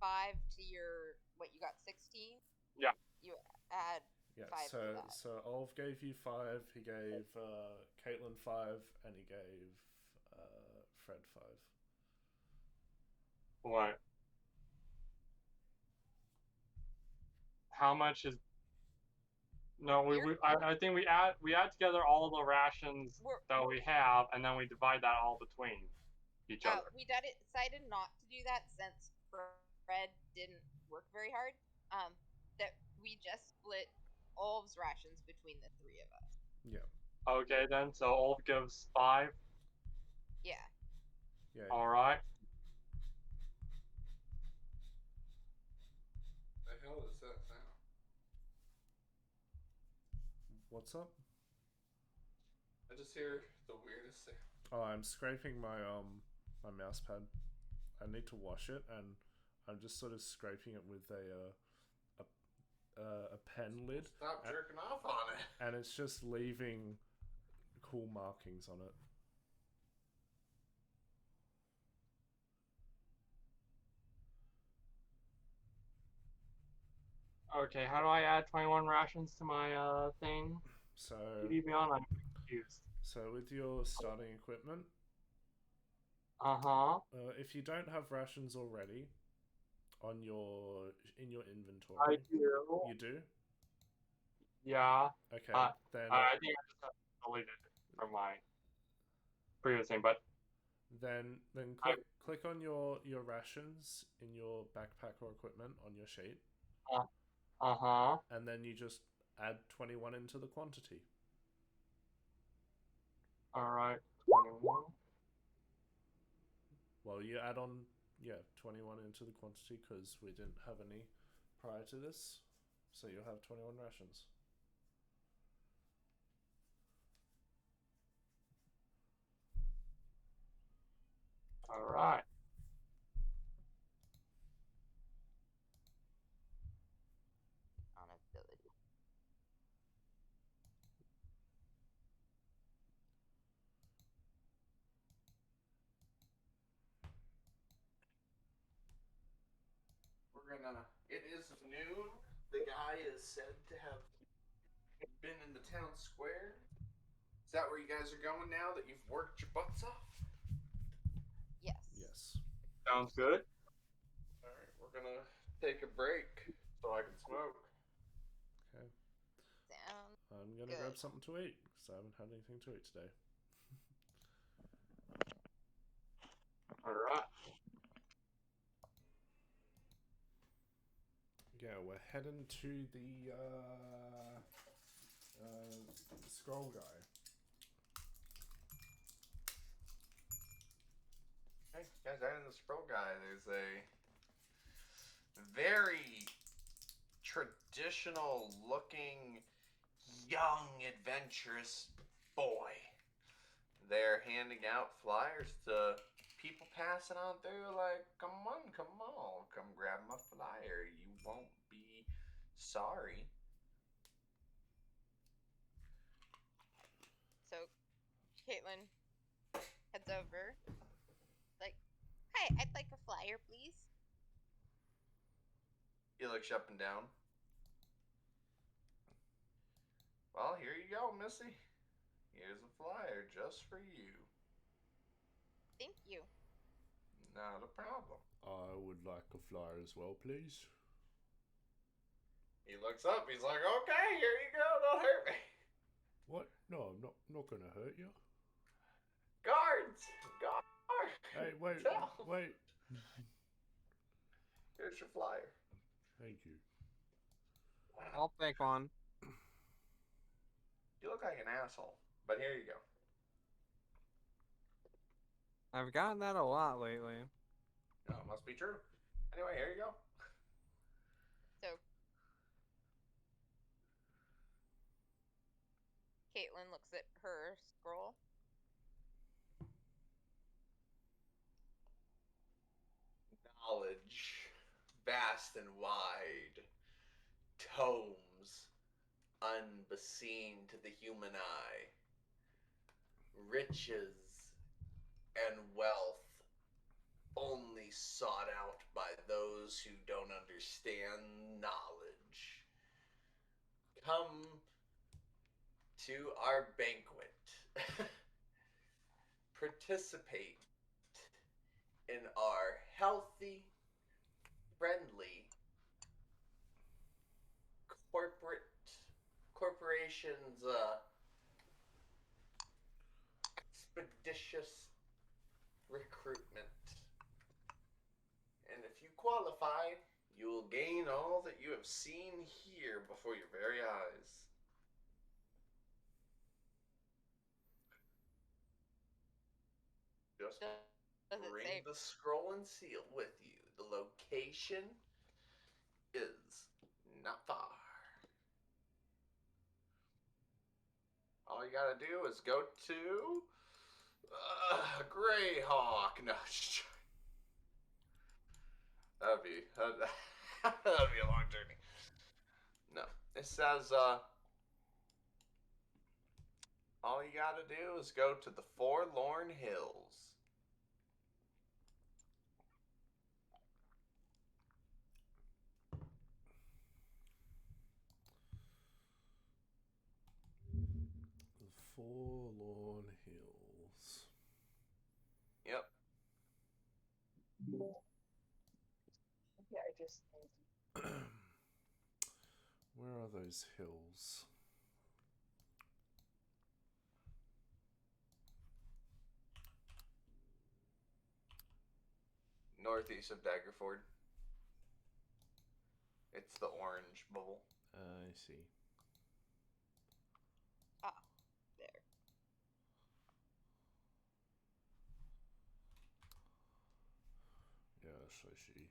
5 to your what you got 16. Yeah. You add Yeah. 5 to that. So Olaf gave you 5. He gave Caitlin 5, and he gave Fred 5. What? How much is? No, I think we add together all the rations that we have, and then we divide that all between each other. We decided not to do that since balance rations between the three of us. Yeah. Okay then, so Ulf gives 5. Yeah. Yeah. Alright. The hell is that sound? What's up? I just hear the weirdest sound. Oh, I'm scraping my my mouse pad. I need to wash it, and I'm just sort of scraping it with a pen lid. Stop jerking off on it. And it's just leaving cool markings on it. Okay, how do I add 21 rations to my thing? So Beyond, I'm confused. So with your starting equipment, Uh-huh. if you don't have rations already on in your I inventory, do. you do? Yeah. Okay, then I think I just have to delete it from my previous thing, but then click on your rations in your backpack or equipment on your sheet, uh-huh. and then you just add 21 into the quantity. Alright, 21. Well, you add on 21 into the quantity because we didn't have any prior to this, so you'll have 21 rations. Alright. On ability. It is noon. The guy is said to have been in the town square. Is that where you guys are going now that you've worked your butts off? Yes. Yes. Sounds good. Alright, we're gonna take a break so I can smoke. Okay. Sounds I'm gonna good. grab something to eat because I haven't had anything to eat today. Alright. Yeah, we're heading to the scroll guy. Hey, guys, out in the scroll guy, there's a very traditional looking, young, adventurous boy. They're handing out flyers to people passing on through, like, come on, come grab my flyer. You won't be sorry. So, Caitlin heads over. Like, hi, I'd like a flyer, please. He looks up and down. Well, here you go, Missy. Here's a flyer just for you. Thank you. Not a problem. I would like a flyer as well, please. He looks up. He's like, okay, here you go. Don't hurt me. What? No, I'm not gonna hurt you. Guards! Hey, wait, Tell. wait. Here's your flyer. Thank you. I'll take one. You look like an asshole, but here you go. I've gotten that a lot lately. Oh, it must be true. Anyway, here you go. So, Caitlin looks at her scroll. Knowledge, vast and wide. Tomes, unbeseen to the human eye. Riches and wealth, only sought out by those who don't understand knowledge. Come to our banquet. Participate in our healthy, friendly, corporations expeditious recruitment. And if you qualify, you will gain all that you have seen here before your very eyes. Just Does it bring say? the scroll and seal with you. The location is not far. All you gotta do is go to Greyhawk. No, that'd be a long journey. No, it says all you gotta do is go to the Forlorn Hills. The Forlorn Hills. Yep. Where are those hills? Northeast of Daggerford. It's the orange bubble. I see. Ah, there. Yes, I see.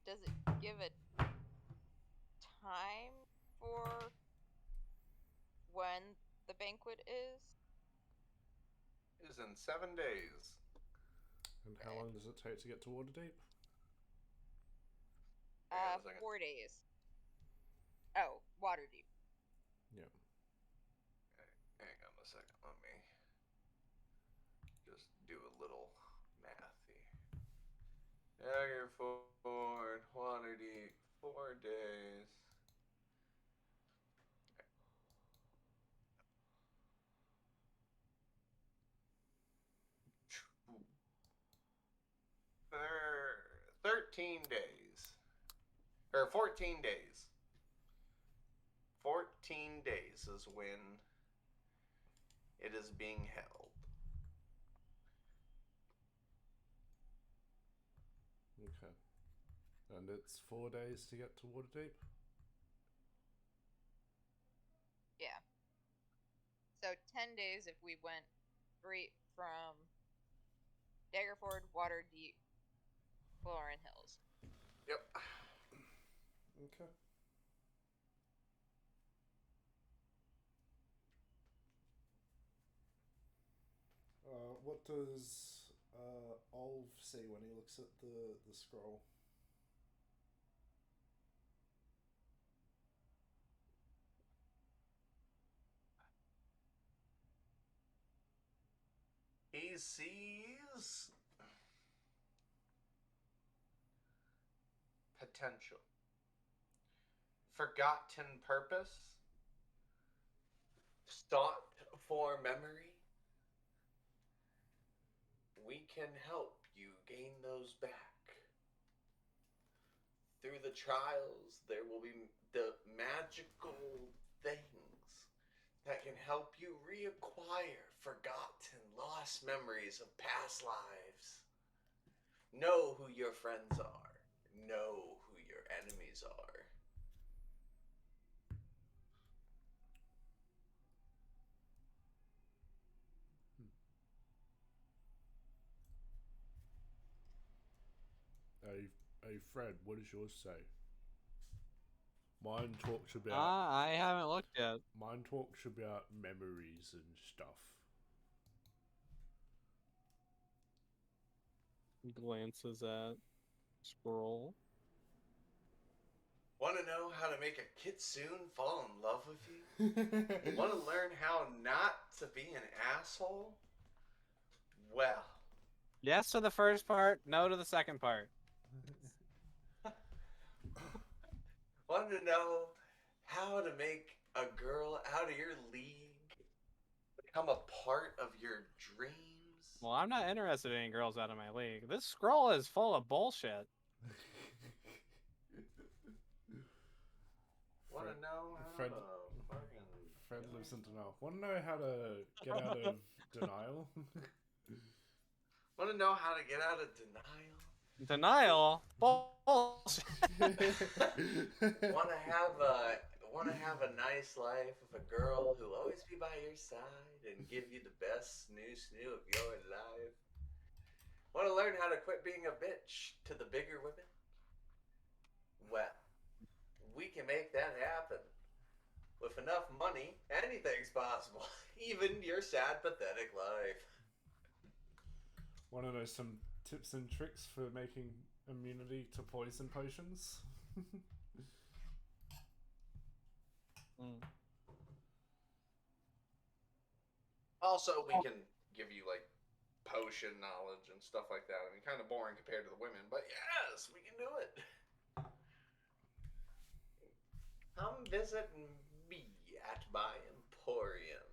Does it give a time for when the banquet is? It is in 7 days. And how long does it take to get to Waterdeep? 4 days. Oh, Waterdeep. Yeah. Hang on a second. Let me just do a little math here. Daggerford, Waterdeep, 4 days. 13 days. Or 14 days. 14 days is when it is being held. Okay. And it's 4 days to get to Waterdeep? Yeah. So 10 days if we went straight from Daggerford, Waterdeep, Florin Hills. Yep. Okay. What does Olv see when he looks at the scroll? He sees potential, forgotten purpose, sought for memory. We can help you gain those back. Through the trials, there will be the magical things that can help you reacquire forgotten, lost memories of past lives. Know who your friends are. Know who your enemies are. Hey Fred, what does yours say? Mine talks about I haven't looked yet. Mine talks about memories and stuff. Glances at scroll. Want to know how to make a kitsune fall in love with you? Want to learn how not to be an asshole? Well, Yes to the first part, no to the second part. want to know how to make a girl out of your league become a part of your dreams? Well, I'm not interested in any girls out of my league. This scroll is full of bullshit. Want to know how Fred, to fucking... Fred lives in denial. Want to know how to get out of denial? Want to know how to get out of denial? Denial? Bullshit. Want to have a nice life with a girl who'll always be by your side and give you the best snoo of your life. Want to learn how to quit being a bitch to the bigger women? Well, we can make that happen. With enough money, anything's possible. Even your sad, pathetic life. Want to know some tips and tricks for making immunity to poison potions? Also, we can give you like potion knowledge and stuff like that. I mean, kind of boring compared to the women, but yes, we can do it. Come visit me at my emporium.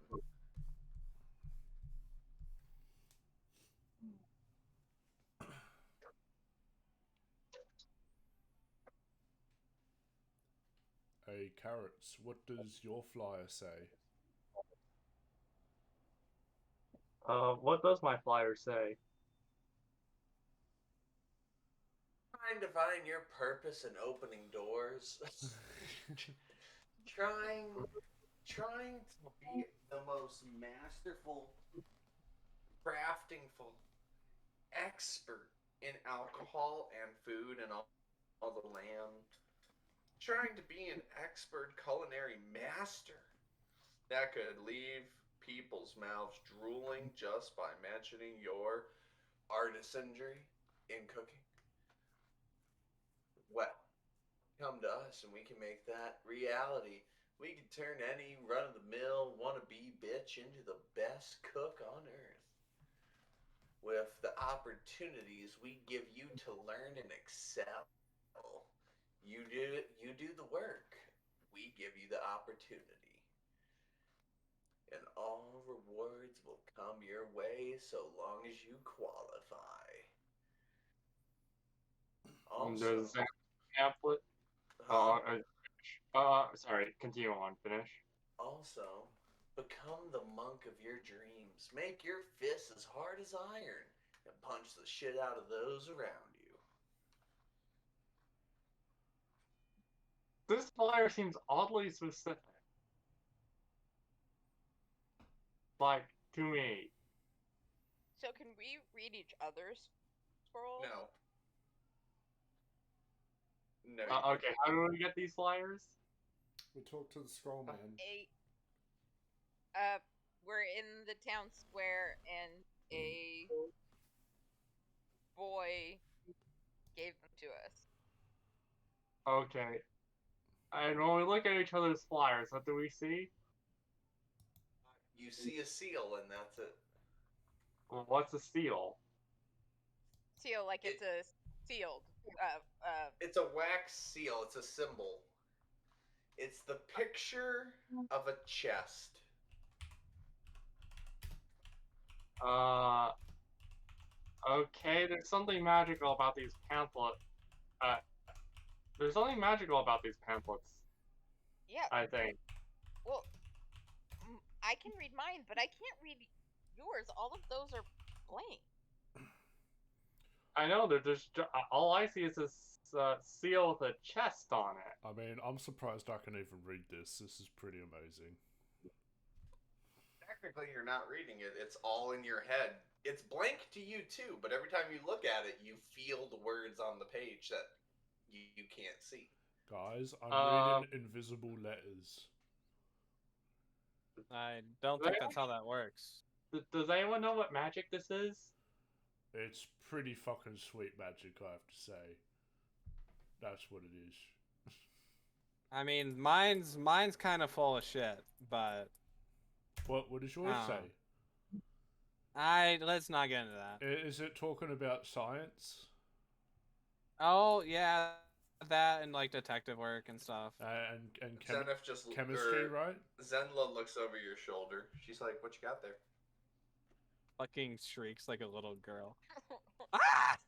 Hey, Carrots, what does your flyer say? What does my flyer say? Trying to find your purpose in opening doors. trying to be the most masterful, craftingful expert in alcohol and food and all the land. Trying to be an expert culinary master that could leave people's mouths drooling just by mentioning your artisanry in cooking. Well, come to us and we can make that reality. We can turn any run-of-the-mill wannabe bitch into the best cook on earth. With the opportunities we give you to learn and excel. You do the work. We give you the opportunity. And all rewards will come your way so long as you qualify. Also, Does that pamphlet? Sorry, continue on, finish. Also, become the monk of your dreams. Make your fists as hard as iron and punch the shit out of those around you. This flyer seems oddly specific. Like, to me. So can we read each other's scrolls? No. No. Okay, how do we get these flyers? We talk to the scroll man. We're in the town square, and a boy gave them to us. Okay. And when we look at each other's flyers, what do we see? You see a seal, and that's it. Well, what's a seal? Seal, like it's a sealed. It's a wax seal. It's a symbol. It's the picture of a chest. Okay, there's something magical about these pamphlets. There's something magical about these pamphlets. Yeah. I think. Well, I can read mine, but I can't read yours. All of those are blank. I know, they're just all I see is this seal with a chest on it. I mean, I'm surprised I can even read this. This is pretty amazing. Technically, you're not reading it. It's all in your head. It's blank to you, too, but every time you look at it, you feel the words on the page that you can't see. Guys, I'm reading invisible letters. I don't think that's how that works. Does anyone know what magic this is? It's pretty fucking sweet magic, I have to say. That's what it is. I mean, mine's kind of full of shit, but What does yours say? Let's not get into that. Is it talking about science? Oh yeah, that and like detective work and stuff. And Zenith just chemistry, right? Zenla looks over your shoulder. She's like, "What you got there?" Fucking shrieks like a little girl. Ah!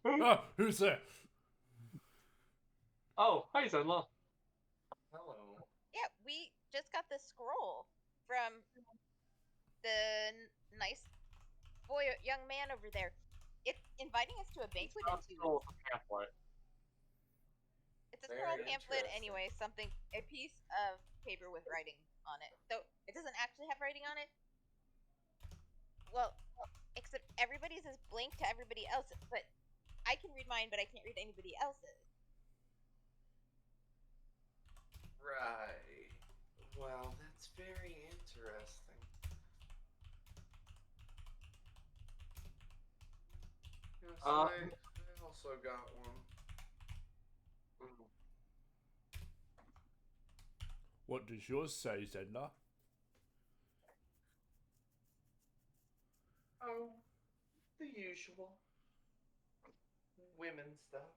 Oh, who's there? Oh, hi Zenla. Hello. Yeah, we just got this scroll from the nice boy, young man over there. inviting us to a banquet in 2 Still weeks. a pamphlet. It's a scroll Very pamphlet interesting. anyway, a piece of paper with writing on it. So it doesn't actually have writing on it. Well, except everybody's is blank to everybody else, but I can read mine, but I can't read anybody else's. Right. Well, that's very interesting. Yes, I also got one. What does yours say, Zenda? Oh, the usual. Women stuff.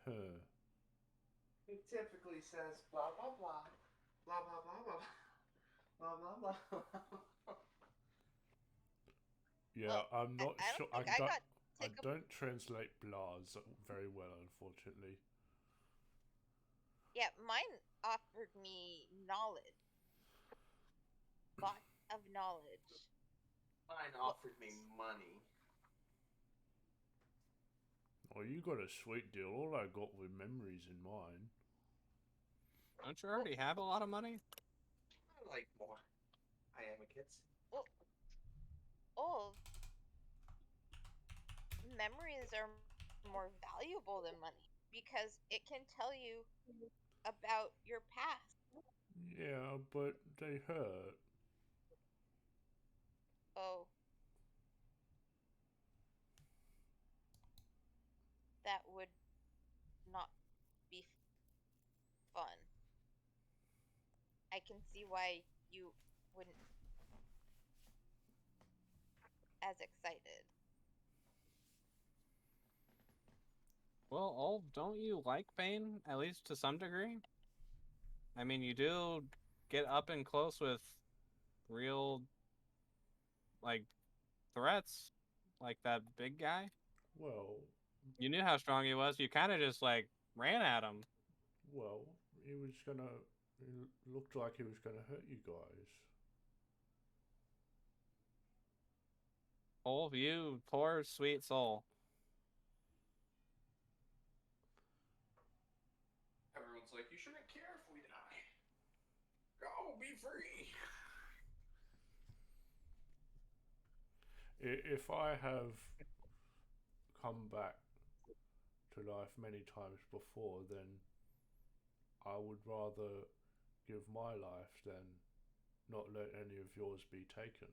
Huh. It typically says blah blah blah. Blah blah blah blah. Blah blah blah. Yeah, Well, I'm not I sure. don't think I got I don't translate blahs very well, unfortunately. Yeah, mine offered me knowledge. Lots of knowledge. Mine offered me money. Oh, you got a sweet deal. All I got were memories in mine. Don't you already have a lot of money? I like more. I am a kid. Oh, memories are more valuable than money because it can tell you about your past. Yeah, but they hurt. Oh, that would not be fun. I can see why you wouldn't as excited. Well, Ulf, don't you like pain, at least to some degree? I mean, you do get up and close with real, like, threats, like that big guy. Well, You knew how strong he was. You kind of just, like, ran at him. well, he was gonna. It looked like he was gonna hurt you guys. Ulf, you poor, sweet soul. Everyone's like, you shouldn't care if we die. Go, be free. If I have come back to life many times before, then I would rather give my life than not let any of yours be taken.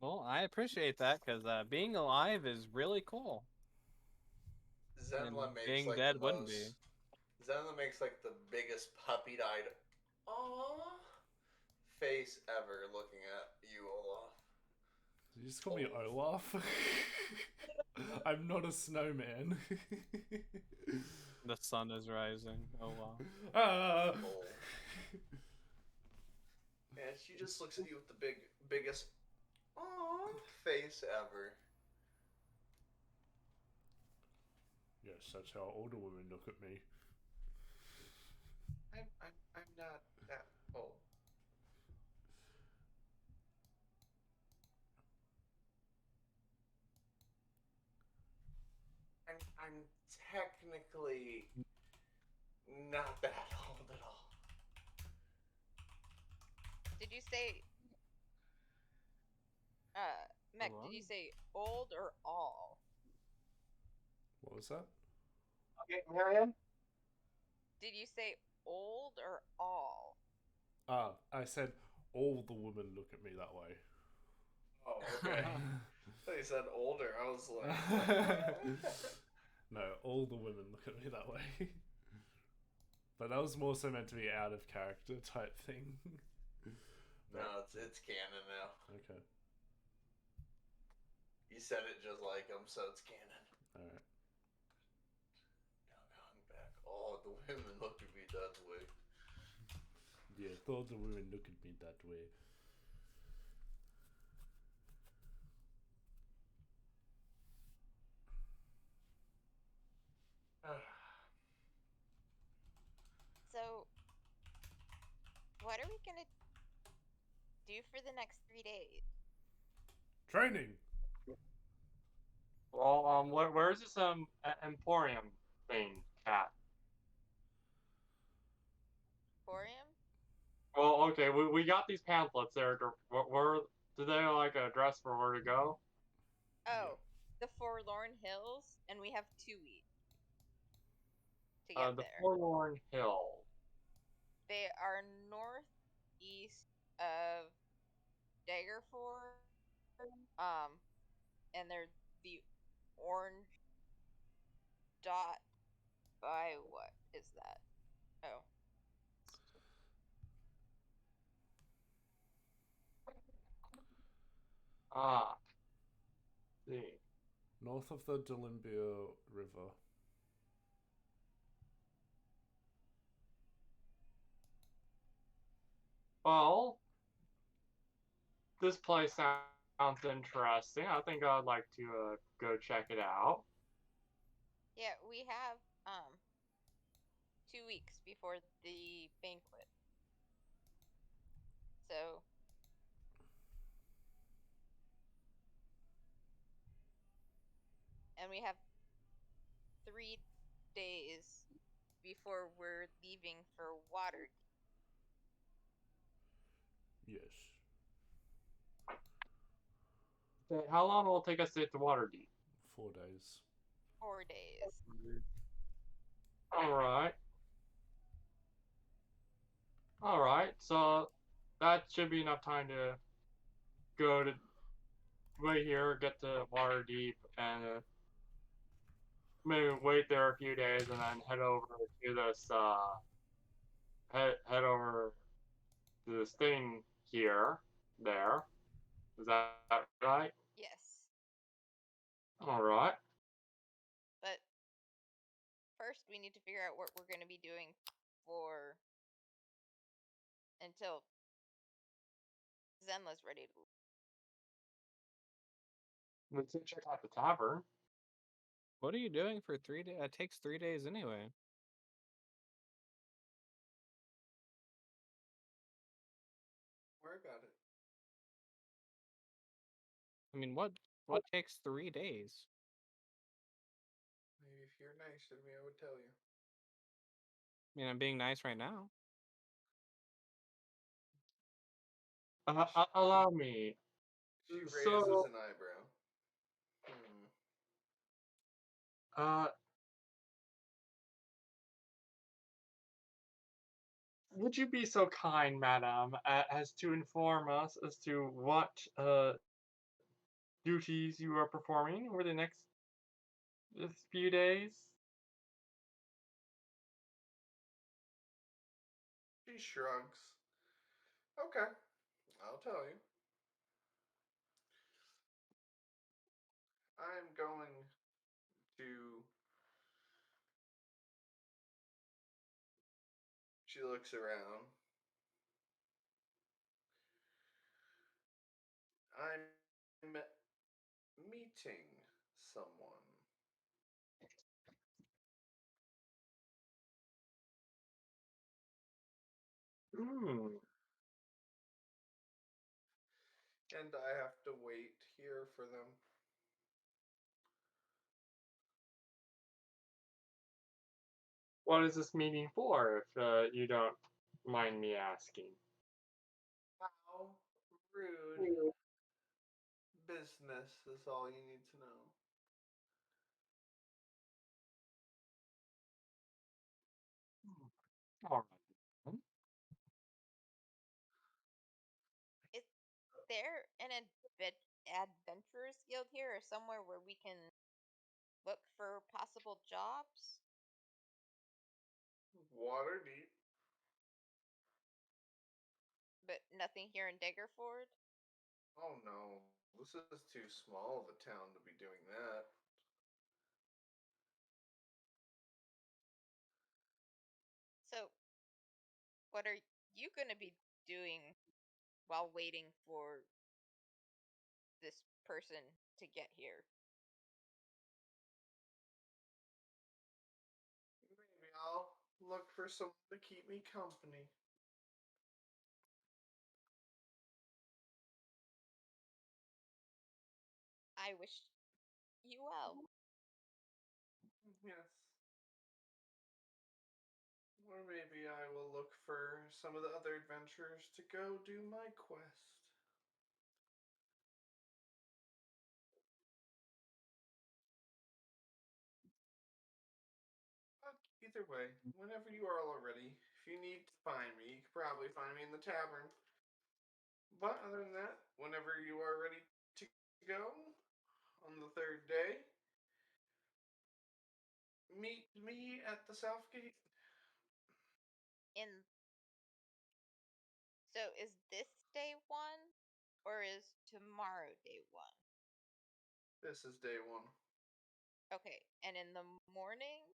Well, I appreciate that because being alive is really cool. Zenla And makes being like dead the wouldn't most. be. Zenla makes like the biggest puppy-eyed, aww face ever looking at you, Olaf. Did you just call me Olaf? I'm not a snowman. The sun is rising. Oh, wow. Ah! And she just looks at you with the biggest, aww face ever. Yes, that's how older women look at me. I'm not that old. I'm technically not that old at all. Did you say, Mech, did you say old or all? What was that? Okay, Marianne? Did you say old or all? Ah, I said all the women look at me that way. Oh, okay. I thought you said older. I was like, No, all the women look at me that way. But that was more so meant to be out of character type thing. no, it's canon now. Okay. You said it just like him, so it's canon. Alright. Now going back, oh, the women look at me that way. Yeah, all the women look at me that way. So, what what are we gonna do for the next 3 days? Training. Well, where's this emporium thing at? Emporium? Well, okay, we got these pamphlets there. Where do they like address for where to go? Oh, the Forlorn Hills, and we have 2 weeks to get The there. Forlorn Hill. They are northeast of Daggerford, and they're the orange dot by what is that? Oh, Ah, see. North of the Delimbia River. Well, this place sounds interesting. I think I'd like to go check it out. yeah, we have 2 weeks before the banquet. So, and we have 3 days before we're leaving for Water. Yes. Okay, how long will it take us to get to Waterdeep? 4 days. 4 days. All right. All right. So that should be enough time to go to right here, get to Waterdeep, and maybe wait there a few days, and then head over to this head over to this thing here. There. Is that right? Yes. All right. But first we need to figure out what we're going to be doing for until Zenla's ready to. Let's check out the tavern. What are you doing for 3 days? It takes 3 days anyway. Worry about it. I mean, what takes 3 days? Maybe if you're nice to me, I would tell you. I mean, I'm being nice right now. Allow me. She raises So, an eyebrow. uh, would you be so kind, madam, as to inform us as to what duties you are performing over the next few days? She shrugs. Okay, I'll tell you. I'm going to. She looks around. I'm meeting someone. Hmm. And I have to wait here for them. What is this meeting for, if you don't mind me asking? How rude. Business is all you need to know. All right. Is there an adventurers guild here or somewhere where we can look for possible jobs? Water deep. But nothing here in Daggerford? Oh no, this is too small of a town to be doing that. So, what are you going to be doing while waiting for this person to get here? Maybe I'll look for someone to keep me company. I wish you well. Yes. Or maybe I will look for some of the other adventurers to go do my quest. But either way, whenever you are all ready, if you need to find me, you can probably find me in the tavern. But other than that, whenever you are ready to go on the third day, meet me at the south gate. So is this day one, or is tomorrow day one? This is day 1. Okay, and in the morning,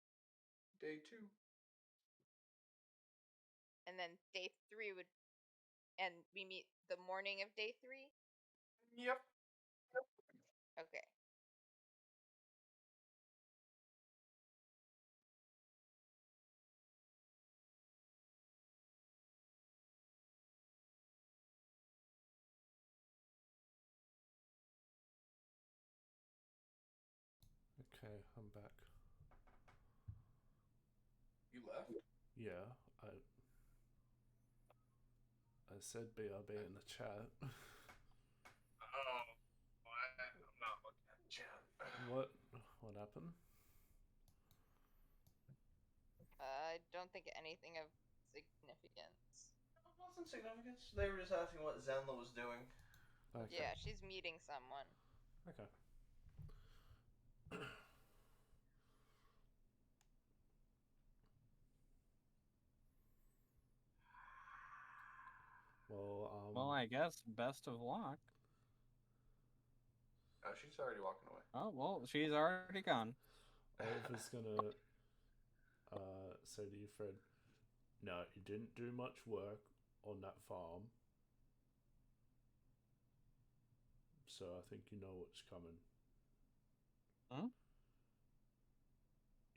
Day 2. and then day 3 would, and we meet the morning of day 3. Yep. Okay. Okay, I'm back. You left? Yeah, I said BRB in the chat. Oh, I'm not looking at the chat. What happened? I don't think anything of significance. It wasn't significant. They were just asking what Zenla was doing. Okay. Yeah, she's meeting someone. Okay. Well, I guess best of luck. Oh, she's already walking away. Oh, well, she's already gone. Oliver's gonna say to you, Fred, no, you didn't do much work on that farm, so I think you know what's coming. Huh?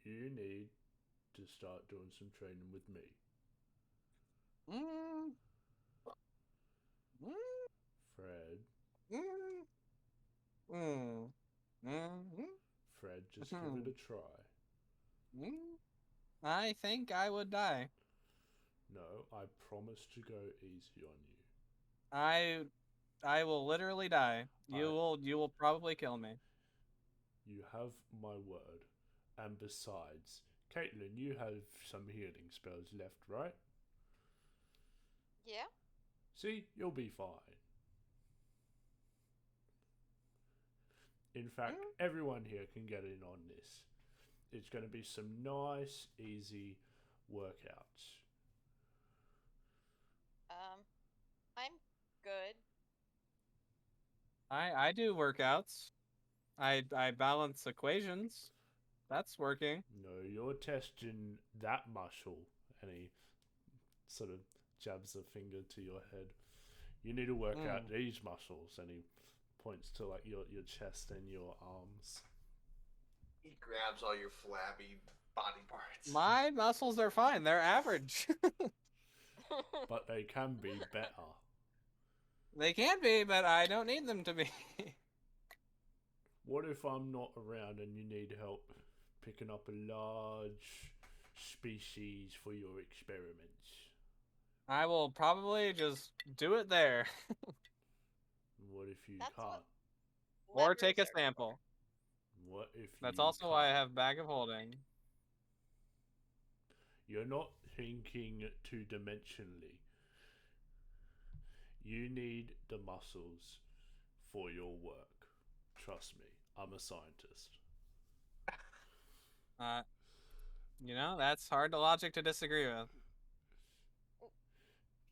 You need to start doing some training with me. Mm. Mm. Fred. Mm. Mm. Mm. Fred, just give it a try. Mm. I think I would die. No, I promise to go easy on you. I will literally die. You will probably kill me. You have my word. And besides, Caitlin, you have some healing spells left, right? Yeah? See, you'll be fine. In fact, everyone here can get in on this. It's going to be some nice, easy workouts. I'm good. I do workouts. I balance equations. That's working. No, you're testing that muscle. And he sort of jabs a finger to your head. You need to work out these muscles. And he points to like your chest and your arms. He grabs all your flabby body parts. My muscles are fine. They're average. But they can be better. They can be, but I don't need them to be. What if I'm not around and you need help picking up a large species for your experiments? I will probably just do it there. What if you That's can't? Or take a levers are sample. What if That's you also can't? why I have bag of holding. You're not thinking two-dimensionally. You need the muscles for your work. Trust me, I'm a scientist. That's hard to logic to disagree with.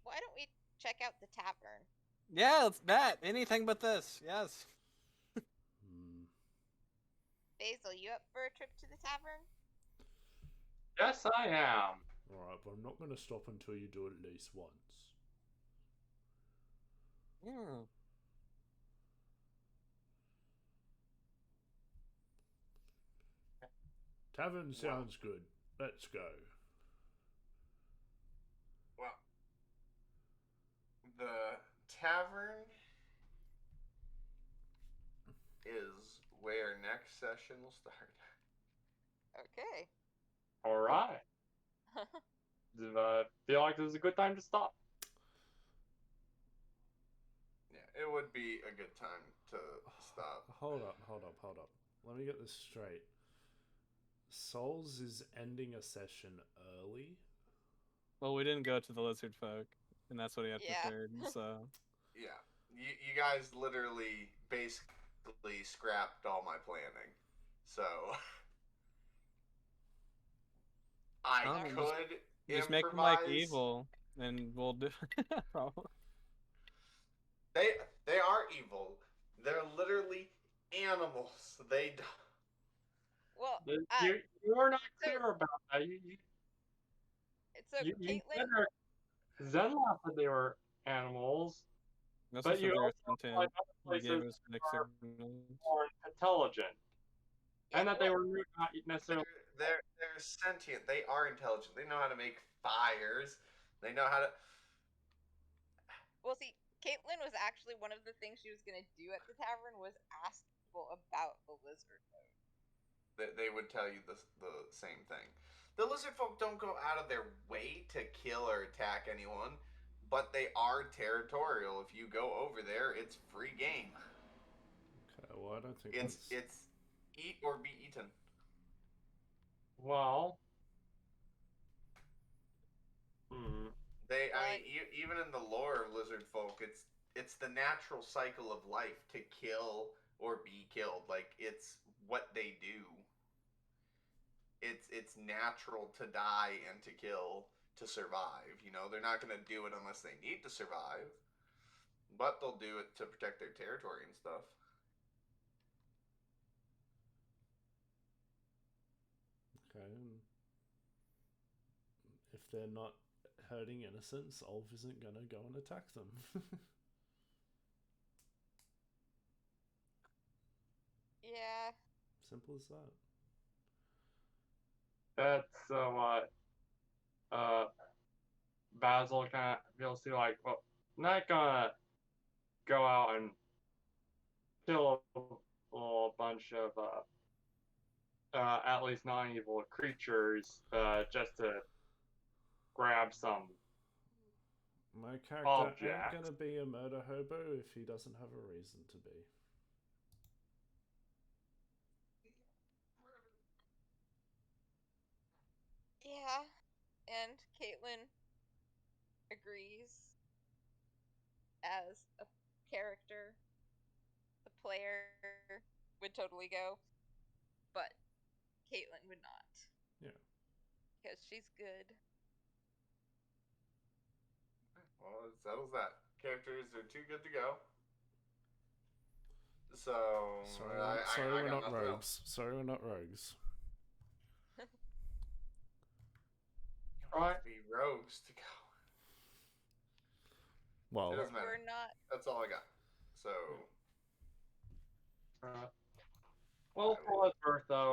Why don't we check out the tavern? Yeah, it's that. Anything but this. Yes. Basil, you up for a trip to the tavern? Yes, I am. Alright, but I'm not going to stop until you do it at least once. Tavern sounds good. Let's go. Well, the tavern is where next session will start. Okay. All right. Do I feel like this is a good time to stop? Yeah, it would be a good time to stop. Hold up. Let me get this straight. Souls is ending a session early? Well, we didn't go to the lizard folk, and that's what he had Yeah. prepared. So Yeah, you guys literally basically scrapped all my planning. So I I don't know, could just make them like improvise. evil, and we'll do. Probably. They are evil. They're literally animals. They don't. Well, You are not clear about that. You Caitlin. said Zenla said they were animals, That's but just you that they're also like sentient. other They gave places us mixed are signals. more intelligent, Yeah, and that they were not necessarily. They're sentient. They are intelligent. They know how to make fires. They know how to. Well, see, Caitlin was actually one of the things she was gonna do at the tavern was ask people about the lizard. They would tell you the same thing. The lizard folk don't go out of their way to kill or attack anyone, but they are territorial. If you go over there, it's free game. Okay, well, I don't think it's eat or be eaten. Well, I mean, even in the lore of lizard folk, it's the natural cycle of life to kill or be killed. Like it's what they do. It's natural to die and to kill to survive. You know, they're not going to do it unless they need to survive, but they'll do it to protect their territory and stuff. Okay. If they're not hurting innocents, Olv isn't going to go and attack them. Yeah. Simple as that. that's what Basil kind of feels too like. Well, not gonna go out and kill a bunch of at least non-evil creatures just to grab some My character ain't objects. gonna be a murder hobo if he doesn't have a reason to be. Yeah. And Caitlin agrees as a character. The player would totally go, but Caitlin would not. Yeah. Because she's good. Well, it settles that. Characters are too good to go. So Sorry, I we're got not nothing rogues. else. Sorry, we're not rogues. You don't have to be rogues to go. Well, It doesn't matter. We're not. That's all I got. So. Well, for what it's worth, though,